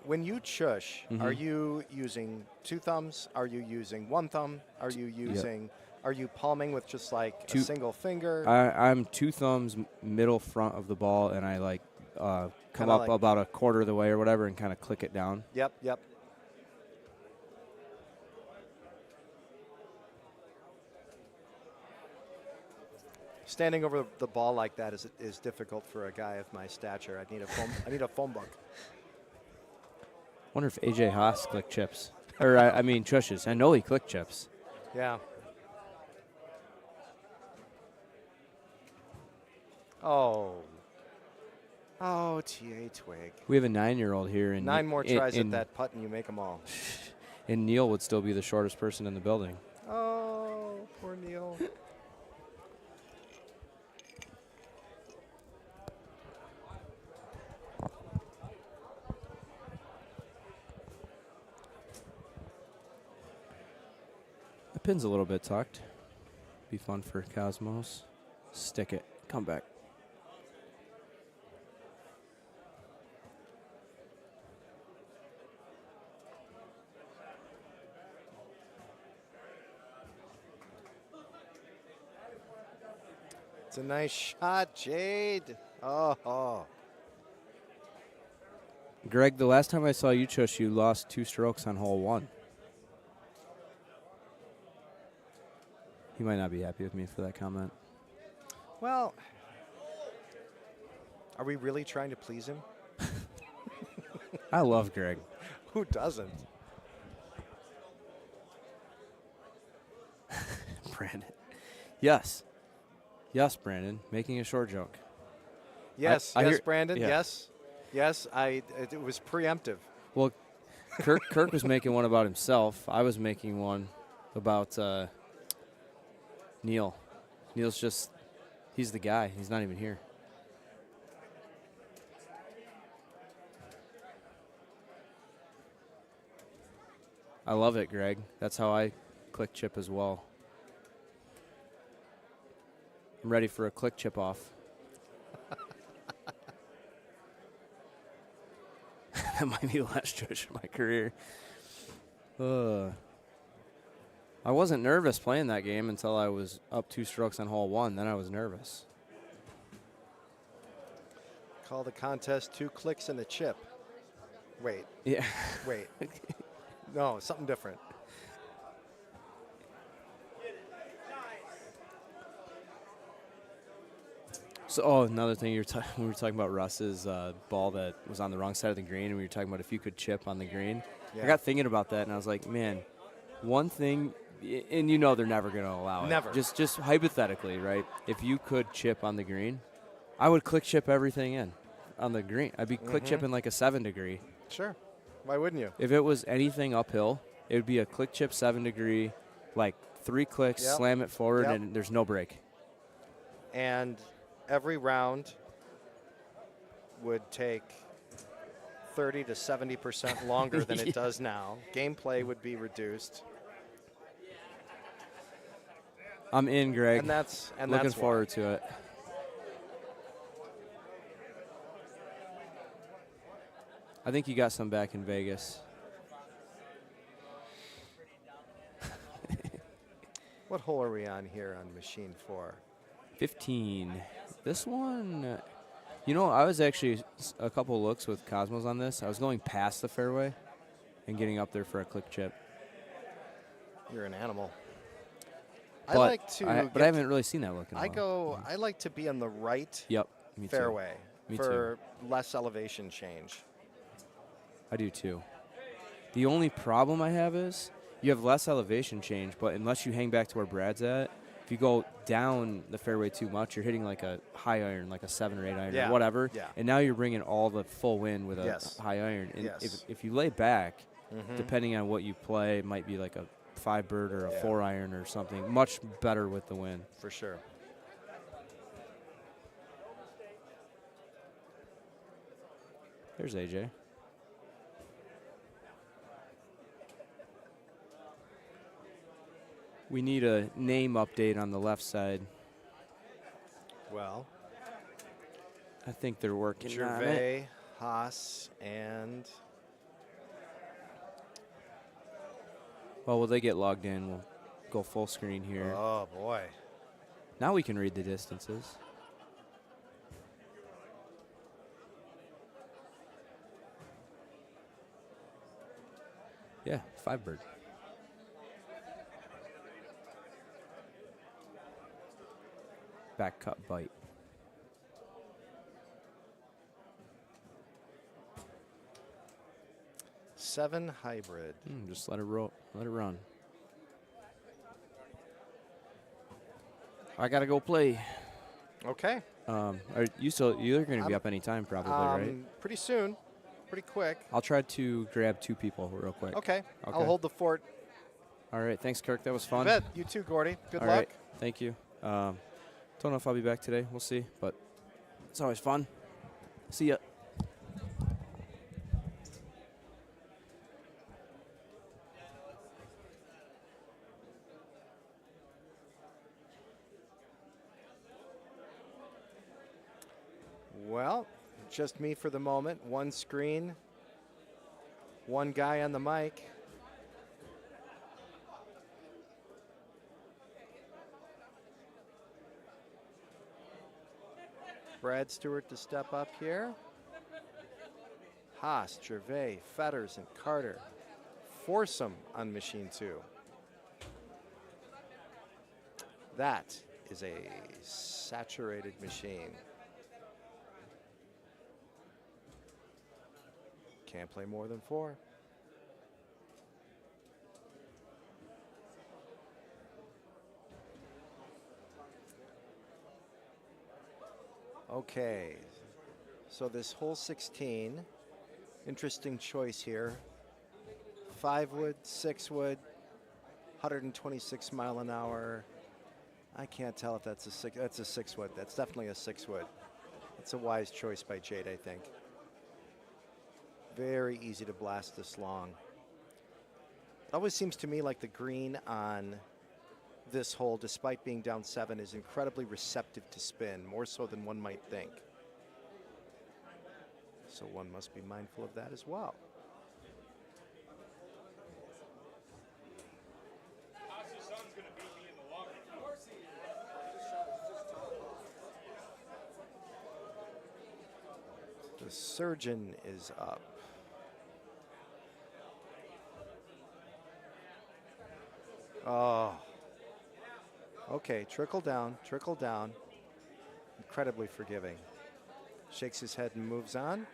When you chush, Mhm. are you using 2 thumbs? Are you using 1 thumb? Are you using? Are you palming with just like a single finger? I'm 2 thumbs middle front of the ball, and I like come Kinda up like- about a quarter of the way or whatever, and kind of click it down. Yep, yep. Standing over the ball like that is difficult for a guy of my stature. I need a phone book. Wonder if AJ Haas click chips, or I mean chushes. I know he click chips. Yeah. Oh. Oh, TA Twig. We have a 9-year-old here, and 9 more tries at that putt and you make them all. And Neil would still be the shortest person in the building. Oh, poor Neil. The pin's a little bit tucked. Be fun for Cosmos. Stick it. Come back. It's a nice shot, Jade. Oh. Greg, the last time I saw you chush, you lost 2 strokes on hole 1. He might not be happy with me for that comment. Well, are we really trying to please him? I love Greg. Who doesn't? Brandon. Yes. Yes, Brandon. Making a short joke. Yes, I yes, hear- Brandon. yeah. Yes, yes. It was preemptive. Well, Kirk was making one about himself. I was making one about Neil. Neil's just, he's the guy. He's not even here. I love it, Greg. That's how I click chip as well. I'm ready for a click chip off. That might be the last judge of my career. I wasn't nervous playing that game until I was up 2 strokes on hole 1. Then I was nervous. Call the contest 2 clicks and a chip. Wait. Yeah. Wait. No, something different. So, another thing we were talking about Russ's ball that was on the wrong side of the green, and we were talking about if you could chip on the green. Yeah. I got thinking about that, and I was like, man, one thing, and you know they're never going to allow it. Never. Just hypothetically, right? If you could chip on the green, I would click chip everything in on the green. I'd be click chipping like a 7 degree. Sure. Why wouldn't you? If it was anything uphill, it would be a click chip 7 degree, like 3 clicks, Yep. slam it forward, Yep. and there's no break. And every round would take 30 to 70% longer than it does now. Gameplay would be reduced. I'm in, Greg. And that's looking why. forward to it. I think you got some back in Vegas. What hole are we on here on machine 4? 15. This one, you know, I was actually a couple looks with Cosmos on this. I was going past the fairway and getting up there for a click chip. You're an animal. But I like to. but I haven't really seen that look in a while. I like to be on the right Yep, me too. fairway Me for less elevation change. I do too. The only problem I have is you have less elevation change, but unless you hang back to where Brad's at, if you go down the fairway too much, you're hitting like a high iron, like a 7 or 8 iron Yeah, or whatever. yeah. And now you're bringing all the full wind with a Yes. high iron. And Yes. if you lay back, Mhm. depending on what you play, it might be like a 5 bird or a Yeah. 4 iron or something. Much better with the wind. For sure. There's AJ. We need a name update on the left side. I think they're working on it. Gervais, Haas, and Well, will they get logged in? We'll go full screen here. oh boy. Now we can read the distances. Yeah, 5-bird. Back cut bite. Seven hybrid. Just let it roll. Let it run. I gotta go play. Okay. You're gonna be I'm- up any time probably, right? Pretty soon. Pretty quick. I'll try to grab 2 people real quick. Okay. I'll hold the fort. All right. Thanks, Kirk. That was You fun. bet. You too, Gordy. Good All luck. right. Thank you. Don't know if I'll be back today. We'll see. But it's always fun. See ya. Well, just me for the moment. One screen, one guy on the mic. Brad Stewart to step up here. Haas, Gervais, Fetters, and Carter. Foursome on machine 2. That is a saturated machine. Can't play more than 4. Okay, so this hole 16, interesting choice here. 5 wood, 6 wood, 126 mile an hour. I can't tell if that's a 6. That's a 6 wood. That's definitely a 6 wood. It's a wise choice by Jade, I think. Very easy to blast this long. It always seems to me like the green on this hole, despite being down 7, is incredibly receptive to spin, more so than one might think. So one must be mindful of that as well. The surgeon is up. Oh. Okay, trickle down, trickle down. Incredibly forgiving. Shakes his head and moves on.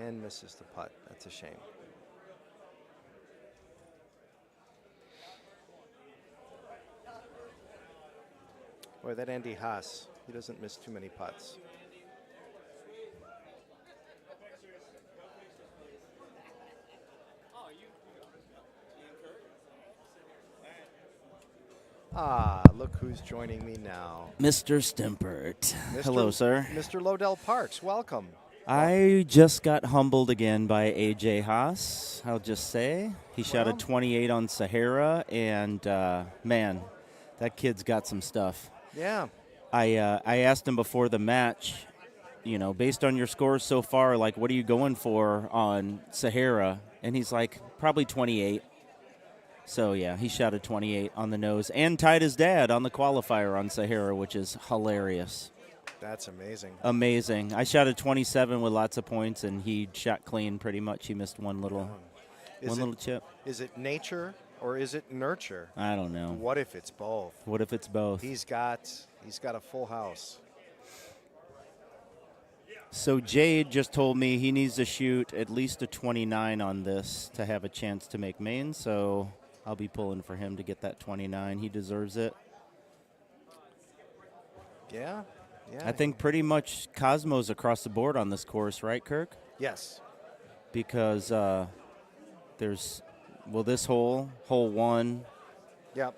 And misses the putt. That's a shame. Boy, that Andy Haas, he doesn't miss too many putts. Ah, look who's joining me now. Mr. Stimpert. Hello, sir. Mr. Lodell Parks, welcome. I just got humbled again by AJ Haas, I'll just say. He shot a 28 on Sahara, and man, that kid's got some stuff. Yeah. I asked him before the match, you know, based on your scores so far, like, what are you going for on Sahara? And he's like, probably 28. So, yeah, he shot a 28 on the nose and tied his dad on the qualifier on Sahara, which is hilarious. That's amazing. Amazing. I shot a 27 with lots of points, and he shot clean pretty much. He missed one little chip. Is it nature or is it nurture? I don't know. What if it's both? What if it's both? He's got a full house. So Jade just told me he needs to shoot at least a 29 on this to have a chance to make main, so I'll be pulling for him to get that 29. He deserves it. Yeah. I think pretty much Cosmo's across the board on this course, right, Kirk? Yes. Because there's, well, this hole 1. Yep.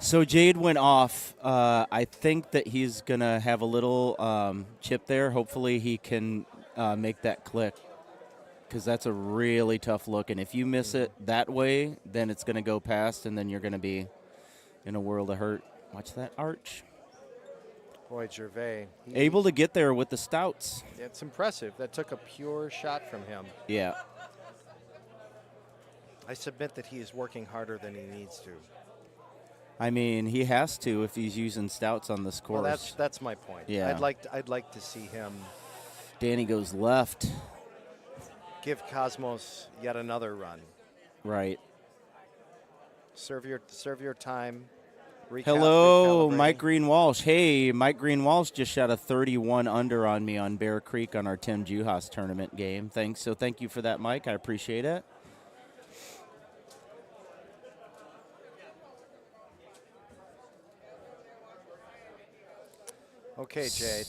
So Jade went off. I think that he's going to have a little chip there. Hopefully he can make that click, because that's a really tough look. And if you miss it that way, then it's going to go past, and then you're going to be in a world of hurt. Watch that arch. Boy, Gervais. Able to get there with the stouts. It's impressive. That took a pure shot from him. Yeah. I submit that he is working harder than he needs to. I mean, he has to if he's using stouts on this course. Well, that's my point. Yeah. I'd like to see him. Danny goes left. Give Cosmos yet another run. Right. Serve your time. Hello, recalibrate. Mike Green Walsh. Hey, Mike Green Walsh just shot a 31 under on me on Bear Creek on our Tim Juhas tournament game. Thanks. So thank you for that, Mike. I appreciate it. Okay, Jade.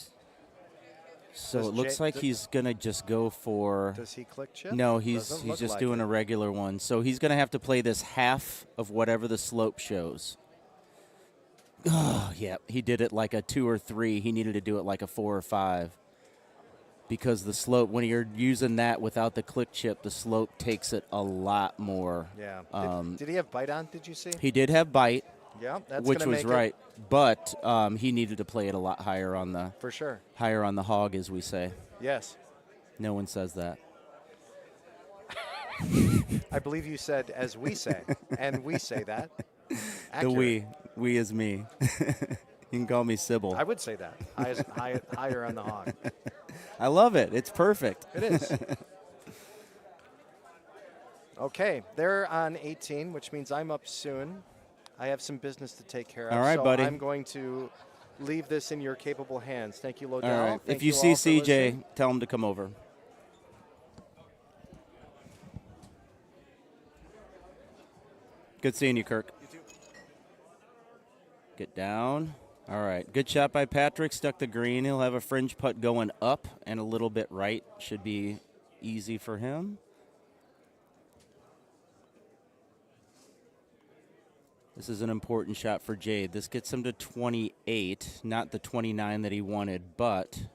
So Does it looks like he's going to just go for... Does he click chip? No, he's Doesn't look just like doing it. a regular one. So he's going to have to play this half of whatever the slope shows. Oh, yeah, he did it like a 2 or 3. He needed to do it like a 4 or 5. Because the slope, when you're using that without the click chip, the slope takes it a lot more. Yeah. Did he have bite on, did you see? He did have bite. Yeah, that's which gonna was make it. right. But he needed to play it a lot higher on the... For sure. Higher on the hog, as we say. Yes. No one says that. I believe you said, as we say, and we say that. The Accurate. we is me. You can call me Sybil. I would say that. Higher on the hog. I love it. It's perfect. It is. Okay, they're on 18, which means I'm up soon. I have some business to take care of. All right, so buddy. I'm going to leave this in your capable hands. Thank you, Lodell. All right. Thank If you all see for listening. CJ, tell him to come over. Good seeing you, Kirk. You too. Get down. All right. Good shot by Patrick. Stuck the green. He'll have a fringe putt going up and a little bit right. Should be easy for him. This is an important shot for Jade. This gets him to 28, not the 29 that he wanted, but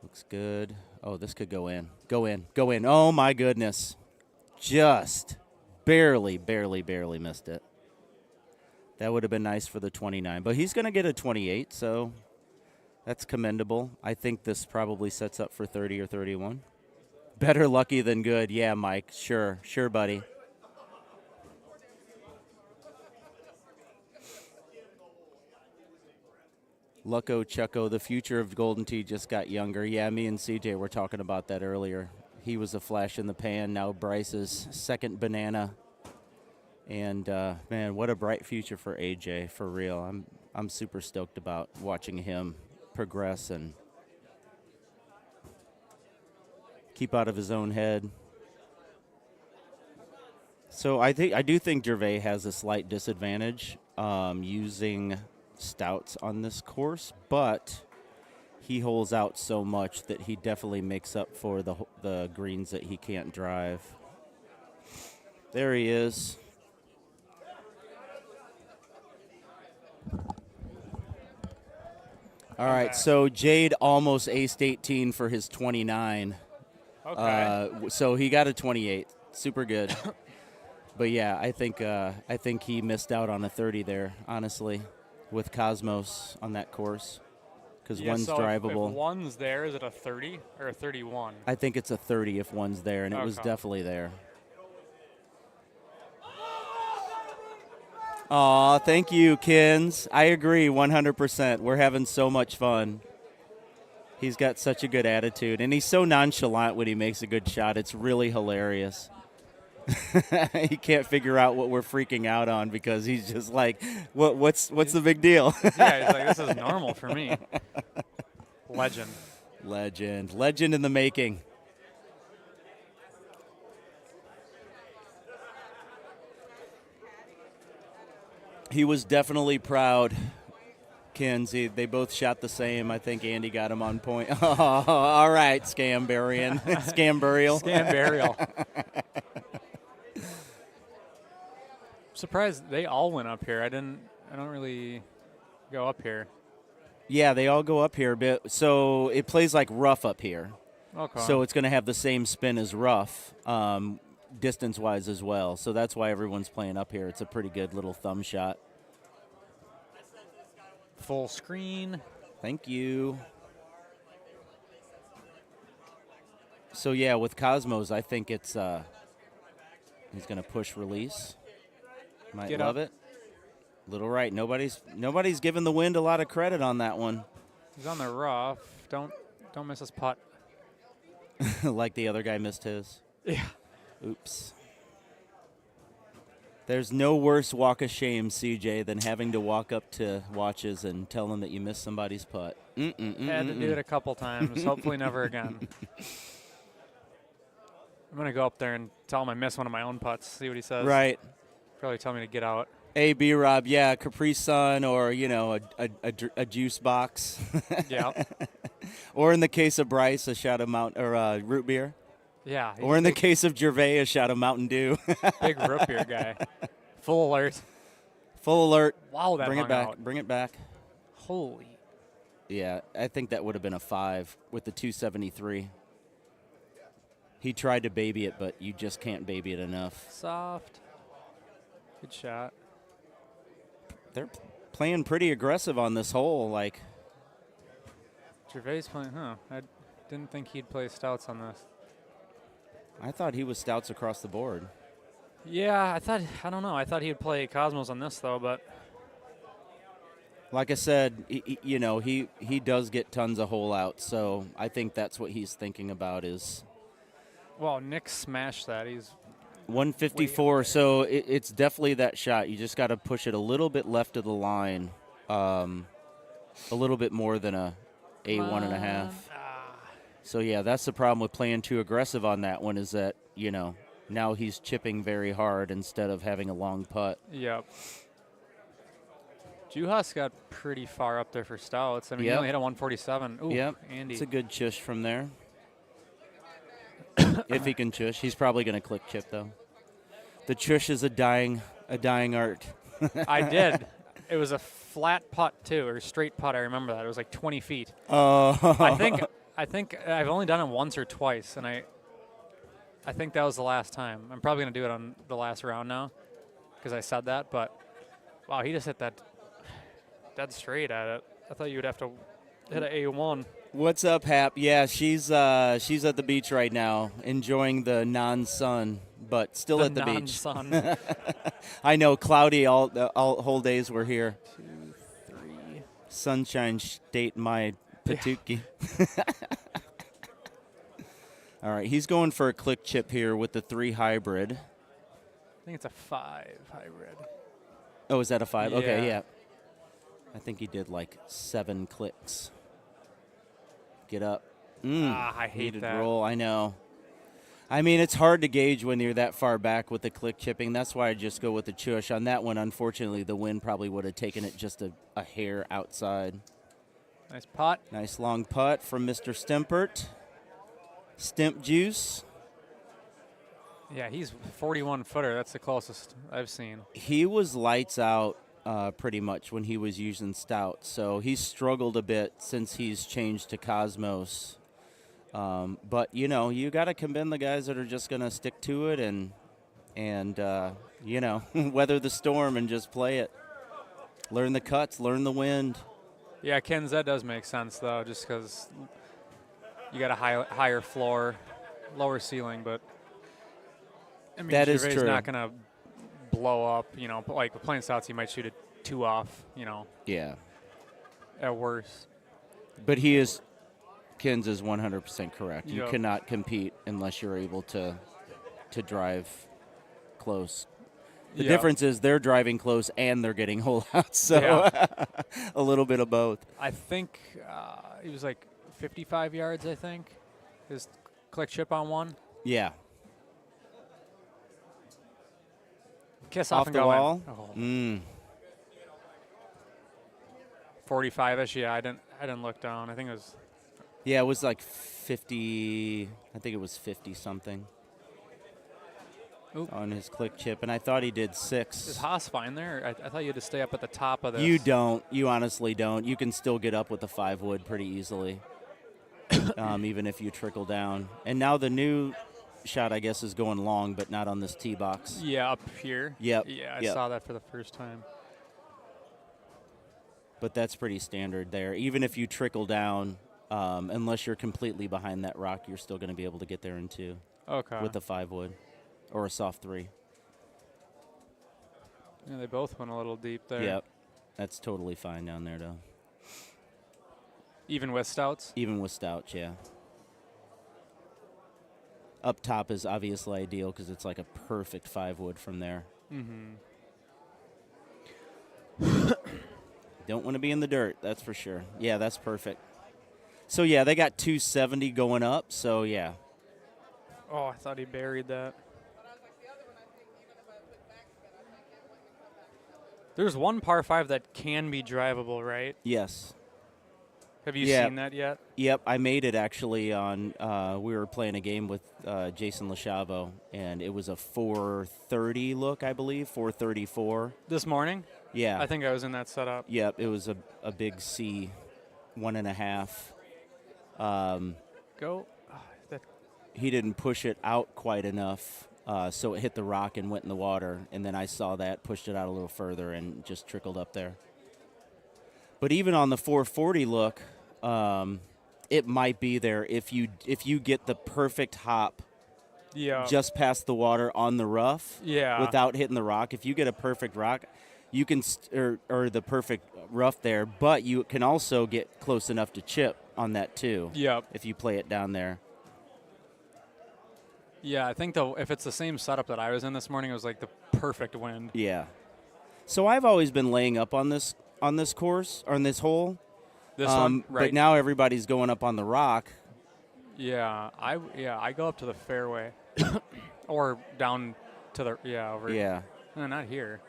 looks good. Oh, this could go in. Go in. Go in. Oh, my goodness. Just barely missed it. That would have been nice for the 29, but he's going to get a 28, so that's commendable. I think this probably sets up for 30 or 31. Better lucky than good. Yeah, Mike. Sure, buddy. Lucko Chucko, the future of Golden Tee just got younger. Yeah, me and CJ were talking about that earlier. He was a flash in the pan. Now Bryce's second banana. And, man, what a bright future for AJ, for real. I'm super stoked about watching him progress and keep out of his own head. So I do think Gervais has a slight disadvantage using stouts on this course, but he holes out so much that he definitely makes up for the greens that he can't drive. There he is. All right, so Jade almost aced 18 for his 29. Okay. So he got a 28. Super good. But yeah, I think he missed out on a 30 there, honestly, with Cosmos on that course, because one's so drivable. If one's there, is it a 30 or a 31? I think it's a 30 if one's there, and it was definitely there. Aw, thank you, Kins. I agree 100%. We're having so much fun. He's got such a good attitude, and he's so nonchalant when he makes a good shot. It's really hilarious. He can't figure out what we're freaking out on because he's just like, what's the big deal? Yeah, he's like, this is normal for me. Legend. Legend in the making. He was definitely proud, Kenzie. They both shot the same. I think Andy got him on point. Oh, all right, Scambarian. Scamburial. Scamburial. Surprised they all went up here. I don't really go up here. Yeah, they all go up here, but so it plays like rough up here. Okay. So it's going to have the same spin as rough. distance-wise as well. So that's why everyone's playing up here. It's a pretty good little thumb shot. Full screen. Thank you. So yeah, with Cosmos, I think it's he's going to push release. Might Get love up. it. Little right. Nobody's giving the wind a lot of credit on that one. He's on the rough. Don't miss his putt. Like the other guy missed his. Yeah. Oops. There's no worse walk of shame, CJ, than having to walk up to watches and tell them that you missed somebody's putt. Had to do it a couple times. Hopefully never again. I'm going to go up there and tell him I missed one of my own putts, see what he says. Right. Probably tell me to get out. Hey, B-Rob, yeah, Capri Sun or, a juice box. Yeah. Or in the case of Bryce, a shot of root beer. Yeah. Or in the case of Gervais, a shot of Mountain Dew. Big root beer guy. Full alert. Full alert. Wow, that Bring it hung back. out. Bring it back. Holy. Yeah, I think that would have been a 5 with the 273. He tried to baby it, but you just can't baby it enough. Soft. Good shot. They're playing pretty aggressive on this hole. Like, Gervais playing, I didn't think he'd play stouts on this. I thought he was stouts across the board. Yeah, I don't know. I thought he would play Cosmos on this, though, but. Like I said, he does get tons of hole outs, so I think that's what he's thinking about is. Well, Nick smashed that. He's 154, so it's definitely that shot. You just got to push it a little bit left of the line, a little bit more than a 1.5. So, yeah, that's the problem with playing too aggressive on that one is that, now he's chipping very hard instead of having a long putt. Yep. Juhas got pretty far up there for stouts. I mean, he only hit a 147. Ooh, yep, Andy. it's a good chush from there. If he can chush. He's probably going to click chip, though. The chush is a dying art. I did. It was a flat putt, too, or straight putt. I remember that. It was like 20 feet. Oh. I think I've only done it once or twice, and I think that was the last time. I'm probably going to do it on the last round now because I said that, but wow, he just hit that dead straight at it. I thought you would have to hit an A1. What's up, Hap? Yeah, she's at the beach right now, enjoying the non-sun, but still at the beach. Non-sun. I know, cloudy all whole days we're here. 2, 3. Sunshine State, my Patuki. All right, he's going for a click chip here with the 3 hybrid. I think it's a 5 hybrid. Oh, is that a 5? Yeah. Okay, yeah. I think he did like 7 clicks. Get up. I hate Needed that. roll, I know. I mean, it's hard to gauge when you're that far back with the click chipping. That's why I just go with the chush. On that one, unfortunately, the wind probably would have taken it just a hair outside. Nice putt. Nice long putt from Mr. Stempert. Stimp Juice. Yeah, he's 41-footer. That's the closest I've seen. He was lights out pretty much when he was using stout. So he's struggled a bit since he's changed to Cosmos. But, you got to commend the guys that are just going to stick to it and weather the storm and just play it. Learn the cuts, learn the wind. Yeah, Ken's, that does make sense, though, just because you got a higher floor, lower ceiling, but I mean, that is Gervais true. Not going to blow up, but like with playing stouts, he might shoot it 2 off, Yeah. at worst. But Kins is 100% correct. You cannot compete unless you're able to drive close. The difference is they're driving close and they're getting hole outs, so a little bit of both. I think he was like 55 yards, I think. His click chip on one. Yeah. Kiss off Off and the go wall? in. 45-ish, yeah. I didn't look down. I think it was. Yeah, it was like 50. I think it was 50-something on his click chip, and I thought he did 6. Is Haas fine there? I thought you had to stay up at the top of this. You don't. You honestly don't. You can still get up with the 5 wood pretty easily, even if you trickle down. And now the new shot, I guess, is going long, but not on this tee box. Yeah, up here. Yep. Yeah, I yep. saw that for the first time. But that's pretty standard there. Even if you trickle down, unless you're completely behind that rock, you're still going to be able to get there in 2. Okay. With a 5-wood or a soft 3. Yeah, they both went a little deep there. Yep. That's totally fine down there, though. Even with stouts? Even with stouts, yeah. Up top is obviously ideal because it's like a perfect 5-wood from there. Mm-hmm. Don't want to be in the dirt, that's for sure. Yeah, that's perfect. So, yeah, they got 270 going up, so, yeah. Oh, I thought he buried that. There's one par 5 that can be drivable, right? Yes. Have you Yeah. seen that yet? Yep, I made it actually on, we were playing a game with Jason Lachavo, and it was a 430 look, I believe, 434. This morning? Yeah. I think I was in that setup. Yep, it was a big C, 1.5. Go. He didn't push it out quite enough, so it hit the rock and went in the water, and then I saw that, pushed it out a little further, and just trickled up there. But even on the 440 look, it might be there if you get the perfect hop just past the water on the rough without hitting the rock. If you get a perfect rock, you can or the perfect rough there, but you can also get close enough to chip on that too. Yep. If you play it down there. Yeah, I think though if it's the same setup that I was in this morning, it was like the perfect wind. Yeah. So I've always been laying up on this course or on this hole. This one, right? But now everybody's going up on the rock. Yeah, I go up to the fairway or down to the over. Yeah. No, not here.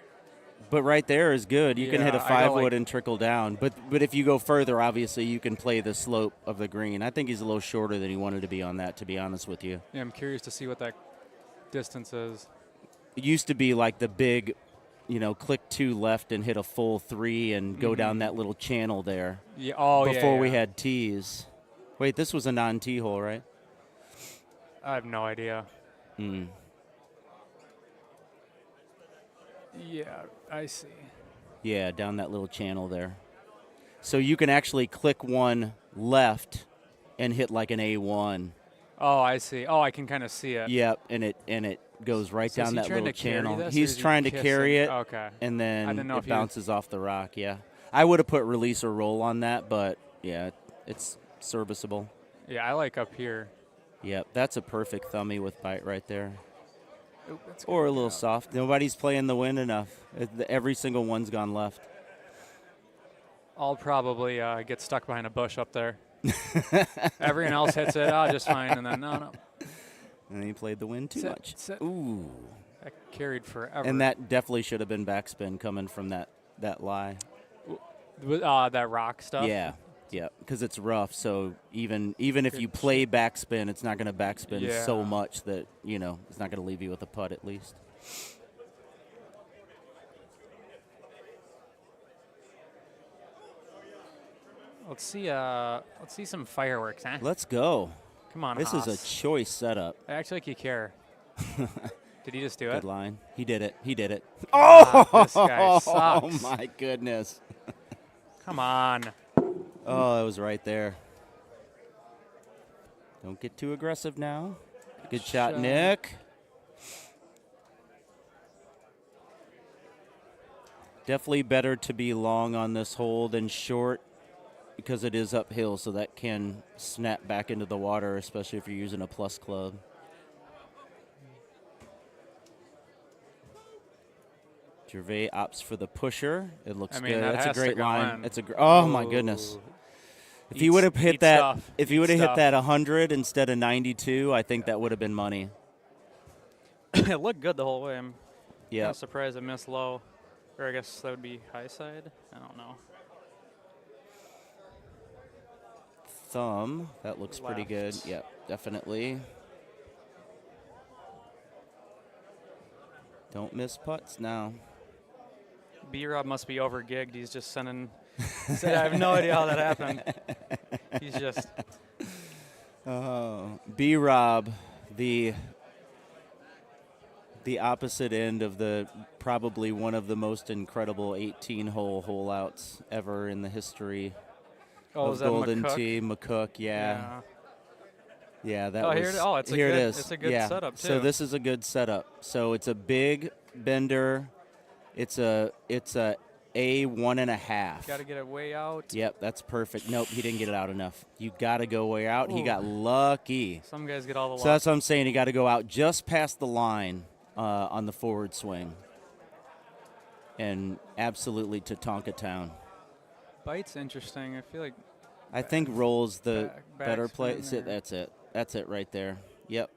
But right there is good. You can hit a Yeah, I go 5-wood and trickle down. But if you go further, obviously you can play the slope of the green. I think he's a little shorter than he wanted to be on that, to be honest with you. Yeah, I'm curious to see what that distance is. It used to be like the big, click 2 left and hit a full 3 and go down that little channel there. Yeah. Oh, before yeah. we had tees. Wait, this was a non-tee hole, right? I have no idea. Hmm. Yeah, I see. Yeah, down that little channel there. So you can actually click 1 left and hit like an A1. Oh, I see. Oh, I can kind of see it. Yep, and it goes right So is down he that trying little to carry channel. this, or He's is he trying to carry it, kissing? Okay. and I then didn't know it if he- bounces off the rock, yeah. I would have put release or roll on that, but, yeah, it's serviceable. Yeah, I like up here. Yep, that's a perfect thumbie with bite right there. Oop, that's Or a little soft. Nobody's playing the wind enough. Every single one's gone left. I'll probably get stuck behind a bush up there. Everyone else hits it, just fine, and then no. And he played the wind too much. Sit. Ooh. That carried forever. And that definitely should have been backspin coming from that lie. That rock stuff? Yeah, because it's rough. So even if you play backspin, it's not going to backspin so much that, it's not going to leave you with a putt at least. Let's see some fireworks, huh? Let's go. Come on, This is a Haas. choice setup. I actually like you care. Did he just do it? Good line. He did it. God, this guy sucks. Oh, my goodness. Come on. Oh, it was right there. Don't get too aggressive now. Good shot, Nick. Definitely better to be long on this hole than short because it is uphill, so that can snap back into the water, especially if you're using a plus club. Gervais opts for the pusher. It looks good. That That's has a great to go line. in. It's oh my goodness. If he would have hit that, if he would have hit that 100 instead of 92, I think that would have been money. It looked good the whole way. I'm Yeah. kinda surprised it missed low. Or I guess that would be high side. I don't know. Thumb. That looks pretty good. Left. Yep, definitely. Don't miss putts now. B-Rob must be over-gigged. He's just sending. I have no idea how that happened. He's just. B-Rob, the the opposite end of the probably one of the most incredible 18-hole hole-outs ever in the history of is that Golden McCook? Tee. McCook, yeah. Yeah, that Oh, was. here it- oh, it's a here good- it is. it's a good yeah. setup, So too. this is a good setup. So it's a big bender. It's a A 1.5. Got to get it way out. Yep, that's perfect. Nope, he didn't get it out enough. You got to go way out. He Ooh. got lucky. Some guys get all the So luck. that's what I'm saying. You got to go out just past the line on the forward swing. And absolutely to Tonka Town. Bite's interesting. I feel like I think roll's the better backspin play. or- That's it. That's it right there. Yep.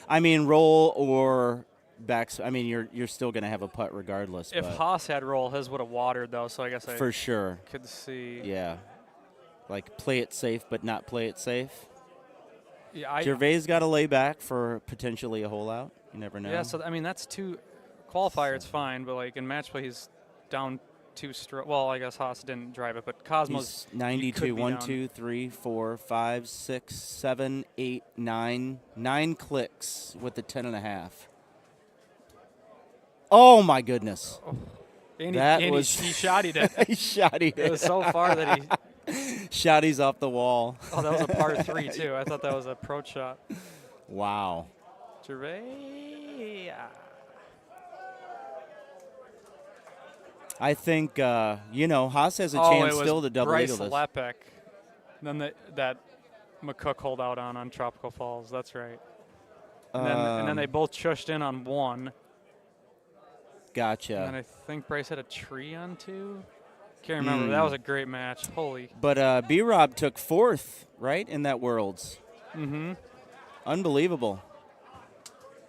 I mean, roll or backs. I mean, you're still going to have a putt regardless. if but Haas had roll, his would have watered though. So I guess I for sure. could see. Yeah. Like play it safe, but not play it safe. Yeah, Gervais got to lay back for potentially a hole out. You never know. Yeah, so I mean that's two qualifier. It's fine, but like in match play, he's down 2 stroke. Well, I guess Haas didn't drive it, but Cosmos He's 92. he could be 1, down. 2, 3, 4, 5, 6, 7, 8, 9. 9 clicks with the 10.5. Oh my goodness. And that he was shottied it. he shottied it. It was so far that he. Shotties off the wall. Oh, that was a par 3 too. I thought that was a pro shot. Wow. Gervais. I think Haas has a Oh, chance it was still to double Bryce eagle this. Lepek. Then that McCook hold out on Tropical Falls. That's right. And then they both chushed in on 1. Gotcha. And then I think Bryce had a tree on 2. Can't remember. That was a great match. Holy. But B-Rob took 4th, right, in that Worlds. Mm-hmm. Unbelievable.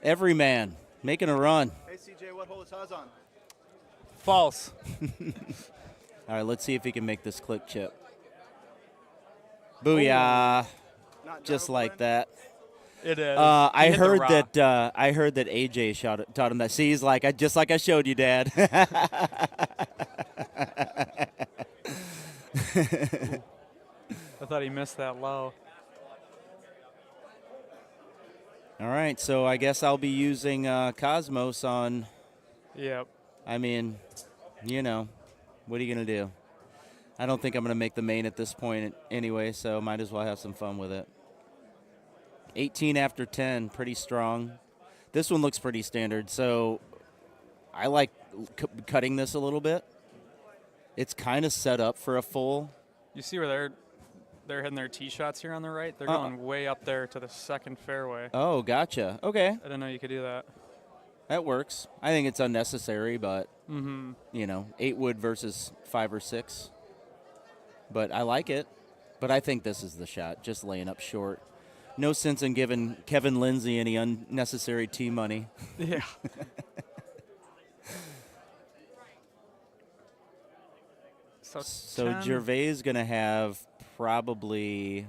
Every man making a run. Hey, CJ, what hole is Haas on? False. All right, let's see if he can make this click chip. Booyah. Just like that. It is. I He hit the heard rock. that. I heard that AJ taught him that. See, he's like, just like I showed you, Dad. I thought he missed that low. All right, so I guess I'll be using Cosmos on. Yep. I mean, what are you going to do? I don't think I'm going to make the main at this point anyway, so might as well have some fun with it. 18 after 10, pretty strong. This one looks pretty standard, so I like cutting this a little bit. It's kind of set up for a full. You see where they're hitting their tee shots here on the right? They're going way up there to the second fairway. Oh, gotcha. Okay. I didn't know you could do that. That works. I think it's unnecessary, but, 8 wood versus 5 or 6. But I like it. But I think this is the shot, just laying up short. No sense in giving Kevin Lindsay any unnecessary tee money. Yeah. So 10. Gervais is going to have probably,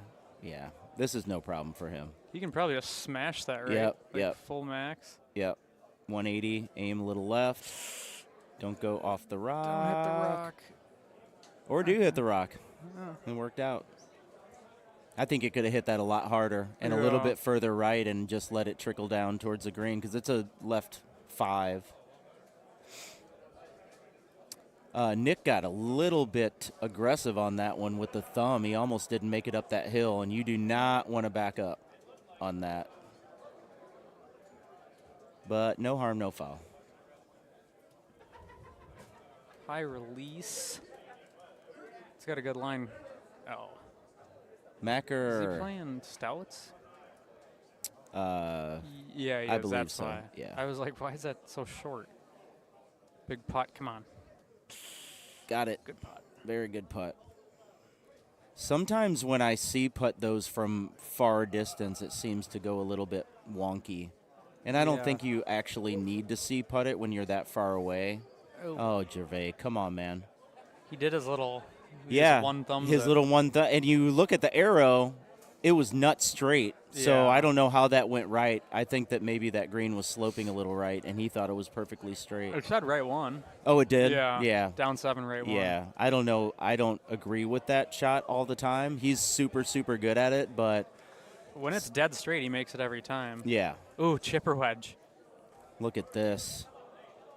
this is no problem for him. You can probably just smash that, right? Yep, Like yep. Full max. Yep. 180, aim a little left. Don't go off the rock. Don't hit the rock. Or do hit the rock. Oh. It worked out. I think it could have hit that a lot harder and a little Yeah. bit further right and just let it trickle down towards the green because it's a left 5. Nick got a little bit aggressive on that one with the thumb. He almost didn't make it up that hill, and you do not want to back up on that. But no harm, no foul. High release. It's got a good line. Oh. Macker. Is he playing stouts? Yeah, He I is, believe that's so. why. Yeah. I was like, why is that so short? Big putt, come on. Got it. Good putt. Very good putt. Sometimes when I see putt those from far distance, it seems to go a little bit wonky. And I don't Yeah. think you actually need to see putt it when you're that far away. Oh, Gervais, come on, man. He did his little one thumb. his little one thumb. And you look at the arrow, it was nut straight. So Yeah. I don't know how that went right. I think that maybe that green was sloping a little right, and he thought it was perfectly straight. It said right 1. Oh, it did? Yeah. Yeah. Down 7, right 1. Yeah. I don't know. I don't agree with that shot all the time. He's super, super good at it, but When it's dead straight, he makes it every time. yeah. Ooh, chipper wedge. Look at this.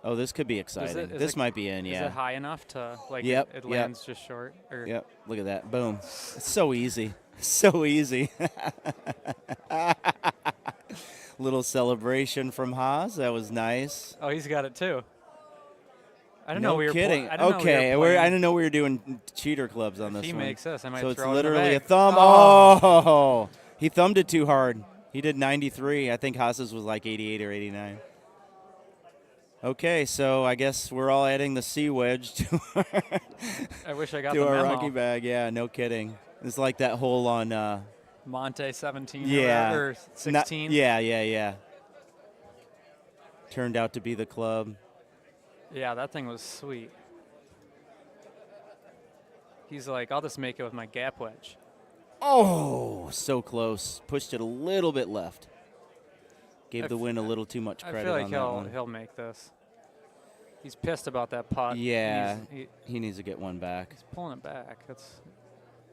Oh, this could be exciting. Is This it- might be in, Is yeah. it high enough to, like, Yep, it yep. lands just short? Or Yep, look at that. Boom. It's so easy. So easy. Little celebration from Haas. That was nice. Oh, he's got it too. I didn't no know we were kidding. I didn't know we Okay, were I playing. didn't know we were doing cheater clubs on If this he one. makes this, I might so it's throw it in the literally a bag. thumb. Oh. Oh, he thumbed it too hard. He did 93. I think Haas's was like 88 or 89. Okay, so I guess we're all adding the C wedge to our, I wish I got to the our memo. Rocky bag. Yeah, no kidding. It's like that hole on Monte 17 yeah, or 16. Yeah. Turned out to be the club. Yeah, that thing was sweet. He's like, I'll just make it with my gap wedge. Oh, so close. Pushed it a little bit left. Gave I the win a little too much credit I feel like on that one. he'll make this. He's pissed about that putt. Yeah, He he needs to get one back. he's pulling it back.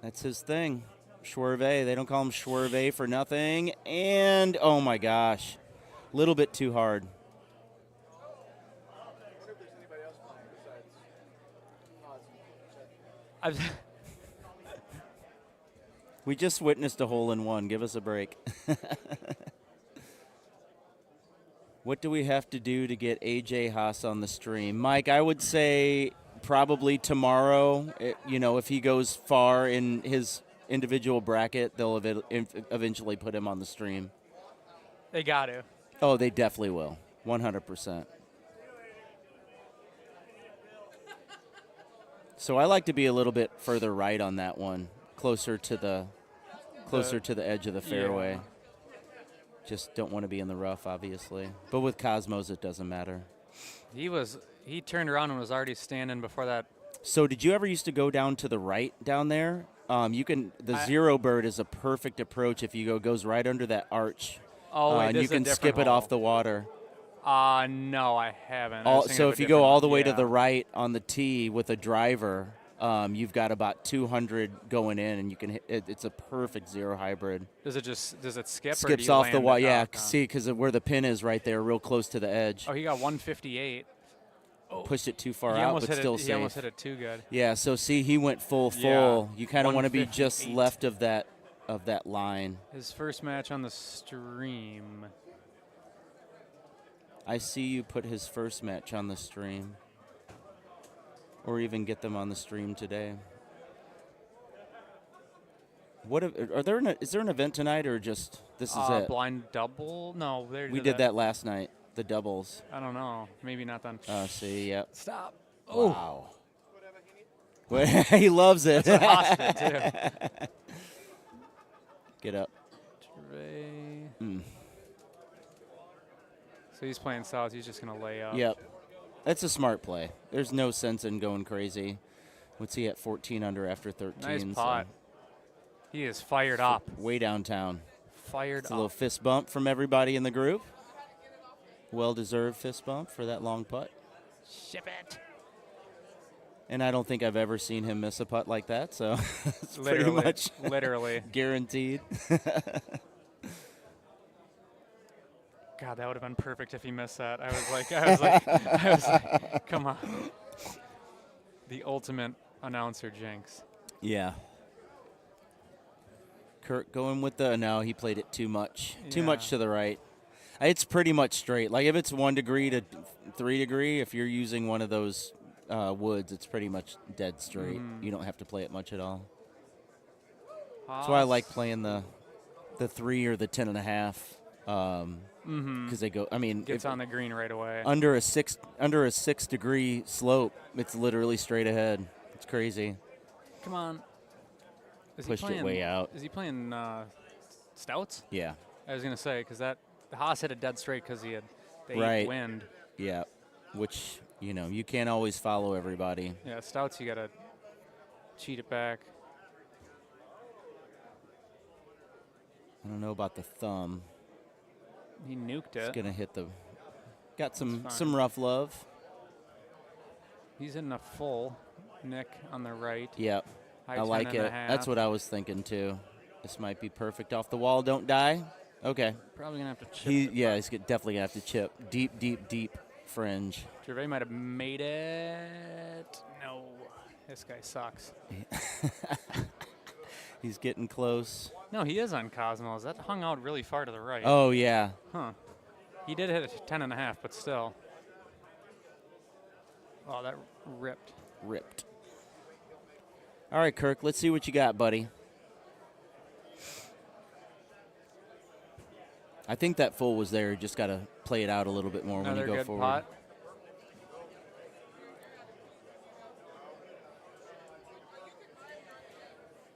That's his thing. Schwerve. They don't call him Schwerve for nothing. And, oh, my gosh. A little bit too hard. We just witnessed a hole-in-one. Give us a break. What do we have to do to get A.J. Haas on the stream? Mike, I would say probably tomorrow. If he goes far in his individual bracket, they'll eventually put him on the stream. They got to. Oh, they definitely will. 100%. So I like to be a little bit further right on that one, closer to the edge of the fairway. Yeah. Just don't want to be in the rough, obviously. But with Cosmos, it doesn't matter. He turned around and was already standing before that. So did you ever used to go down to the right down there? The zero bird is a perfect approach if you goes right under that arch. Oh, wait, and this you is a can different skip it hole. off the water. No, I haven't. So if you go all the way to the right on the tee with a driver, you've got about 200 going in, and you can hit it's a perfect zero hybrid. Does it skip? Or do Skips you off the land wall. it? Yeah, Oh, see, because where the pin is right there, real close to the edge. Oh, he got 158. Pushed it too far He out, almost but hit still it, safe. He almost hit it too good. Yeah, so see, he went full. Yeah, You kind of want to be just 158. left of that line. His first match on the stream. I see you put his first match on the stream, or even get them on the stream today. Is there an event tonight, or just this is it? Blind double? No, We did that last night. The doubles. I don't know. Maybe not then. See, yep. Stop. Wow. He loves it. That's what Haas did, too. Get up. So he's playing south. He's just going to lay up. Yep. That's a smart play. There's no sense in going crazy. What's he at 14 under after 13? Nice so pot. He is fired up. Way downtown. Fired It's a little up. fist bump from everybody in the group. Well-deserved fist bump for that long putt. Ship it. And I don't think I've ever seen him miss a putt like that, so it's Literally, pretty much literally. guaranteed. God, that would have been perfect if he missed that. I was like, come on. The ultimate announcer jinx. Yeah. Kurt going with no, he played it too much. Too much to the right. It's pretty much straight. Like if it's 1 degree to 3 degree, if you're using one of those woods, it's pretty much dead straight. You don't have to play it much at all. That's why I like playing the 3 or the 10.5. Because they go. I mean, Gets on the green right away. Under a 6 degree slope, it's literally straight ahead. It's crazy. Come on. Is Pushed he playing, it way out. Is he playing stouts? Yeah. I was gonna say because the Haas hit a dead straight because he had the 8 wind. Yeah. Which you can't always follow everybody. Yeah, stouts you gotta cheat it back. I don't know about the thumb. He nuked it. It's gonna hit the. Got some rough love. He's in a full Nick on the right. Yep. High I like 10.5. it. That's what I was thinking too. This might be perfect off the wall. Don't die. Okay. Probably going to have to chip it. Yeah, he's definitely going to have to chip. Deep, deep, deep fringe. Gervais might have made it. No. This guy sucks. He's getting close. No, he is on Cosmos. That hung out really far to the right. Oh, yeah. Huh. He did hit a 10.5, but still. Oh, that ripped. Ripped. All right, Kirk, let's see what you got, buddy. I think that full was there. Just got to play it out a little bit more when you go good forward. Pot.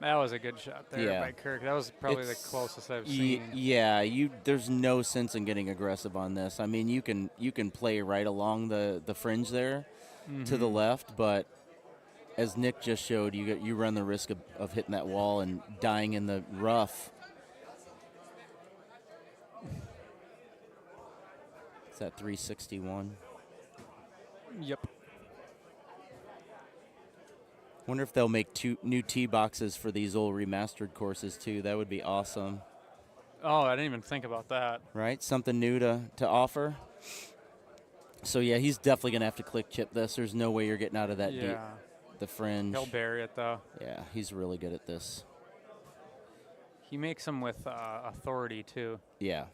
That was a good shot there by Kirk. That was probably the closest I've seen. Yeah, there's no sense in getting aggressive on this. I mean, you can play right along the fringe there to the left, but as Nick just showed, you run the risk of hitting that wall and dying in the rough. It's at 361. Yep. Wonder if they'll make 2 new tee boxes for these old remastered courses too. That would be awesome. Oh, I didn't even think about that. Right? Something new to offer. So yeah, he's definitely gonna have to click chip this. There's no way you're getting out of that deep. The fringe. He'll bury it though. Yeah, he's really good at this. He makes them with authority too. Yeah.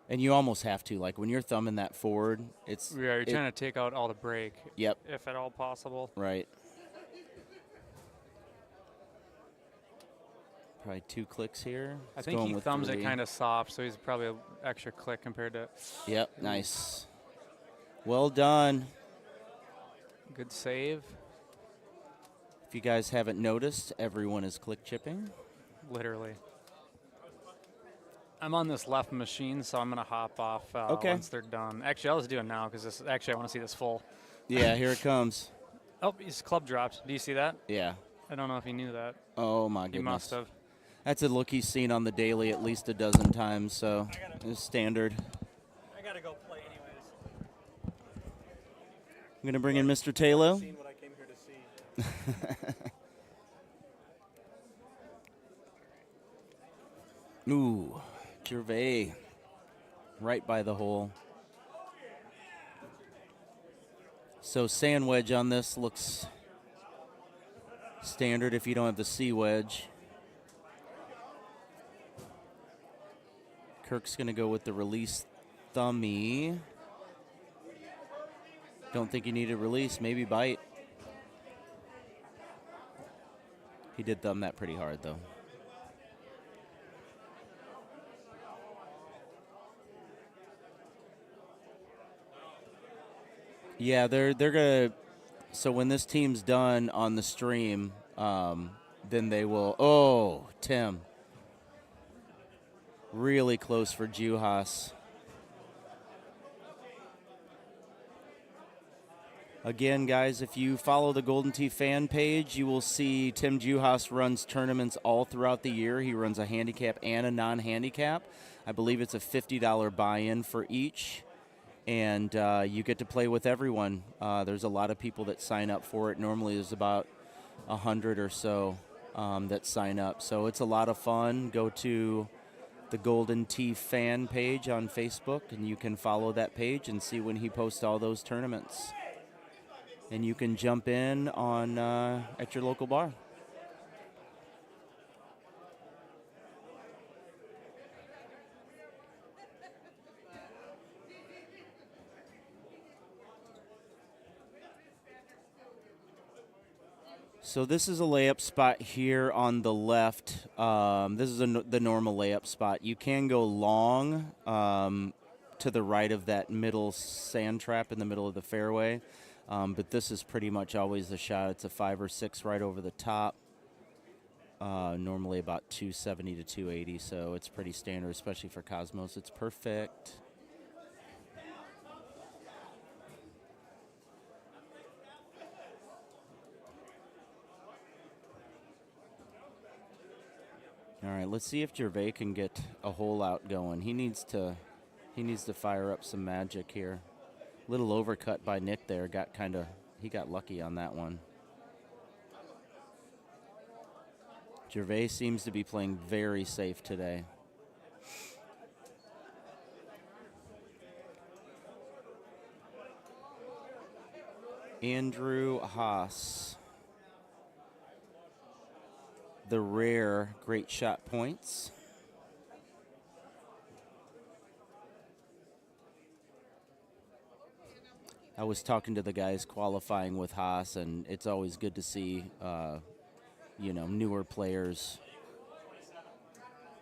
And you almost have to, like when you're thumbing that forward, it's you're trying to take out all the break. Yep. If at all possible. Right. Probably 2 clicks here. I think he thumbs it kind of soft, so he's probably an extra click compared to. Yep, nice. Well done. Good save. If you guys haven't noticed, everyone is click chipping. Literally. I'm on this left machine, so I'm going to hop off once they're done. Actually, I'll just do it now because I want to see this full. Yeah, here it comes. Oh, his club dropped. Do you see that? Yeah. I don't know if he knew that. Oh, my goodness. He must have. That's a look he's seen on the daily at least a dozen times, so it's standard. I got to go play anyways. I'm going to bring in Mr. Taylor. Seen what I came here to see. Ooh, Gervais, right by the hole. So sand wedge on this looks standard if you don't have the C wedge. Kirk's going to go with the release thummy. Don't think you need a release, maybe bite. He did thumb that pretty hard, though. Yeah, they're gonna. So when this team's done on the stream, then they will. Oh, Tim. Really close for Juhas. Again, guys, if you follow the Golden Tee fan page, you will see Tim Juhas runs tournaments all throughout the year. He runs a handicap and a non-handicap. I believe it's a $50 buy-in for each. And you get to play with everyone. There's a lot of people that sign up for it. Normally there's about 100 or so that sign up. So it's a lot of fun. Go to the Golden Tee fan page on Facebook, and you can follow that page and see when he posts all those tournaments. And you can jump in on at your local bar. So this is a layup spot here on the left. This is the normal layup spot. You can go long to the right of that middle sand trap in the middle of the fairway. But this is pretty much always the shot. It's a 5 or 6 right over the top. Normally about 270 to 280, so it's pretty standard, especially for Cosmos. It's perfect. All right, let's see if Gervais can get a hole out going. He needs to fire up some magic here. Little overcut by Nick there. He got lucky on that one. Gervais seems to be playing very safe today. Andrew Haas. The rare great shot points. I was talking to the guys qualifying with Haas, and it's always good to see, newer players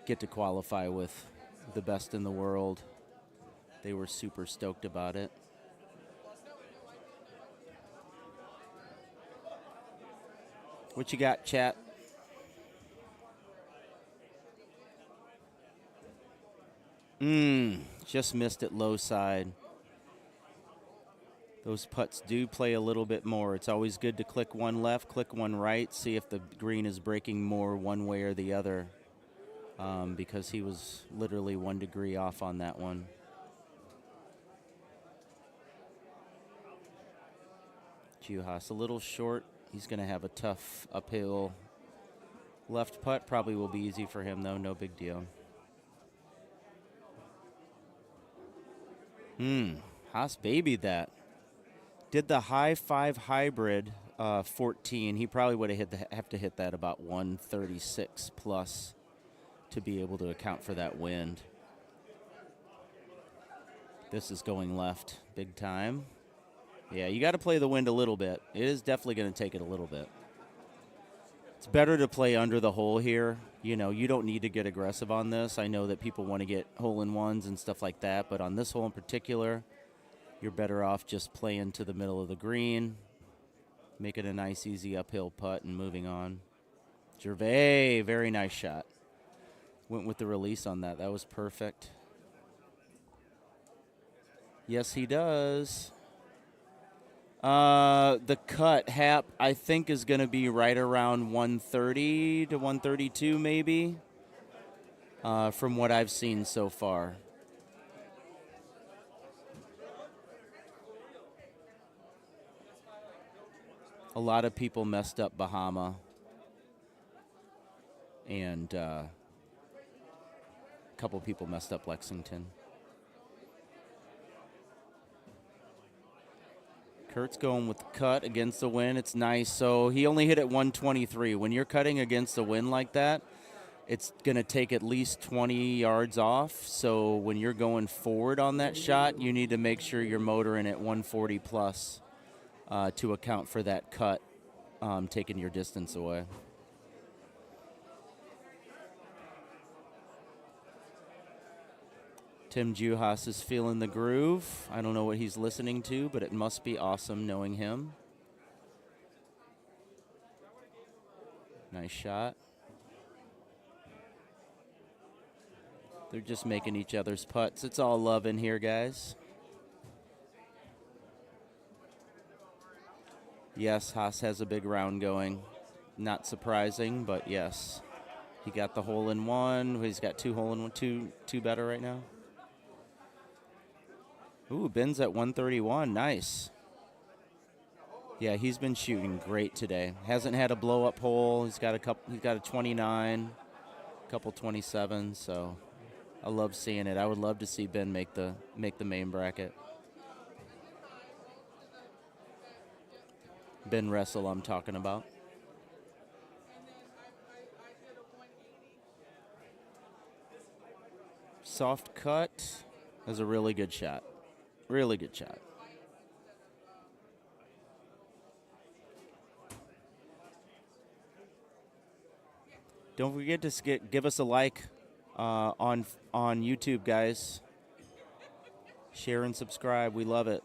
get to qualify with the best in the world. They were super stoked about it. What you got, chat? Just missed it low side. Those putts do play a little bit more. It's always good to click one left, click one right, see if the green is breaking more one way or the other, because he was literally 1 degree off on that one. Juhas a little short. He's going to have a tough uphill left putt. Probably will be easy for him, though. No big deal. Haas babied that. Did the high 5 hybrid 14. He probably would have to hit that about 136 plus to be able to account for that wind. This is going left big time. Yeah, you got to play the wind a little bit. It is definitely going to take it a little bit. It's better to play under the hole here. You don't need to get aggressive on this. I know that people want to get hole-in-ones and stuff like that, but on this hole in particular, you're better off just playing to the middle of the green, making a nice, easy uphill putt and moving on. Gervais, very nice shot. Went with the release on that. That was perfect. Yes, he does. The cut, Hap, I think is going to be right around 130 to 132 maybe, from what I've seen so far. A lot of people messed up Bahama, and a couple people messed up Lexington. Kurt's going with the cut against the wind. It's nice. So he only hit at 123. When you're cutting against the wind like that, it's going to take at least 20 yards off. So when you're going forward on that shot, you need to make sure you're motoring at 140 plus to account for that cut, taking your distance away. Tim Juhas is feeling the groove. I don't know what he's listening to, but it must be awesome knowing him. Nice shot. They're just making each other's putts. It's all love in here, guys. Yes, Haas has a big round going. Not surprising, but yes. He got the hole-in-one. He's got 2 hole-in-one, two better right now. Ooh, Ben's at 131. Nice. Yeah, he's been shooting great today. Hasn't had a blow-up hole. He's got a 29, a couple 27. So I love seeing it. I would love to see Ben make the main bracket. Ben Russell, I'm talking about. Soft cut. That was a really good shot. Really good shot. Don't forget to give us a like on YouTube, guys. Share and subscribe. We love it.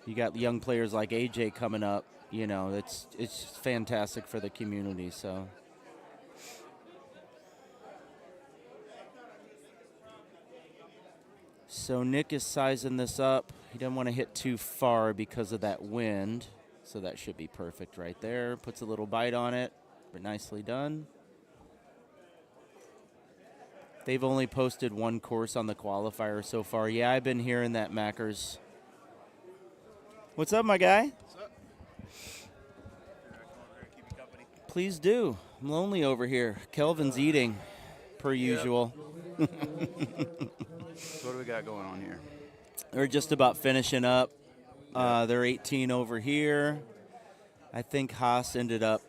You got young players like AJ coming up. It's fantastic for the community. So Nick is sizing this up. He doesn't want to hit too far because of that wind. So that should be perfect right there. Puts a little bite on it, but nicely done. They've only posted 1 course on the qualifier so far. Yeah, I've been hearing that, Mackers. What's up, my guy? What's up? Keep you company. Please do. I'm lonely over here. Kelvin's eating, per usual. So what do we got going on here? They're just about finishing up. They're 18 over here. I think Haas ended up,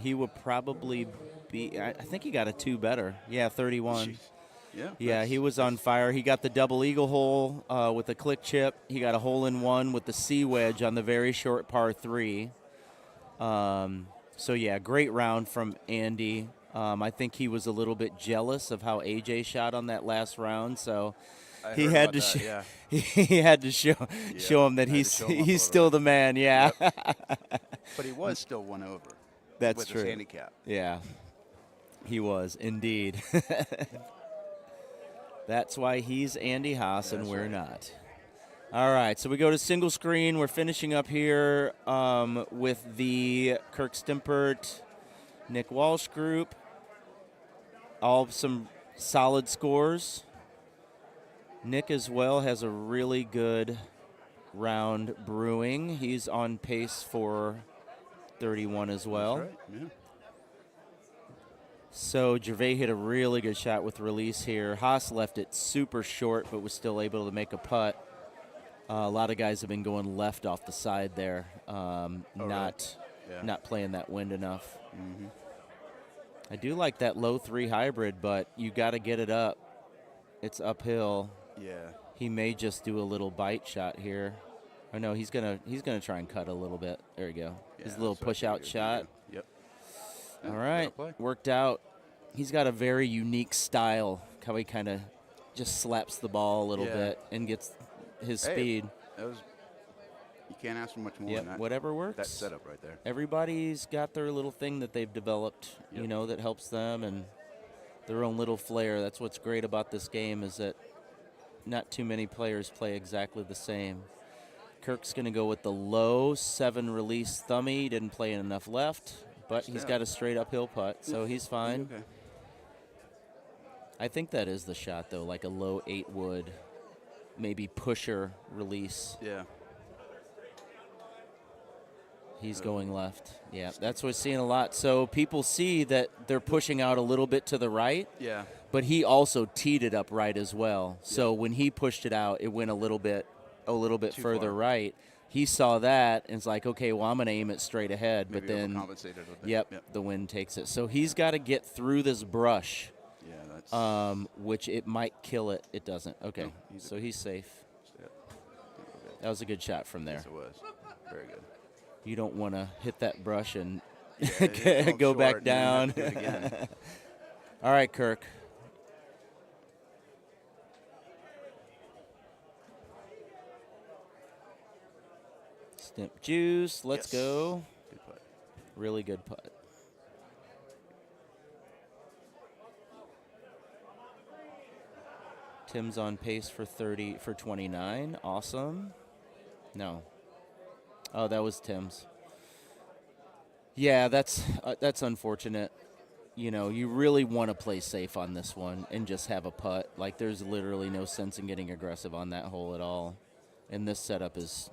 he would probably be, I think he got a 2 better. Yeah, 31. Jeez. Yeah. Yeah, he was on fire. He got the double eagle hole with a click chip. He got a hole in one with the C wedge on the very short par 3. So, yeah, great round from Andy. I think he was a little bit jealous of how AJ shot on that last round, so he had to he had to show him that he's still the man. Yeah. Yep. But he was still 1 over. That's with true. His handicap. Yeah, he was indeed. That's why he's Andy Haas and we're not. All right, so we go to single screen. We're finishing up here with the Kirk Stimpert, Nick Walsh group. All some solid scores. Nick as well has a really good round brewing. He's on pace for 31 as well. That's right. Yeah. So Gervais hit a really good shot with release here. Haas left it super short, but was still able to make a putt. A lot of guys have been going left off the side there, not playing that wind enough. Mm-hmm. I do like that low 3 hybrid, but you got to get it up. It's uphill. Yeah. He may just do a little bite shot here. Oh no, he's gonna try and cut a little bit. There you go. His Yeah, little so push out shot. Yep. All right, worked out. He's got a very unique style. How he kind of just slaps the ball a little bit and gets his speed. That was. You can't ask for much more than that. Whatever works. That setup right there. Everybody's got their little thing that they've developed, you know, that helps them and their own little flair. That's what's great about this game is that not too many players play exactly the same. Kirk's going to go with the low 7 release thummy. He didn't play enough left, but he's got a straight uphill putt, so he's fine. Okay. I think that is the shot, though, like a low 8 wood, maybe pusher release. Yeah. He's going left. Yeah, that's what we're seeing a lot. So people see that they're pushing out a little bit to the right. Yeah. But he also teed it up right as well. So when he pushed it out, it went a little bit Too further far. right. He saw that and it's like, okay, well, I'm going to aim it straight ahead. Maybe but then, overcompensated a bit. yep, the wind takes it. So he's got to get through this brush. Yeah, that's. Which it might kill it. It doesn't. Okay, No, so he's safe. Yep. That was a good shot from there. Yes, it was. Very good. You don't want to hit that brush and short go back and then down. have to do it again. All right, Kirk. Stimp juice. Let's go. Good putt. Really good putt. Tim's on pace for 29. Awesome. No. Oh, that was Tim's. Yeah, that's unfortunate. You know, you really want to play safe on this one and just have a putt. Like, there's literally no sense in getting aggressive on that hole at all. And this setup is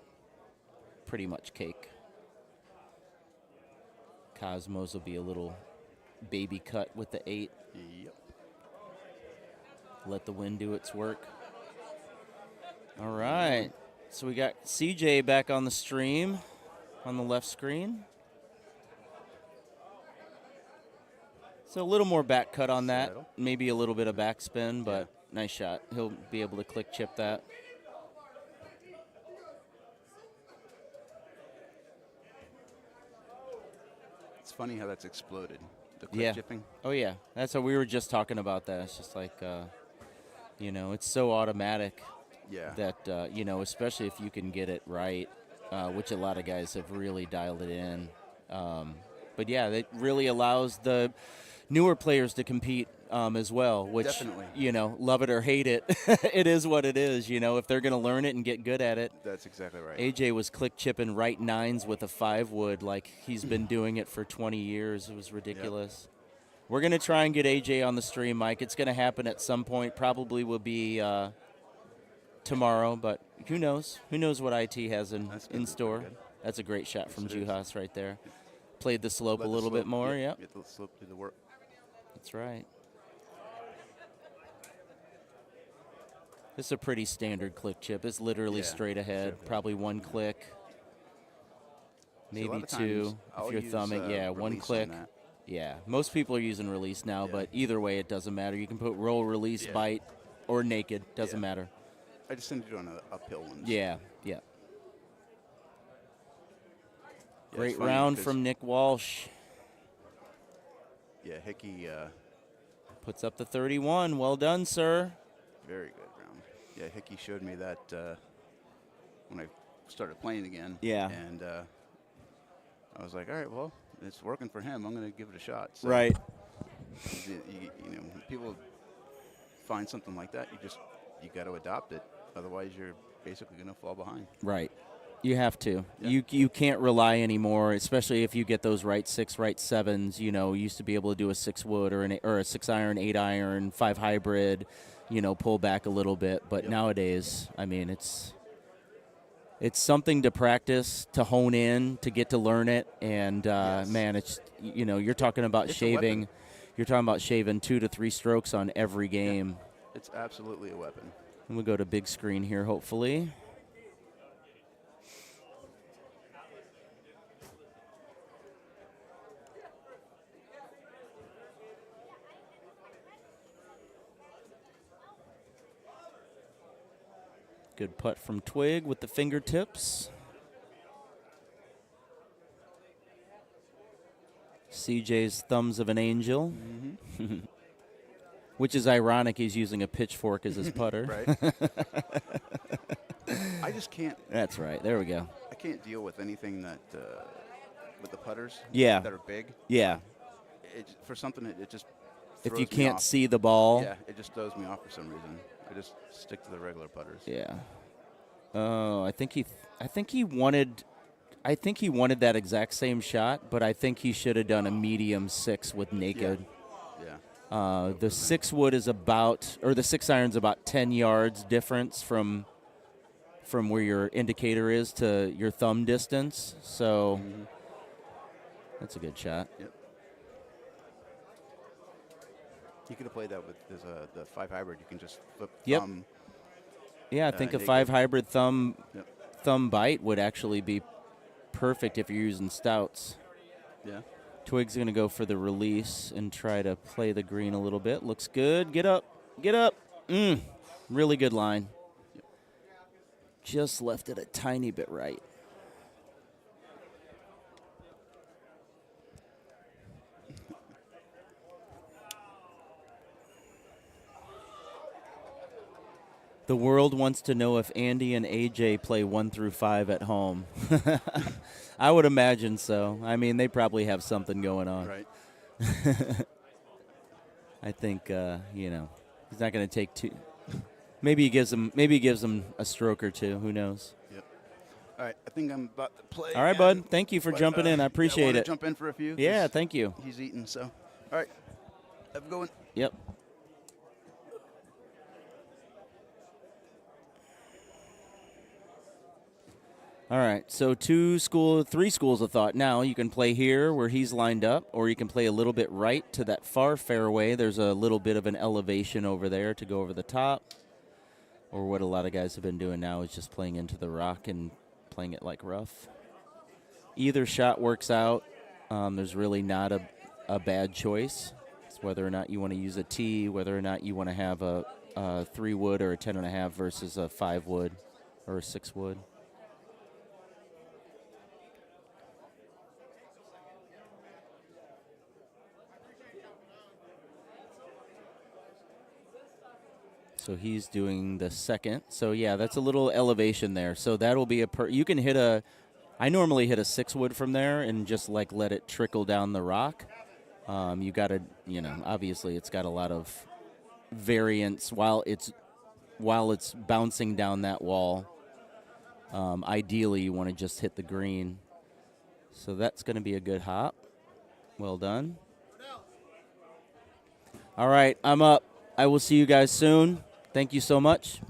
pretty much cake. Cosmos will be a little baby cut with the 8. Yep. Let the wind do its work. All right. So we got CJ back on the stream on the left screen. So a little more back cut on that. Settle. Maybe a little bit of backspin, but nice shot. He'll be able to click chip that. It's funny how that's exploded. The clip chipping. Oh, yeah. That's what we were just talking about that. It's just like, you know, it's so automatic. Yeah. That, you know, especially if you can get it right, which a lot of guys have really dialed it in. But, yeah, it really allows the newer players to compete as well, which, Definitely. you know, love it or hate it, it is what it is. You know, if they're going to learn it and get good at it. That's exactly right. AJ was click chipping right 9s with a 5 wood like he's been doing it for 20 years. It was ridiculous. Yep. We're going to try and get AJ on the stream, Mike. It's going to happen at some point. Probably will be tomorrow, but who knows? Who knows what IT has in store? That's a great shot from Juhas right there. Played the slope a little bit more, yep. Get the slope to the work. That's right. This is a pretty standard click chip. It's literally Yeah, straight ahead, probably one click, See, a lot maybe of two times if I'll you're use, thumbing. Yeah, one release on click. that. Yeah, most people are using release now, but either way, it doesn't matter. You can put roll, release, Yeah. bite, or naked. Doesn't matter. I just tend to do on the uphill ones. Yeah, yeah. Yeah, Great it's funny round 'cause- from Nick Walsh. Yeah, Hickey. Puts up the 31. Well done, sir. Very good round. Yeah, Hickey showed me that when I started playing again. Yeah. And I was like, all right, well, it's working for him. I'm going to give it a shot. So Right. You know, when people find something like that, you got to adopt it. Otherwise, you're basically going to fall behind. Right. You have to. Yeah. You can't rely anymore, especially if you get those right 6, right 7s. You know, you used to be able to do a 6 wood or a 6 iron, 8 iron, 5 hybrid. You know, pull back a little bit. But nowadays, I mean, it's something to practice, to hone in, to get to learn it. And man, it's you're talking about It's a shaving. weapon. You're talking about shaving 2 to 3 strokes on every game. It's absolutely a weapon. And we'll go to big screen here, hopefully. Good putt from Twig with the fingertips. CJ's thumbs of an angel. Which is ironic, he's using a pitchfork as his putter. Right. I just can't. That's right. There we go. I can't deal with anything that with the putters. Yeah. That are big. Yeah. For something, it just. If throws you me can't off. see the ball. Yeah, it just throws me off for some reason. I just stick to the regular putters. Yeah. Oh, I think he wanted that exact same shot, but I think he should have done a medium 6 with naked. Yeah. The 6 wood is the 6 iron's about 10 yards difference from where your indicator is to your thumb distance. So that's a good shot. Yep. You could have played that with the 5 hybrid. You can just flip thumb. Yeah, I think a naked. 5 hybrid thumb bite would actually be perfect if you're using stouts. Yeah. Twig's going to go for the release and try to play the green a little bit. Looks good. Get up. Get up. Really good line. Yep. Just left it a tiny bit right. The world wants to know if Andy and AJ play 1 through 5 at home. I would imagine so. I mean, they probably have something going on. Right. I think he's not going to take 2. Maybe he gives them a stroke or 2. Who knows? Yep. All right, I think I'm about to play. All right, again, bud. Thank you for but, jumping in. I appreciate wanna it. Jump in for a few. Yeah, 'cause thank you. He's eating, so. All right. Have a good one. Yep. All right, so 3 schools of thought. Now you can play here where he's lined up, or you can play a little bit right to that far fairway. There's a little bit of an elevation over there to go over the top. Or what a lot of guys have been doing now is just playing into the rock and playing it like rough. Either shot works out. There's really not a bad choice. It's whether or not you want to use a tee, whether or not you want to have a 3 wood or a 10.5 versus a 5 wood or a 6 wood. So he's doing the second. So yeah, that's a little elevation there. So that'll be you can hit I normally hit a 6 wood from there and just like let it trickle down the rock. You got to, obviously it's got a lot of variance while it's bouncing down that wall. Ideally, you want to just hit the green. So that's going to be a good hop. Well done. All right, I'm up. I will see you guys soon. Thank you so much.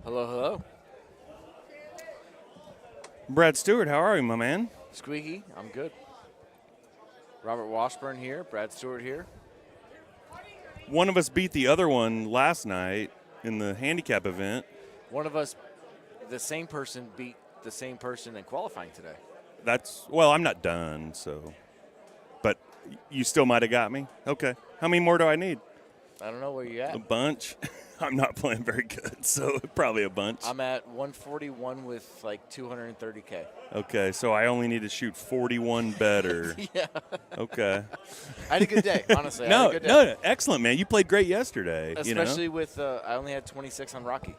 Hello, hello. Brad Stewart, how are you, my man? Squeaky, I'm good. Robert Washburn here, Brad Stewart here. One of us beat the other one last night in the handicap event. One of us, the same person, beat the same person in qualifying today. Well, I'm not done, so. But you still might have got me. Okay. How many more do I need? I don't know where you're at. A bunch. I'm not playing very good, so probably a bunch. I'm at 141 with like 230K. Okay, so I only need to shoot 41 better. Yeah. Okay. I had a good day, honestly. No, I had a good day. no, excellent, man. You played great yesterday. Especially with, I only had 26 on Rocky.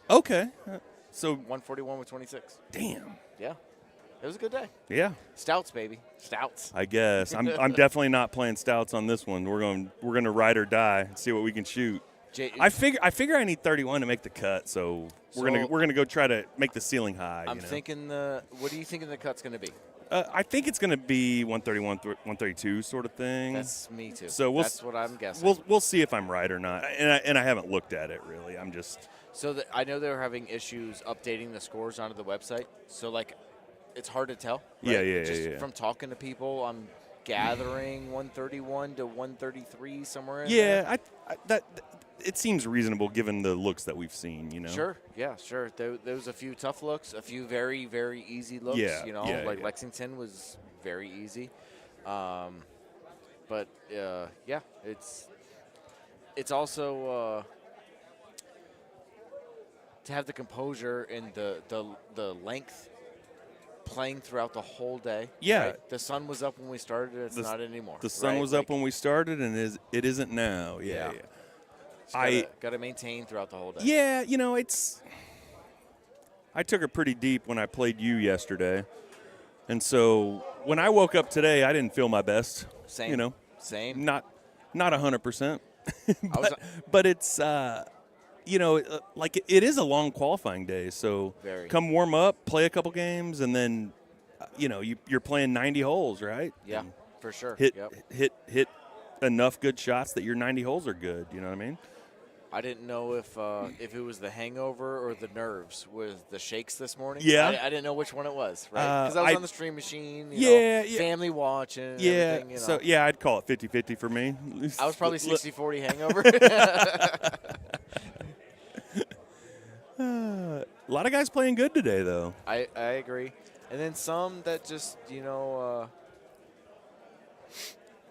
Okay. So 141 with 26. Damn. Yeah. It was a good day. Yeah. Stouts, baby. Stouts. I guess. I'm definitely not playing stouts on this one. We're going to ride or die and see what we can shoot. I figure I need 31 to make the cut, so we're gonna go try to make the ceiling high. I'm thinking what do you think the cut's going to be? I think it's going to be 131, 132 sort of thing. That's me too. So that's what I'm guessing. We'll see if I'm right or not. And I haven't looked at it really. I'm just. So I know they were having issues updating the scores onto the website. So it's hard to tell. Right? Yeah. From talking to people, I'm gathering 131 to 133 somewhere in there. there. Yeah, it seems reasonable given the looks that we've seen, Sure, yeah, sure. There was a few tough looks, a few very, very easy looks, Lexington was very easy. But, it's also to have the composure and the length playing throughout the whole day. Yeah. Right? The sun was up when we started, it's not anymore. The sun was up when we started, and it isn't now. Yeah. Got to maintain throughout the whole day. Yeah, I took it pretty deep when I played you yesterday. And so when I woke up today, I didn't feel my best. Same. Same. Not 100%. but it's, it is a long qualifying day. So come warm up, play a couple games, and then, you're playing 90 holes, right? Yeah, for sure. Hit enough good shots that your 90 holes are good. You know what I mean? I didn't know if it was the hangover or the nerves with the shakes this morning. Yeah. I didn't know which one it was, right? Because I was on the stream machine, family watching, yeah. everything, So, yeah, I'd call it 50-50 for me. I was probably 60-40 hangover. A lot of guys playing good today, though. I agree. And then some that just,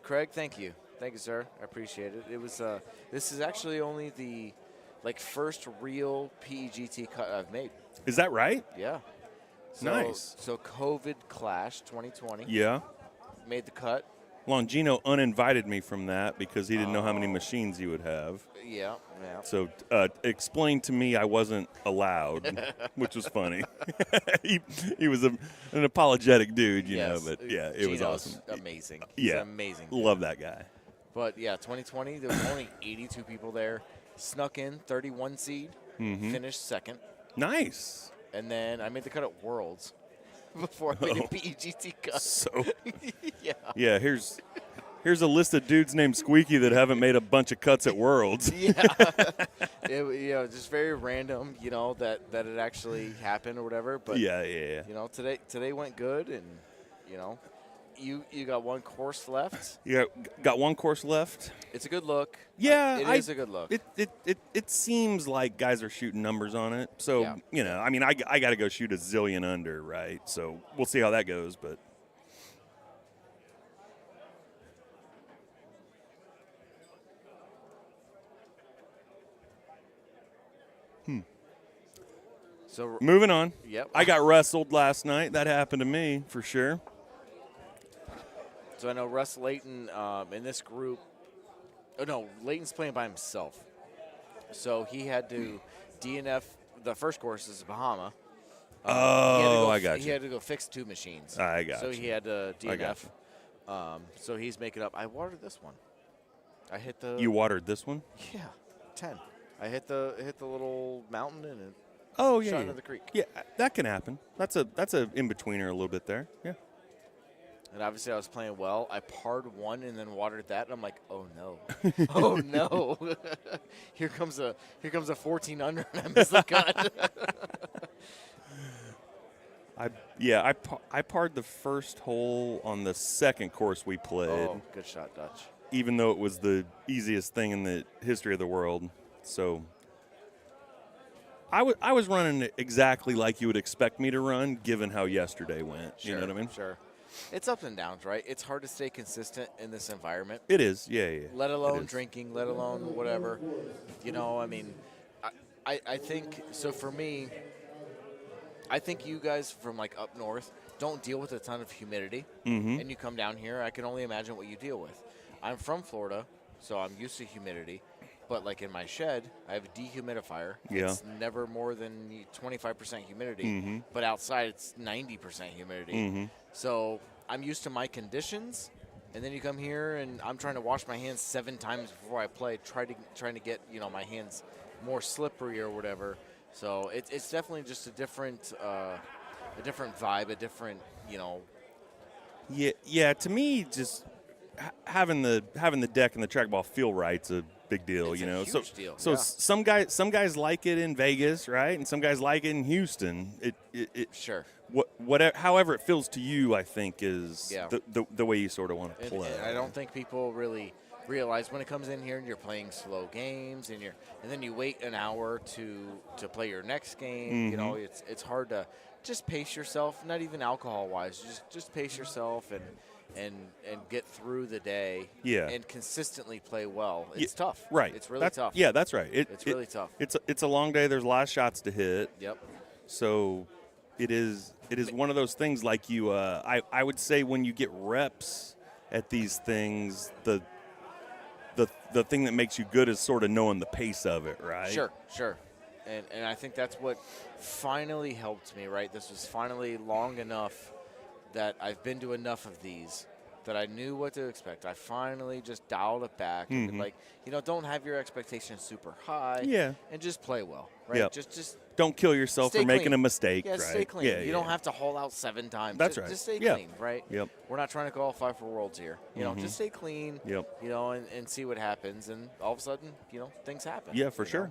Craig, thank you. Thank you, sir. I appreciate it. It was this is actually only the first real PEGT cut I've made. Is that right? Yeah. Nice. So COVID Clash 2020. Yeah. Made the cut. Longino uninvited me from that because he didn't know how many machines he would have. Yeah. So explained to me I wasn't allowed, which was funny. he was an apologetic dude, you know, but yeah, it was awesome. Amazing. He's an amazing dude. Love that guy. But yeah, 2020, there was only 82 people there. Snuck in, 31 seed, finished second. Nice. And then I made the cut at Worlds before I made a PEGT cut. So yeah. Yeah, here's a list of dudes named Squeaky that haven't made a bunch of cuts at Worlds. Yeah. Just very random, that it actually happened or whatever. But yeah. Today went good, and you got one course left. Yeah, got one course left. It's a good look. Yeah, it is a good look. It seems like guys are shooting numbers on it. So I got to go shoot a zillion under, right? So we'll see how that goes, but. So moving on. Yep. I got wrestled last night. That happened to me for sure. So I know Russ Layton in this group. Oh no, Layton's playing by himself. So he had to DNF. The first course is Bahama. I got you. He had to go fix two machines. I got So you. he had to DNF. I got you. So he's making up. I watered this one. I hit the. You watered this one? Yeah, 10. I hit the little mountain and it. Oh shot yeah. into the creek. Yeah, that can happen. That's a in-betweener a little bit there. Yeah. And obviously I was playing well. I parred one and then watered that, and I'm like, oh no, oh no! here comes a 14 under, and I missed the cut. I parred the first hole on the second course we played. Oh, good shot, Dutch. Even though it was the easiest thing in the history of the world, so I was running it exactly like you would expect me to run, given how yesterday went. Sure, you know what I mean? Sure. It's ups and downs, right? It's hard to stay consistent in this environment. It is, yeah. Let alone drinking, let alone whatever. You know, I mean, I think, so for me, I think you guys from like up north don't deal with a ton of humidity. Mhm. And you come down here, I can only imagine what you deal with. I'm from Florida, so I'm used to humidity. But like in my shed, I have a dehumidifier. Yeah. It's never more than 25% humidity. Mhm. But outside, it's 90% humidity. Mhm. So I'm used to my conditions. And then you come here, and I'm trying to wash my hands 7 times before I play, trying to get my hands more slippery or whatever. So it's definitely just a different vibe, a different Yeah. To me, just having the deck and the trackball feel right's a big deal. It's a so huge deal, so yeah. some guys like it in Vegas, right, and some guys like it in Houston. It sure. However it feels to you, I think is Yeah. the way you sort of want to play. And I don't think people really realize when it comes in here and you're playing slow games and then you wait an hour to play your next game. Mhm. It's hard to just pace yourself, not even alcohol wise, just pace yourself and get through the day. Yeah. And consistently play well. It's tough. Right. It's really tough. Yeah, that's right. It's really tough. It's a long day. There's a lot of shots to hit. Yep. So it is one of those things like you I would say when you get reps at these things, the thing that makes you good is sort of knowing the pace of it, right? Sure. And I think that's what finally helped me, right? This was finally long enough that I've been to enough of these that I knew what to expect. I finally just dialed it back and Mhm. like, don't have your expectations super high. Yeah. And just play well, right? Yep. Just don't kill yourself stay for making clean. a mistake, Yeah, right? stay clean. Yeah, you don't have to haul out 7 times. That's just, right. Just stay Yeah. clean, right? Yep. We're not trying to qualify for Worlds here. Mhm. Just stay clean. Yep. And see what happens. And all of a sudden, things happen. Yeah, for sure.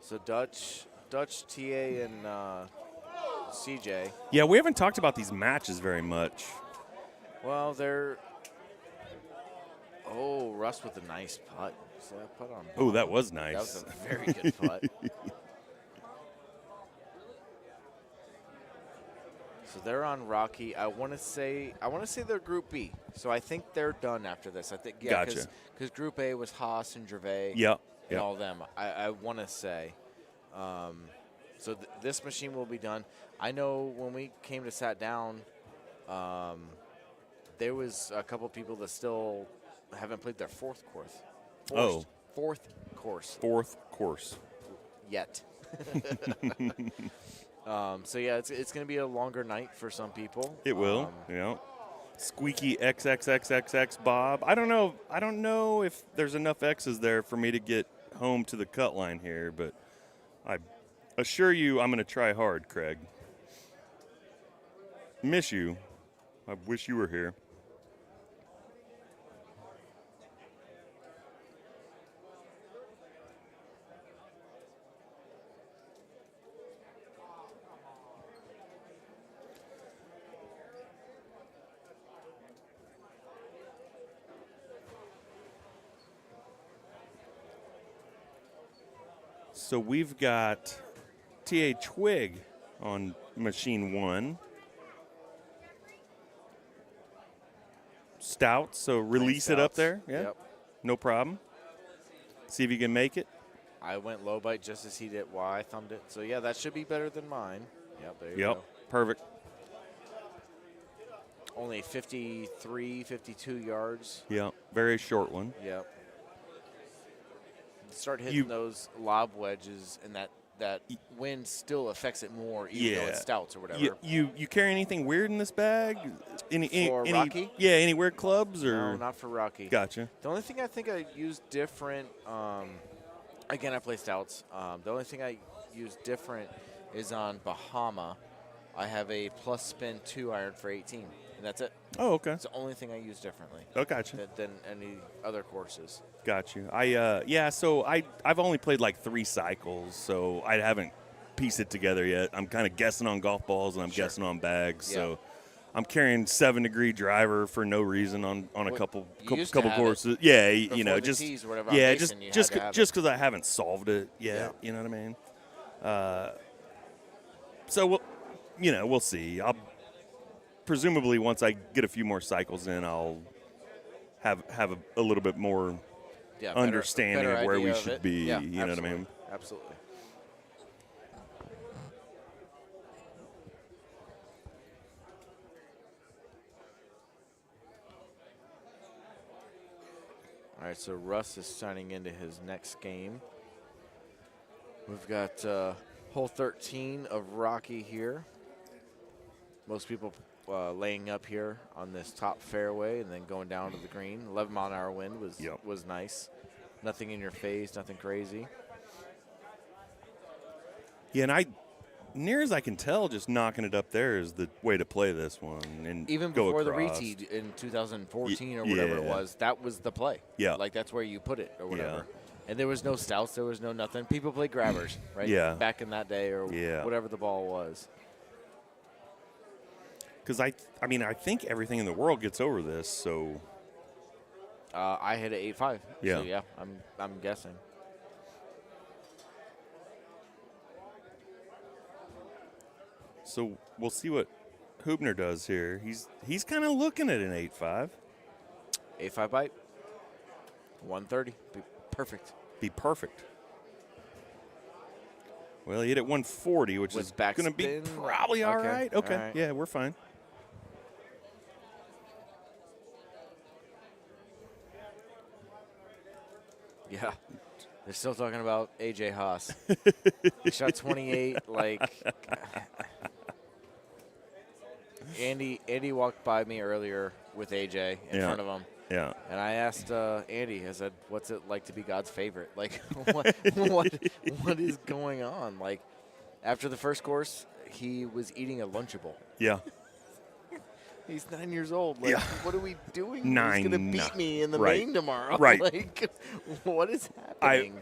So Dutch, TA, and CJ. Yeah, we haven't talked about these matches very much. Well, they're. Oh, Russ with a nice putt. See that putt on? Oh, that was nice. That was a very good putt. So they're on Rocky. I want to say they're Group B. So I think they're done after this. I think Gotcha. Because Group A was Haas and Gervais. Yep. And all them. I want to say. So this machine will be done. I know when we came to sat down, there was a couple people that still haven't played their fourth course. Fourth course. Yet. So yeah, it's going to be a longer night for some people. It will. Squeaky XXXXX Bob. I don't know if there's enough X's there for me to get home to the cut line here, but I assure you I'm going to try hard, Craig. Miss you. I wish you were here. So we've got TA Twig on machine 1. Stout, so release it up there. Yeah. Yep. No problem. See if you can make it. I went low bite just as he did. I thumbed it. So yeah, that should be better than mine. Yep, there you go. Perfect. Only 53, 52 yards. Yeah, very short one. Yep. Start hitting those lob wedges, and that wind still affects it more, even though it's stouts or whatever. You carry anything weird in this bag? For Rocky? Yeah, any weird clubs or? No, not for Rocky. Gotcha. The only thing I think I use different, again, I play stouts. The only thing I use different is on Bahama. I have a plus spin 2 iron for 18, and that's it. Oh, okay. It's the only thing I use differently. Oh, gotcha. Than any other courses. Got you. So I've only played like 3 cycles, so I haven't pieced it together yet. I'm kind of guessing on golf balls and I'm guessing on bags. Yeah. So I'm carrying 7-degree driver for no reason on a couple courses. It yeah, before the just tees or whatever, yeah, I'm just basing, you just had to have just because I haven't solved it yet. Yeah. You know what I mean? So we'll see. I'll presumably once I get a few more cycles in, I'll have a little bit more understanding better of where we idea of should it. be. Yeah, you know what I mean? Absolutely. All right, so Russ is signing into his next game. We've got hole 13 of Rocky here. Most people laying up here on this top fairway and then going down to the green. 11-mile-an-hour wind was nice. Nothing in your face, nothing crazy. Yeah, and near as I can tell, just knocking it up there is the way to play this one. And even go before across. the retee in 2014 or whatever it was, that was the play. Yeah. Like that's where you put it or whatever. Yeah. And there was no stouts, there was no nothing. People played grabbers, right? Yeah. Back in that day or whatever the ball was. Because I think everything in the world gets over this. So I hit an 8.5. Yeah. So yeah, I'm guessing. So we'll see what Hubner does here. He's kind of looking at an 8.5. 8.5 bite. 130. Be perfect. Be perfect. Well, he hit at 140, which is going to be backspin? probably all Okay, right. all Okay. right. Yeah, we're fine. Yeah. They're still talking about A.J. Haas. He shot 28. Andy walked by me earlier with A.J. in front of him. Yeah. And I asked Andy, I said, what's it like to be God's favorite? Like, what is going on? Like, after the first course, he was eating a Lunchable. Yeah. He's 9 years old. Like, Yeah. what are we doing? 9. He's going to beat me in the Right. main tomorrow. Right. Like, what is happening?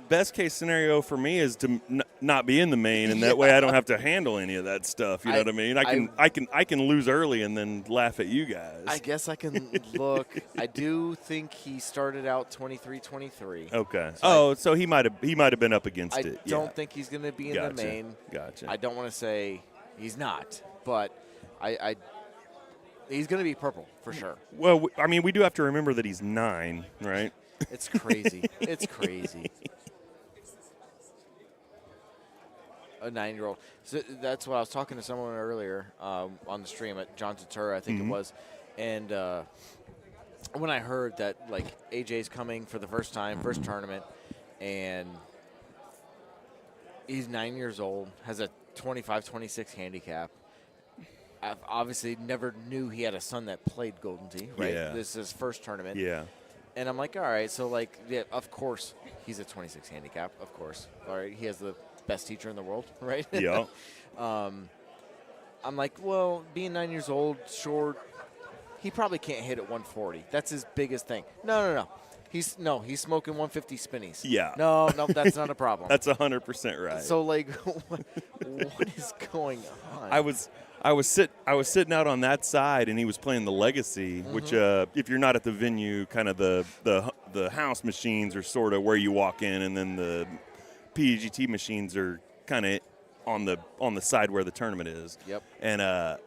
Best case scenario for me is to not be in the main, and that way I don't have to handle any of that stuff. You know what I mean? I can lose early and then laugh at you guys. I guess I can look. I do think he started out 23-23. Okay. So So he might have been up against it. I don't think he's going to be in Gotcha. the main. Gotcha. I don't want to say he's not, but he's going to be purple for sure. Well, I mean, we do have to remember that he's 9, right? It's crazy. It's crazy. A 9-year-old. So that's what I was talking to someone earlier on the stream at John Turturro, I think it was. And when I heard that, like, AJ's coming for the first time, first tournament, and he's 9 years old, has a 25-26 handicap. I obviously never knew he had a son that played Golden Tee, right? Yeah. This is his first tournament. Yeah. And I'm like, all right, so, like, yeah, of course he's a 26 handicap, of course. All right, he has the best teacher in the world, right? Yeah. I'm like, well, being 9 years old, short, he probably can't hit at 140. That's his biggest thing. No. He's smoking 150 spinnies. Yeah. No, that's not a problem. That's 100% right. So, like, what is going on? I was sitting out on that side, and he was playing the Legacy, which if you're not at the venue, kind of the house machines are sort of where you walk in, and then the PGT machines are kind of on the side where the tournament is. Yep. And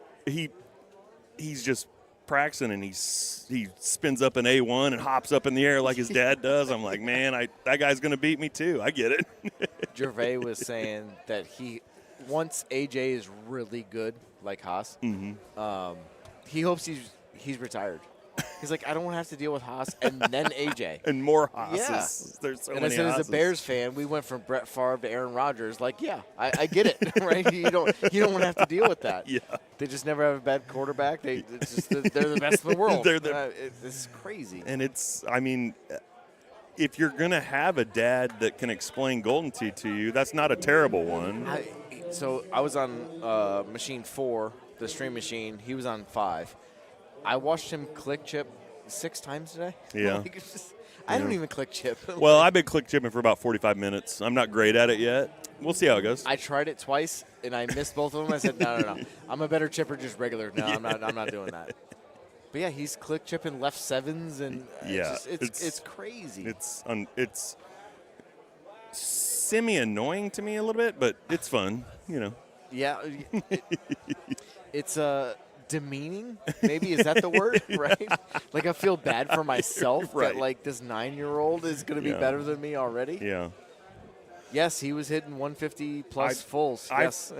he's just practicing, and he spins up an A1 and hops up in the air like his dad does. I'm like, man, that guy's going to beat me too. I get it. Gervais was saying that once AJ is really good, like Haas, he hopes he's retired. He's like, I don't want to have to deal with Haas and then AJ. And more Haas's. Yeah. There's so and many I said, Haas's. as a Bears fan, we went from Brett Favre to Aaron Rodgers. Like, yeah, I get it, right? You don't want to have to deal with that. Yeah. They just never have a bad quarterback. They're the best in the world. It's crazy. And if you're going to have a dad that can explain Golden Tee to you, that's not a terrible one. So I was on machine 4, the stream machine. He was on 5. I watched him click chip 6 times today. Yeah. Like, it's just, I don't even click chip. Well, I've been click chipping for about 45 minutes. I'm not great at it yet. We'll see how it goes. I tried it twice and I missed both of them. I said, no. I'm a better chipper, just regular. No, I'm not doing that. But yeah, he's click chipping left 7s and it's crazy. It's semi-annoying to me a little bit, but it's fun, you know. Yeah. It's demeaning, maybe. Is that the word? Right? Like, I feel bad for myself that, like, this 9-year-old is going to be better than me already. Yeah. Yes, he was hitting 150 plus fulls. Yes.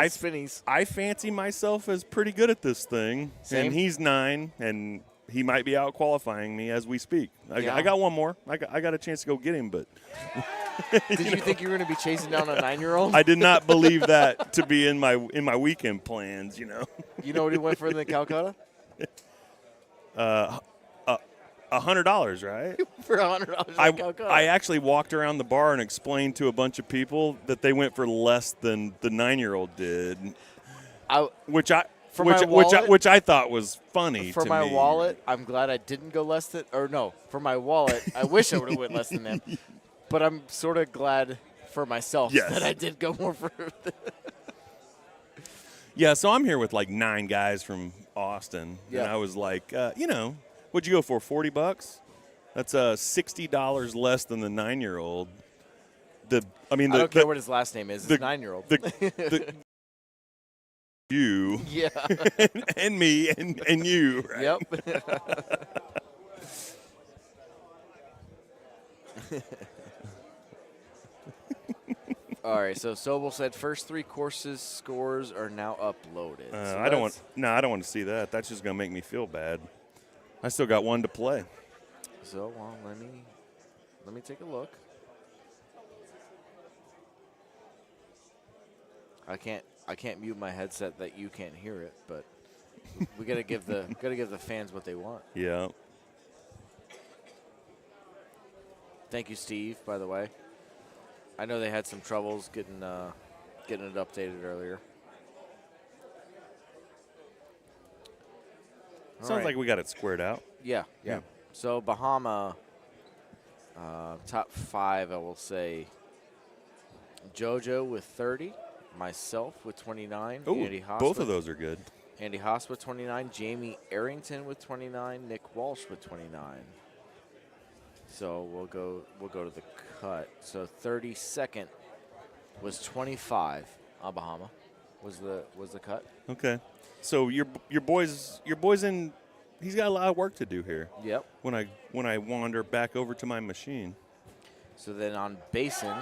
Spinnies. I fancy myself as pretty good at this thing. Same. And he's 9, and he might be out qualifying me as we speak. I got one more. I got a chance to go get him, but. Did you think you were going to be chasing down a 9-year-old? I did not believe that to be in my weekend plans, you know. You know what he went for in the Calcutta? $100, right? For $100 in Calcutta. I actually walked around the bar and explained to a bunch of people that they went for less than the 9-year-old did, which I thought was funny. For to my me. wallet, I'm glad I didn't go less than, or no, for my wallet, I wish I would have went less than them. But I'm sort of glad for myself that I did go more for. Yeah, so I'm here with like 9 guys from Austin, Yeah. and I was like, you know, what'd you go for? $40? That's $60 less than the 9-year-old. I don't care what his last name is. It's 9-year-old. You, yeah, and me, and you. Right? Yep. All right, so Sobel said first 3 courses scores are now uploaded. So I don't want to see that. That's just gonna make me feel bad. I still got one to play. So well, let me take a look. I can't mute my headset that you can't hear it, but we gotta give the fans what they want. Yeah. Thank you, Steve, by the way. I know they had some troubles getting it updated earlier. Sounds like we got it squared out. Yeah. So Bahama, top 5, I will say. JoJo with 30, myself with 29. Ooh, Andy Haas both of those are good. Andy Haas with 29. Jamie Arrington with 29. Nick Walsh with 29. So we'll go to the cut. So 32nd was 25 on Bahama. Was the cut? Okay. So your boy's in. He's got a lot of work to do here. Yep. When I wander back over to my machine. So then on Basin,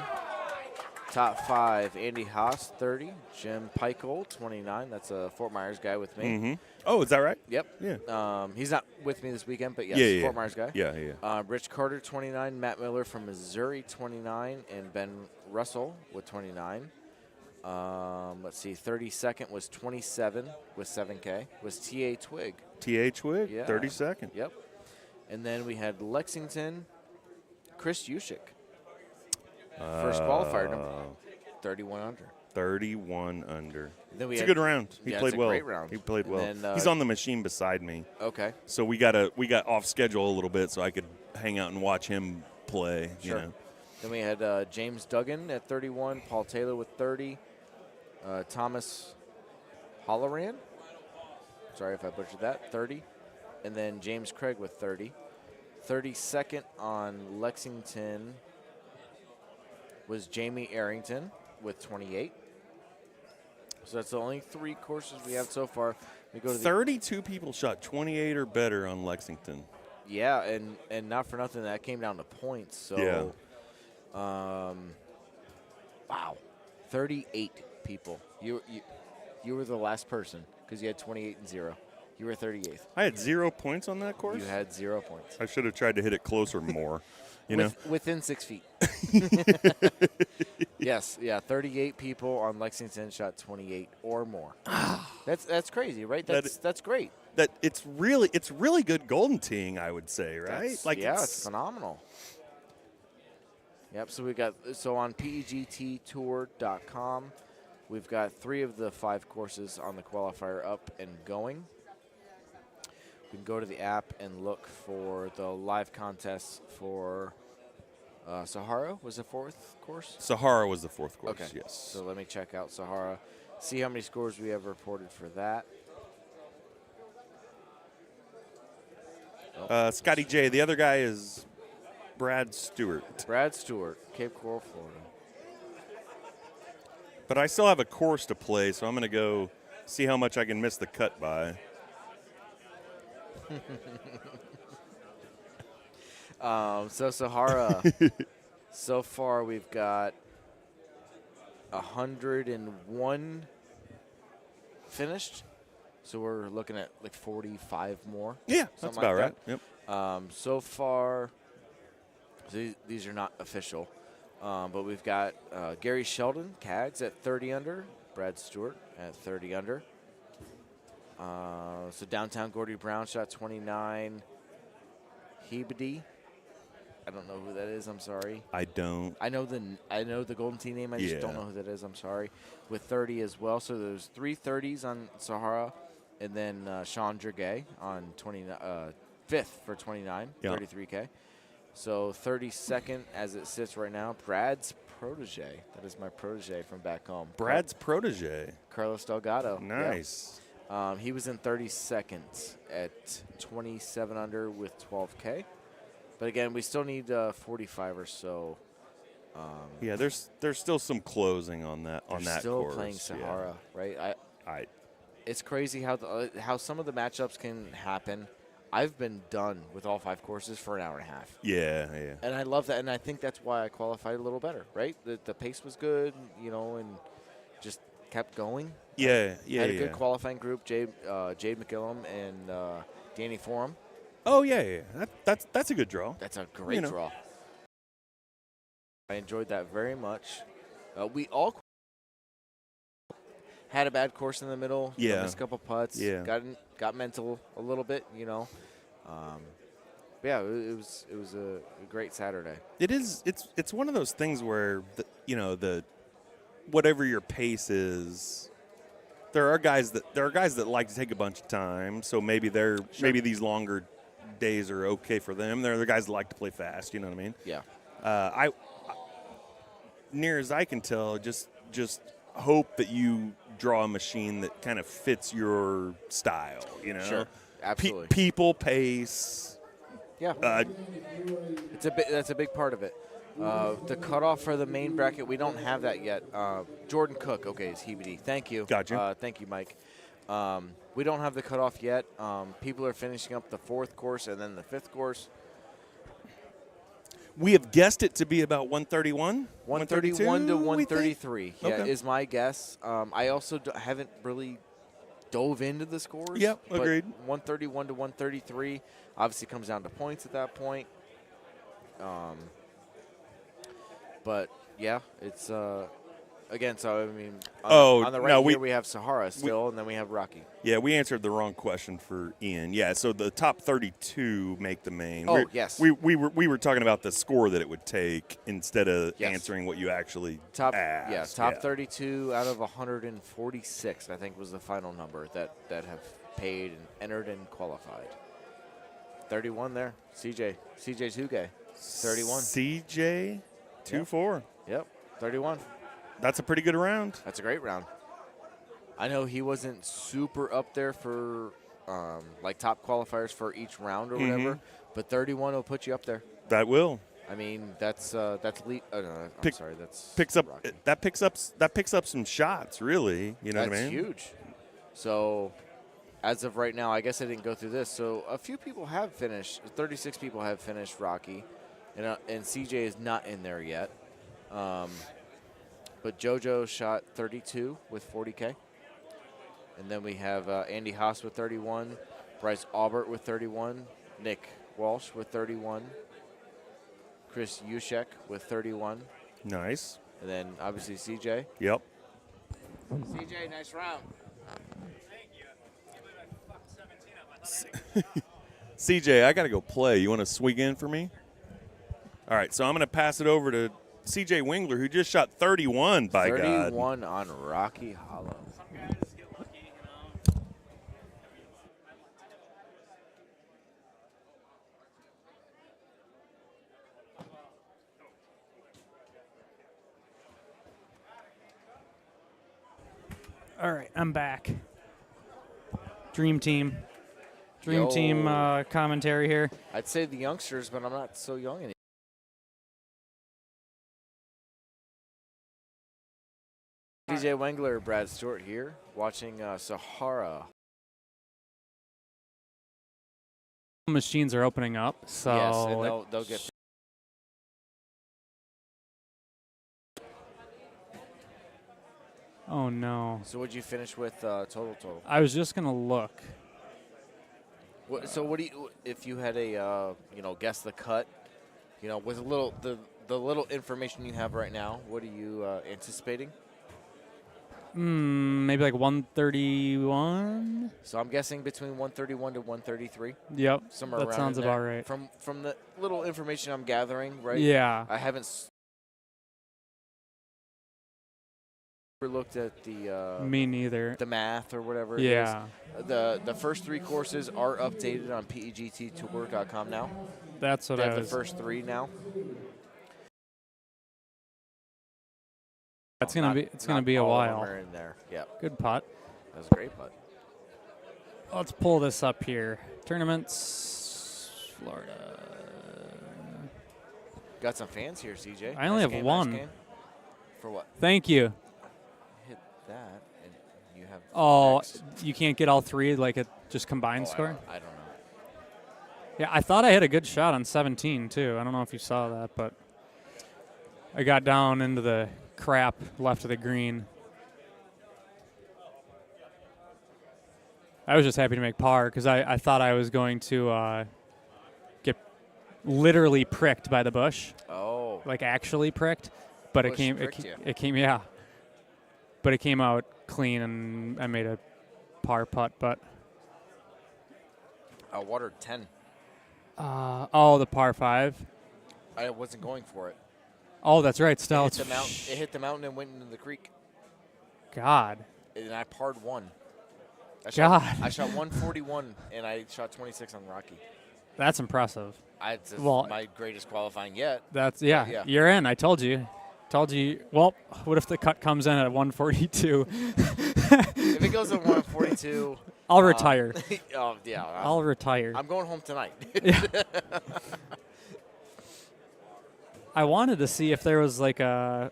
top 5, Andy Haas 30, Jim Peichel 29. That's a Fort Myers guy with me. Mm-hmm. Oh, is that right? Yep. Yeah. He's not with me this weekend, but yes, yeah. Fort Myers guy. Yeah. Rich Carter 29, Matt Miller from Missouri 29, and Ben Russell with 29. Let's see, 32nd was 27 with 7K. Was T.A. Twig. T.A. Twig, Yeah. 32nd. Yep. And then we had Lexington, Chris Yushik. First qualifier number, 31 under. 31 under. Then we it's a had- good round. He yeah, played it's a well. great round. He played And well. then, He's on the machine beside me. Okay. So we got off schedule a little bit so I could hang out and watch him play. Sure. You know. Then we had James Duggan at 31, Paul Taylor with 30, Thomas Holloran. Sorry if I butchered that, 30. And then James Craig with 30. 32nd on Lexington was Jamie Arrington with 28. So that's the only 3 courses we have so far. We go to 32 people shot 28 or better on Lexington. Yeah, and not for nothing, that came down to points. So, wow, 38 people. You were the last person because you had 28 and 0. You were 38th. I had 0 points on that course? You had 0 points. I should have tried to hit it closer more, you know? Within 6 feet. Yes, yeah, 38 people on Lexington shot 28 or more. That's crazy, right? That's great. That it's really good golden teeing, I would say, right? It's phenomenal. Yep, so we got on PEGTtour.com, We've got 3 of the 5 courses on the qualifier up and going. We can go to the app and look for the live contests for Sahara was the 4th course? Sahara was the 4th course, okay. yes. So let me check out Sahara, see how many scores we have reported for that. Scotty J. The other guy is Brad Stewart. Brad Stewart, Cape Coral, Florida. But I still have a course to play, so I'm going to go see how much I can miss the cut by. So Sahara, so far we've got 101 finished. So we're looking at like 45 more. Yeah, that's about right. Yep. So far, these are not official, but we've got Gary Sheldon, Cags at 30 under, Brad Stewart at 30 under. So downtown Gordy Brown shot 29. Hebedy, I don't know who that is. I'm sorry. I don't. I know the Golden Tee name. I just don't know who that is. I'm sorry. With 30 as well. So there's 3 30s on Sahara, and then Sean Dragay on 5th for 29, 33K. So 32nd as it sits right now. Brad's protege. That is my protege from back home. Brad's protege. Carlos Delgado. Nice. Yep. He was in 32nd at 27 under with 12K. But again, we still need 45 or so. Yeah, there's still some closing on that still course. Playing Sahara, right? It's crazy how some of the matchups can happen. I've been done with all 5 courses for an hour and a half. Yeah. And I love that, and I think that's why I qualified a little better, right? The pace was good, and just kept going. Yeah. Had a good qualifying group, Jade McGillum and Danny Forum. Oh, yeah. That's a good draw. That's a great draw. I enjoyed that very much. We all had a bad course in the middle. Yeah. Missed a couple putts. Yeah. Got mental a little bit, Yeah, it was a great Saturday. It is. It's one of those things where the whatever your pace is, there are guys that like to take a bunch of time. So maybe maybe these longer days are okay for them. There are other guys that like to play fast. You know what I mean? Yeah. I near as I can tell, just hope that you draw a machine that kind of fits your style. Sure. Absolutely. People, pace. Yeah. That's a big part of it. The cutoff for the main bracket, we don't have that yet. Jordan Cook, okay, is Hebedy. Thank you. Gotcha. Thank you, Mike. We don't have the cutoff yet. People are finishing up the 4th course and then the 5th course. We have guessed it to be about 131? 131 to 133 Okay. is my guess. I also haven't really dove into the scores. Yep, agreed. 131 to 133 obviously comes down to points at that point. But, yeah, it's again, so, I mean, on the right here we have Sahara still, and then we have Rocky. Yeah, we answered the wrong question for Ian. Yeah, so the top 32 make the main. Oh, yes. We were talking about the score that it would take instead of answering what you actually asked. Yeah, top 32 out of 146, I think, was the final number that have paid and entered and qualified. 31 there. CJ's Huge. 31. CJ 2-4. Yep, 31. That's a pretty good round. That's a great round. I know he wasn't super up there for like top qualifiers for each round or whatever, but 31 will put you up there. That will. I mean, that's no, I'm sorry, that picks up some shots, really. You know what I mean? That's huge. So, as of right now, I guess I didn't go through this. So, a few people have finished. 36 people have finished Rocky, and CJ is not in there yet. But JoJo shot 32 with 40K. And then we have Andy Haas with 31, Bryce Aubert with 31, Nick Walsh with 31, Chris Yushek with 31. Nice. And then obviously CJ. Yep. CJ, nice round. CJ, I got to go play. You want to swing in for me? All right, so I'm going to pass it over to C.J. Wingler, who just shot 31, by God. 31 on Rocky Hollow. All right, I'm back. Dream Team commentary here. I'd say the youngsters, but I'm not so young anymore. DJ Wengler, Brad Stewart here, watching Sahara. Machines are opening up, so Yes, and they'll get. Oh no. So what'd you finish with total? I was just gonna look. So what do you, if you had a guess the cut, with a little the little information you have right now, what are you anticipating? Maybe like 131. So I'm guessing between 131 to 133. Yep, somewhere that around sounds in there. about right. From the little information I'm gathering, right? Yeah. I haven't looked at the Me neither. The math or whatever it Yeah. is. The first 3 courses are updated on PEGTtour.com now. That's what they I have was. the first 3 now. It's gonna be a while. In there. Yep. Good putt. That was a great putt. Let's pull this up here. Tournaments, Florida. Got some fans here, CJ. I only have Nice one. game. For what? Thank you. Hit that, and you have. Oh, next. you can't get all 3 like a just combined Oh, score? I don't know. Yeah, I thought I hit a good shot on 17 too. I don't know if you saw that, but I got down into the crap left of the green. I was just happy to make par because I thought I was going to get literally pricked by the bush. Oh. Like actually pricked, but Bush pricked you. it came yeah. But it came out clean and I made a par putt, but Water 10. the par 5. I wasn't going for it. Oh, that's right. It Stouts. hit the mountain and went into the creek. God. And I parred 1. I God. shot 141 and I shot 26 on Rocky. That's impressive. It's Well, my greatest qualifying yet. That's yeah. You're in. I told you. Well, what if the cut comes in at 142? If it goes at 142, I'll retire. Oh yeah. I'll retire. I'm going home tonight. I wanted to see if there was like a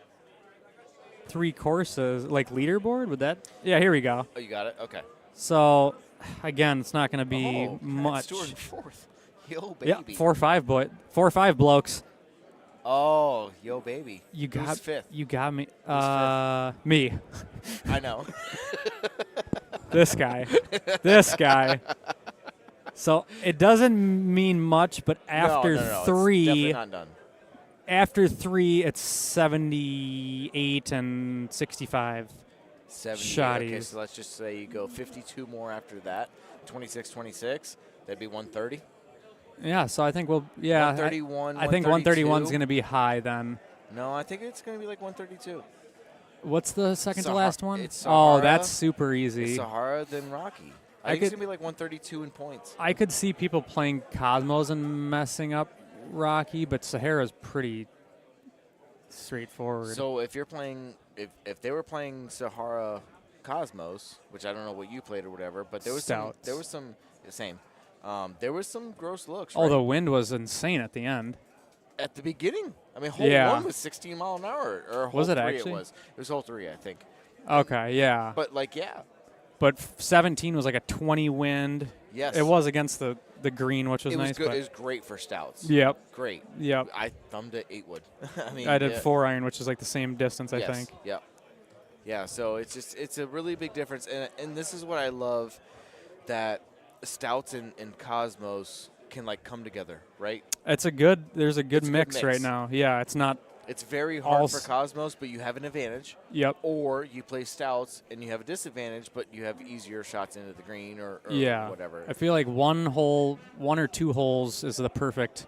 3 courses like leaderboard. Would that? Yeah, here we go. Oh, you got it. Okay. So, again, it's not going to be much. Stewart in 4th. Yo, baby. Yeah, 4 or 5 blokes. Oh, yo, baby. You got Who's 5th? You got me. Who's Me. I know. This guy. So it doesn't mean much, but after no, 3, it's definitely not done. After 3, it's 78 and 65. 70. Shotties. Okay, so let's just say you go 52 more after that. 26. That'd be 130. Yeah, so I think we'll. Yeah, 131. I think 131 is going to be high then. No, I think it's going to be like 132. What's the second to last one? It's Sahara, that's super easy. It's Sahara, then Rocky. I think it's going to be like 132 in points. I could see people playing Cosmos and messing up Rocky, but Sahara's pretty straightforward. So if you're playing, if they were playing Sahara Cosmos, which I don't know what you played or whatever, but there was some gross looks. Oh, right? the wind was insane at the end. At the beginning, I mean, hole 1 was 16 mile an hour, or hole was it 3 actually? It was hole 3, I think. Okay, yeah. But yeah. But 17 was like a 20 wind. Yes. It was against the green, which was it was nice. Good. But it was great for stouts. Yep. Great. Yep. I thumbed it 8-wood. I mean, I did 4 iron, which is like the same distance, I yes. think. Yep. Yeah. So it's a really big difference, and this is what I love, that stouts and Cosmos can like come together, right? There's a good mix right now. Yeah, it's not. It's very hard for Cosmos, but you have an advantage. Yep. Or you play stouts and you have a disadvantage, but you have easier shots into the green or whatever. I feel like 1 or 2 holes is the perfect.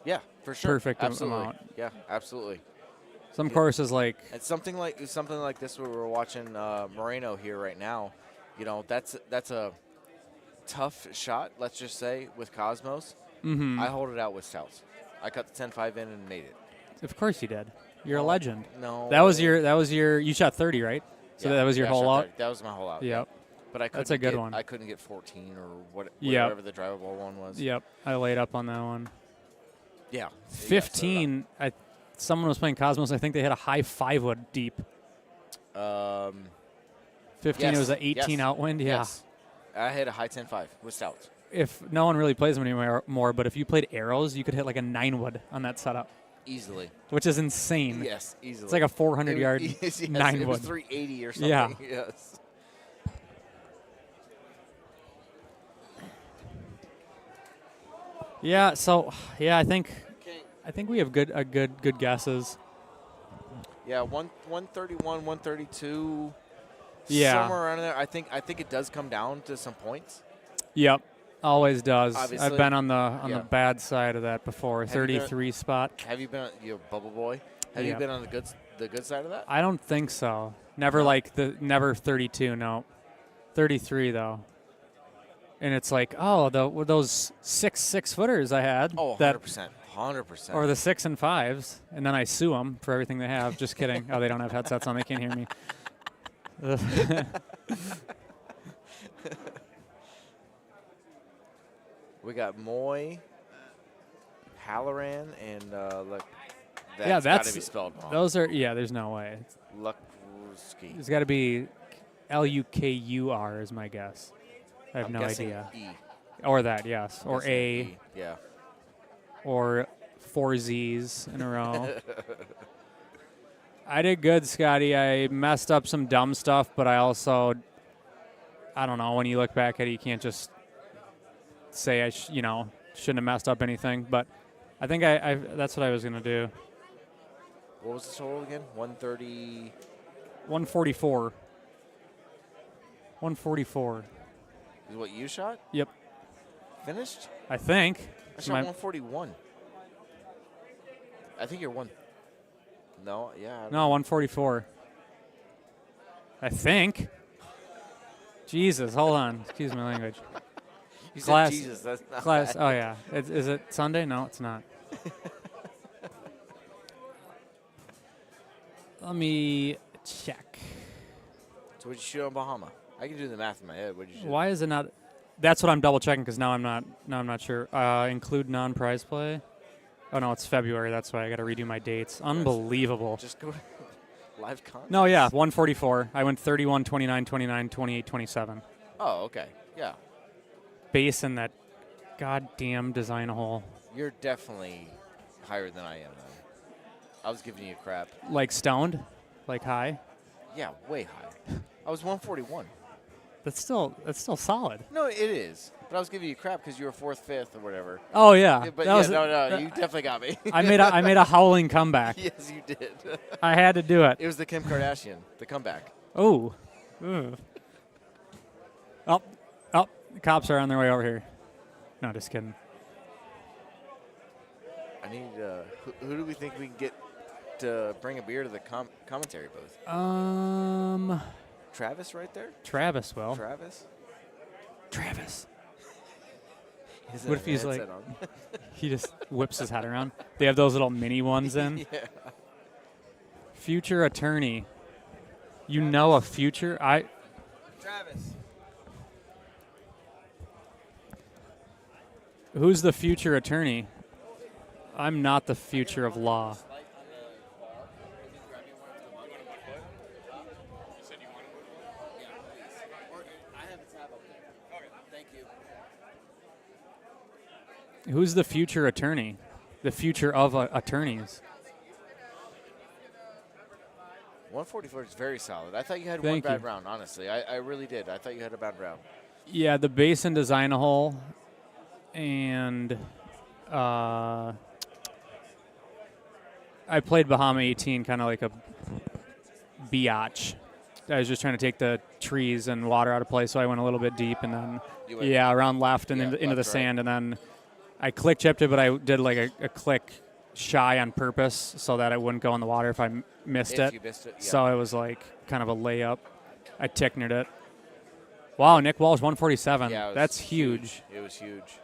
Yeah, for sure. Perfect absolutely. amount. Yeah, absolutely. Some courses like it's something like this where we're watching Moreno here right now. You know, that's a tough shot. Let's just say with Cosmos, I hold it out with Stouts. I cut the 10-5 in and made it. Of course you did. You're a No, legend. no. That was your. You shot 30, right? So Yeah, that was your yeah, I hole shot out. 30. That was my hole out. Yep. But I couldn't That's a good get, one. I couldn't get 14 or Yep. whatever the drivable one was. Yep. I laid up on that one. Yeah. 15. Someone was playing Cosmos. I think they had a high 5-wood deep. 15. 15. It was an 18 outwind. Yeah. Yes. I hit a high 10-5 with Stouts. If no one really plays them anymore, but if you played arrows, you could hit like a 9-wood on that setup. Easily. Which is insane. Yes, easily. It's like a 400-yard yes, 9-wood. It was 380 or something. Yeah. Yes. Yeah. So I think we have good guesses. Yeah, 131, 132. Yeah. Somewhere around there. I think it does come down to some points. Yep. Always does. Obviously, I've been on the bad side of that before. Have you been- 33 spot. Have you been you Bubble Boy? Have you Yep. been on the good side of that? I don't think so. Never never 32. No, 33 though. And it's like, those 6-footers I had. Oh, that 100%. 100%. Or the 6 and 5s, and then I sue them for everything they have. Just kidding. Oh, they don't have headsets on. They can't hear me. We got Moy, Halloran, and that's got to be spelled wrong. Those are there's no way. Lukruski. It's got to be Lukur is my guess. I have I'm no guessing idea. E. Or that, yes. I'm Or guessing A. E, yeah. Or 4 Z's in a row. I did good, Scotty. I messed up some dumb stuff, but I also, I don't know, when you look back at it, you can't just say I shouldn't have messed up anything. But I think I that's what I was going to do. What was the total again? 130. 144. 144. Is what you shot? Yep. Finished? I think. I shot 141. I think you're one. No, yeah. No, 144. I think. Jesus, hold on. Excuse my language. You said Jesus, that's not class. bad. Oh yeah. Is it Sunday? No, it's not. Let me check. So what'd you shoot on Bahama? I can do the math in my head. What'd you shoot? Why is it not? That's what I'm double checking because now I'm not sure. Include non-prize play. Oh no, it's February. That's why I got to redo my dates. Unbelievable. Just go to live contest. No, yeah, 144. I went 31, 29, 29, 28, 27. Oh, okay. Yeah. Base in that goddamn design hole. You're definitely higher than I am, though. I was giving you crap. Like stoned? Like high? Yeah, way high. I was 141. That's still solid. No, it is. But I was giving you crap because you were 4th, 5th, or whatever. Oh yeah. But you definitely got me. I made a howling comeback. Yes, you did. I had to do it. It was the Kim Kardashian, the comeback. Oh. Oh, the cops are on their way over here. No, just kidding. I need. Who do we think we can get to bring a beer to the commentary booth? Travis, right there. Travis will. Travis. What if he's like, he just whips his head around? They have those little mini ones in. Yeah. Future attorney. You know a future? Travis. Who's the future attorney? I'm not the future of law. Who's the future attorney? The future of attorneys. 144 is very solid. I thought you had Thank one bad you. round, honestly. I really did. I thought you had a bad round. Yeah, the base and design hole, and I played Bahama 18 kind of like a biatch. I was just trying to take the trees and water out of play, so I went a little bit deep, and then around left and into the left, sand, and then I click chipped it, but I did like a click shy on purpose so that it wouldn't go in the water if I missed If it. you missed it, yeah. So it was like kind of a layup. I ticketed it. Wow, Nick Walsh 147. Yeah, it was That's huge. It was huge.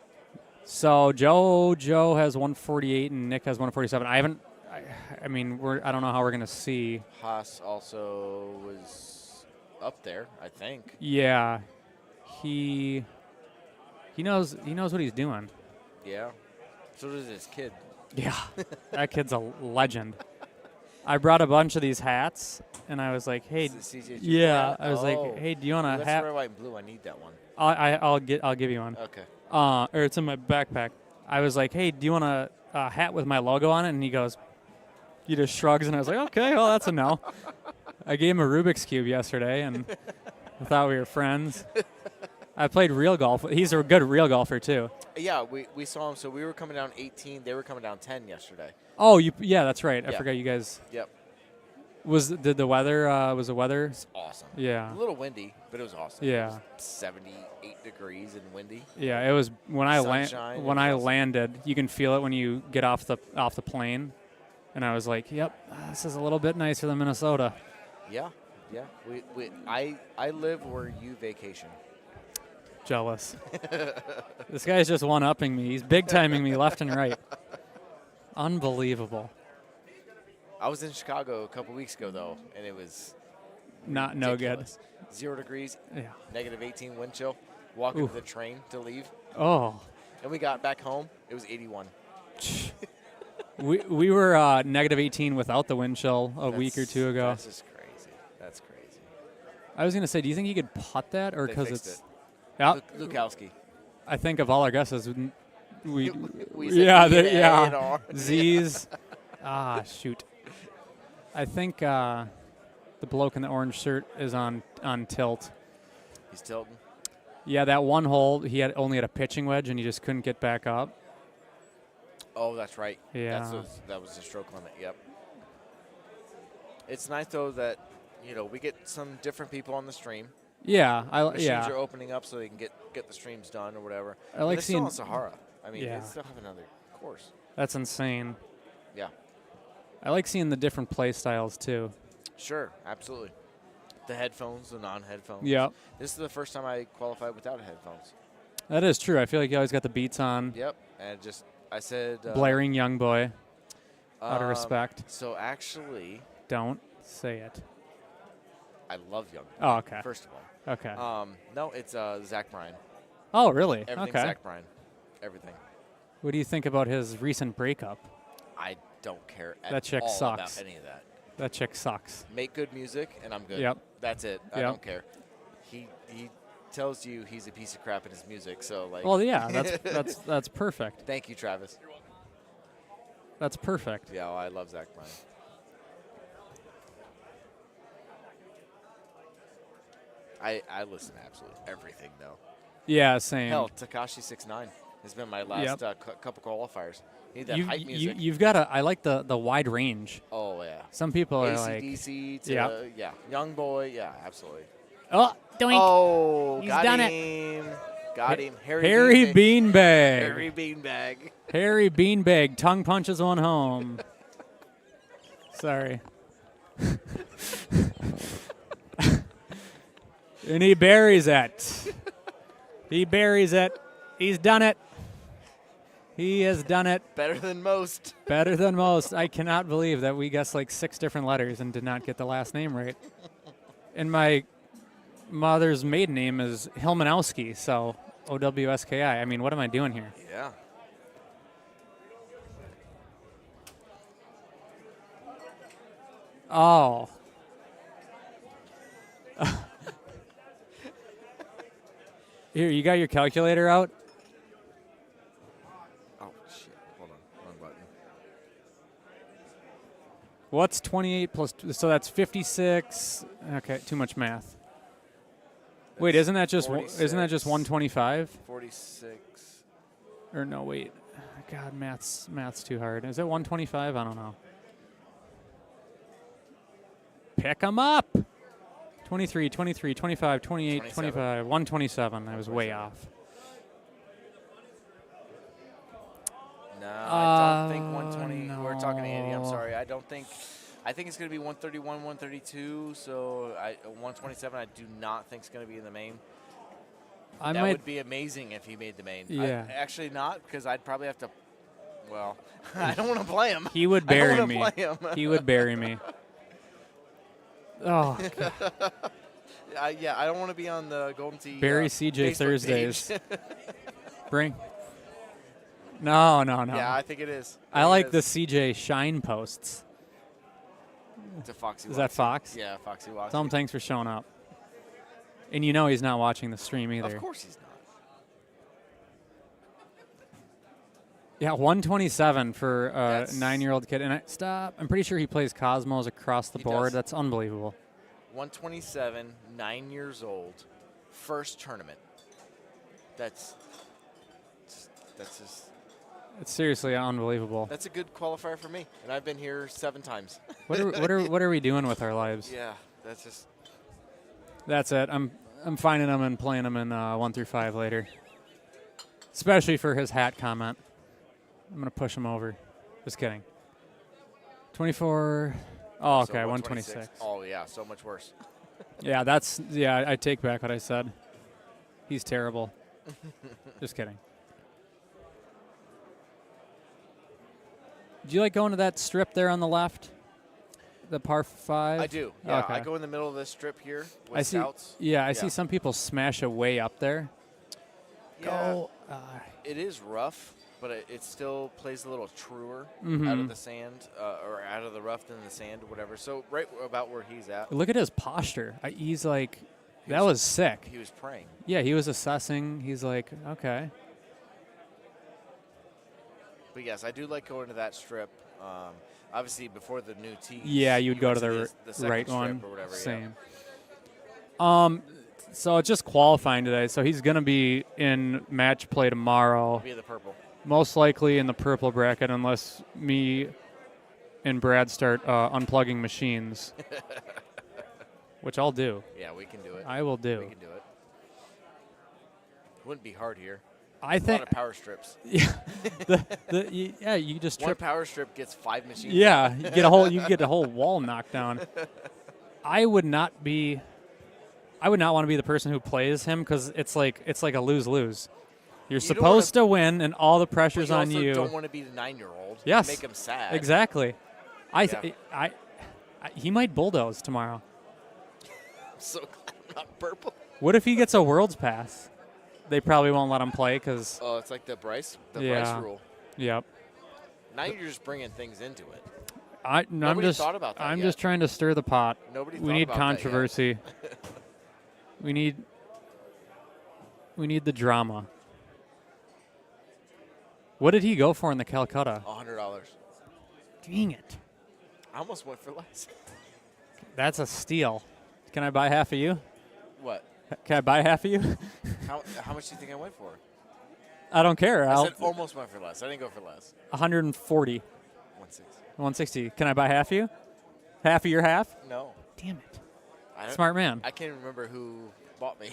So Joe has 148 and Nick has 147. I mean, I don't know how we're gonna see. Haas also was up there, I think. Yeah, he knows what he's doing. Yeah. So does his kid. Yeah, that kid's a legend. I brought a bunch of these hats, and I was like, "Hey, yeah." I was like, "Hey, do you want a That's hat?" red, white, and blue. I need that one. I'll give you one. Okay. Or it's in my backpack. I was like, "Hey, do you want a hat with my logo on it?" And he just shrugs, and I was like, "Okay, well, that's a no." I gave him a Rubik's Cube yesterday, and I thought we were friends. I played real golf. He's a good real golfer too. Yeah, we saw him. So we were coming down 18. They were coming down 10 yesterday. Oh, yeah, that's right. I Yeah. forgot you guys. Yep. Was the weather? Was the weather? It's awesome. Yeah. A little windy, but it was awesome. Yeah. It was 78 degrees and windy. Yeah, it was when Sunshine, when it I was awesome. landed. You can feel it when you get off the plane, and I was like, "Yep, this is a little bit nicer than Minnesota." Yeah, yeah. I live where you vacation. Jealous. This guy's just one-upping me. He's big-timing me left and right. Unbelievable. I was in Chicago a couple weeks ago though, and it was No good. ridiculous. 0 degrees. Yeah. Negative 18 wind chill. Walking Ooh. to the train to leave. Oh. And we got back home. It was 81. We were negative 18 without the wind chill a week or two ago. That's just crazy. That's crazy. I was gonna say, do you think you could putt that, or They because fixed it's? it. Yeah. Lukowski. I think of all our guesses, we said yeah, E and A yeah, and R. Z's. Shoot. I think the bloke in the orange shirt is on tilt. He's tilting. Yeah, that one hole he only had a pitching wedge and he just couldn't get back up. Oh, that's right. Yeah. That was the stroke limit. Yep. It's nice though that we get some different people on the stream. Yeah, Machines yeah. are opening up so they can get the streams done or whatever. I like it's seeing still on Sahara. I mean, yeah. they still have another course. That's insane. Yeah. I like seeing the different play styles too. Sure, absolutely. The headphones, the non-headphones. Yep. This is the first time I qualified without headphones. That is true. I feel like you always got the beats on. Yep. And I said. Blaring young boy. Out of respect. So actually. Don't say it. I love young boy. Oh, okay. First of all. Okay. No, it's Zach Bryan. Oh, really? Everything Okay. Zach Bryan. Everything. What do you think about his recent breakup? I don't care at That chick all sucks. about any of that. That chick sucks. Make good music, and I'm good. Yep. That's it. I Yep. don't care. He tells you he's a piece of crap in his music, so like. Well, yeah, that's perfect. Thank you, Travis. That's perfect. Yeah, well, I love Zach Bryan. I listen to absolutely everything though. Yeah, same. Hell, Tekashi 6ix9ine has been my last couple qualifiers. Need that hype music. You've got I like the wide range. Oh yeah. Some people are like AC/DC to young boy. Yeah, absolutely. Oh, doink. Oh, He's got done him. Got him. Harry Beanbag. Harry Beanbag. Harry Beanbag tongue punches one home. Sorry. And he buries it. He buries it. He's done it. He has done it. Better than most. Better than most. I cannot believe that we guessed like 6 different letters and did not get the last name right. And my mother's maiden name is Hilmanowski, so Owski. I mean, what am I doing here? Yeah. Oh. Here, you got your calculator out? Oh, shit. Hold on. Wrong button. What's 28 plus, so that's 56. Okay, too much math. Wait, isn't that just 125? 46. Or no, wait. God, math's too hard. Is it 125? I don't know. Pick 'em up. 23, 25, 28, 27. 25, 127. I was way off. No, I don't think 120. No. talking to Andy. I'm sorry. I think it's going to be 131, 132. So 127. I do not think it's going to be in the main. That would be amazing if he made the main. Yeah. Actually not, because I'd probably have to. Well, I don't want to play him. He would I don't bury wanna me. play him. He would bury me. Oh. God. Yeah, I don't want to be on the Golden Tee. Bury CJ Facebook Thursdays. page. Bring. No. Yeah, I think it is. I like the CJ Shine posts. It's a Foxy. Is that Fox? Yeah, Foxy Woxy. Tell him thanks for showing up. And you know he's not watching the stream either. Of course he's not. Yeah, 127 for a 9-year-old kid. And I'm pretty sure he plays Cosmos across the board. does. That's unbelievable. 127, 9 years old, first tournament. That's just. It's seriously unbelievable. That's a good qualifier for me, and I've been here 7 times. What are we doing with our lives? Yeah, that's just. That's it. I'm finding him and playing him in 1 through 5 later. Especially for his hat comment. I'm gonna push him over. Just kidding. 24. Oh, okay, 126. Oh yeah, so much worse. Yeah, I take back what I said. He's terrible. Just kidding. Do you like going to that strip there on the left? The par 5? I do. Yeah, okay. I go in the middle of this strip here with I see. scouts. Yeah, I see some people smash it way up there. Yeah, it is rough, but it still plays a little truer out Mhm. of the sand or out of the rough than the sand or whatever. So right about where he's at. Look at his posture. He's like, that was sick. He was praying. Yeah, he was assessing. He's like, okay. But yes, I do like going to that strip. Obviously, before the new tees. Yeah, you'd you go went to the the second right strip one. or whatever. Same. Yeah. So it's just qualifying today. So he's going to be in match play tomorrow. Be in the purple. Most likely in the purple bracket, unless me and Brad start unplugging machines, which I'll do. Yeah, we can do it. I will do. We can do it. Wouldn't be hard here. I A think lot of power strips. Yeah, you just one trip. power strip gets 5 machines. Yeah, you get a whole wall knocked down. I would not want to be the person who plays him because it's like a lose-lose. You're supposed to win, and all the pressure's But on you. you. Also don't want to be the 9-year-old. Yes, Make him sad. Exactly. He might bulldoze tomorrow. I'm so glad I'm not purple. What if he gets a Worlds Pass? They probably won't let him play because. Oh, it's like the Bryce Yeah. rule. Yep. Now you're just bringing things into it. Nobody thought about that I'm yet. just trying to stir the pot. Nobody we thought need about that yet. controversy. we need the drama. What did he go for in the Calcutta? $100. Dang it. I almost went for less. That's a steal. Can I buy half of you? What? Can I buy half of you? How much do you think I went for? I don't care. I I'll said almost went for less. I didn't go for less. 140. 160. 160. Can I buy half of you? Half of your half? No. Damn it. I don't- Smart man. I can't remember who bought me.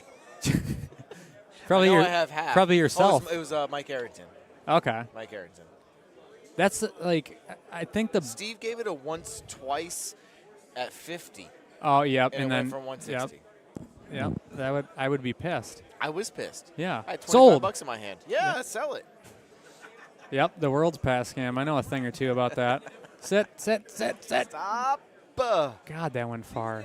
Probably I know your- I have half. probably Oh, yourself. it was Mike Arrington. Okay. Mike Arrington. That's like I think the Steve gave it a once, twice at 50. Oh, yep, And, and it then went from 160. Yep. I would be pissed. I was pissed. Yeah. I had 25 Sold. bucks in my hand. Yeah, sell it. Yep, the World's Pass scam. I know a thing or two about that. Sit. Stop. God, that went far.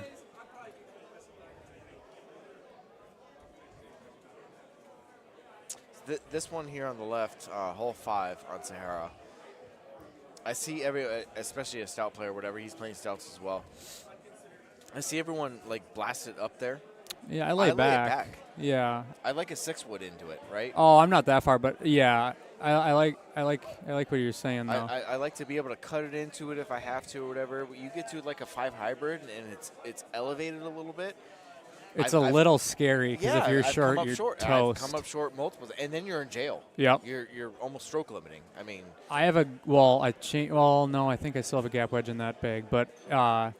This one here on the left, hole 5 on Sahara. I see especially a stout player, whatever. He's playing stouts as well. I see everyone like blast it up there. Yeah, I lay back. it back. Yeah. I like a 6-wood into it, right? Oh, I'm not that far, but yeah, I like what you're saying though. I like to be able to cut it into it if I have to or whatever. You get to like a 5 hybrid and it's elevated a little bit. It's a little scary because if you're I've short, come up you're short. toast. I've come up short multiple, and then you're in jail. Yep. You're almost stroke limiting. I mean, I have a no, I think I still have a gap wedge in that big, but if I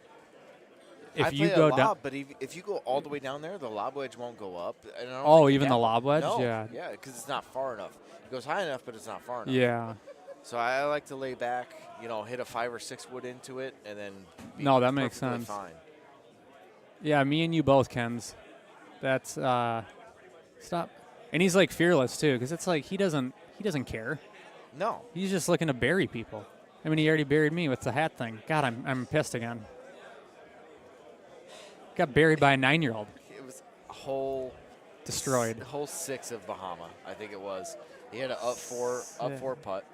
you play go a lob, down, but if you go all the way down there, the lob wedge won't go up. And I don't Oh, think even the gap- lob wedge? No, Yeah. yeah, because it's not far enough. It goes high enough, but it's not far enough. yeah, So I like to lay back, hit a 5 or 6 wood into it, and then be No, that makes perfectly sense. fine. Yeah, me and you both, Kens. That's stop. And he's like fearless too, because it's like he doesn't care. No. He's just looking to bury people. I mean, he already buried me with the hat thing. God, I'm pissed again. Got buried by a 9-year-old. It was a whole destroyed. Whole 6 of Bahama, I think it was. He had an up four putt.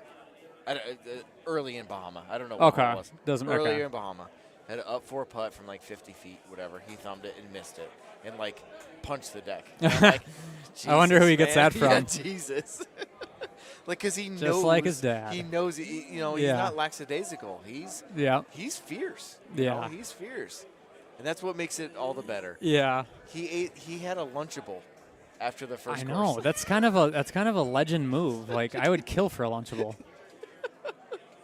Early in Bahama. I don't know what Okay. it was. Doesn't Earlier okay. in Bahama. Had an up 4 putt from like 50 feet, whatever. He thumbed it and missed it. And like punched the deck. And I'm like, I wonder who he gets man. that from. Yeah, Jesus. Like, because he knows. Just like his dad. He knows, he's Yeah. not lackadaisical. He's fierce. Yeah. He's fierce. And that's what makes it all the better. Yeah. He had a Lunchable after the first I course. know. That's kind of a legend move. Like, I would kill for a Lunchable.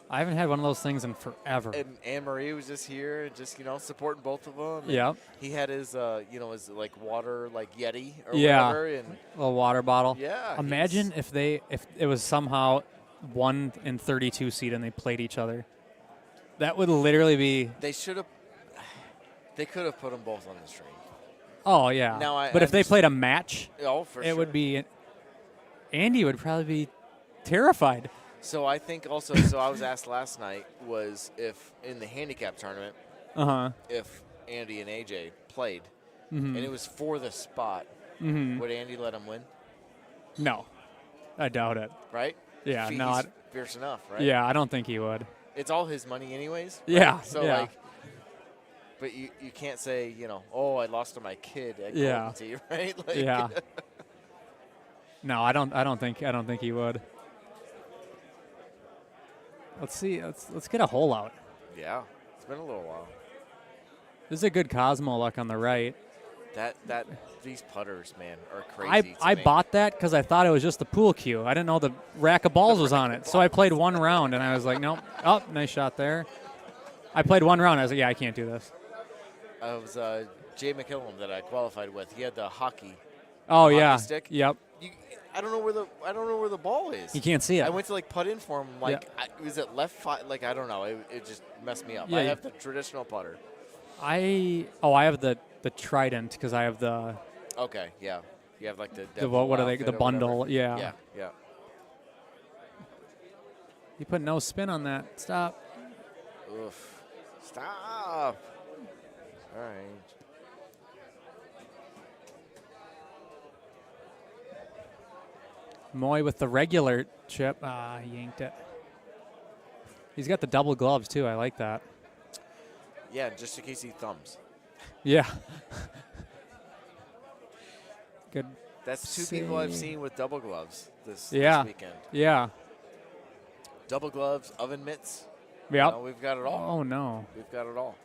I haven't had one of those things in forever. And Anne Marie was just here, and just supporting both of them. And Yep. he had his his like water like Yeti or Yeah. whatever, and A little water bottle. Yeah, Imagine if it was somehow 1 and 32 seed and they played each other. That would literally be. they should have. They could have put them both on the string. Oh yeah. Now but if they played a match, for it sure. would be. Andy would probably be terrified. So I think also. So I was asked last night was if in the handicap tournament, if Andy and AJ played, and it was for the spot, would Andy let him win? No, I doubt it. Right? Yeah, He's no. fierce enough, right? Yeah, I don't think he would. It's all his money anyways. Yeah, Right? So yeah. like. But you can't say, oh, I lost to my kid at Yeah. Golden Tee, right? Like, Yeah. No, I don't think he would. Let's see. Let's get a hole out. Yeah, it's been a little while. This is a good Cosmo luck on the right. That these putters, man, are crazy. I to me. bought that because I thought it was just the pool cue. I didn't know the rack of balls was on it. So I played one round and I was like, nope. Oh, nice shot there. I played one round. I was like, yeah, I can't do this. It was Jay McKillum that I qualified with. He had the hockey. Oh hockey yeah. stick. Yep. I don't know where the ball is. You can't see it. I went to like putt in for him. Like, was it left? Like I don't know. It just messed me up. Yeah, I have the traditional putter. I have the Trident because I have the. Okay. Yeah. You have like The what are they? outfit The or bundle. whatever. Yeah. Yeah. You put no spin on that. Stop. Oof. Stop. All right. Moy with the regular chip. He yanked it. He's got the double gloves too. I like that. Yeah, just in case he thumbs. Yeah. Good. That's 2 people I've seen with double gloves this weekend. Yeah. Double gloves, oven mitts. Yep. We've got it all. Oh no. We've got it all.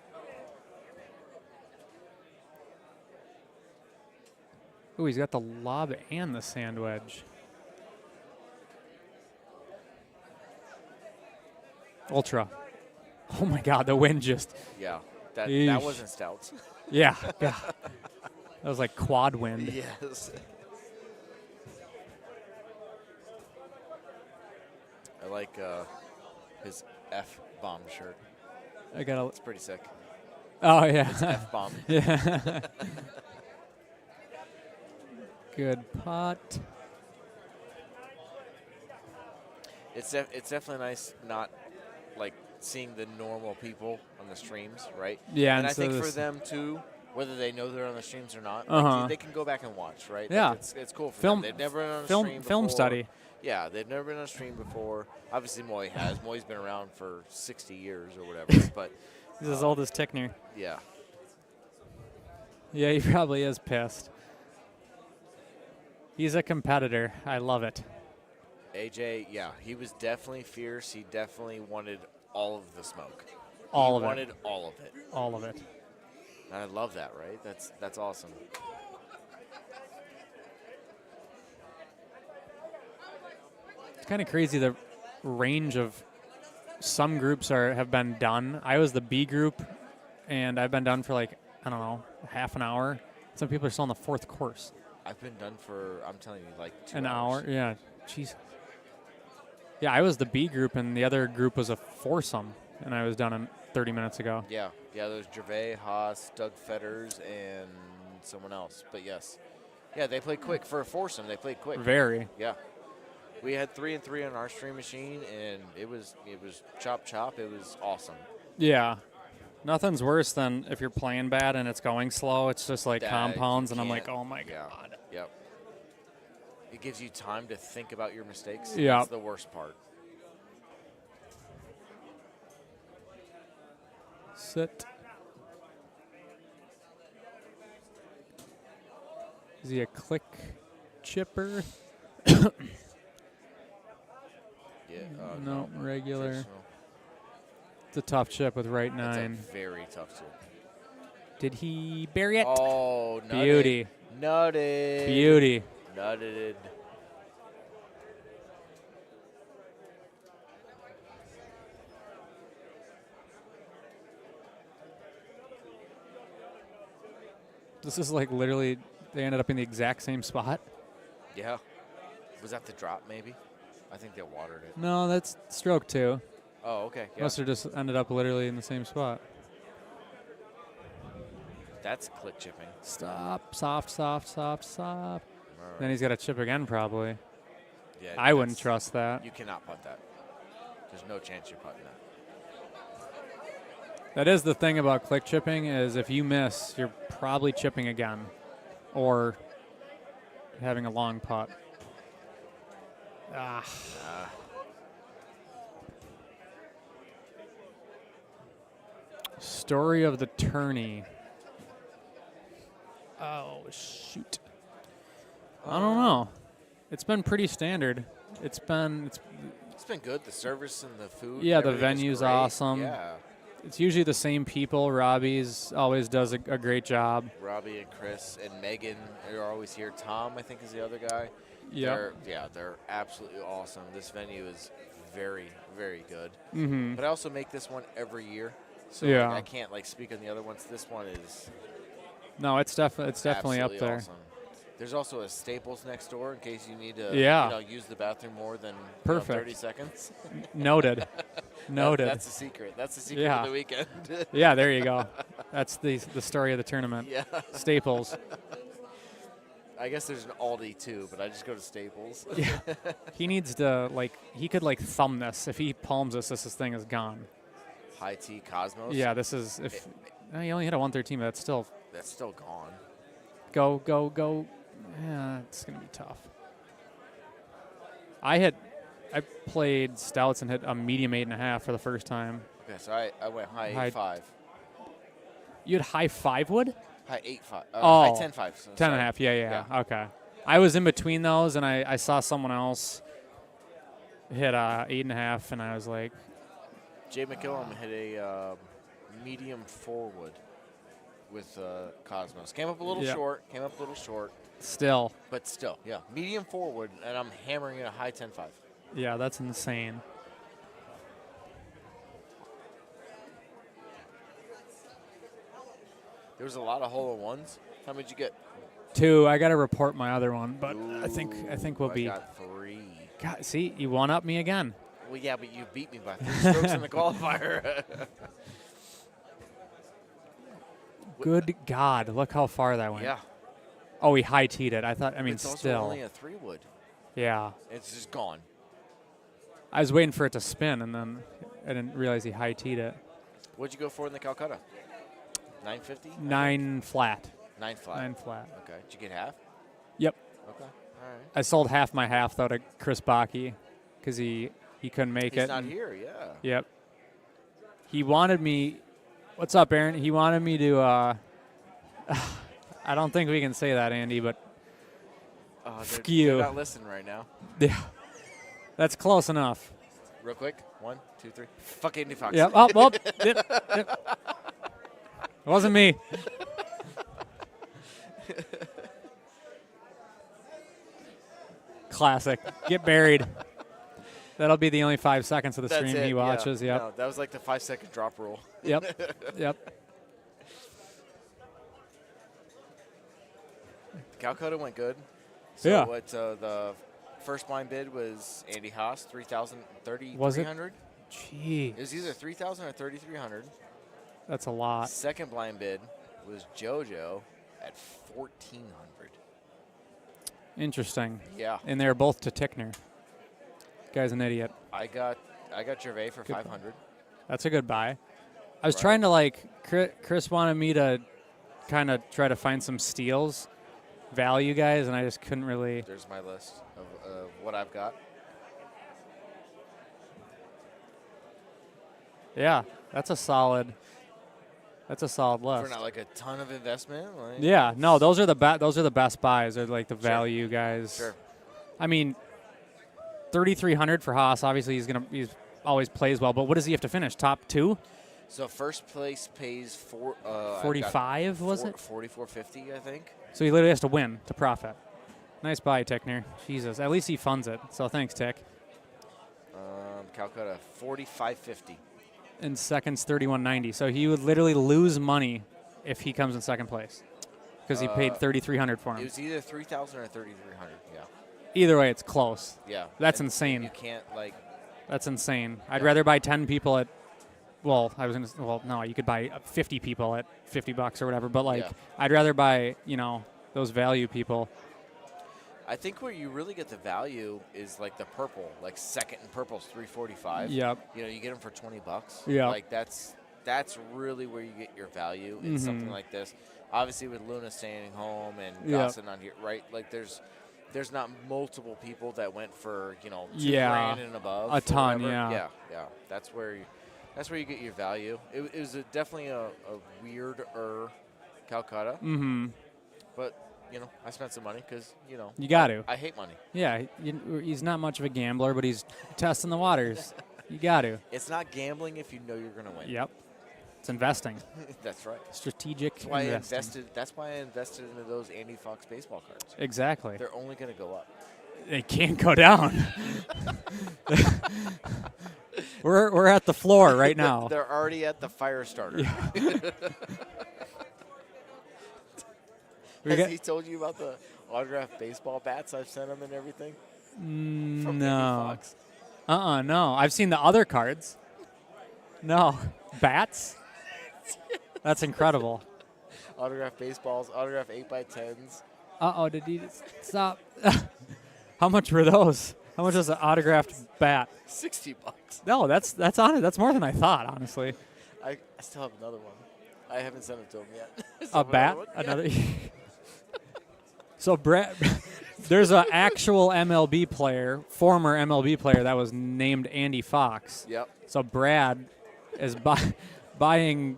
Ooh, he's got the lob and the sand wedge. Ultra. Oh my God, the wind just. Yeah, that Eesh. wasn't stouts. Yeah. Yeah. That was like quad wind. Yes. I like his F-bomb shirt. It's pretty sick. Oh yeah. It's F-bomb. Yeah. Good putt. It's definitely nice not like seeing the normal people on the streams, right? Yeah, and I so think for this- them too, whether they know they're on the streams or not, Uh-huh. they can go back and watch, right? Yeah. Like, it's cool for Film- them. They've never been on a film- stream film before. study. Yeah, they've never been on a stream before. Obviously, Moy has. Moy's been around for 60 years or whatever, but He's as old as Tickner. yeah. Yeah, he probably is pissed. He's a competitor. I love it. AJ, yeah, he was definitely fierce. He definitely wanted all of the smoke. All he of it. wanted all of it. All of it. And I love that, right? That's awesome. It's kind of crazy the range of some groups have been done. I was the B group, and I've been done for like, I don't know, half an hour. Some people are still on the fourth course. I've been done for, I'm telling you, like 2 An hours. hour? Yeah. Jeez. Yeah, I was the B group, and the other group was a foursome, and I was done in 30 minutes ago. Yeah, there's Gervais, Haas, Doug Fetters, and someone else. But yes. Yeah, they played quick. For a foursome, they played quick. Very. Yeah. We had 3 and 3 on our stream machine, and it was chop chop. It was awesome. Yeah. Nothing's worse than if you're playing bad and it's going slow. It's just like That compounds, you and I'm like, can't- oh my yeah, God. Yep. It gives you time to think about your mistakes. Yeah. That's the worst part. Sit. Is he a click chipper? Yeah. No, regular. traditional. It's a tough chip with right That's 9. a very tough chip. Did he bury it? Oh, nutted. Beauty. Nutted. Beauty. Nutted. This is like literally, they ended up in the exact same spot. Yeah. Was that the drop, maybe? I think they watered it. No, that's stroke 2. Oh, okay. Yeah. Must have just ended up literally in the same spot. That's click chipping. Stop, soft, soft, soft, soft. All Then he's got to chip again, probably. Yeah, I wouldn't that's- trust that. You cannot putt that. There's no chance you're putting that. That is the thing about click chipping is if you miss, you're probably chipping again or having a long putt. Ah. Story of the tourney. Oh, shoot. I don't know. It's been pretty standard. It's been good. The service and the food. yeah, and the everything is venue's great. awesome. Yeah. It's usually the same people. Robbie's always does a great job. Robbie and Chris and Megan are always here. Tom, I think, is the other guy. Yep. They're absolutely awesome. This venue is very, very good. Mhm. But I also make this one every year. So Yeah. like, I can't speak on the other ones. This one is No, it's definitely up absolutely there. awesome. There's also a Staples next door in case you need to Yeah. use the bathroom more than Perfect. 30 seconds. Noted. Noted. That's the secret. That's the secret Yeah. of the weekend. Yeah, there you go. That's the story of the tournament. Yeah. Staples. I guess there's an Aldi too, but I just go to Staples. Yeah. He needs to he could thumb this. If he palms this thing is gone. High T Cosmos. Yeah, this is he only hit a 113, but that's still gone. Go. Yeah, it's gonna be tough. I played stouts and hit a medium 8.5 for the first time. Okay, so I went high High- 8.5. You had high 5 wood? High 8.5. Oh, High 10.5. So 10.5. Yeah. Okay. I was in between those, and I saw someone else hit 8.5, and I was like, Jay McKillum hit a medium forward with Cosmos. Came up a little Yeah. short. still. But still, yeah. Medium forward, and I'm hammering in a high 10.5. Yeah, that's insane. There was a lot of hole-in-ones. How many did you get? 2. I got to report my other one, but I think we'll I be. got 3. God, see, you one up me again. Well, yeah, but you beat me by 3 strokes in the qualifier. Good God, look how far that went. Yeah. Oh, he high teed it. It's also still. only a 3-wood. Yeah. It's just gone. I was waiting for it to spin, and then I didn't realize he high teed it. What'd you go for in the Calcutta? 950? 9 flat. 9 flat. 9 flat. Okay. Did you get half? Yep. Okay. All right. I sold half my half though to Chris Bakke because he couldn't make He's it. not and- here, yeah. Yep. He wanted me. What's up, Aaron? He wanted me to. I don't think we can say that, Andy, but. Fuck you. They're not listening right now. Yeah. That's close enough. Real quick. 1, 2, 3. Fuck Andy Fox. Yep. Oh, yep. It wasn't me. Classic. Get buried. That'll be the only 5 seconds of the That's stream it, he watches. Yeah. Yep. No, that was like the 5-second drop rule. Yep. Yep. Calcutta went good. So Yeah. what the First blind bid was Andy Haas, 3,300. Was it? Gee. It was either 3,000 or 3,300. That's a lot. Second blind bid was JoJo at 1,400. Interesting. Yeah. And they're both to Tickner. Guy's an idiot. I got Gervais for 500. That's a good buy. I was trying to, like, Chris wanted me to kind of try to find some steals, value guys, and I just couldn't really. There's my list of what I've got. Yeah, that's a solid list. For not like a ton of investment. Like, Yeah, no, those are the best buys. They're like the value guys. Sure. I mean, 3,300 for Haas. Obviously, he's always plays well. But what does he have to finish? Top 2? So first place pays 45, was it? 44.50, I think. So he literally has to win to profit. Nice buy, Tickner. Jesus, at least he funds it. So thanks, Tick. Calcutta 45.50. And second's 31.90. So he would literally lose money if he comes in second place because he paid 3,300 for It him. was either 3,000 or 3,300. Yeah. Either way, it's close. Yeah. That's And insane. You can't like. That's insane. I'd rather buy 10 people at. Well, no, you could buy 50 people at $50 or whatever. But like, Yeah. I'd rather buy those value people. I think where you really get the value is like the purple, like second and purple's 345. Yep. You get them for $20. Yep. Like that's really where you get your value in something Mhm. like this. Obviously with Luna staying home and Yep. Gosson on here, right? Like there's not multiple people that went for $2 Yeah. grand and above. A or ton, whatever. Yeah. That's where you get your value. It was definitely a weirder Calcutta. Mm-hmm. But I spent some money because You got to. I hate money. Yeah, he's not much of a gambler, but he's testing the waters. You got to. It's not gambling if you know you're going to win. Yep. It's investing. That's right. Strategic That's why investing. That's why I invested into those Andy Fox baseball cards. Exactly. They're only going to go up. They can't go down. We're at the floor right now. They're already at the fire starter. Has he told you about the autographed baseball bats I've sent him and everything? From Andy No. Fox? No. I've seen the other cards. No. Bats? That's incredible. Autographed baseballs, autographed 8x10s. Did he stop? How much were those? How much is an autographed bat? $60. No, that's on it. That's more than I thought, honestly. I still have another one. I haven't sent it to him yet. A bat? Another. So Brett, there's an actual MLB player, former MLB player that was named Andy Fox. Yep. So Brad is buying,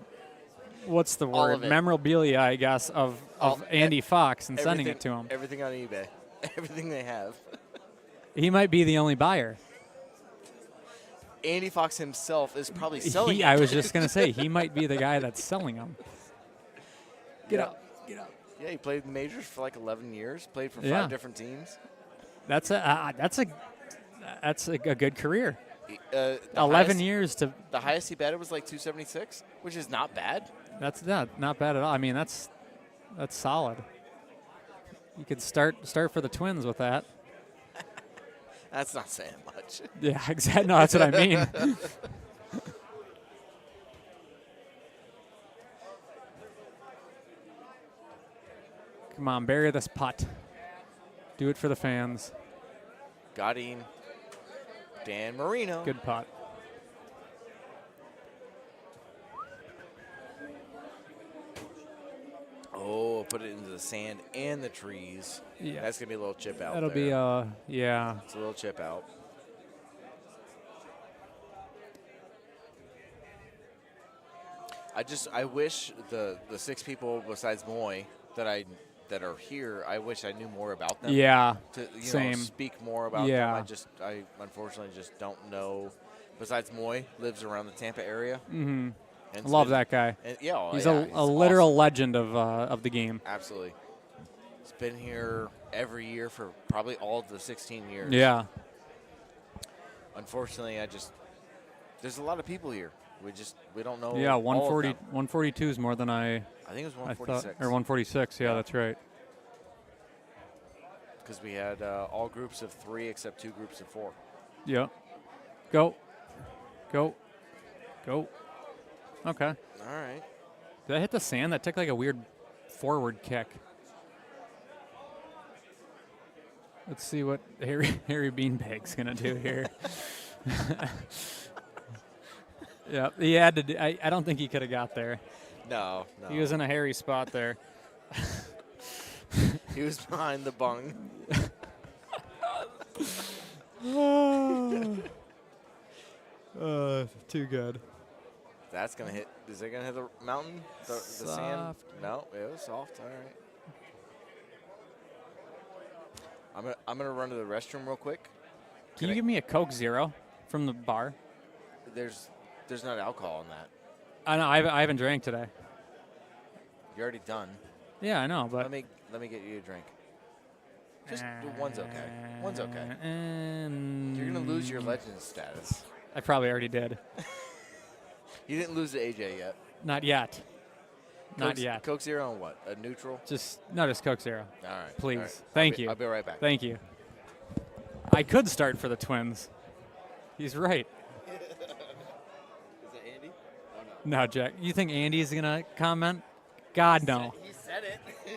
what's the All word? of it. Memorabilia, I guess, of Andy Fox and sending it to him. Everything on eBay. Everything they have. He might be the only buyer. Andy Fox himself is probably selling it. I was just going to say, he might be the guy that's selling them. Get up. Yeah, he played in the majors for like 11 years. Played for Yeah. 5 different teams. That's a good career. 11 11 years to. The highest he betted was like 276, which is not bad. That's not bad at all. I mean, that's solid. You could start for the Twins with that. That's not saying much. Yeah, exactly. No, that's what I mean. Come on, bury this putt. Do it for the fans. Godin, Dan Marino. Good putt. Oh, put it into the sand and the trees. Yeah. That's going to be a little chip out That'll there. be yeah. It's a little chip out. I wish the 6 people besides Moy that are here, I wish I knew more about them. Yeah, To same. speak more about Yeah. them. I unfortunately just don't know. Besides Moy, lives around the Tampa area. Mm-hmm. And Love been- that guy. and- yeah, he's yeah, a literal legend of the game. Absolutely. He's been here every year for probably all of the 16 years. Yeah. Unfortunately, there's a lot of people here. We don't know. Yeah, all of 140, them. 142 is more than I think it was thought, 146. or 146. Yeah, that's right. because we had all groups of 3 except 2 groups of 4. Yep. Go. Go. Go. Okay. All right. Did I hit the sand? That took like a weird forward kick. Let's see what Harry Beanbag's going to do here. Yeah, he had to. I don't think he could have got there. No. He was in a hairy spot there. He was behind the bung. Too good. That's gonna hit. Is it gonna hit the mountain? The sand? Soft. No, it was soft. All right. I'm gonna run to the restroom real quick. Can you give me a Coke Zero from the bar? There's not alcohol in that. I know. I haven't drank today. You're already done. Yeah, I know, but let me get you a drink. Just one's okay. One's okay. You're gonna lose your legend status. I probably already did. You didn't lose to AJ yet. Not yet. Not Coke, yet. Coke Zero and what? A neutral? Just Coke Zero. All right. Please. All right. Thank you. I'll be right back. Thank you. I could start for the Twins. He's right. Is that Andy? Oh, no. No, Jack. You think Andy's going to comment? God, no. He said it. See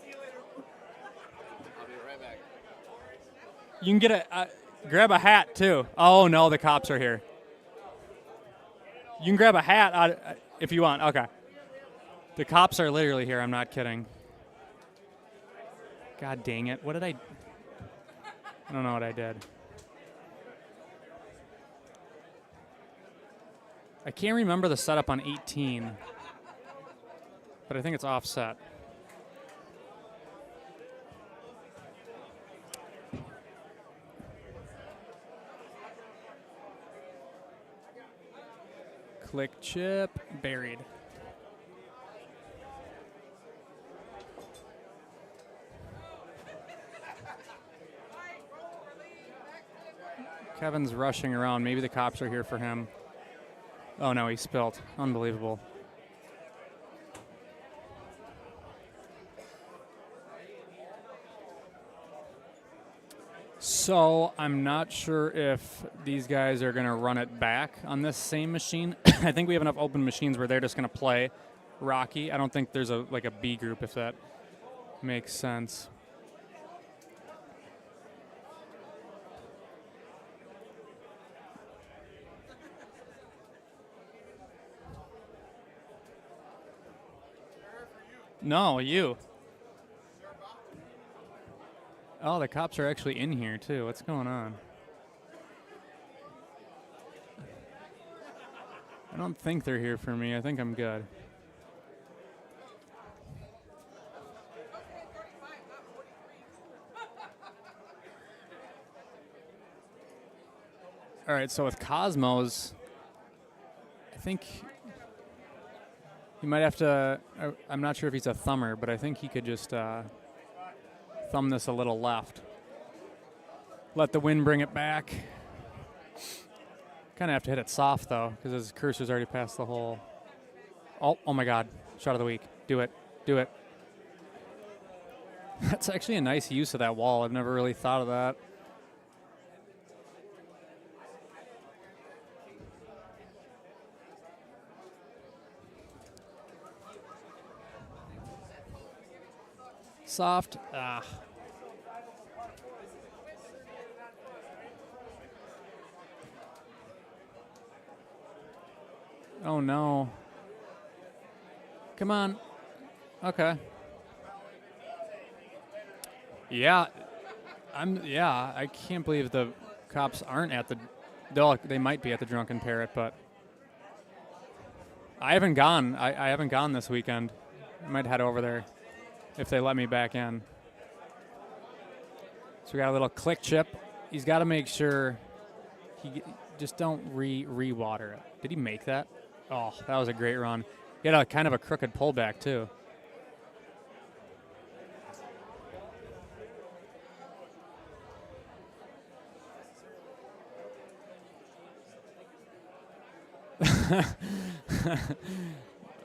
you later. I'll be right back. You can get grab a hat, too. Oh, no, the cops are here. You can grab a hat if you want. Okay. The cops are literally here. I'm not kidding. God dang it. What did I don't know what I did. I can't remember the setup on 18, but I think it's offset. Click chip, buried. Kevin's rushing around. Maybe the cops are here for him. Oh no, he spilled. Unbelievable. So I'm not sure if these guys are going to run it back on this same machine. I think we have enough open machines where they're just going to play Rocky. I don't think there's a B group, if that makes sense. No, you. Oh, the cops are actually in here, too. What's going on? I don't think they're here for me. I think I'm good. All right, so with Cosmos, I think he might have to, I'm not sure if he's a thumber, but I think he could just thumb this a little left. Let the wind bring it back. Kind of have to hit it soft, though, because his cursor's already past the hole. Oh my God. Shot of the week. Do it. Do it. That's actually a nice use of that wall. I've never really thought of that. Soft. Oh no. Come on. Okay. Yeah. I can't believe the cops aren't at the they might be at the Drunken Parrot, but I haven't gone. I haven't gone this weekend. I might head over there if they let me back in. So we got a little click chip. He's got to make sure he just don't re-water it. Did he make that? Oh, that was a great run. He had a kind of a crooked pullback too.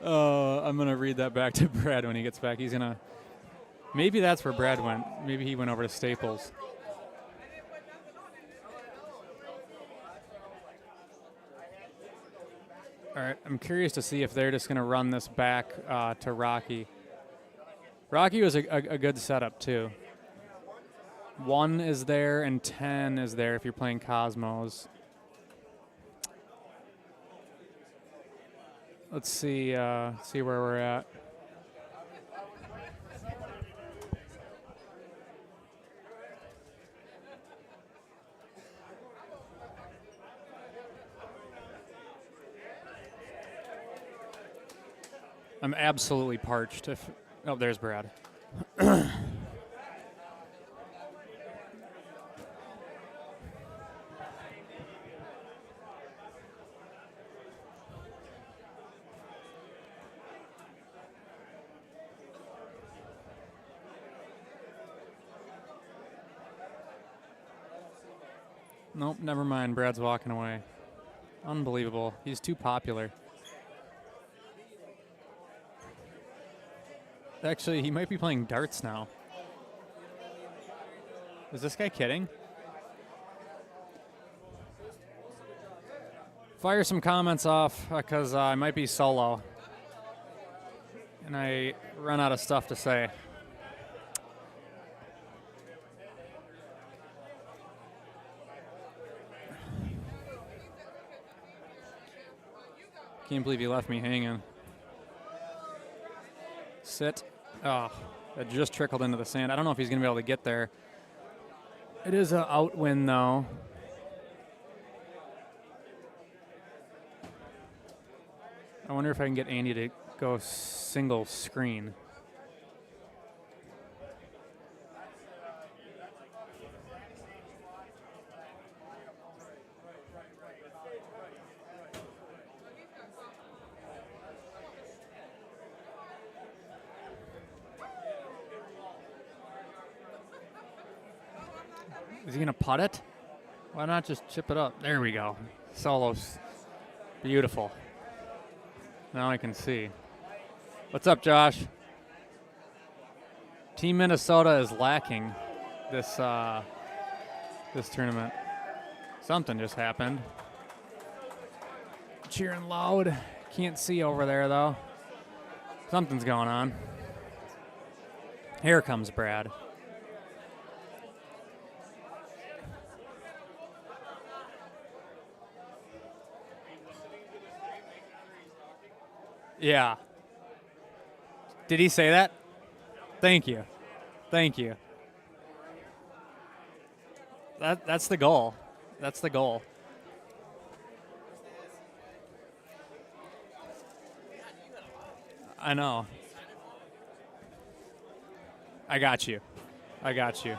I'm gonna read that back to Brad when he gets back. He's gonna Maybe that's where Brad went. Maybe he went over to Staples. All right, I'm curious to see if they're just going to run this back to Rocky. Rocky was a good setup, too. 1 is there and 10 is there if you're playing Cosmos. Let's see where we're at. I'm absolutely parched. Oh, there's Brad. Nope, never mind. Brad's walking away. Unbelievable. He's too popular. Actually, he might be playing darts now. Is this guy kidding? Fire some comments off because I might be solo. And I run out of stuff to say. Can't believe you left me hanging. Sit. Oh, that just trickled into the sand. I don't know if he's going to be able to get there. It is an out win, though. I wonder if I can get Andy to go single screen. Is he going to putt it? Why not just chip it up? There we go. Solo's beautiful. Now I can see. What's up, Josh? Team Minnesota is lacking this this tournament. Something just happened. Cheering loud. Can't see over there, though. Something's going on. Here comes Brad. Yeah. Did he say that? Thank you. Thank you. That's the goal. That's the goal. I know. I got you. I got you.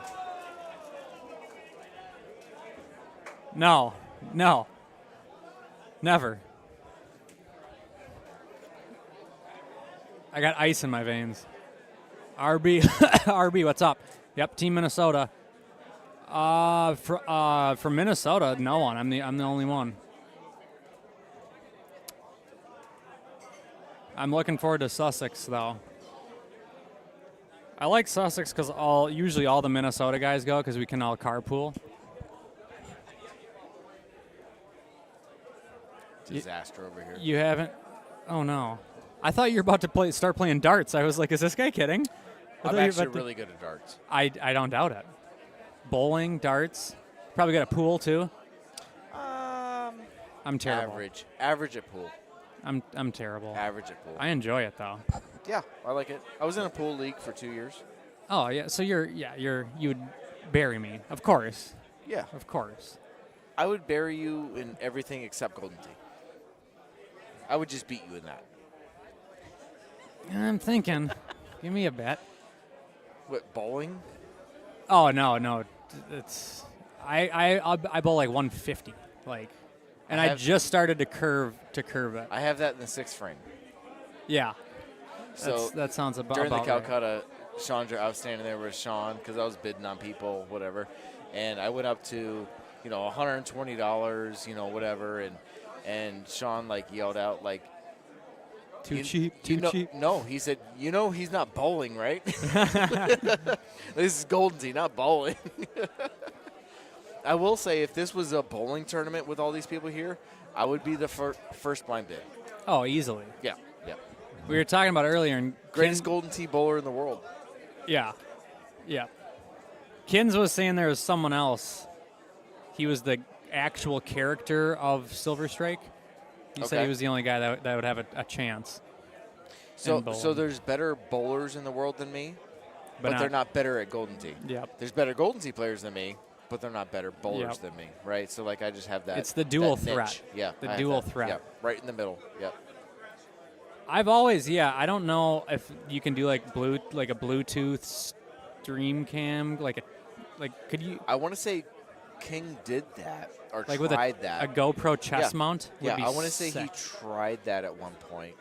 No. No. Never. I got ice in my veins. RB, RB, what's up? Yep, Team Minnesota. From Minnesota, no one. I'm the only one. I'm looking forward to Sussex though. I like Sussex because usually all the Minnesota guys go because we can all carpool. Disaster over here. You haven't? Oh no. I thought you were about to start playing darts. I was like, is this guy kidding? I'm actually really good at darts. I don't doubt it. Bowling, darts. Probably got a pool too. I'm terrible. Average at pool. I'm terrible. Average at pool. I enjoy it though. Yeah, I like it. I was in a pool league for 2 years. Oh yeah, so you would bury me, of course. Yeah, of course. I would bury you in everything except Golden Tee. I would just beat you in that. I'm thinking. Give me a bet. What, bowling? Oh no, it's I bowl like 150, like, and I just started to curve it. I have that in the 6th frame. Yeah. So that sounds about during the right. Calcutta, I was standing there with Sean because I was bidding on people, whatever, and I went up to, $120, whatever, and Sean like yelled out like, Too cheap. No, he said, he's not bowling, right? This is Golden Tee, not bowling. I will say, if this was a bowling tournament with all these people here, I would be the first blind bid. Oh, easily. Yeah. We were talking about earlier. And Greatest Golden Tee bowler in the world. Yeah. Kins was saying there was someone else. He was the actual character of Silver Strike. He said he was the only guy that would have a chance. So there's better bowlers in the world than me, but they're not better at Golden Tee. Yep. There's better Golden Tee players than me, but they're not better bowlers than me, right? So, I just have that. It's the dual that niche. threat. Yeah. The I have dual that. threat. Yep. Right in the middle. Yep. I've always, I don't know if you can do like a Bluetooth stream cam, could you? I want to say King did that or like tried with that. a GoPro chest mount. Yeah, would be I want to say he sick. tried that at one point.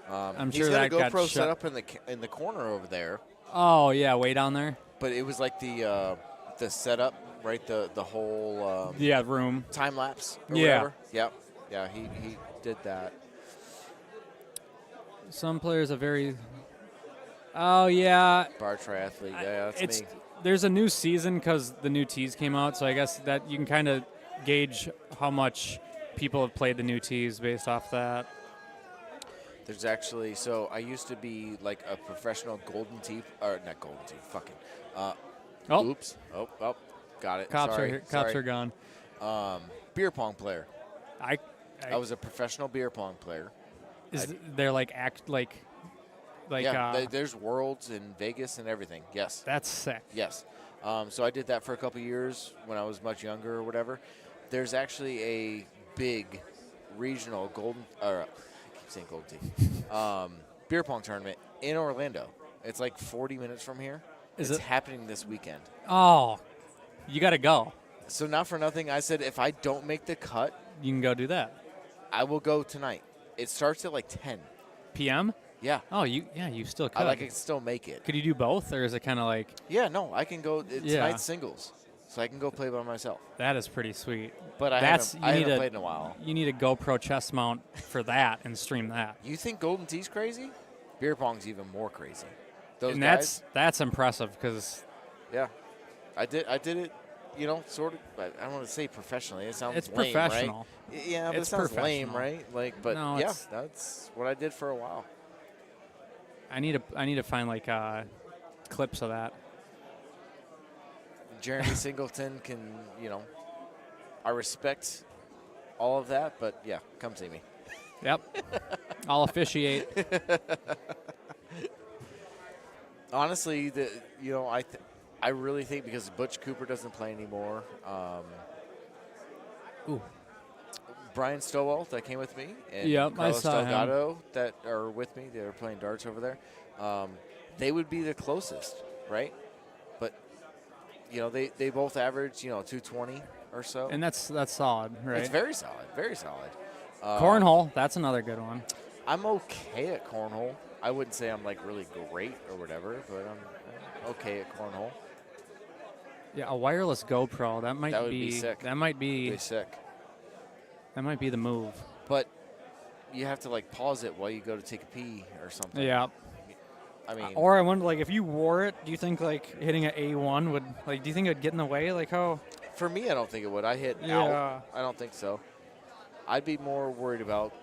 I'm he's sure got that a got GoPro shut. set up in the corner over there. Oh yeah, way down there. But it was like the setup, right? The whole room time lapse. Or Yeah. whatever. Yep. Yeah, he did that. Some players are very. Oh yeah. Bar triathlete. Yeah, that's me. There's a new season because the new tees came out, so I guess that you can kind of gauge how much people have played the new tees based off that. There's actually, so I used to be like a professional Golden Tee, or not Golden Tee, fucking. Oops. Oh, got it. Cops Sorry. are here. Cops are gone. Beer pong player. I was a professional beer pong player. They're like there's worlds in Vegas and everything. Yes. That's sick. Yes. So I did that for a couple years when I was much younger or whatever. There's actually a big regional saying Golden Tee, beer pong tournament in Orlando. It's like 40 minutes from here. It's happening this weekend. Oh, you got to go. So not for nothing, I said if I don't make the cut, you can go do that. I will go tonight. It starts at like 10 p.m. Yeah. Oh, you still could. I can still make it. Could you do both, or is it kind of like? Yeah, no, I can go. Tonight's singles, so I can go play by myself. That is pretty sweet. But I haven't played in a while. You need a GoPro chest mount for that and stream that. You think Golden Tee's crazy? Beer pong's even more crazy. Those and guys, that's impressive because. Yeah, I did it. Sort of. I don't want to say professionally. It sounds it's lame, professional. Right? Yeah, but it's it sounds lame, right? But no, yeah, that's what I did for a while. I need to find like clips of that. Jeremy Singleton can, I respect all of that, but yeah, come see me. Yep, I'll officiate. Honestly, I really think because Butch Cooper doesn't play anymore. Brian Stowell that came with me, and Carlos Delgado that are with me. They were playing darts over there. They would be the closest, right? But they both average 220 or so, and that's solid, right? It's very solid, very solid. Cornhole, that's another good one. I'm okay at cornhole. I wouldn't say I'm like really great or whatever, but I'm okay at cornhole. Yeah, a wireless GoPro that would be sick. That might be sick. That might be the move. But you have to like pause it while you go to take a pee or something. Yeah. I mean, or I wonder, like, if you wore it, do you think like hitting an A1 would do you think it'd get in the way? Like how? For me, I don't think it would. I hit out. I don't think so. I'd be more worried about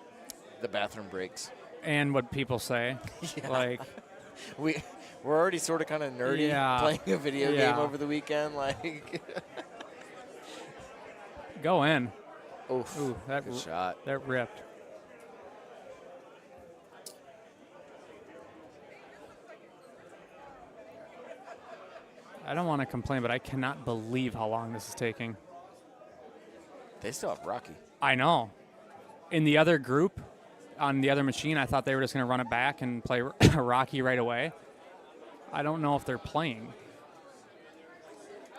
the bathroom breaks and what people say. Yeah. Like we're already sort of kind of nerdy playing a video game over the weekend. Like, go in. Oof, ooh, that good shot. That ripped. I don't want to complain, but I cannot believe how long this is taking. They still have Rocky. I know. In the other group, on the other machine, I thought they were just going to run it back and play Rocky right away. I don't know if they're playing.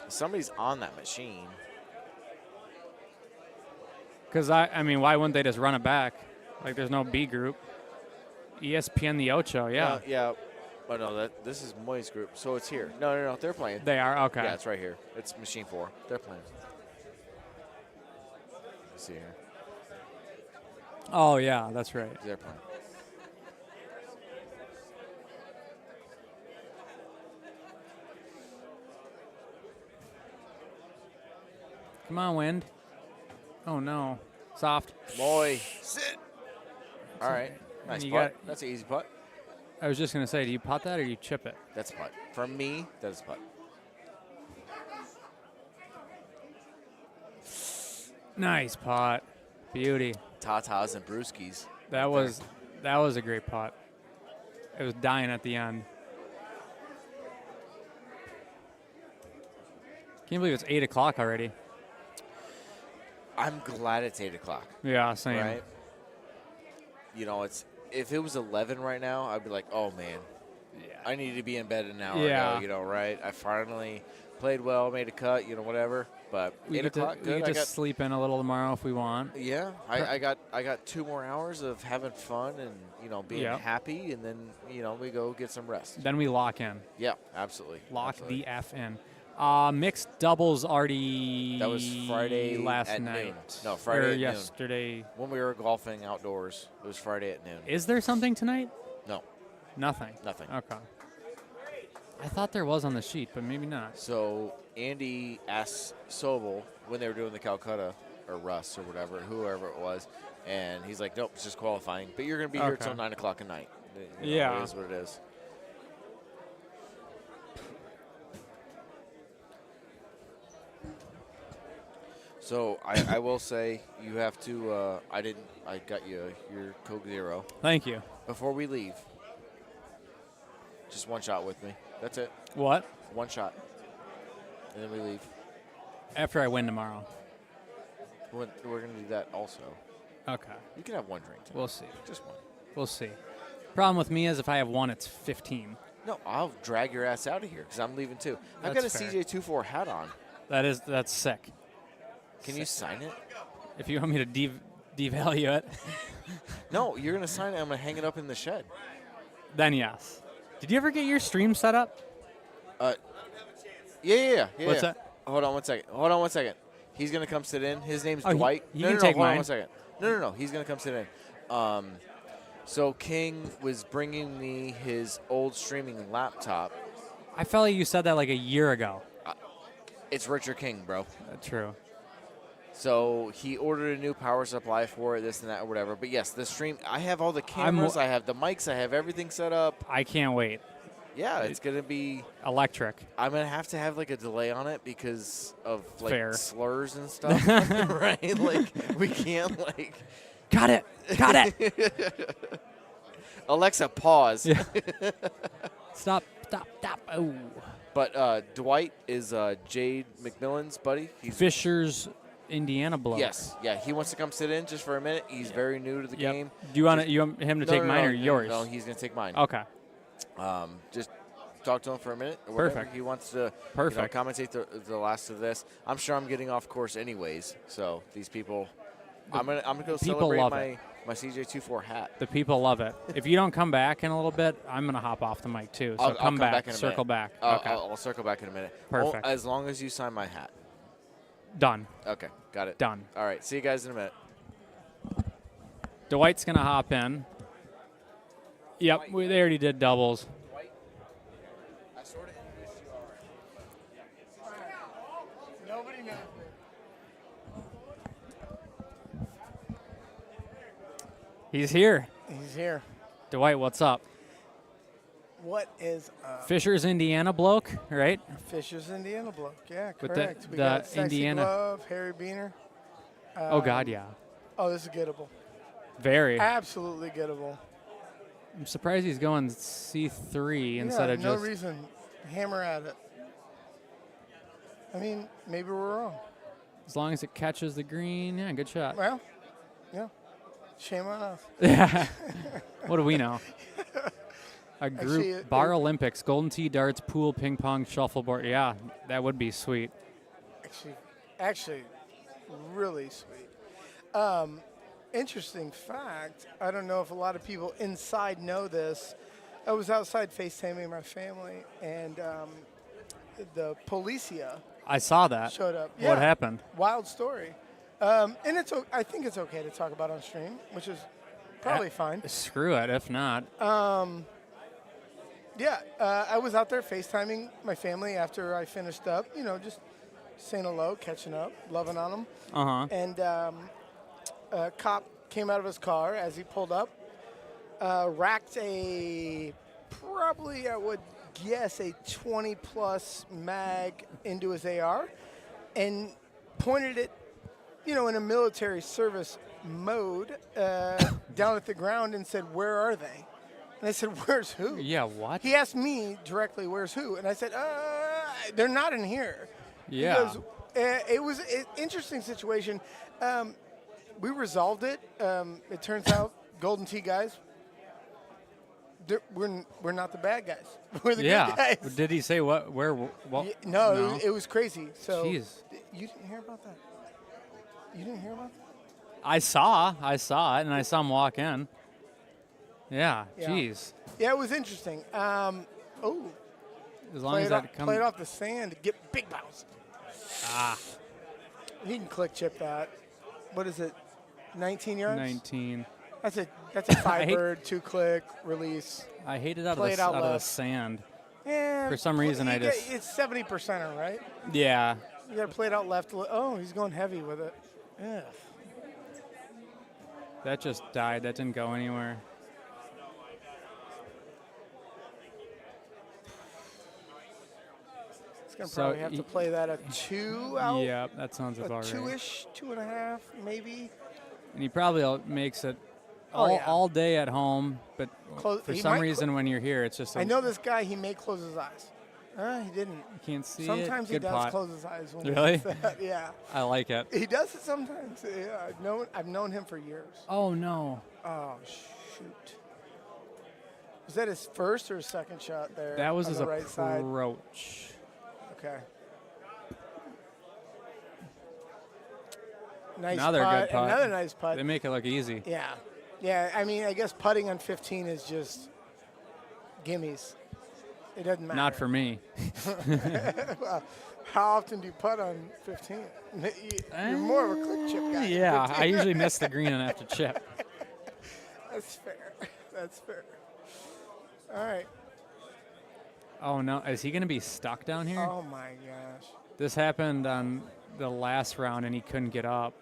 Somebody's on that machine. Because, I mean, why wouldn't they just run it back? Like, there's no B group. ESPN the Ocho, yeah. Yeah. Oh, no, this is Moy's group, so it's here. No, they're playing. They are? Okay. Yeah, it's right here. It's machine 4. They're playing. Let's see here. Oh, yeah, that's right. They're playing. Come on, wind. Oh, no. Soft. Boy. Sit. All right. And Nice you putt. got- That's an easy putt. I was just going to say, do you putt that or you chip it? That's a putt. For me, that is a putt. Nice putt. Beauty. Tatas and brewskis. That was a great putt. It was dying at the end. Can't believe it's 8 o'clock already. I'm glad it's 8 o'clock. Yeah, same. Right? You know, if it was 11 right now, I'd be like, oh, man. Yeah. I need to be in bed an hour Yeah. ago, you know, right? I finally played well, made a cut, you know, whatever. But We 8 get to, o'clock, we good. get I to got, sleep in a little tomorrow if we want. yeah, I got 2 more hours of having fun and, you know, being Yep. happy, and then, you know, we go get some rest. Then we lock in. Yeah, absolutely. Lock Absolutely. the F in. Mixed doubles already. That was Friday last at night. noon. No, Friday Or at noon. yesterday. When we were golfing outdoors, it was Friday at noon. Is there something tonight? No. Nothing. Nothing. Okay. I thought there was on the sheet, but maybe not. So Andy asked Sobel when they were doing the Calcutta, or Russ or whatever, whoever it was, and he's like, nope, it's just qualifying. But you're going to be here Okay. till 9 o'clock at night. You know, Yeah. It is what it is. So I will say you have to. I got you your Coke Zero. Thank you. Before we leave, just one shot with me. That's it. What? One shot, and then we leave. After I win tomorrow. We're gonna do that also. Okay. You can have one drink tonight. We'll see. Just one. We'll see. Problem with me is if I have one, it's 15. No, I'll drag your ass out of here because I'm leaving too. I've got a That's fair. CJ24 hat on. That's sick. Can you sign it? If you want me to devalue it, No, you're gonna sign it. I'm gonna hang it up in the shed. then yes. Did you ever get your stream set up? Yeah. What's yeah. that? Hold on one second. He's gonna come sit in. His name's Oh, Dwight. he no, can no, take hold on mine. one second. No. He's gonna come sit in. So King was bringing me his old streaming laptop. I felt like you said that like a year ago. It's Richard King, bro. True. So he ordered a new power supply for it, this and that, or whatever. But yes, the stream. I have all the cameras. I have the mics. I have everything set up. I can't wait. Yeah, it's gonna be electric. I'm gonna have to have like a delay on it because of like Fair. slurs and stuff, right? Like we can't like. Got it. Alexa, pause. Yeah. Stop. Oh. But Dwight is Jade McMillan's buddy. He's Fisher's Indiana bloke. Yes, yeah. He wants to come sit in just for a minute. He's very new to the Yep. game. Do you want him to take mine or yours? No, he's gonna take mine. Okay. Just talk to him for a minute. Or whatever. Perfect. He wants to Perfect. commentate the last of this. I'm sure I'm getting off course anyways. So these people, I'm gonna go people celebrate love my it. my CJ24 hat. The people love it. If you don't come back in a little bit, I'm going to hop off the mic too. So I'll come back, in a circle minute. back. Okay. I'll circle back in a minute. Perfect. As long as you sign my hat. Done. Okay, got it. Done. All right, see you guys in a minute. Dwight's going to hop in. Yep, they already did doubles. I sort of introduced you already. Nobody knows me. He's here. He's here. Dwight, what's up? What is Fisher's Indiana bloke, right? Fisher's Indiana bloke? Yeah, With correct. the We got Sexy Indiana- Glove, Harry Beaner. Oh, God, yeah. Oh, this is gettable. Very. Absolutely gettable. I'm surprised he's going C3 instead of no just. reason. Hammer at it. I mean, maybe we're wrong. As long as it catches the green, yeah, good shot. Well, yeah. Shame on us. Yeah. What do we know? A group Actually, bar Olympics, golden tee, darts, pool, ping pong, shuffleboard. Yeah, that would be sweet. Actually, really sweet. Interesting fact. I don't know if a lot of people inside know this. I was outside FaceTiming my family, and the Policia I saw that. showed up. What Yeah, happened? Wild story. And I think it's okay to talk about on stream, which is probably fine. Screw it, if not. Yeah, I was out there FaceTiming my family after I finished up, just saying hello, catching up, loving on him. Uh-huh. And a cop came out of his car as he pulled up, racked probably I would guess a 20-plus mag into his AR, and pointed it, in a military service mode down at the ground and said, "Where are they?" And I said, "Where's who?" Yeah, what? He asked me directly, "Where's who?" And I said, "They're not in here." Yeah. Because it was an interesting situation. We resolved it. It turns out Golden Tee guys, we're not the bad guys. We're the good guys. Did he say what? Where? What? Yeah, no. It was crazy. So Jeez. You didn't hear about that? You didn't hear about that? I saw it, and I saw him walk in. Yeah. Yeah. Jeez. Yeah, it was interesting. As long play as it that off, comes. play it off the sand, get big bounce. Ah. He can click chip that. What is it? 19 yards. 19. That's a 5-bird, 2-click release. I hate it out Play of it out the left. sand. Yeah. For some reason, I just. It's 70%er, right? Yeah. You got to play it out left. Oh, he's going heavy with it. Yeah. That just died. That didn't go anywhere. He's going to probably have to play that a 2 out. Yeah, that sounds about right. 2-ish, 2.5, maybe. And he probably makes it Oh, yeah. all day at home, but for he some might reason when you're here, it's just. I know this guy. He may close his eyes. He didn't. You can't see Sometimes it. he Good does pot. close his eyes when Really? he does that. Yeah. I like it. He does it sometimes. Yeah, I've known him for years. Oh no. Oh shoot. Was that his first or second shot there? That was on his the right side? approach. Okay. Nice Now they're putt. good putt. Another nice putt. They make it look easy. Yeah. Yeah, I mean, I guess putting on 15 is just gimmies. It doesn't matter. Not for me. Well, how often do you putt on 15? You're more of a click chip guy. Yeah, I usually miss the green and have to chip. That's fair. That's fair. All right. Oh no, is he going to be stuck down here? Oh my gosh. This happened on the last round and he couldn't get up.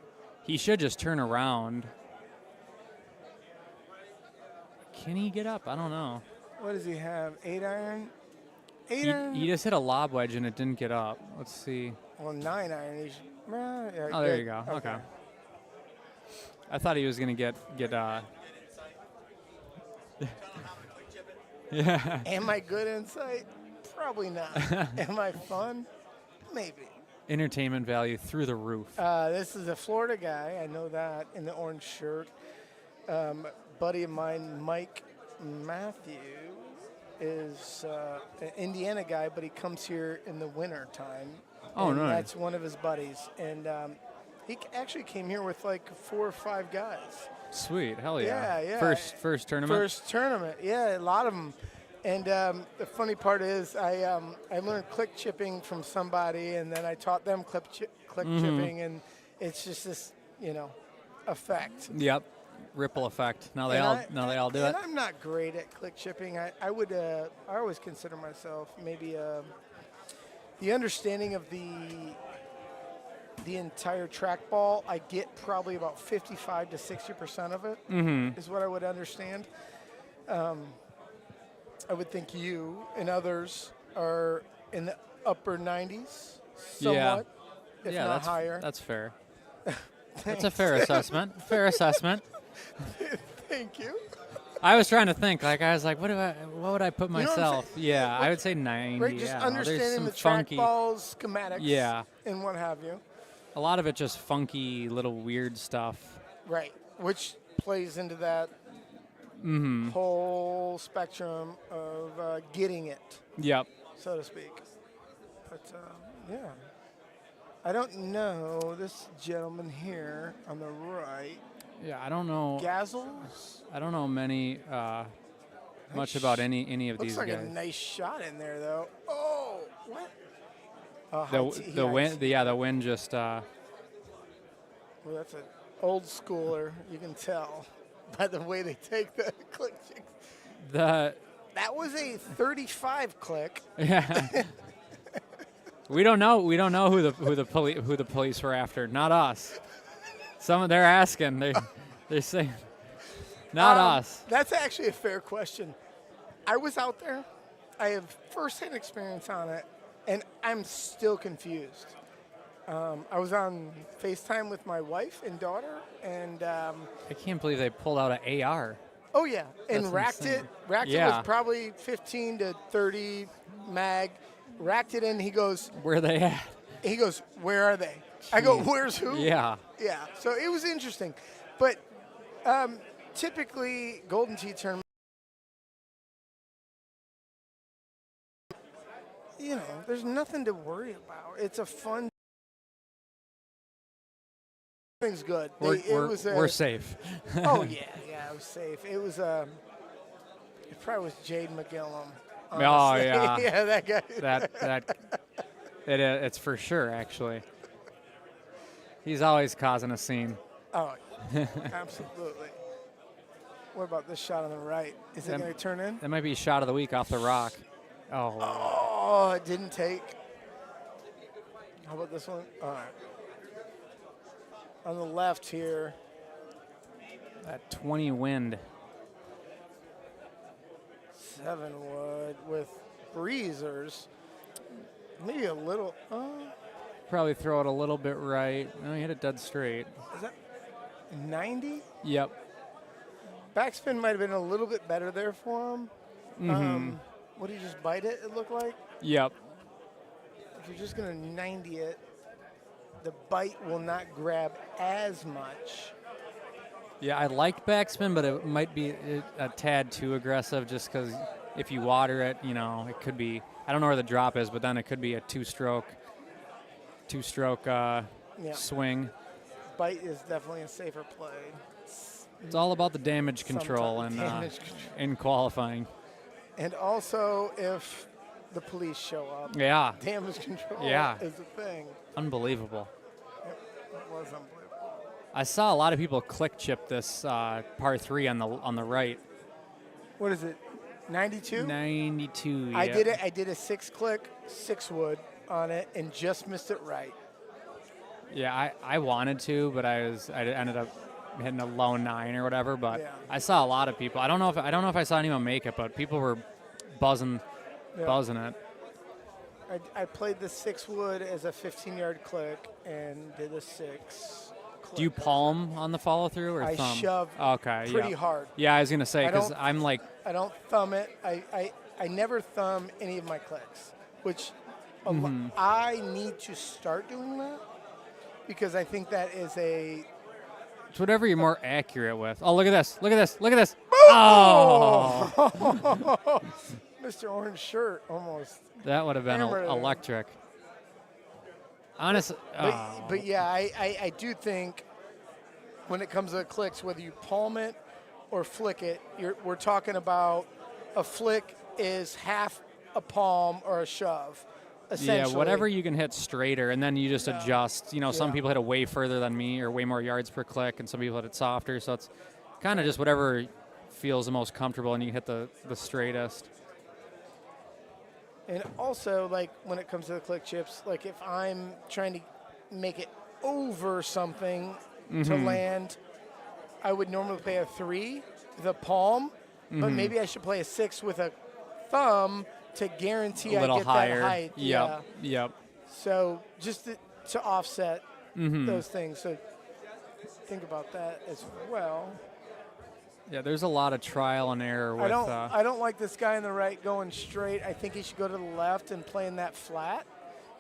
He should just turn around. Can he get up? I don't know. What does he have? 8 iron? 8 He, iron? he just hit a lob wedge and it didn't get up. Let's see. Well, 9 iron. Yeah, Oh, there good. you go. Okay. I thought he was going to get yeah. Am I good insight? Probably not. Am I fun? Maybe. Entertainment value through the roof. This is a Florida guy. I know that, in the orange shirt. Buddy of mine, Mike Matthew, is an Indiana guy, but he comes here in the winter time. Oh, and nice. That's one of his buddies. And he actually came here with like 4 or 5 guys. Sweet. Hell yeah. Yeah. First tournament? First tournament. Yeah, a lot of them. And the funny part is I learned click chipping from somebody, and then I taught them click chipping, and it's just this, effect. Yep. Ripple effect. Now they all do it. I'm not great at click chipping. I always consider myself maybe the understanding of the entire trackball. I get probably about 55 to 60% of it is what I would understand. I would think you and others are in the upper 90s, somewhat, if not that's higher. That's fair. That's a fair assessment. Fair assessment. Thank you. I was trying to think. Like I was like, what would I put You know what I'm myself? saying? Yeah, I would say 90. Right, just yeah, understanding there's some the funky trackballs, schematics, Yeah. and what have you. A lot of it just funky little weird stuff. Right, which plays into that Mm-hmm. whole spectrum of getting it. Yep. So to speak. But yeah, I don't know this gentleman here on the right. Yeah, I don't know. Gazzles? I don't know much about any of Looks these like guys. a nice shot in there, though. Oh, what? Oh, The wind, the wind just. Well, that's an old schooler. You can tell by the way they take the click. The That was a 35 click. Yeah. We don't know who the police were after. Not us. They're asking. They're saying, not us. That's actually a fair question. I was out there. I have firsthand experience on it, and I'm still confused. I was on FaceTime with my wife and daughter, and I can't believe they pulled out an AR. oh yeah, and That's racked insane. it. Racked it Yeah. was probably 15 to 30 mag. Racked it in. He goes, Where are they at? He goes, where are they? I go, Jeez. where's who? Yeah. Yeah. So it was interesting, but typically Golden Tee tournament. You know, there's nothing to worry about. It's a fun. Everything's good. We're safe. Oh yeah, it was safe. It was it probably was Jade McGillum. Oh honestly. yeah. Yeah, that guy. It's for sure actually. He's always causing a scene. Oh, absolutely. What about this shot on the right? Is it going to turn in? That might be a shot of the week off the rock. Oh, it didn't take. How about this one? All right. On the left here. That 20 wind. 7 wood with breezers. Maybe a little. Probably throw it a little bit right. No, he hit it dead straight. Is that 90? Yep. Backspin might have been a little bit better there for him. Mhm. Would he just bite it, it looked like? Yep. If you're just going to 90 it, the bite will not grab as much. Yeah, I like backspin, but it might be a tad too aggressive just because if you water it, it could be, I don't know where the drop is, but then it could be a two-stroke swing. Bite is definitely a safer play. It's all about the damage control Sometimes in damage qualifying. And also if the police show up. Yeah. Damage control Yeah. is a thing. Unbelievable. It was unbelievable. I saw a lot of people click chip this par 3 on the right. What is it? 92? 92. I yeah. did it. I did a 6-click, 6 wood on it and just missed it right. Yeah, I wanted to, but I ended up hitting a low 9 or whatever. But Yeah. I saw a lot of people. I don't know if I saw anyone make it, but people were buzzing it. I played the 6 wood as a 15-yard click and did a 6. Do you palm on the follow through or I thumb? shove okay, pretty yeah. hard. Yeah, I was gonna say because I I'm like I don't thumb it. I never thumb any of my clicks, which Mhm. I need to start doing that because I think that is a it's whatever you're more accurate with. Oh, look at this! Look at this! Look at this! Oh, Mr. Orange Shirt almost. that would have been hammered it. electric. Honestly, But yeah, I do think when it comes to clicks, whether you palm it or flick it, we're talking about a flick is half a palm or a shove. yeah, whatever you can hit straighter, and then you just adjust. Some Yeah. people hit it way further than me, or way more yards per click, and some people hit it softer. So it's kind of just whatever feels the most comfortable, and you hit the straightest. And also, like, when it comes to the click chips, like, if I'm trying to make it over something to Mhm. land, I would normally play a 3 with a palm, but Mhm. maybe I should play a 6 with a thumb to guarantee A little I get higher. that height. Yep. Yep. So just to offset Mhm. those things. So think about that as well. Yeah, there's a lot of trial and error with. I don't like this guy on the right going straight. I think he should go to the left and play in that flat,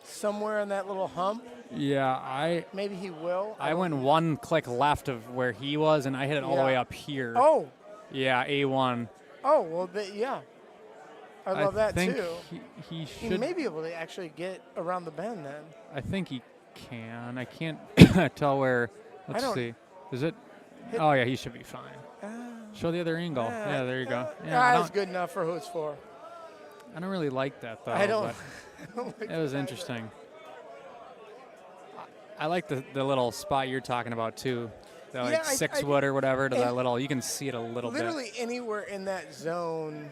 somewhere in that little hump. Yeah, Maybe he will. I went one click left of where he was, and I hit it all the Yeah. way up here. Oh. Yeah, A1. Oh, well, yeah. I love that think too. He He should. may be able to actually get around the bend then. I think he can. I can't tell where. Let's don't- see. Is it? Hit- Oh yeah, he should be fine. Show the other angle. Yeah, there you go. Yeah, I That's don't, good enough for who it's for. I don't really like that though. I don't- but I don't like it was that either. interesting. I like the little spot you're talking about too. The like Yeah, 6 I- wood or whatever to and that little. You can see it a little bit. Literally anywhere in that zone,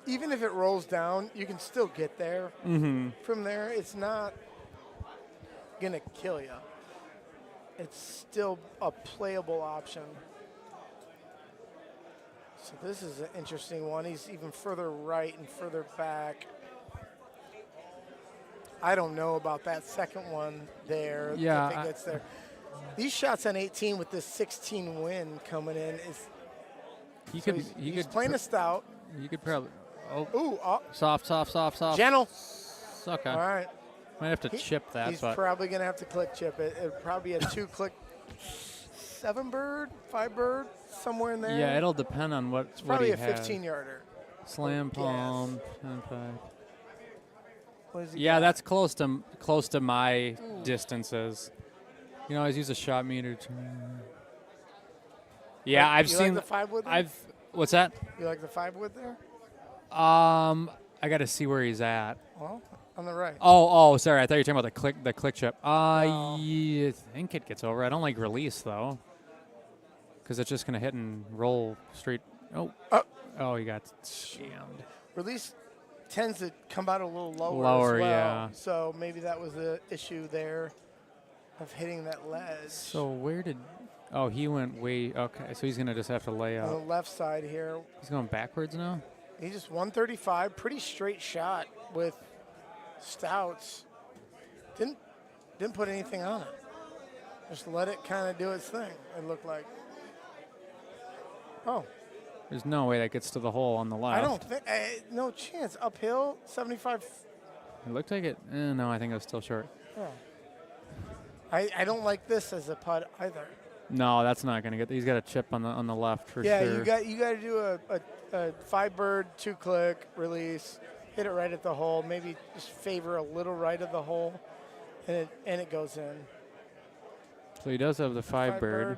even if it rolls down, you can still get there. Mhm. From there, it's not going to kill you. It's still a playable option. So this is an interesting one. He's even further right and further back. I don't know about that second one there. Yeah, If it gets there. These shots on 18 with this 16 win coming in is. He so could. he's playing a stout. You could probably. Oh. Ooh. Oh. Soft. Gentle. It's okay. All right. Might have to chip that. He's but probably going to have to click chip it. It'll probably be a 2-click 7-bird, 5-bird, somewhere in there. yeah, it'll depend on what. It's probably what a he has. 15-yarder. Slam Yes. palm. 10-5. What does he Yeah, got? that's close to my distances. You know, I always use a shot meter. Yeah, Like- I've you seen. like the 5-wood there? I've. What's that? You like the 5-wood there? I got to see where he's at. Well, on the right. Oh, sorry. I thought you were talking about the click chip. I think it gets over. I don't like release though, because it's just gonna hit and roll straight. Oh, you got jammed. Release tends to come out a little lower, Lower, as well. yeah. So maybe that was the issue there of hitting that ledge. So where did? Oh, he went way. Okay, so he's gonna just have to lay On the out. left side here, He's going backwards now. he just 135, pretty straight shot with stouts. Didn't put anything on it. Just let it kind of do its thing. It looked like. Oh, There's no way that gets to the hole on the left. I don't think no chance. Uphill, 75. It looked like it. No, I think it was still short. Oh. I don't like this as a putt either. No, that's not gonna get. He's got a chip on the left for Yeah, sure. you got to do a 5-bird 2-click release, hit it right at the hole. Maybe just favor a little right of the hole, and it goes in. So he does have the 5-bird.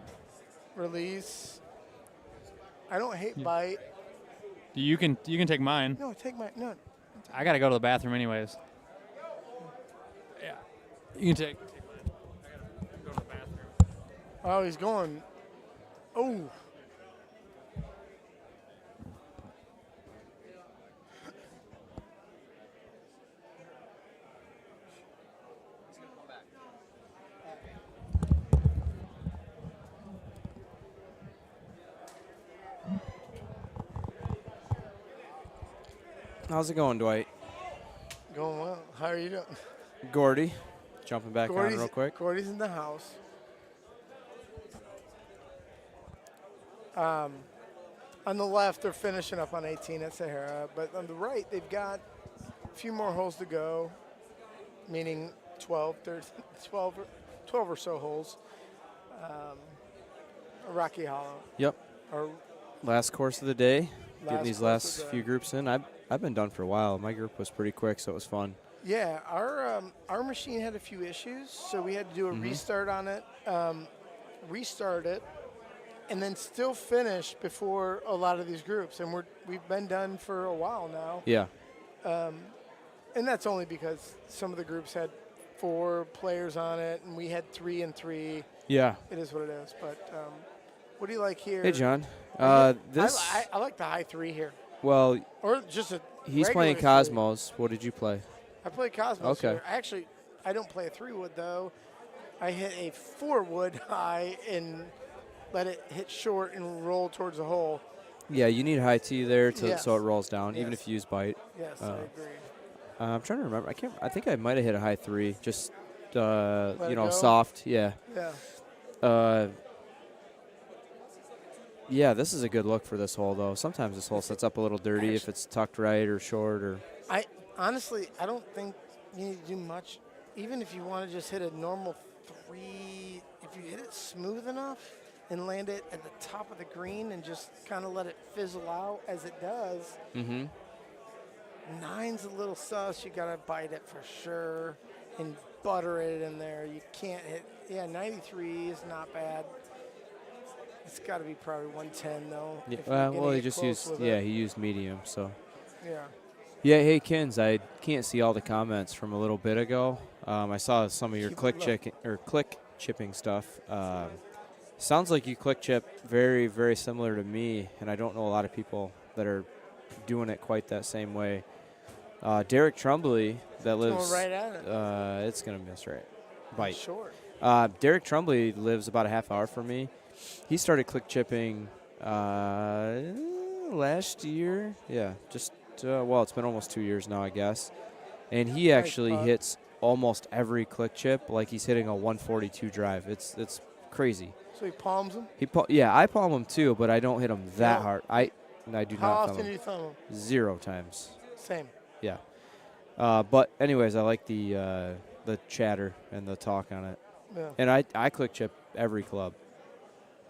Release. I don't hate bite. You can take mine. No, take my no. I gotta go to the bathroom anyways. Yeah, you can take. Oh, he's going. Oh. How's it going, Dwight? Going well. How are you doing? Gordy, jumping back Gordy's, on real quick. Gordy's in the house. On the left, they're finishing up on 18 at Sahara, but on the right, they've got a few more holes to go, meaning 12 or so holes. Rocky Hollow. Yep. Or Last course of the day. Getting Last these course last of the- few groups in. I've been done for a while. My group was pretty quick, so it was fun. yeah, our machine had a few issues, so we had to do a restart on it, restart it, and then still finish before a lot of these groups. And we've been done for a while now. Yeah. And that's only because some of the groups had 4 players on it, and we had 3 and 3. Yeah. It is what it is. But what do you like here? Hey, John. I This. I like the high 3 here. Well, Or just a he's regular playing 3. Cosmos. What did you play? I play Cosmos Okay. here. I don't play a 3-wood, though. I hit a 4-wood high and let it hit short and roll towards the hole. Yeah, you need high T there Yes. so it rolls down, even Yes. if you use bite. Yes, I agree. I'm trying to remember. I think I might have hit a high 3, just it go? soft. Yeah. Yeah. Yeah, this is a good look for this hole, though. Sometimes this hole sets up a little dirty if it's tucked right or short or. I don't think you need to do much. Even if you want to just hit a normal 3, if you hit it smooth enough and land it at the top of the green and just kind of let it fizzle out as it does. Mm-hmm. 9's a little sus. You got to bite it for sure and butter it in there. You can't hit. Yeah, 93 is not bad. It's got to be probably 110 though. Yeah. if you're gonna Well, he get just close used. with Yeah, it. he used medium. So. Yeah. Yeah. Hey, Kins. I can't see all the comments from a little bit ago. I saw some of your click chipping stuff. Sounds like you click chip very, very similar to me, and I don't know a lot of people that are doing it quite that same way. Derek Trumbley that going lives right at it. It's gonna miss right. Bite. Short. Derek Trumbley lives about a half hour from me. He started click chipping last year. Yeah, just well, it's been almost 2 years now, I guess. And he Nice actually putt. hits almost every click chip like he's hitting a 142 drive. It's crazy. So he palms them? Yeah, I palm him too, but I don't hit him that No. hard. I do How not often thumb do him. you thumb him? 0 times. Same. Yeah. But anyways, I like the chatter and the talk on it. Yeah. And I click chip every club.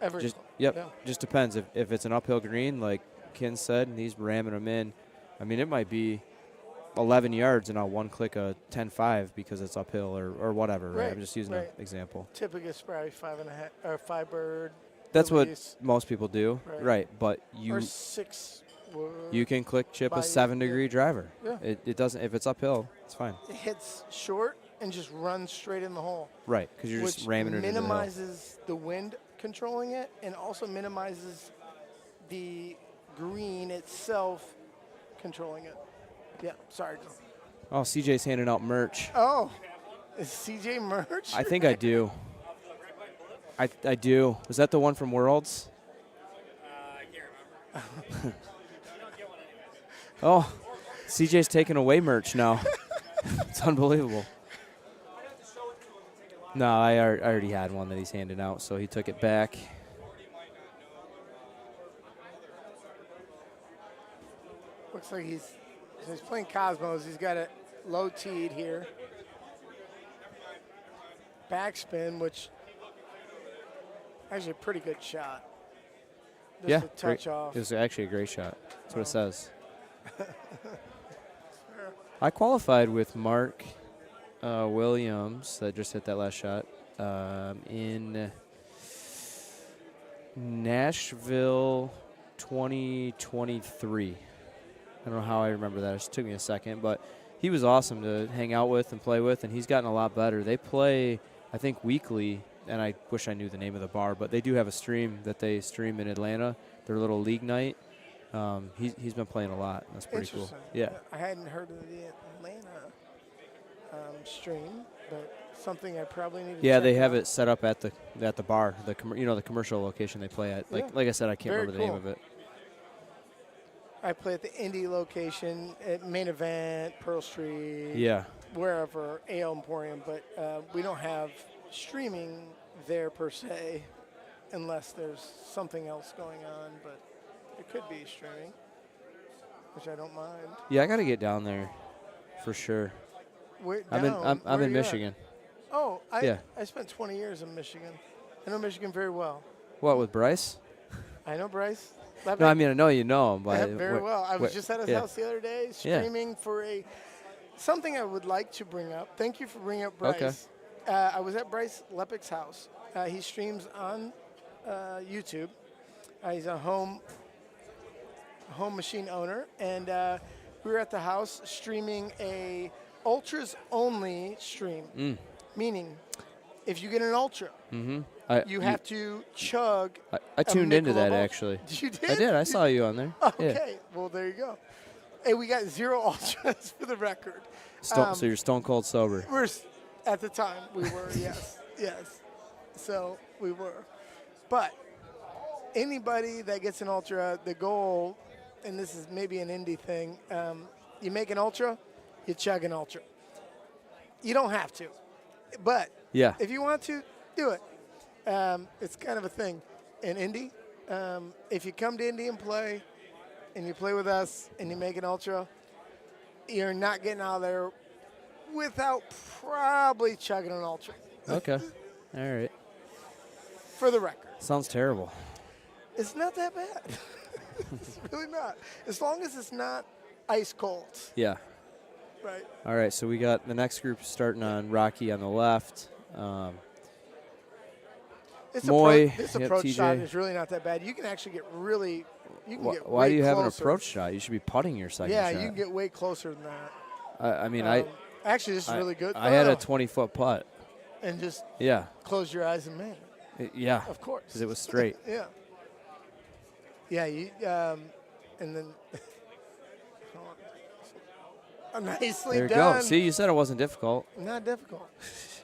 Every Just club, Yep. yeah. Just depends. If it's an uphill green, like Ken said, and he's ramming them in, I mean, it might be 11 yards and I'll one click a 10-5 because it's uphill or whatever. Right. I'm just using an example. Typically, it's probably 5.5 or 5 bird. That's what release. most people do. Right. But or 6 you can click chip by- a 7-degree driver. Yeah. It doesn't, if it's uphill, it's fine. It hits short and just runs straight in the hole. Right, 'cause you're just which ramming it into the hill. minimizes the wind controlling it and also minimizes the green itself controlling it. Yeah, sorry. Oh, CJ's handing out merch. Oh, is CJ merch? I think I do. I do. Was that the one from Worlds? I can't remember. Oh, CJ's taking away merch now. It's unbelievable. No, I already had one that he's handing out, so he took it back. Looks like he's playing Cosmos. He's got it low teed here. Backspin, which actually a pretty good shot. Just Yeah, a touch great. off. It was actually a great shot. That's what it says. I qualified with Mark Williams that just hit that last shot in Nashville 2023. I don't know how I remember that. It just took me a second, but he was awesome to hang out with and play with, and he's gotten a lot better. They play, I think, weekly, and I wish I knew the name of the bar, but they do have a stream that they stream in Atlanta, their little league night. He's been playing a lot. That's pretty cool. Interesting. Yeah. I hadn't heard of the Atlanta stream, but something I probably need to Yeah, check they have out. it set up at the bar, the the commercial location they play at. Yeah. Like I said, I can't Very remember the name cool. of it. I play at the Indy location at Main Event, Pearl Street, Yeah. wherever, Ale Emporium, but we don't have streaming there per se unless there's something else going on, but it could be streaming, which I don't mind. Yeah, I got to get down there for sure. Where, I'm down? in Where are in you at? Michigan. Oh, Yeah. I spent 20 years in Michigan. I know Michigan very well. What, with Bryce? I know Bryce. No, I mean I know you know him, but Yeah, very well. I was where- just at his yeah. house the other day Yeah. streaming for something I would like to bring up. Thank you for bringing up Bryce. Okay. I was at Bryce Lepik's house. He streams on YouTube. He's a home machine owner, and we were at the house streaming a ultras only stream, meaning if you get an ultra, you have to chug. I a tuned into that Michelob Ultra. actually. You did? I did. I saw you on there. Okay, well there you go. Hey, we got 0 ultras for the record. So you're stone cold sober. At the time we were, yes, yes. So we were, but anybody that gets an ultra, the goal, and this is maybe an indie thing, you make an ultra, you chug an ultra. You don't have to, but Yeah. if you want to, do it. It's kind of a thing in Indy. If you come to Indy and play you play with us and you make an ultra, you're not getting out of there without probably chugging an ultra. Okay. All right. For the record. Sounds terrible. It's not that bad. It's really not. As long as it's not ice cold. Yeah. Right. All right. So we got the next group starting on Rocky on the left. Moy, This yep, approach TJ. shot is really not that bad. You can actually get really. You can get Why way do you have an closer. approach shot? You should be putting your second Yeah, shot. you can get way closer than that. I mean, actually, this is really good. I had a 20-foot putt. And just Yeah. close your eyes and man. Yeah. Of course. Because it was straight. Yeah. Yeah, you and then Nicely There you done. go. See, you said it wasn't difficult. Not difficult.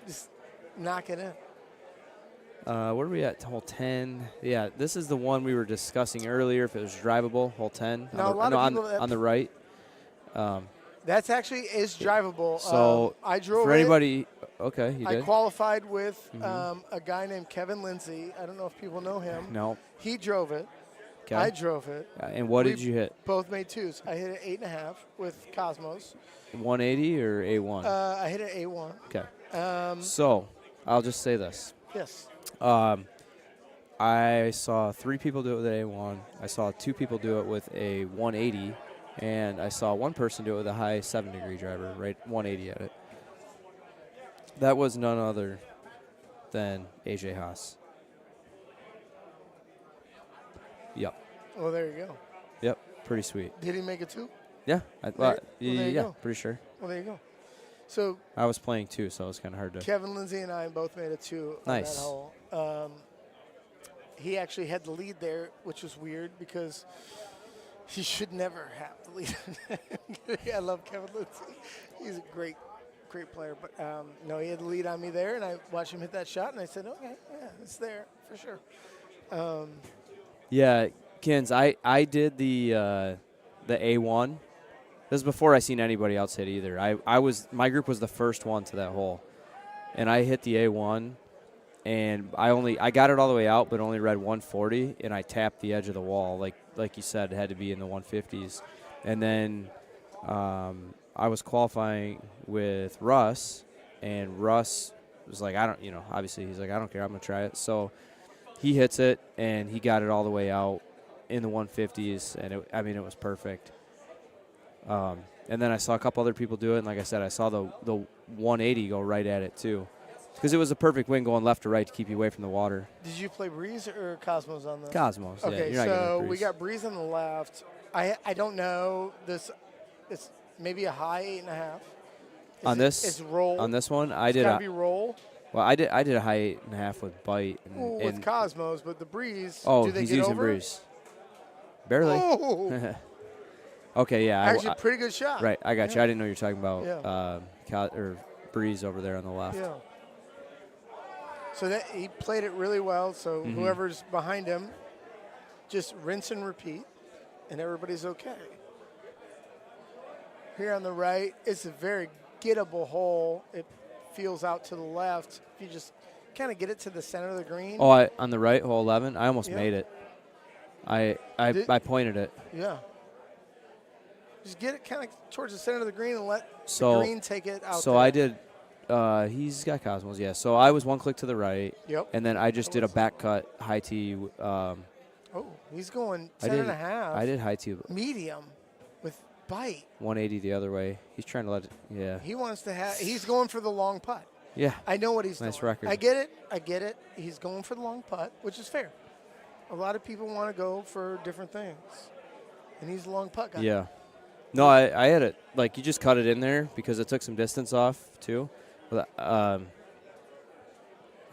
Just knock it in. Where are we at? Hole 10. Yeah, this is the one we were discussing earlier. If it was drivable, hole 10 Now, a lot of people on the right. That's actually is drivable. So I drove for it. anybody, okay, you I did. qualified with Mhm. a guy named Kevin Lindsay. I don't know if people know him. No. He drove it. 'Kay. I drove it. And what did you hit? Both made 2s. I hit an 8.5 with Cosmos. 180 or A1? I hit an A1. Okay. Um, So I'll just say this. Yes. I saw 3 people do it with an A1. I saw 2 people do it with a 180, and I saw 1 person do it with a high 7-degree driver, right 180 at it. That was none other than AJ Haas. Yep. Well, there you go. Yep. Pretty sweet. Did he make it 2? Yeah. There you Yeah. go. Pretty sure. Well, there you go. So I was playing too, so it was kind of hard to. Kevin Lindsay and I both made a 2 on Nice. that hole. He actually had the lead there, which was weird because he should never have the lead. I love Kevin Lindsay. He's a great player. But no, he had the lead on me there, and I watched him hit that shot, and I said, okay, yeah, it's there for sure. Yeah, Kins, I did the A1. This is before I seen anybody else hit either. My group was the first one to that hole, and I hit the A1, and I got it all the way out, but only read 140, and I tapped the edge of the wall, like you said, it had to be in the 150s, and then I was qualifying with Russ, and Russ was like, obviously he's like, I don't care, I'm gonna try it. So he hits it, and he got it all the way out in the 150s, and it was perfect. And then I saw a couple other people do it, and like I said, I saw the 180 go right at it too, because it was a perfect wind going left to right to keep you away from the water. Did you play Breeze or Cosmos on this? Cosmos, yeah, Okay, you're not getting so Breeze. we got Breeze on the left. I don't know this. It's maybe a high 8.5. It's roll. On this one, I It's did. gotta be roll. Well, I did a high 8.5 with bite. Ooh, with Cosmos, but the Breeze. Oh, do they he's get using over? Breeze. Barely. Oh. Okay, yeah. Actually, pretty good shot. Right, I got you. Yeah. I didn't know you were talking about or Breeze over there on the left. Yeah. So that he played it really well. So Mhm. whoever's behind him, just rinse and repeat, and everybody's okay. Here on the right, it's a very gettable hole. It feels out to the left. If you just kind of get it to the center of the green. Oh, on the right, hole 11, I almost Yeah. made it. I pointed it. Yeah. Just get it kind of towards the center of the green and let So the green take it out So there. I did. He's got Cosmos, yeah. So I was 1 click to the right. Yep. And then I just did a back cut high tee. Oh, he's going I 10.5. I did high tee. Medium with bite. 180 the other way. He's trying to let it. Yeah. He wants to have. He's going for the long putt. Yeah. I know what he's Nice doing. record. I get it. He's going for the long putt, which is fair. A lot of people want to go for different things, and he's a long putt guy. Yeah. No, I had it. Like, you just cut it in there because it took some distance off, too. But, I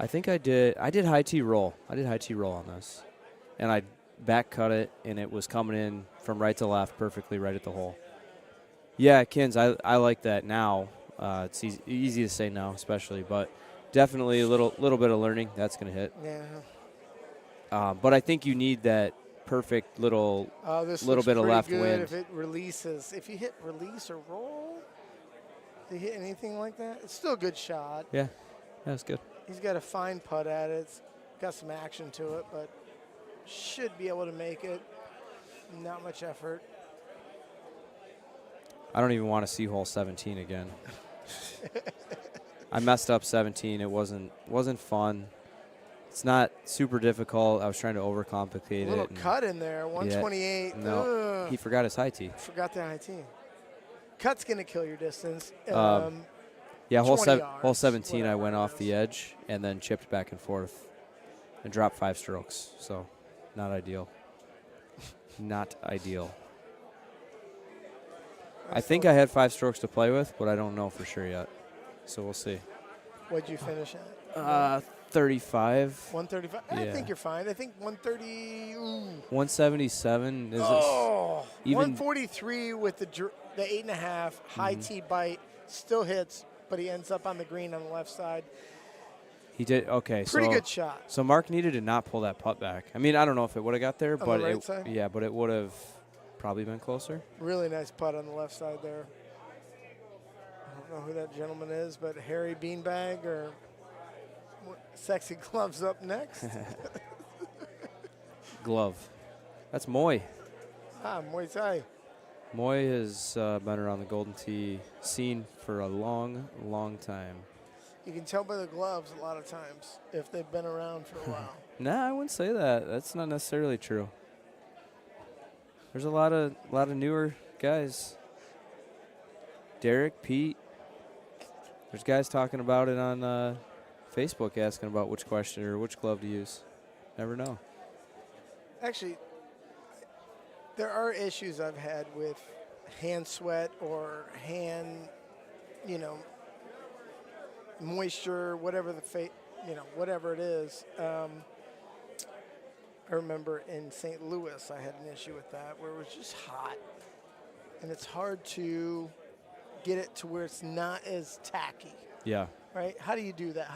think I did high tee roll. I did high tee roll on this. And I back cut it, and it was coming in from right to left perfectly right at the hole. Yeah, Kins, I like that now. It's easy to say now, especially, but definitely a little bit of learning. That's going to hit. Yeah. But I think you need that perfect little This little looks bit of pretty left good wind. If it releases, if you hit release or roll, do you hit anything like that? It's still a good shot. Yeah, that's good. He's got a fine putt at it. It's got some action to it, but should be able to make it. Not much effort. I don't even want to see hole 17 again. I messed up 17. It wasn't fun. It's not super difficult. I was trying to overcomplicate A little it. and- cut in there, 128. Yeah, no, Ugh. he forgot his high tee. Forgot the high tee. Cut's going to kill your distance. Yeah, hole 20 hole 17, I went off the edge and then chipped back and forth and dropped 5 strokes. So, not ideal. Not ideal. I think I had 5 strokes to play with, but I don't know for sure yet. So we'll see. What'd you finish at? 35. 135. I Yeah. think you're fine. I think 130. Ooh. 177 is Oh, even 143 with the the 8.5, high tee bite, still hits, but he ends up on the green on the left side. He did okay. Pretty so, good shot. So Mark needed to not pull that putt back. I mean, I don't know if it would have got there, On but the right side? yeah, but it would have probably been closer. Really nice putt on the left side there. I don't know who that gentleman is, but Harry Beanbag or Sexy Gloves up next. Glove. That's Moy. Muay Thai. Moy has been around the Golden Tee scene for a long, long time. You can tell by the gloves a lot of times if they've been around for a while. Nah, I wouldn't say that. That's not necessarily true. There's a lot of newer guys. Derek, Pete. There's guys talking about it on Facebook, asking about which question or which glove to use. Never know. Actually, there are issues I've had with hand sweat or hand, moisture, whatever whatever it is. I remember in St. Louis, I had an issue with that where it was just hot, and it's hard to get it to where it's not as tacky. Yeah. Right? How do you do that?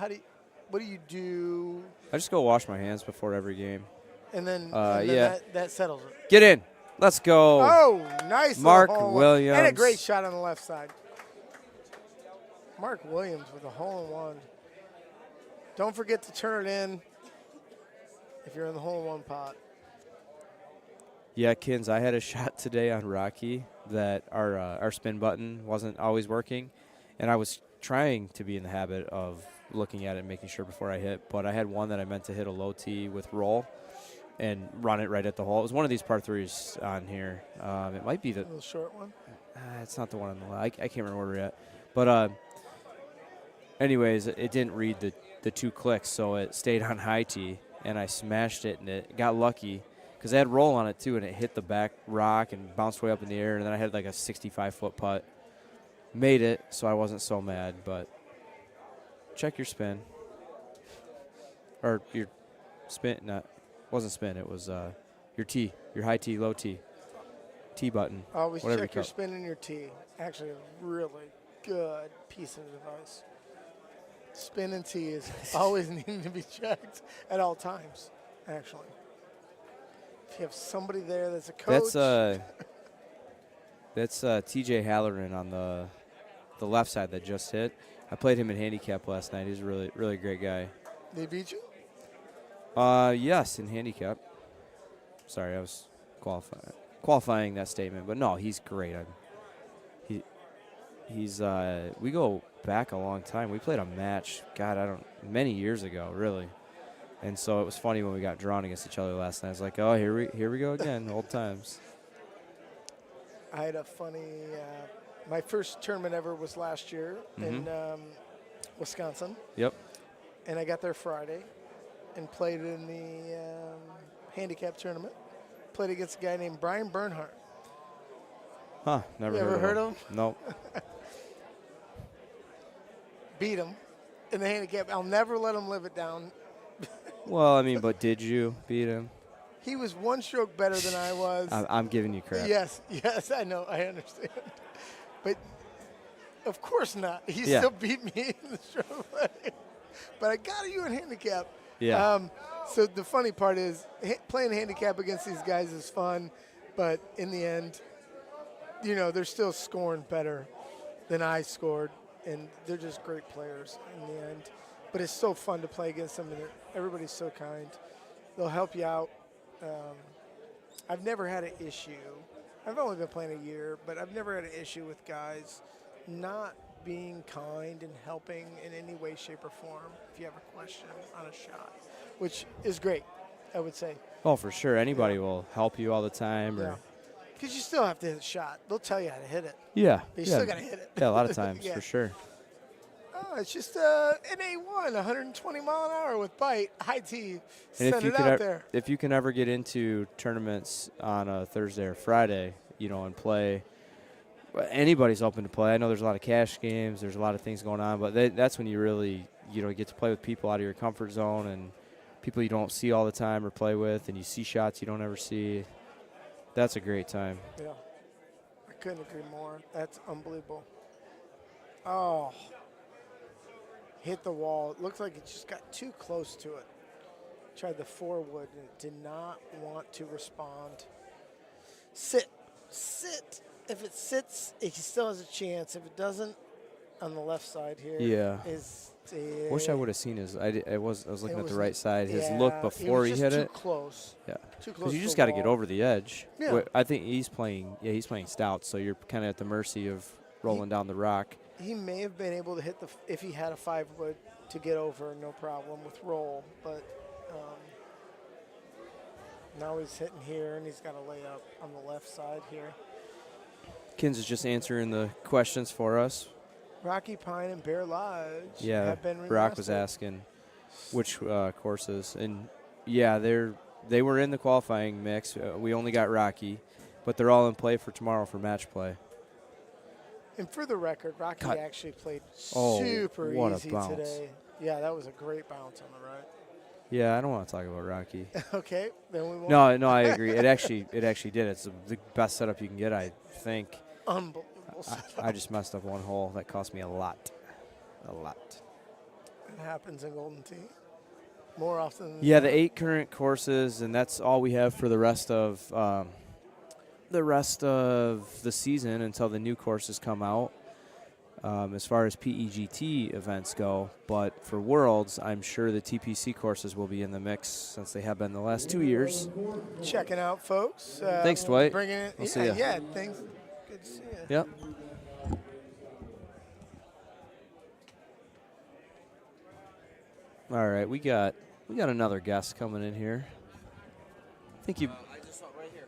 What do you do? I just go wash my hands before every game. And then, yeah. that settles it. Get in. Let's go. Oh, nice. Mark hole-in-one. Williams. And a great shot on the left side. Mark Williams with a hole-in-one. Don't forget to turn it in if you're in the hole-in-one pot. Yeah, Kins, I had a shot today on Rocky that our spin button wasn't always working, and I was trying to be in the habit of looking at it and making sure before I hit, but I had one that I meant to hit a low tee with roll and run it right at the hole. It was one of these par threes on here. It might be the little short one. It's not the one on the left. I can't remember where we're at. But anyways, it didn't read the 2 clicks, so it stayed on high tee, and I smashed it, and it got lucky because it had roll on it too, and it hit the back rock and bounced way up in the air, and then I had like a 65-foot putt. Made it, so I wasn't so mad, but check your spin. Or your spin, wasn't spin, it was your tee, your high tee, low tee, tee button. Always whatever check you your call it. spin and your tee. Actually, a really good piece of advice. Spin and tee is always needing to be checked at all times, actually. If you have somebody there that's a coach. That's TJ Halloran on the left side that just hit. I played him in handicap last night. He's a really, really great guy. They beat you? Yes, in handicap. Sorry, I was qualifying that statement, but no, he's great. He's we go back a long time. We played a match, many years ago, really. And so it was funny when we got drawn against each other last night. I was like, oh, here we go again, old times. I had a funny, my first tournament ever was last year in Wisconsin. Yep. And I got there Friday and played in the handicap tournament. Played against a guy named Brian Bernhardt. Huh, never You ever heard of him? Nope. Beat him in the handicap. I'll never let him live it down. Well, I mean, but did you beat him? He was one stroke better than I was. I'm giving you crap. Yes, I know, I understand. But of course not. He Yeah. still beat me in the stroke play. But I got you in handicap. Yeah. So the funny part is playing handicap against these guys is fun, but in the end, they're still scoring better than I scored, and they're just great players in the end. But it's so fun to play against them, and everybody's so kind. They'll help you out. I've never had an issue. I've only been playing a year, but I've never had an issue with guys not being kind and helping in any way, shape, or form if you have a question on a shot, which is great, I would say. Oh, for sure. Anybody will help you all the time. Yeah. Because you still have to hit a shot. They'll tell you how to hit it. Yeah. But you still got to hit it. Yeah, a lot of times, Yeah. for sure. Oh, it's just an A1, 120 mile an hour with bite, high tee. And Send it out there. if you can ever get into tournaments on a Thursday or Friday, and play, anybody's open to play. I know there's a lot of cash games. There's a lot of things going on, but that's when you really, get to play with people out of your comfort zone and people you don't see all the time or play with, and you see shots you don't ever see. That's a great time. Yeah. I couldn't agree more. That's unbelievable. Oh. Hit the wall. It looks like it just got too close to it. Tried the 4-wood and it did not want to respond. Sit. Sit. If it sits, he still has a chance. If it doesn't, on the left side here, Yeah. is Wish I would have seen his. I was looking at the right side. His yeah, look before he hit too it. Close. Yeah. Too close. Because you to just the got to get wall. over the edge. Yeah. I think he's playing. Yeah, he's playing stout, so you're kind of at the mercy of rolling down the rock. He may have been able to hit if he had a 5-wood to get over, no problem with roll. But now he's hitting here, and he's got a layup on the left side here. Kins is just answering the questions for us. Rocky Pine and Bear Lodge Yeah, have been Brock was remastered. asking which courses, and yeah, they were in the qualifying mix. We only got Rocky, but they're all in play for tomorrow for match play. And for the record, Rocky Cut. actually played Oh, super what a easy bounce. today. Yeah, that was a great bounce on the right. Yeah, I don't want to talk about Rocky. Okay, then we won't. No, I agree. It actually did. It's the best setup you can get, I think. Unbelievable I just messed up one hole. That cost me a lot. A lot. It happens in Golden Tee more often than Yeah, the 8 current courses, and that's all we have for the rest of the season until the new courses come out. As far as PEGT events go, but for Worlds, I'm sure the TPC courses will be in the mix since they have been the last 2 years. Checking out, folks. Thanks, Dwight. Bringing it. We'll yeah, see ya. yeah. Thanks. Good to see you. Yep. All right, we got another guest coming in here. I think you. I just saw it right here.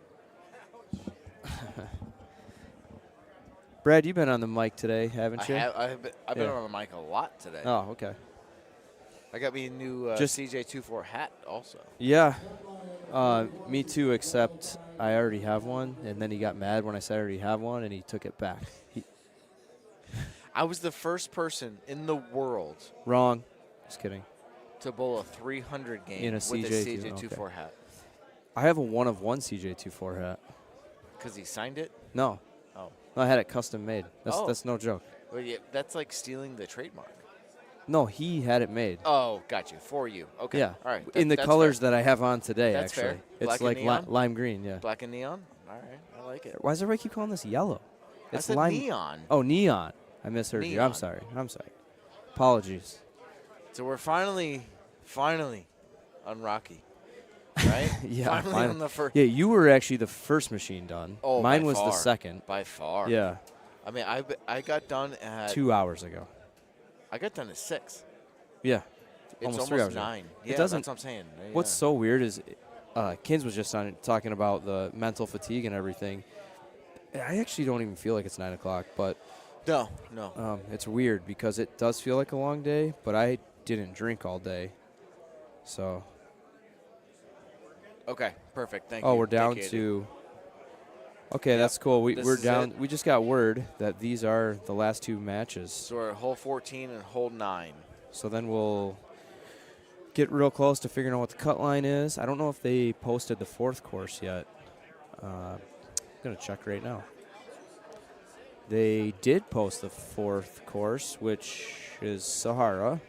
Brad, you've been on the mic today, haven't you? I've been on the mic a lot today. Oh, okay. I got me a new Just- CJ24 hat also. Yeah. Me too, except I already have one, and then he got mad when I said I already have one, and he took it back. I was the first person in the world Wrong. Just kidding. to bowl a 300 game In a with a CJ2, CJ24 okay. hat. I have a 1-of-1 CJ24 hat. Because he signed it? No. Oh. No, I had it custom made. That's no joke. Well, yeah, that's like stealing the trademark. No, he had it made. Oh, got you. For you. Okay. Yeah. All right. In the that's colors fair. that I have on today, That's actually. fair. It's Black and like neon? lime green, yeah. Black and neon? All right. I like it. Why does everybody keep calling this yellow? I It's said lime. neon. Oh, neon. I misheard you. I'm Neon. sorry. Apologies. So we're finally on Rocky. Right? Yeah. Finally on the first. Yeah, you were actually the first machine done. Oh, Mine by was the far. second. By far. Yeah. I mean, I got done at 2 hours ago. I got done at 6. Yeah. It's almost 3 hours ago. 9. Yeah, It doesn't, that's what I'm saying. What's Yeah. so weird is Kins was just talking about the mental fatigue and everything. I actually don't even feel like it's 9 o'clock, but No. it's weird because it does feel like a long day, but I didn't drink all day. So. Okay, perfect. Thank you. Oh, we're down Thank you, to. Okay, that's cool. This We're is down. it. We just got word that these are the last 2 matches. So we're at hole 14 and hole 9. So then we'll get real close to figuring out what the cut line is. I don't know if they posted the 4th course yet. I'm going to check right now. They did post the 4th course, which is Sahara.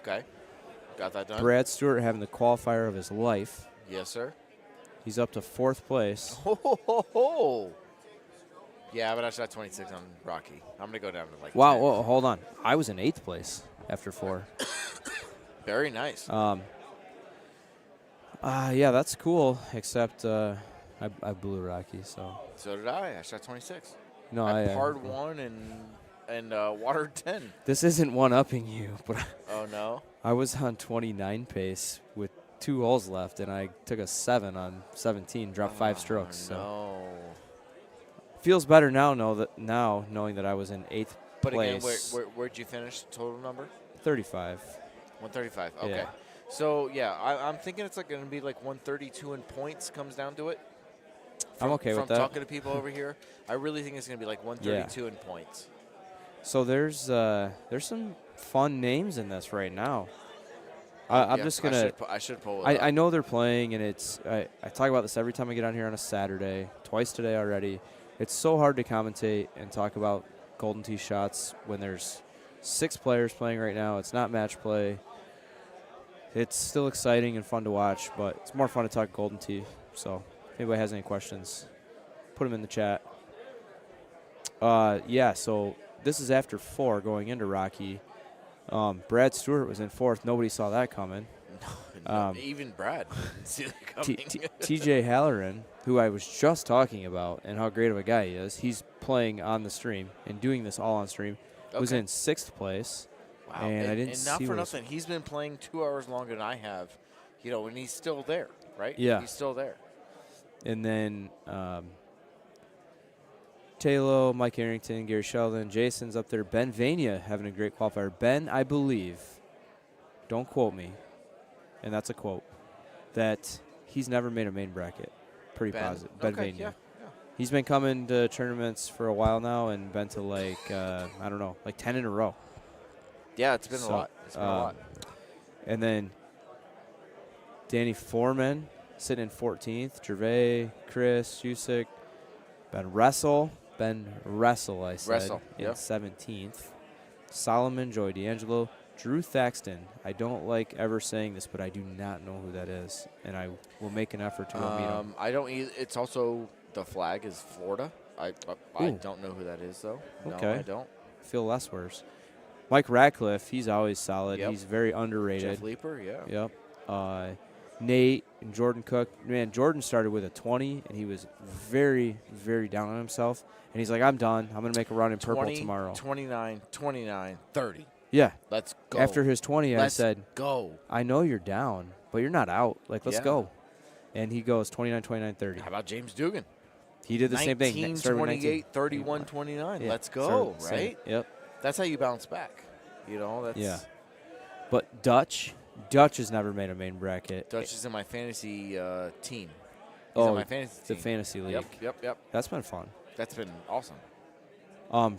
Okay. Got that done? Brad Stewart having the qualifier of his life. Yes, sir. He's up to 4th place. Ho, ho, ho, ho. Yeah, but I shot 26 on Rocky. I'm going to go down to like Wow, 10. whoa, hold on. I was in 8th place after 4. Very nice. Yeah, that's cool, except I blew Rocky, so. So did I. I shot 26. No, I I parred 1 and watered 10. This isn't one-upping you, but Oh, no? I was on 29 pace with 2 holes left, and I took a 7 on 17, dropped 5 strokes. So No. feels better now knowing that I was in 8th But place. again, where'd you finish? Total number? 35. 135. Okay. Yeah. So, yeah, I'm thinking it's like going to be like 132 in points comes down to it. I'm okay with that. From talking to people over here, I really think it's going to be like 132 in points. So there's some fun names in this right now. I'm Yeah, just gonna. I should pull it up. I know they're playing, and it's. I talk about this every time I get on here on a Saturday. Twice today already. It's so hard to commentate and talk about Golden Tee shots when there's 6 players playing right now. It's not match play. It's still exciting and fun to watch, but it's more fun to talk Golden Tee. So if anybody has any questions, put them in the chat. Yeah, so this is after 4 going into Rocky. Brad Stewart was in 4th. Nobody saw that coming. No, even Brad didn't see that coming. TJ Halloran, who I was just talking about and how great of a guy he is, he's playing on the stream and doing this all on stream, was Okay. in 6th place. Wow. And I didn't and not see for what his- nothing, he's been playing 2 hours longer than I have, and he's still there, right? Yeah. He's still there. And then Taylor, Mike Arrington, Gary Sheldon, Jason's up there. Ben Vania having a great qualifier. Ben, I believe, don't quote me, and that's a quote, that he's never made a main bracket. Pretty Ben? positive. Ben Okay, Vania. yeah. He's been coming to tournaments for a while now and been to like 10 in a row. Yeah, it's been a lot. It's been a lot. And then Danny Foreman sitting in 14th. Gervais, Chris, Usyk, Ben Russell, I said, Russell, in yep. 17th. Solomon, Joey D'Angelo, Drew Thaxton. I don't like ever saying this, but I do not know who that is, and I will make an effort to go meet him. I don't either. It's also the flag is Florida. I Ooh. don't know who that is, though. Okay. No, I don't. Feel less worse. Mike Ratcliffe, he's always solid. Yep. He's very underrated. Jeff Leeper, yeah. Yep. Nate and Jordan Cook. Man, Jordan started with a 20, and he was very, very down on himself. And he's like, I'm done. I'm going to make a run in purple 20, tomorrow. 29, 30. Yeah. Let's go. After his 20, I Let's said, go. I know you're down, but you're not out. Like, let's Yeah. go. And he goes 29, 29, 30. How about James Dugan? He did the same thing. 19, Started with 28, 31, 29. Yeah. Let's go, Started same. right? Yep. That's how you bounce back. That's Yeah. But Dutch has never made a main bracket. Dutch is in my fantasy team. He's Oh, in my fantasy the team. fantasy league. Yep. That's been fun. That's been awesome.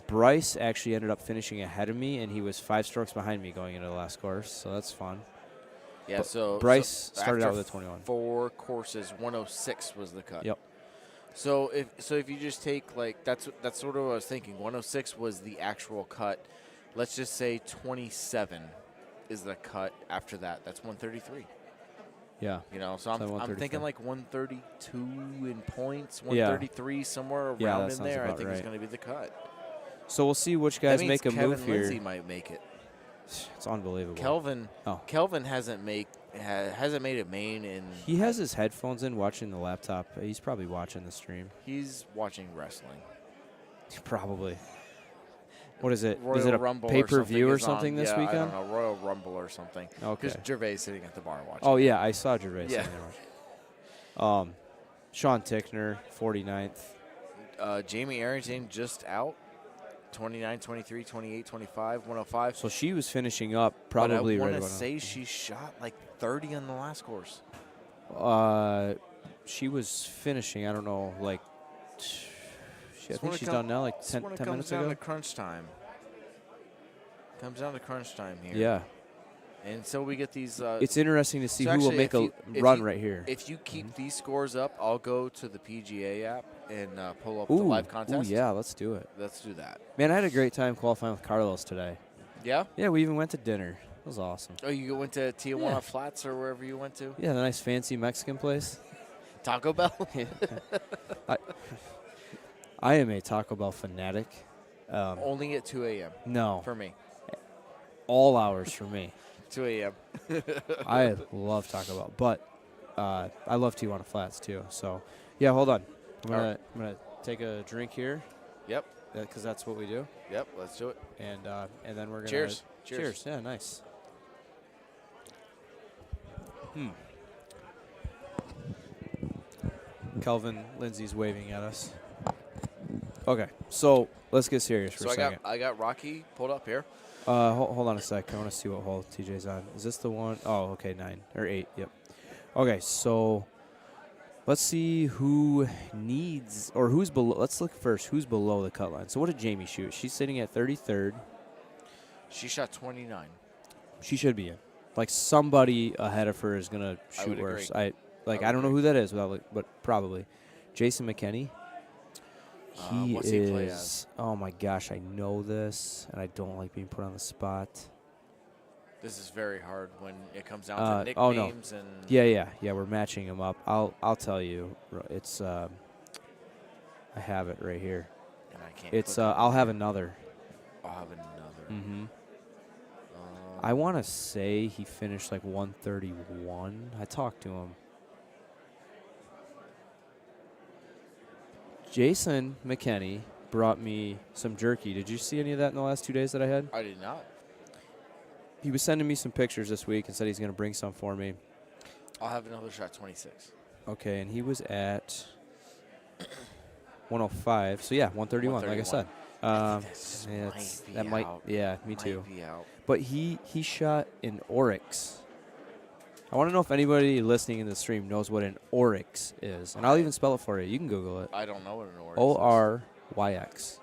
Bryce actually ended up finishing ahead of me, and he was 5 strokes behind me going into the last course, so that's fun. Yeah, But so Bryce started after out with a 21. 4 courses, 106 was the cut. Yep. So if you just take that's sort of what I was thinking. 106 was the actual cut. Let's just say 27 is the cut after that. That's 133. Yeah. So I'm thinking like 132 in points, 133 somewhere around that in sounds there. I about think is right. going to be the cut. So we'll see which That guys means make a Kevin move here. Lindsay might make it. It's unbelievable. Kelvin hasn't made a main in. He has his headphones in watching the laptop. He's probably watching the stream. He's watching wrestling. Probably. What is it? Royal Is it a Rumble pay-per-view or is on. something this Yeah, weekend? I don't know, Royal Rumble or something. Okay. Because Gervais sitting at the bar watching. Oh, yeah, I saw Gervais Yeah. sitting there watching. Sean Tickner, 49th. Jamie Arrington just out. 29, 23, 28, 25, 105. So she was finishing up probably but I right want about to say she shot like 30 on the last course. She was finishing, I don't know, like, I think she's done now, like 10 minutes ago. When it comes down to crunch time. Comes down to crunch time here. Yeah. And so we get these. It's interesting to see so who will actually, make if a run you- right here. If you keep these scores up, I'll go to the PGA app and pull up Ooh, the live contest. Ooh, yeah, let's do it. Let's do that. Man, I had a great time qualifying with Carlos today. Yeah? Yeah, we even went to dinner. It was awesome. Oh, you went to Tijuana Yeah. Flats or wherever you went to? Yeah, the nice fancy Mexican place. Taco Bell? I am a Taco Bell fanatic. Only at 2 a.m. No. For me. All hours for me. 2 a.m. I love Taco Bell, but I love Tijuana Flats too. So, yeah, hold on. I'm gonna take a drink here. Yep. Because that's what we do. Yep. Let's do it. And then we're gonna Cheers. Cheers. Yeah, nice. Kelvin Lindsay's waving at us. Okay, so let's get serious for So a second. I got Rocky pulled up here. Hold on a sec. I want to see what hole TJ's on. Is this the one? Oh, okay, 9 or 8. Yep. Okay, so let's see who needs or who's below. Let's look first. Who's below the cut line? So what did Jamie shoot? She's sitting at 33rd. She shot 29. She should be in. Like somebody ahead of her is gonna I shoot would worse. agree. I don't know who that is, but probably Jason McKenney. He what's he play as? Oh my gosh, I know this, and I don't like being put on the spot. This is very hard when it comes down to Oh nicknames no. and. Yeah. We're matching him up. I'll tell you. It's I have it right here. And I can't. It's click on I'll it. have another. I'll have another. Mm-hmm. I want to say he finished like 131. I talked to him. Jason McKenney brought me some jerky. Did you see any of that in the last 2 days that I had? I did not. He was sending me some pictures this week and said he's going to bring some for me. I'll have another shot 26. Okay, and he was at 105. So, yeah, 131, like I said. That might yeah, me too. Be out. But he shot an Oryx. I want to know if anybody listening in the stream knows what an Oryx is. And I'll even spell it for you. You can Google it. I don't know what an Oryx Oryx.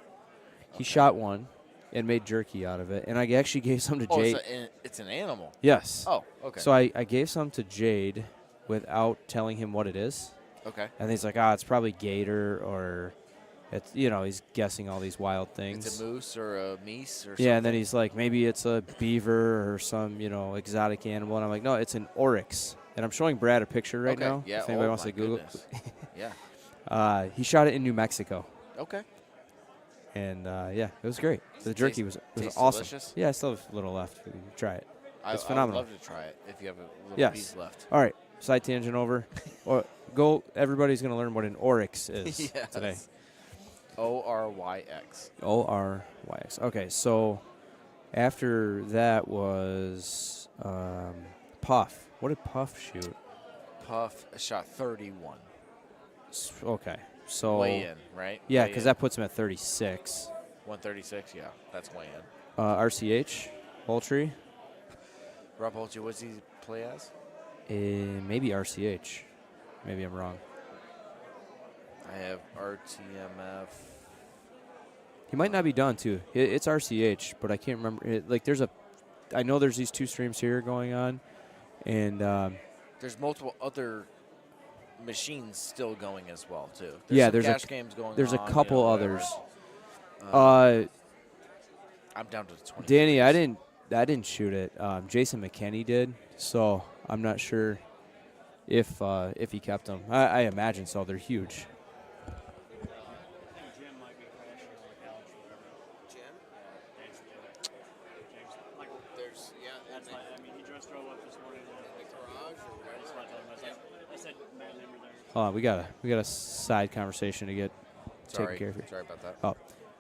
He shot one and made jerky out of it. And I actually gave some to Jade. It's an animal? Yes. Oh, okay. So I gave some to Jade without telling him what it is. Okay. And he's like, it's probably gator or, it's he's guessing all these wild things. It's a moose or a meese or something. Yeah, and then he's like, maybe it's a beaver or some, exotic animal. And I'm like, no, it's an Oryx. And I'm showing Brad a picture right now. Yeah. If anybody wants to Google it. Yeah. He shot it in New Mexico. Okay. And, it was great. The jerky was taste awesome. delicious? Yeah, I still have a little left. You can try it. It's I phenomenal. would love to try it if you have a little piece left. All right. Side tangent over. Everybody's going to learn what an Oryx is today. Oryx. Oryx. Okay, so after that was Puff. What did Puff shoot? Puff shot 31. Okay, so way in, right? Yeah, Way because in. that puts him at 36. 136. Yeah, that's way in. RCH, Poultry. Rob Poultry, what's he play as? Maybe RCH. Maybe I'm wrong. I have RTMF. He might not be done too. It's RCH, but I can't remember. I know there's these two streams here going on, and there's multiple other machines still going as well too. There's cash games going. There's on, a couple others. I'm down to 20. Danny, I didn't shoot it. Jason McKenney did, so I'm not sure if he kept them. I imagine so. They're huge. We got a side conversation to get taken care of here. Sorry about that. Oh,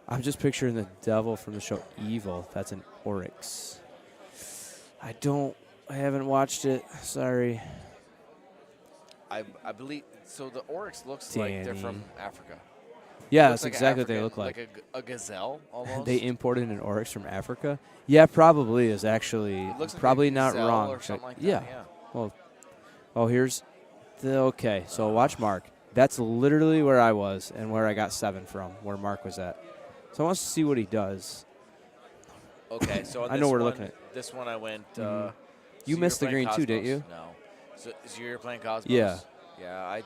I'm just picturing the devil from the show Evil. That's an Oryx. I haven't watched it. Sorry. I believe so. The Oryx looks like they're from Africa. Yeah, that's exactly what they look like. Like a gazelle almost. They imported an Oryx from Africa. Yeah, probably is actually It looks like probably a not gazelle wrong. or something like that, yeah. yeah. Well, here's okay. So watch Mark. That's literally where I was and where I got 7 from, where Mark was at. So I want to see what he does. Okay, so on I this know we're one, looking at. This one I went. You missed the green too, didn't you? No. So you're playing Cosmos? Yeah. Yeah, I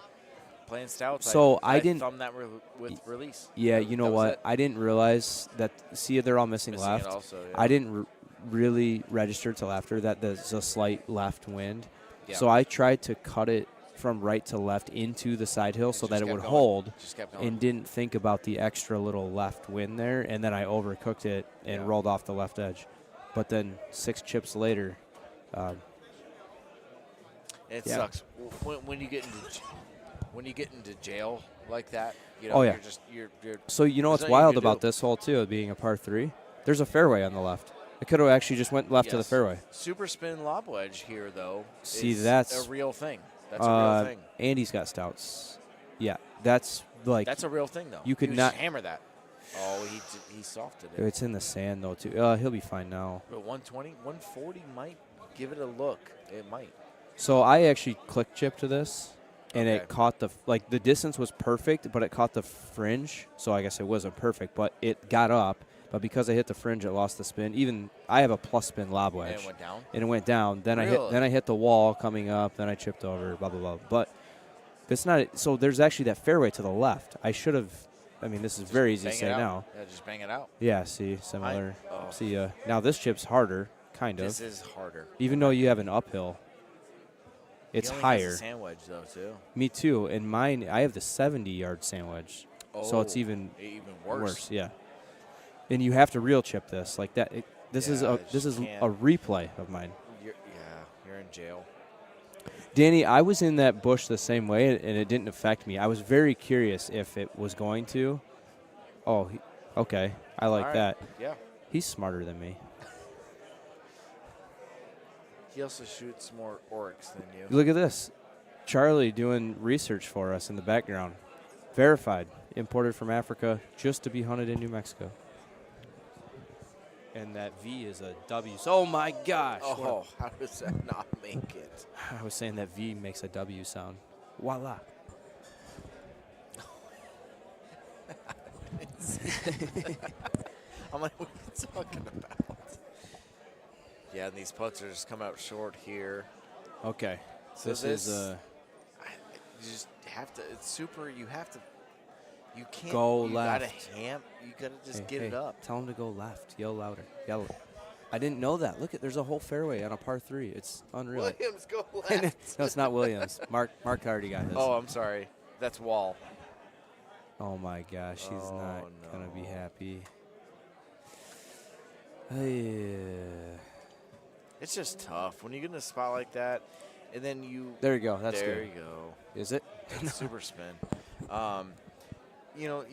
playing Stouts. So I didn't thumb that with release. Yeah, you know what? I didn't realize that. See, they're all missing Missing left. it also, yeah. I didn't really register till after that. There's a slight left wind. Yeah. So I tried to cut it from right to left into the side hill so that it would hold, and didn't think about the extra little left wind there, and then I overcooked it and rolled off the left edge. But then 6 chips later, it sucks when you get into jail like that. You know, oh yeah. You're just you're so you know what's wild about this hole too, being a par 3? There's a fairway on the left. I could have actually just went left to the fairway. Super spin lob wedge here though. See, is that's a real thing. That's a real thing. Andy's got stouts. Yeah, that's like that's a real thing though. You could he not hammer that. Oh, he softed it. It's in the sand though too. He'll be fine now. But 120, 140 might give it a look. It might. So I actually click chipped to this, and it caught the distance was perfect, but it caught the fringe. So I guess it wasn't perfect, but it got up. But because I hit the fringe, it lost the spin. Even I have a plus spin lob wedge. And it went down? And it went down. Then Really? I hit the wall coming up. Then I chipped over. Blah blah blah. But it's not. So there's actually that fairway to the left. I should have. I mean, this is very easy to Bang say it out. now. Yeah, just bang it out. Yeah, see, similar. oh. See, now this chip's harder, kind of. This is harder. Even though you have an uphill, it's He only higher. has a sand wedge, though, too. Me too. And mine, I have the 70-yard sand wedge. So it's Oh, even worse. Yeah. And you have to real chip this like that. This is Yeah, a I just a can't. replay of mine. You're in jail. Danny, I was in that bush the same way, and it didn't affect me. I was very curious if it was going to. Oh, okay. I like All right. that. Yeah. He's smarter than me. He also shoots more oryx than you. Look at this. Charlie doing research for us in the background. Verified. Imported from Africa just to be hunted in New Mexico. And that V is a W. Oh, my gosh. Oh, how does that not make it? I was saying that V makes a W sound. Voila. I'm like, what are you talking about? Yeah, and these putts are just coming out short here. Okay. So this is you just have to. It's super. You have to. You can't go you left. You gotta just Hey, get it hey, up. Tell him to go left. Yell louder. Yell. I didn't know that. Look, there's a whole fairway on a par 3. It's unreal. Williams, go left. No, it's not Williams. Mark already got his. Oh, I'm sorry. That's Wall. Oh my gosh, he's Oh, not gonna be no. happy. Hey. It's just tough when you get in a spot like that, and then you. There you go. That's there good. you go. Is it? It's super spin. You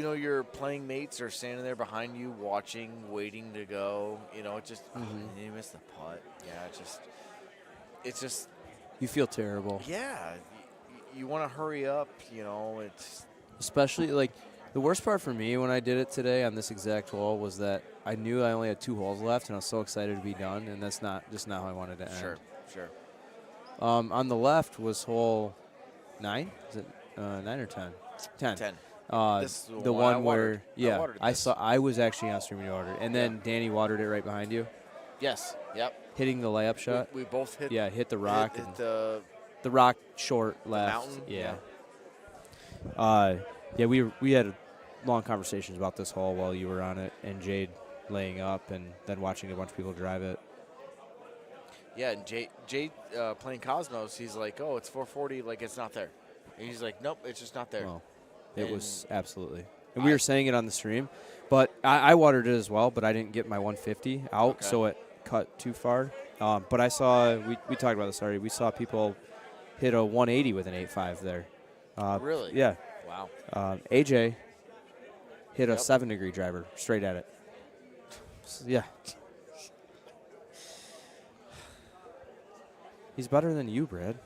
know your playing mates are standing there behind you, watching, waiting to go. You know, it just Mhm. and you miss the putt. Yeah, it's just. You feel terrible. Yeah, you want to hurry up. You know, it's. Especially like the worst part for me when I did it today on this exact hole was that I knew I only had 2 holes left and I was so excited to be done, and that's not how I wanted to end. Sure. On the left was hole 9. Is it 9 or 10? 10. 10. This is the one I one watered. where I watered I this. saw. I was actually on streaming water, and then Danny watered it right behind you. Yes. Yep. Hitting the layup shot. We both hit. Yeah, hit the rock. Hit and the rock short the left. mountain. Yeah. Yeah, we had long conversations about this hole while you were on it, and Jade laying up, and then watching a bunch of people drive it. Yeah, and Jade playing Cosmos, he's like, oh, it's 440, like it's not there. And he's like, nope, it's just not there. Well, it And was absolutely. And we were saying it on the stream, but I watered it as well, but I didn't get my 150 out, Okay. so it cut too far. But I saw, we talked about this already, we saw people hit a 180 with an 8.5 there. Really? Yeah. Wow. AJ hit a 7-degree driver straight at it. Yeah. He's better than you, Brad.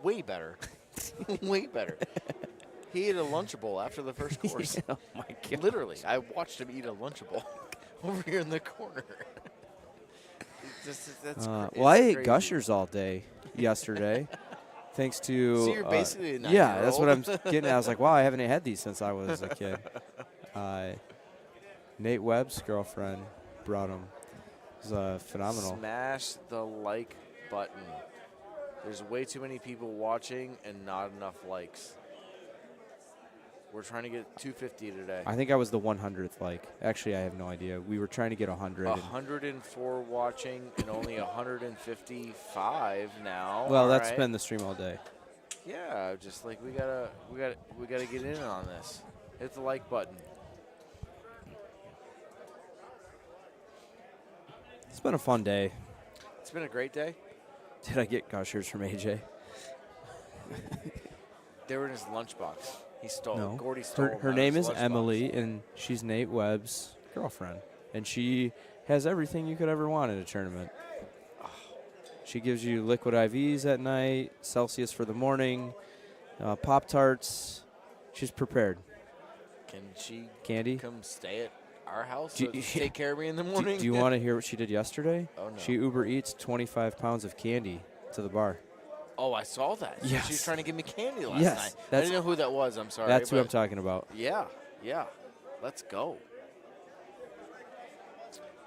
Way better. Way better. He ate a Lunchable after the first course. Oh, my God. Literally. I watched him eat a Lunchable over here in the corner. That's Well, I ate crazy. Gushers all day yesterday. Thanks to So you're basically a 9-year-old. yeah, that's what I'm getting at. I was like, wow, I haven't had these since I was a kid. Nate Webb's girlfriend brought them. It was phenomenal. Smash the like button. There's way too many people watching and not enough likes. We're trying to get 250 today. I think I was the 100th like. Actually, I have no idea. We were trying to get 100. 104 watching and only 155 now. Well, All that's right. been the stream all day. Yeah, just like we gotta get in on this. Hit the like button. It's been a fun day. It's been a great day. Did I get Gushers from AJ? They were in his lunchbox. He stole. No. Gordy stole. Her them out of name his is lunchbox. Emily, and she's Nate Webb's girlfriend. And she has everything you could ever want in a tournament. She gives you liquid IVs at night, Celsius for the morning, Pop-Tarts. She's prepared. Can she Candy? come stay at our house Do to you- take care of me in the morning? Do you want to hear what she did yesterday? Oh, no. She Uber Eats 25 pounds of candy to the bar. Oh, I saw that. Yes. She was trying to give me candy last Yes, night. I that's- didn't know who that was. I'm sorry. That's who but I'm talking about. Yeah. Let's go.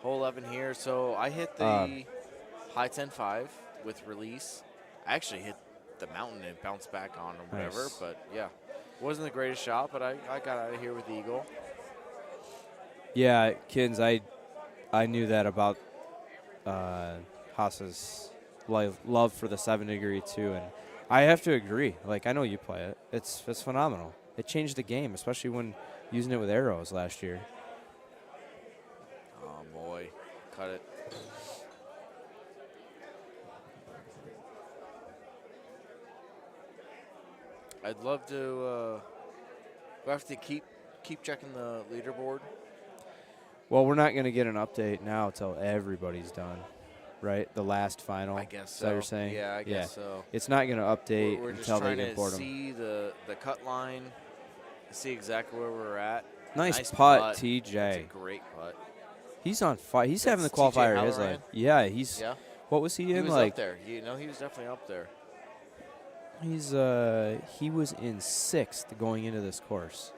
Hole 11 here. So I hit the high 10-5 with release. I actually hit the mountain and bounced back on or whatever. Nice. But, yeah. Wasn't the greatest shot, but I got out of here with the eagle. Yeah, Kins, I knew that about Haas's love for the 7-degree too, and I have to agree. Like, I know you play it. It's phenomenal. It changed the game, especially when using it with arrows last year. Oh boy, cut it. I'd love to. We have to keep checking the leaderboard. Well, we're not going to get an update now until everybody's done, right? The last final. I guess Is that what you're so. saying? Yeah, I guess so. It's not going to update We're just until they trying to import them. see the cut line, see exactly where we're at. Nice putt, TJ. TJ. It's a great putt. He's on fire. He's having the That's TJ qualifier in his Halloran? life. Yeah, he's. Yeah. What was he in? He was like up there. He was definitely up there. He's he was in 6th going into this course.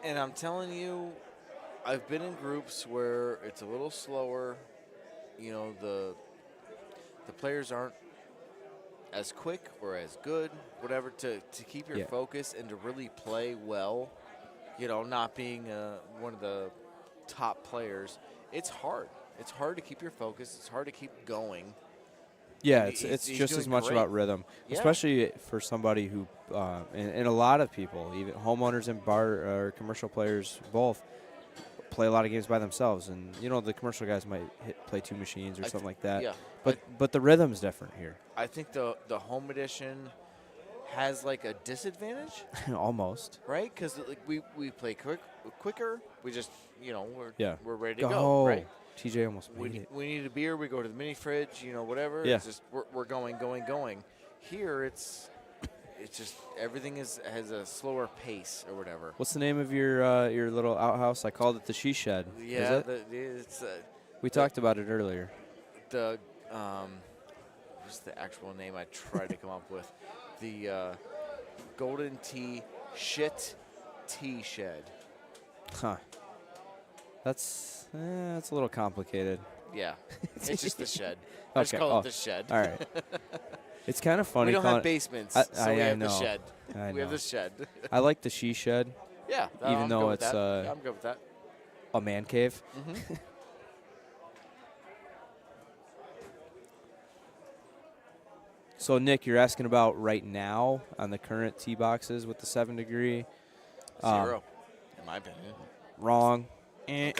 And I'm telling you, I've been in groups where it's a little slower. You know, the players aren't as quick or as good, whatever, to keep your focus and to really play well. You know, not being one of the top players, it's hard. It's hard to keep your focus. It's hard to keep going. Yeah, And it's he's just doing as much great. about rhythm, Yeah. especially for somebody who, and a lot of people, even homeowners and bar or commercial players, both play a lot of games by themselves. And you know, the commercial guys might play 2 machines or something like that. Yeah, but the rhythm's different here. I think the home edition has like a disadvantage. Almost. Right, because like we play quicker. We just we're ready to Go. go. Right. TJ almost made it. We need a beer. We go to the mini fridge. Whatever. Yeah. It's just we're going. Here it's just everything has a slower pace or whatever. What's the name of your little outhouse? I called it the she shed. Yeah, Is it? it's We talked about it earlier. the what's the actual name I tried to come up with? The Golden Tea Shit Tea Shed. Huh. That's a little complicated. Yeah, it's just the shed. I just call it the shed. All right. It's kind of funny. We don't have calling basements, I so we have the know. shed. I We have know. the shed. I like the she shed. Yeah, even I'm though good with it's that. Yeah, I'm good with that. a man cave. Mhm. So Nick, you're asking about right now on the current tee boxes with the 7-degree. 0, in my opinion. Wrong. Okay,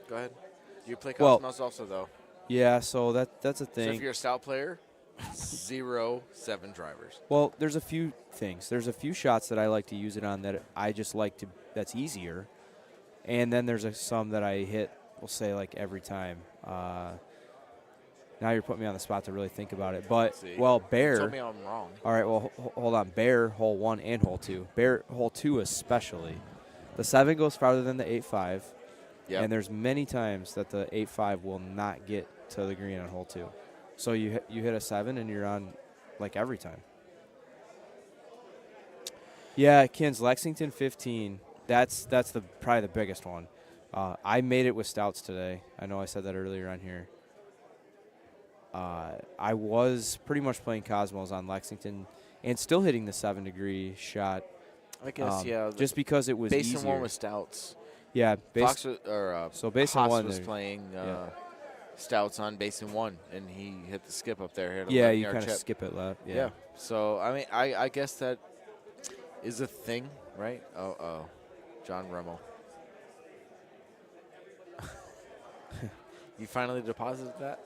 go ahead. You play Well, Cosmos also, though. Yeah, so that's a So thing. if you're a stout player, 0 7 drivers. Well, there's a few things. There's a few shots that I like to use it on that I just like to. That's easier, and then there's some that I hit. We'll say like every time. Now you're putting me on the spot to really think about it. But See, well, you Bear. told me I'm wrong. All right. Well, hold on. Bear hole 1 and hole 2. Bear hole 2 especially. The 7 goes farther than the 8.5. Yep. And there's many times that the 8.5 will not get to the green on hole 2. So you hit a 7 and you're on like every time. Yeah, Kins, Lexington 15. That's probably the biggest one. I made it with stouts today. I know I said that earlier on here. I was pretty much playing Cosmos on Lexington and still hitting the 7-degree shot. I guess, yeah. Just because it was Basin easier. 1 was stouts. Yeah. Fox was, so Basin Haas 1 was there- playing yeah. stouts on Basin 1, and he hit the skip up there. Hit a Yeah, you 11-yard kind of chip. skip it left. Yeah. So, I mean, I guess that is a thing, right? Oh, John Rummel. You finally deposited that?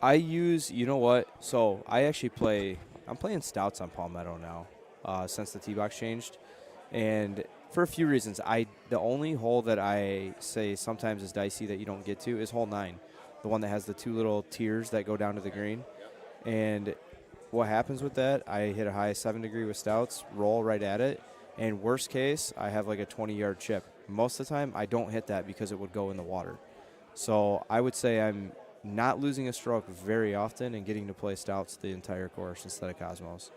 I use, you know what? So I actually I'm playing stouts on Palmetto now since the tee box changed. And for a few reasons. The only hole that I say sometimes is dicey that you don't get to is hole 9, the one that has the 2 little tiers that go down to the green. And what happens with that, I hit a high 7-degree with stouts, roll right at it, and worst case, I have like a 20-yard chip. Most of the time, I don't hit that because it would go in the water. So I would say I'm not losing a stroke very often and getting to play stouts the entire course instead of Cosmos.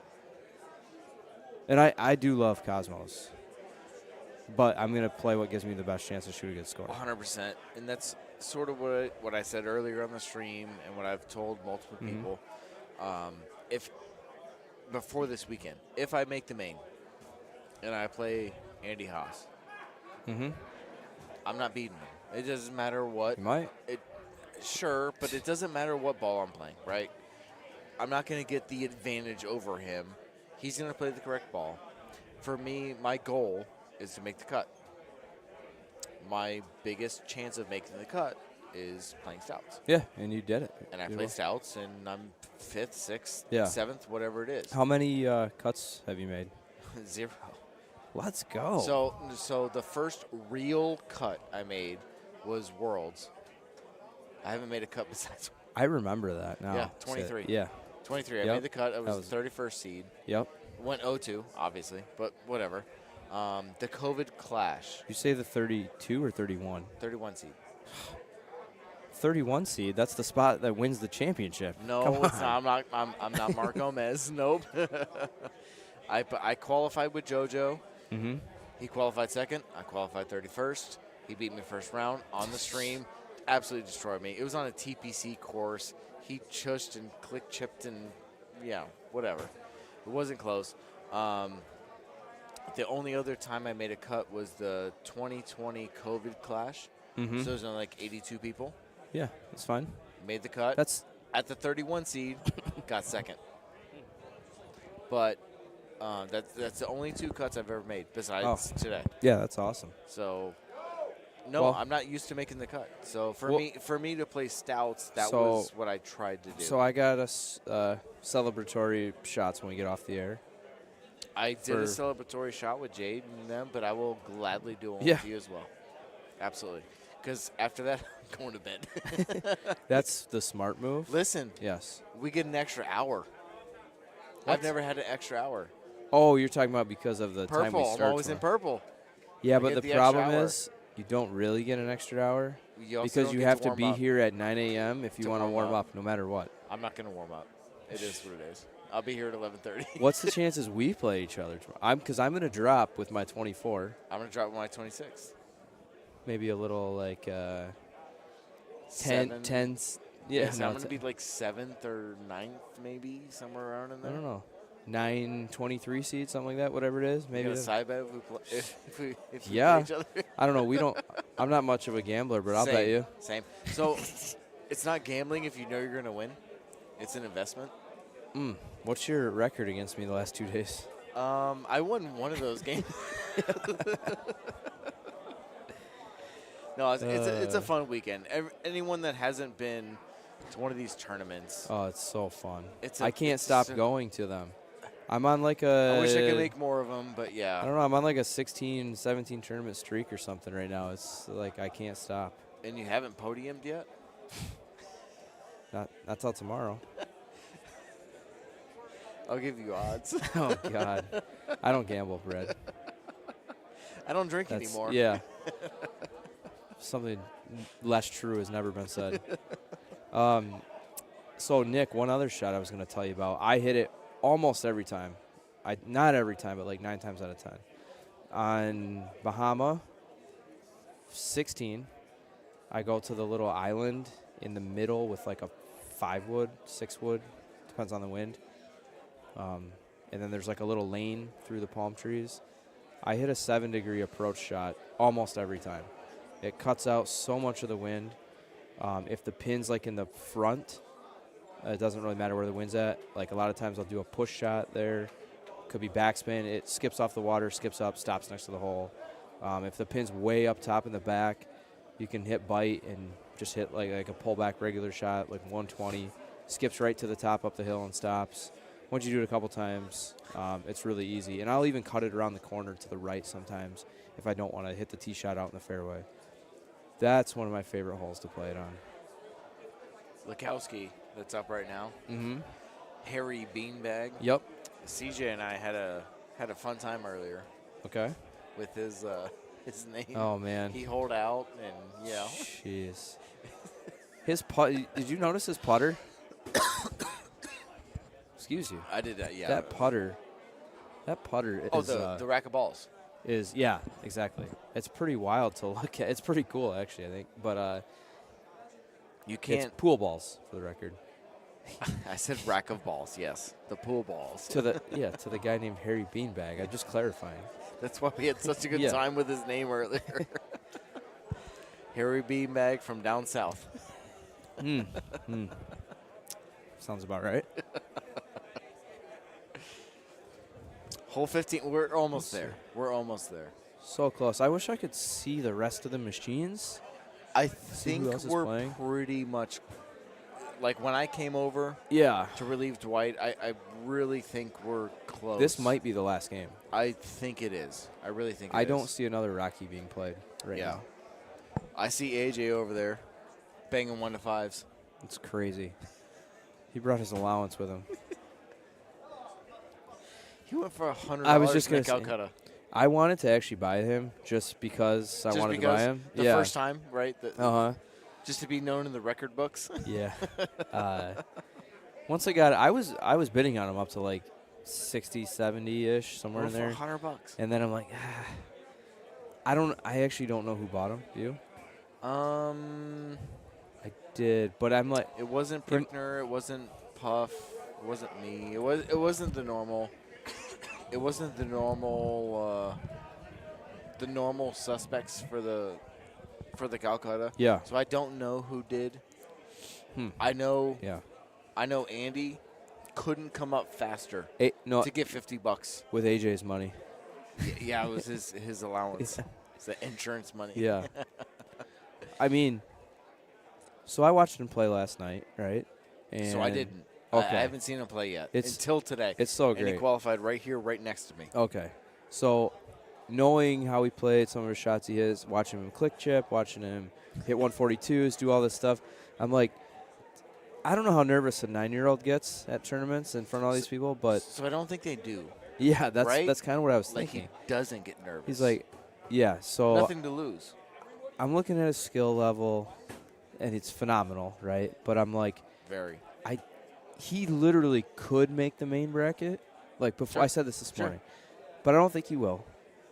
And I do love Cosmos. But I'm going to play what gives me the best chance to shoot a good score. 100%. And that's sort of what I said earlier on the stream and what I've told multiple Mhm. people. before this weekend, if I make the main and I play Andy Haas, I'm not beating him. It doesn't matter what. You might. Sure, but it doesn't matter what ball I'm playing, right? I'm not going to get the advantage over him. He's going to play the correct ball. For me, my goal is to make the cut. My biggest chance of making the cut is playing stouts. Yeah, and you did it. And I Did play well. stouts, and I'm 5th, 6th, Yeah. 7th, whatever it is. How many cuts have you made? 0. Let's go. So the first real cut I made was Worlds. I haven't made a cut besides. I remember that now. Yeah, 23. Yeah. 23. I Yep. made the cut. I That was the 31st seed. Yep. Went 0-2, obviously, but whatever. The COVID clash. You say the 32 or 31? 31 seed. 31 seed. That's the spot that wins the championship. No, Come it's on. not. I'm not Mark Gomez. Nope. I qualified with JoJo. Mhm. He qualified second. I qualified 31st. He beat me first round on the stream. Absolutely destroyed me. It was on a TPC course. He chushed and click chipped and whatever. It wasn't close. The only other time I made a cut was the 2020 COVID clash. Mhm. So it was only like 82 people. Yeah, that's fine. Made the cut. That's at the 31 seed. Got second. But that's the only 2 cuts I've ever made besides today. Yeah, that's awesome. So no, Well- I'm not used to making the cut. So for Well- me to play stouts, that So- was what I tried to do. So I got us celebratory shots when we get off the air. I did a celebratory shot with Jade and them, but I will gladly do one Yeah. with you as well. Absolutely. Because after that, I'm going to bed. That's the smart move. Listen. Yes. We get an extra hour. I've never had an extra hour. Oh, you're talking about because of the time we Purple. start. I'm always in purple. Yeah, I but get the the extra problem hour. is you don't really get an extra hour You also because don't you get have to to warm be up. here at 9 a.m. if you To want to warm warm up. up, no matter what. I'm not going to warm up. It is what it is. I'll be here at 11:30. What's the chances we play each other tomorrow? Because I'm going to drop with my 24. I'm going to drop with my 26. Maybe a little like 10. Seven. 10 yeah, So no, I'm going to be like 7th or 9th, maybe, somewhere around in I there. don't know. 9-23 seeds, something like that, whatever it is. Maybe You got a that's- side bet if we yeah. play each other? I don't know. We don't. I'm not much of a gambler, but I'll bet you. Same. So it's not gambling if you know you're going to win. It's an investment. What's your record against me the last 2 days? I won one of those games. No, it's a fun weekend. Anyone that hasn't been to one of these tournaments, Oh, it's so fun. I can't stop going to them. I'm on like a. I wish I could make more of them, but yeah. I don't know. I'm on like a 16, 17 tournament streak or something right now. It's like I can't stop. And you haven't podiumed yet? Not till tomorrow. I'll give you odds. Oh God, I don't gamble, Brad. I don't drink anymore. Yeah. Something less true has never been said. So Nick, one other shot I was going to tell you about. I hit it almost every time. Not every time, but like 9 times out of 10. On Bahama, 16, I go to the little island in the middle with like a 5-wood, 6-wood, depends on the wind. And then there's like a little lane through the palm trees. I hit a 7-degree approach shot almost every time. It cuts out so much of the wind. If the pin's like in the front, it doesn't really matter where the wind's at. Like a lot of times I'll do a push shot there. Could be backspin. It skips off the water, skips up, stops next to the hole. If the pin's way up top in the back, you can hit bite and just hit like a pullback regular shot, like 120. Skips right to the top up the hill and stops. Once you do it a couple times, it's really easy. And I'll even cut it around the corner to the right sometimes if I don't want to hit the tee shot out in the fairway. That's one of my favorite holes to play it on. Lukowski, that's up right now. Mm-hmm. Harry Beanbag. Yep. CJ and I had a fun time earlier. Okay. With his name. Oh, man. He holed out and Jeez. His putt. Did you notice his putter? Excuse you. I did that. Yeah. That putter. Oh, is the rack of balls. Yeah, exactly. It's pretty wild to look at. It's pretty cool actually, I think. But you it's can't pool balls for the record. I said rack of balls. Yes, the pool balls. to the guy named Harry Beanbag. I'm just clarifying. That's why we had such a good Yeah. time with his name earlier. Harry Beanbag from down south. Sounds about right. Hole 15. We're almost there. We're almost there. So close. I wish I could see the rest of the machines. I See who think else is we're playing. pretty much like when I came over. Yeah. To relieve Dwight, I really think we're close. This might be the last game. I think it is. I really think. I don't see another Rocky being played right Yeah. now. I see AJ over there, banging 1 to 5s. It's crazy. He brought his allowance with him. He went for $100. I was just in gonna a say, Calcutta. I wanted to actually buy him just because I wanted to buy him. The yeah. first time, right? Just to be known in the record books. Yeah. Once I got it, I was bidding on him up to like 60, 70-ish, somewhere in there. For $100. And then I'm like, I actually don't know who bought him. Do you? I did, but I'm like, It wasn't Prickner. It wasn't Puff. It wasn't me. It wasn't the normal. It wasn't the normal. The normal suspects for the Calcutta. Yeah. So I don't know who did. Hmm. I know. Yeah. I know Andy couldn't come up faster no, to get $50 with AJ's money. Yeah, it was his allowance. It's the insurance money. Yeah. I mean, so I watched him play last night, right? And So I didn't. Okay. I haven't seen him play yet until today. It's so And he great. qualified right here, right next to me. Okay. So knowing how he played, some of his shots he hits, watching him click chip, watching him hit 142s, do all this stuff, I'm like, I don't know how nervous a 9-year-old gets at tournaments in front of all these people, but So I don't think they do. yeah, that's right? kind of what I was Like thinking. he doesn't get nervous. He's like, yeah, so nothing to lose. I'm looking at his skill level, and it's phenomenal, right? But I'm like, Very. he literally could make the main bracket. Like before, Sure. I said this Sure. morning, but I don't think he will.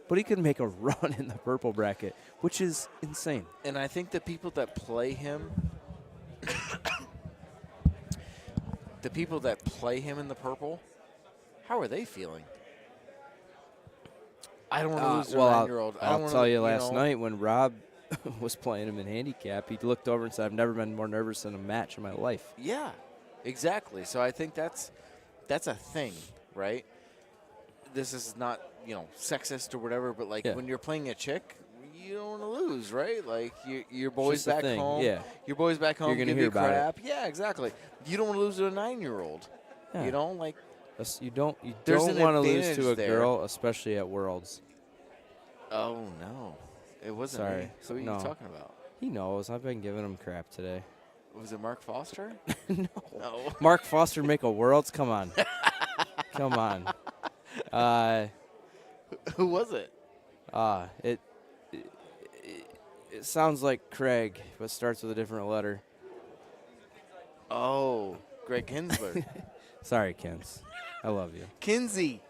But he could make a run in the purple bracket, which is insane. And I think the people that play him, the people that play him in the purple, how are they feeling? I don't want to lose to a 9-year-old. I'll tell you, last night when Rob was playing him in handicap, he looked over and said, "I've never been more nervous in a match in my life." Yeah, exactly. So I think that's a thing, right? This is not, sexist or whatever, but like Yeah. when you're playing a chick, you don't want to lose, right? Like your boys just a back thing, home, yeah. your boys back home You're gonna give hear you about it. crap. Yeah, exactly. You don't want to lose to a 9-year-old. Yeah. Like You don't There's want an to lose advantage to a there. girl, especially at Worlds. Oh no, it wasn't. Sorry. Me. So what are No. you talking about? He knows. I've been giving him crap today. Was it Mark Foster? No. No. Mark Foster make a Worlds? Come on. Come on. Who was it? It sounds like Craig, but starts with a different letter. Oh, Greg Kinsler. Sorry, Kins. I love you. Kinsey.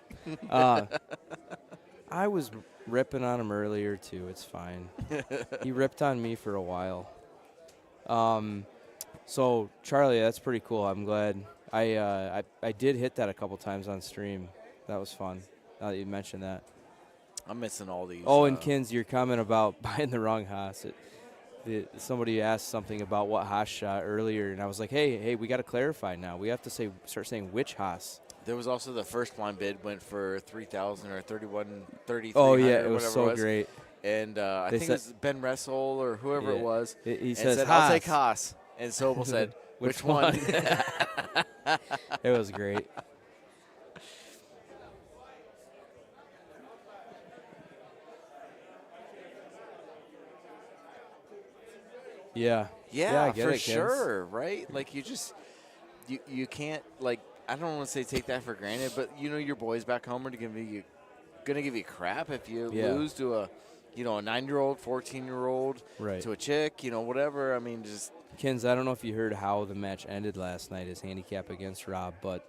I was ripping on him earlier, too. It's fine. He ripped on me for a while. So, Charlie, that's pretty cool. I'm glad. I did hit that a couple times on stream. That was fun. Now that you mentioned that. I'm missing all these. Oh, and Kins, your comment about buying the wrong Haas. Somebody asked something about what Haas shot earlier, and I was like, hey, we got to clarify now. We have to start saying which Haas. There was also the first line bid went for 3,000 or 3,300. Oh, yeah, it or was whatever so it was. great. And I think it was Ben Russell or whoever it was. He and says, said, Haas. I'll take Haas. And Sobel said, which one? It was great. Yeah. Yeah, I get for it, Kins. sure, right? Like you can't, like, I don't want to say take that for granted, but your boys back home are gonna give you crap if you Yeah. lose to a 9-year-old, 14-year-old, Right. to a chick, whatever. I mean, just Kins, I don't know if you heard how the match ended last night, his handicap against Rob, but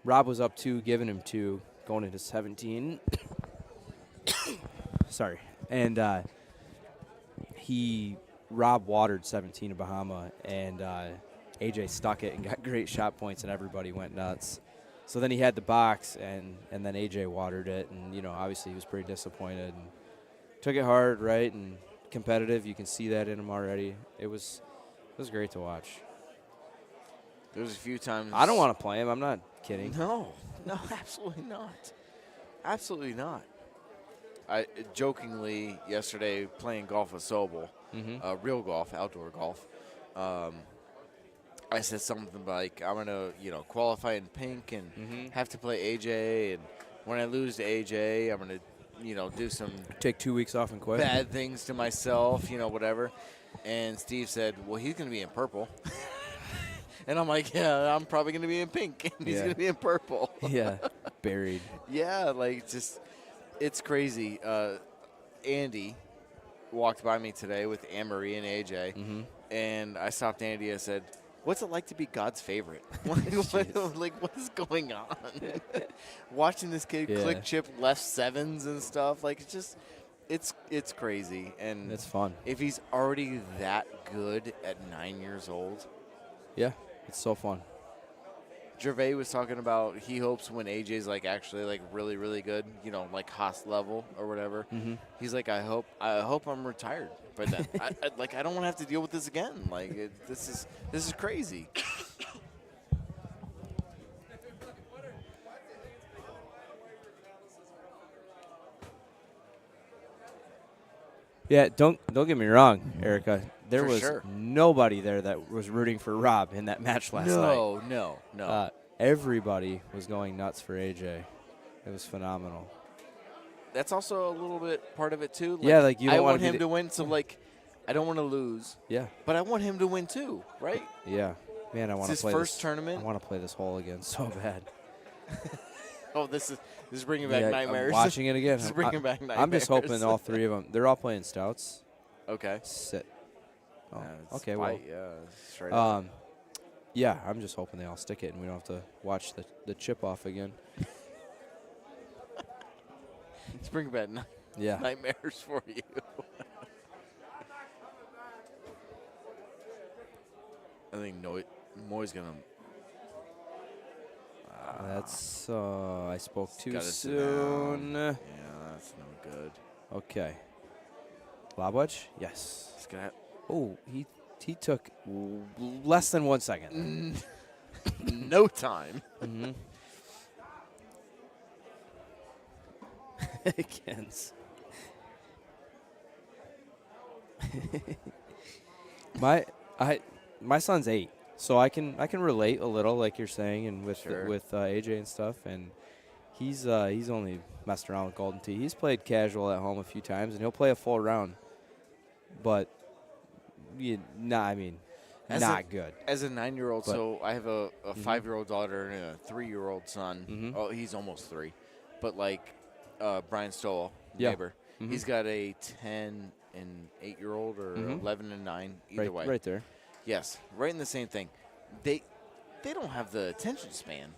Rob was up 2, giving him 2, going into 17. Sorry. And Rob watered 17 to Bahama, and AJ stuck it and got great shot points, and everybody went nuts. So then he had the box, and then AJ watered it, and, you know, obviously he was pretty disappointed. And took it hard, right, and competitive. You can see that in him already. It was great to watch. There was a few times. I don't want to play him. I'm not kidding. No, absolutely not. Absolutely not. I jokingly yesterday playing golf with Sobel, real golf, outdoor golf. I said something like, I'm gonna, qualify in pink and have to play AJ, and when I lose to AJ, I'm gonna, do some take 2 weeks off and quit. Bad things to myself, whatever. And Steve said, well, he's gonna be in purple. And I'm like, yeah, I'm probably gonna be in pink, and he's gonna be in purple. Yeah, buried. Yeah, it's crazy. Andy walked by me today with Anne-Marie and AJ, and I stopped Andy. I said, what's it like to be God's favorite? What is going on? Watching this kid click chip left sevens and stuff, it's crazy. And it's fun. If he's already that good at 9 years old. Yeah, it's so fun. Gervais was talking about he hopes when AJ's actually really, really good, like Haas level or whatever. He's like, I hope I'm retired by then. I don't want to have to deal with this again. This is crazy. Yeah, don't get me wrong, Erica. There For was sure. nobody there that was rooting for Rob in that match last night. No. Everybody was going nuts for AJ. It was phenomenal. That's also a little bit part of it too. You don't I want want him to win, so I don't want to lose. Yeah. But I want him to win too, right? Yeah. Man, I want to It's play his first this tournament. I want to play this hole again so bad. Oh, this is bringing back nightmares. I'm watching it again. This is bringing back nightmares. I'm just hoping all three of them. They're all playing stouts. Okay. Sit. Oh, Yeah, okay. fight, Well. straight up. Yeah, I'm just hoping they all stick it and we don't have to watch the chip off again. It's bringing back nightmares for you. I think Moy's gonna. That's I spoke too gotta sit soon. down. Yeah, that's no good. Okay. Lob wedge? Yes. He's gonna. Oh, he took less than 1 second. No time. Against. My son's 8, so I can relate a little, like you're saying, and with AJ and stuff. And he's only messed around with Golden Tee. He's played casual at home a few times, and he'll play a full round. But not good. As a 9-year-old, so I have a 5-year-old daughter and a 3-year-old son. Oh, he's almost 3, but Brian Stowell, neighbor, he's got a 10 and 8-year-old or 11 and 9, either way. Right there. Yes, right in the same thing. They don't have the attention span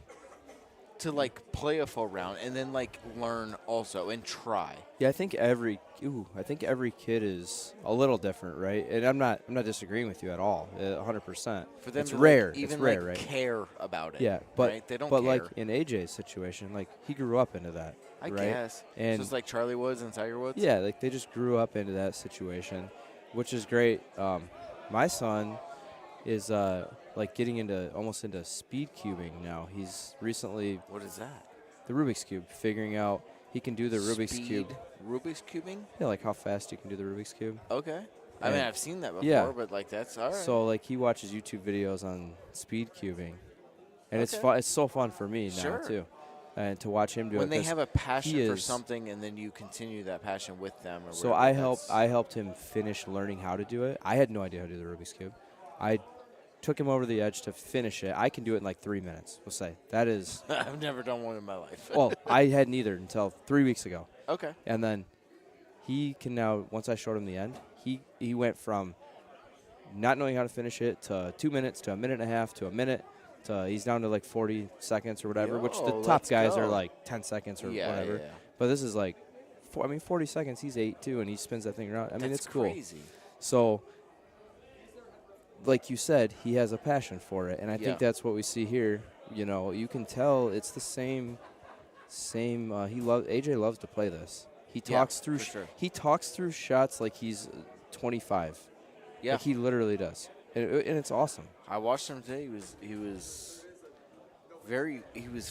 to play a full round and then learn also and try. Yeah, I think every kid is a little different, right? And I'm not disagreeing with you at all, 100%. For them it's to rare. even it's rare, right? care about it. Yeah, but right? They don't but care. in AJ's situation, he grew up into that. I right? guess. And so it's like Charlie Woods and Tiger Woods. Yeah, they just grew up into that situation, which is great. My son is getting almost into speed cubing now. He's recently. What is that? The Rubik's Cube. Figuring out he can do the Rubik's Cube. Rubik's cubing? Yeah, how fast you can do the Rubik's Cube. Okay. I mean, I've seen that before, yeah. but that's all right. So he watches YouTube videos on speed cubing, and it's fun. It's so fun for me now too, and to watch him do it. When they have a passion for something, and then you continue that passion with them. Or so I helped him finish learning how to do it. I had no idea how to do the Rubik's Cube. I took him over the edge to finish it. I can do it in 3 minutes. We'll say that is. I've never done one in my life. Well, I hadn't either until 3 weeks ago. Okay. And then he can now. Once I showed him the end, he went from not knowing how to finish it to 2 minutes to a minute and a half to a minute to he's down to 40 seconds or whatever. Which the top guys are 10 seconds or whatever. Yeah. But this is 40 seconds. He's 8 too, and he spins that thing around. I mean, it's cool. Crazy. So. like you said, he has a passion for it, and I Yeah. think that's what we see here. You know, you can tell it's the same. AJ loves to play this. He Yeah, talks through. for sure. He talks through shots like he's 25. Yeah. Like he literally does, and it's awesome. I watched him today. He was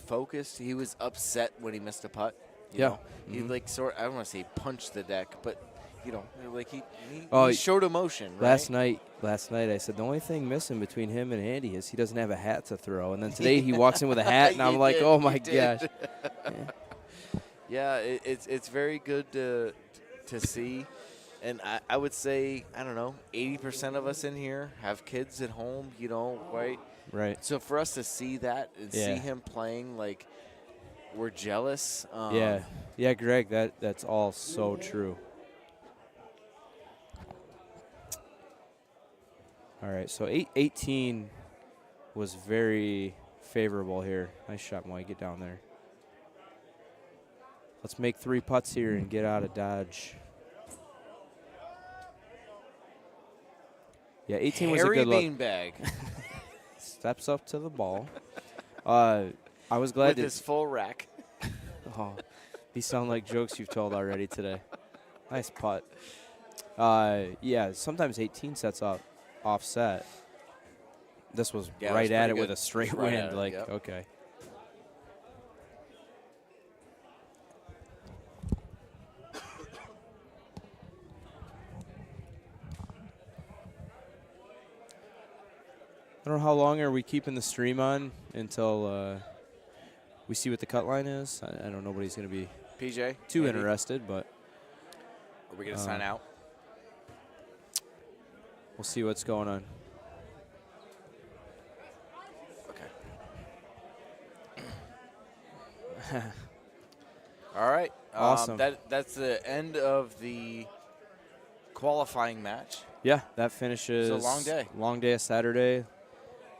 focused. He was upset when he missed a putt. You Yeah. know? He like I don't want to say punched the deck, but you know, like he Oh, showed emotion. Last right? night, I said the only thing missing between him and Andy is he doesn't have a hat to throw. And then today he walks in with a hat, and I'm like, oh my gosh. Yeah, it's very good to see, and I would say, I don't know, 80% of us in here have kids at home. You know, right? Right. So for us to see that and see him playing, like, we're jealous. Yeah, Greg, that's all so true. All right, so 18 was very favorable here. Nice shot, Moy. Get down there. Let's make 3 putts here and get out of Dodge. Yeah, 18 was a good look. Beanbag. Steps up to the ball. I was glad with to his full rack. Oh, these sound like jokes you've told already today. Nice putt. Yeah, sometimes 18 sets up offset. This was Yeah, it right was at pretty it with good. a straight Right wind. at it, Like, yep. okay. I don't know how long are we keeping the stream on until we see what the cut line is. I don't know. Nobody's going to be PJ, too Andy? interested, but Are we going to sign out? we'll see what's going on. Okay. All right. Awesome. That's the end of the qualifying match. Yeah, that finishes. It was a long day. Long day of Saturday.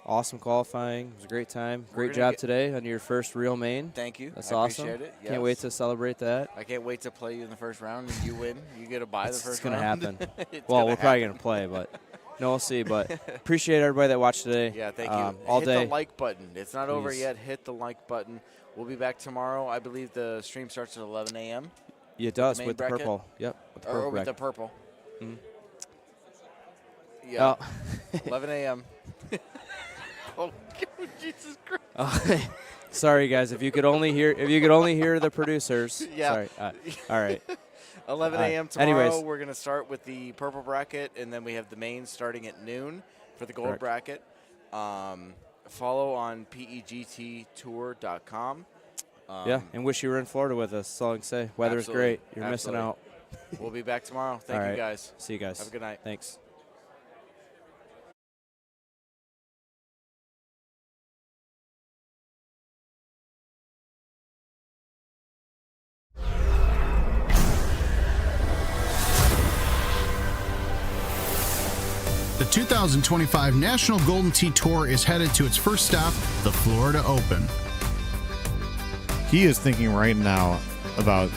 Awesome qualifying. It was a great time. We're Great gonna job today on your first real main. Thank you. That's I awesome. appreciate it. Can't wait Yes. to celebrate that. I can't wait to play you in the first round and you win. You get a bye the first It's going to round. happen. It's Well, gonna we're probably happen. going to play, but no, we'll see. But appreciate everybody that watched today. Yeah, thank you. All Hit day. the like button. It's not over Please. yet. Hit the like button. We'll be back tomorrow. I believe the stream starts at 11 a.m. Yeah, it does main with the bracket? purple. Yep. With the Or purple with the bracket. purple. Mhm. Yeah. Oh. 11 a.m. Oh, Jesus Christ. Oh, sorry, guys. If you could only hear the producers. Yeah. Sorry. All right. 11 a.m. tomorrow. Anyways, We're going to start with the purple bracket, and then we have the main starting at noon for the gold Correct. bracket. Follow on pegttour.com. yeah, and wish you were in Florida with us. That's all I can say. Weather is Absolutely. great. You're missing out. We'll be back tomorrow. Thank All you, right. guys. See you guys. Have a good night. Thanks. The 2025 National Golden Tee Tour is headed to its first stop, the Florida Open. He is thinking right now about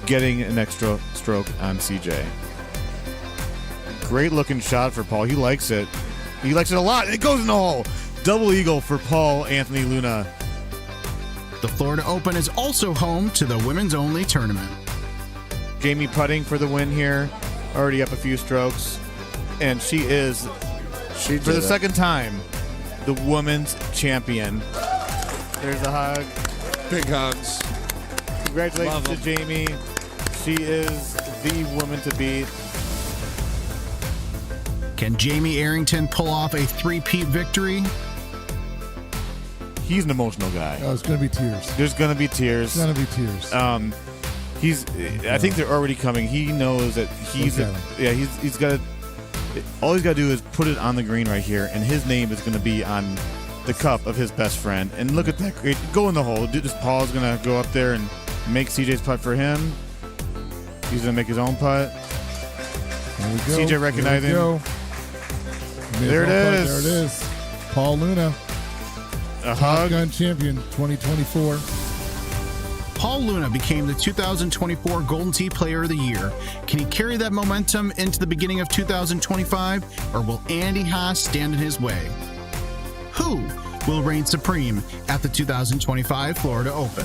getting an extra stroke on CJ. Great looking shot for Paul. He likes it. He likes it a lot. It goes in the hole. Double eagle for Paul Anthony Luna. The Florida Open is also home to the women's only tournament. Jamie putting for the win here. Already up a few strokes. And she is, for the second time, the women's champion. There's a hug. Big hugs. Congratulations Love to Jamie. She is the woman to beat. Can Jamie Arrington pull off a three-peat victory? He's an emotional guy. Oh, it's going to be tears. There's going to be tears. It's going to be tears. I think they're already coming. He knows that he's got to. All he's got to do is put it on the green right here, and his name is going to be on the cup of his best friend. And look at that great go in the hole. This Paul's going to go up there and make CJ's putt for him. He's going to make his own putt. There we go. CJ recognizing. There it is. There it is. Paul Luna. A hug. Gun champion 2024. Paul Paul Luna became the 2024 Golden Tee Player of the Year. Can he carry that momentum into the beginning of 2025, or will Andy Haas stand in his way? Who will reign supreme at the 2025 Florida Open?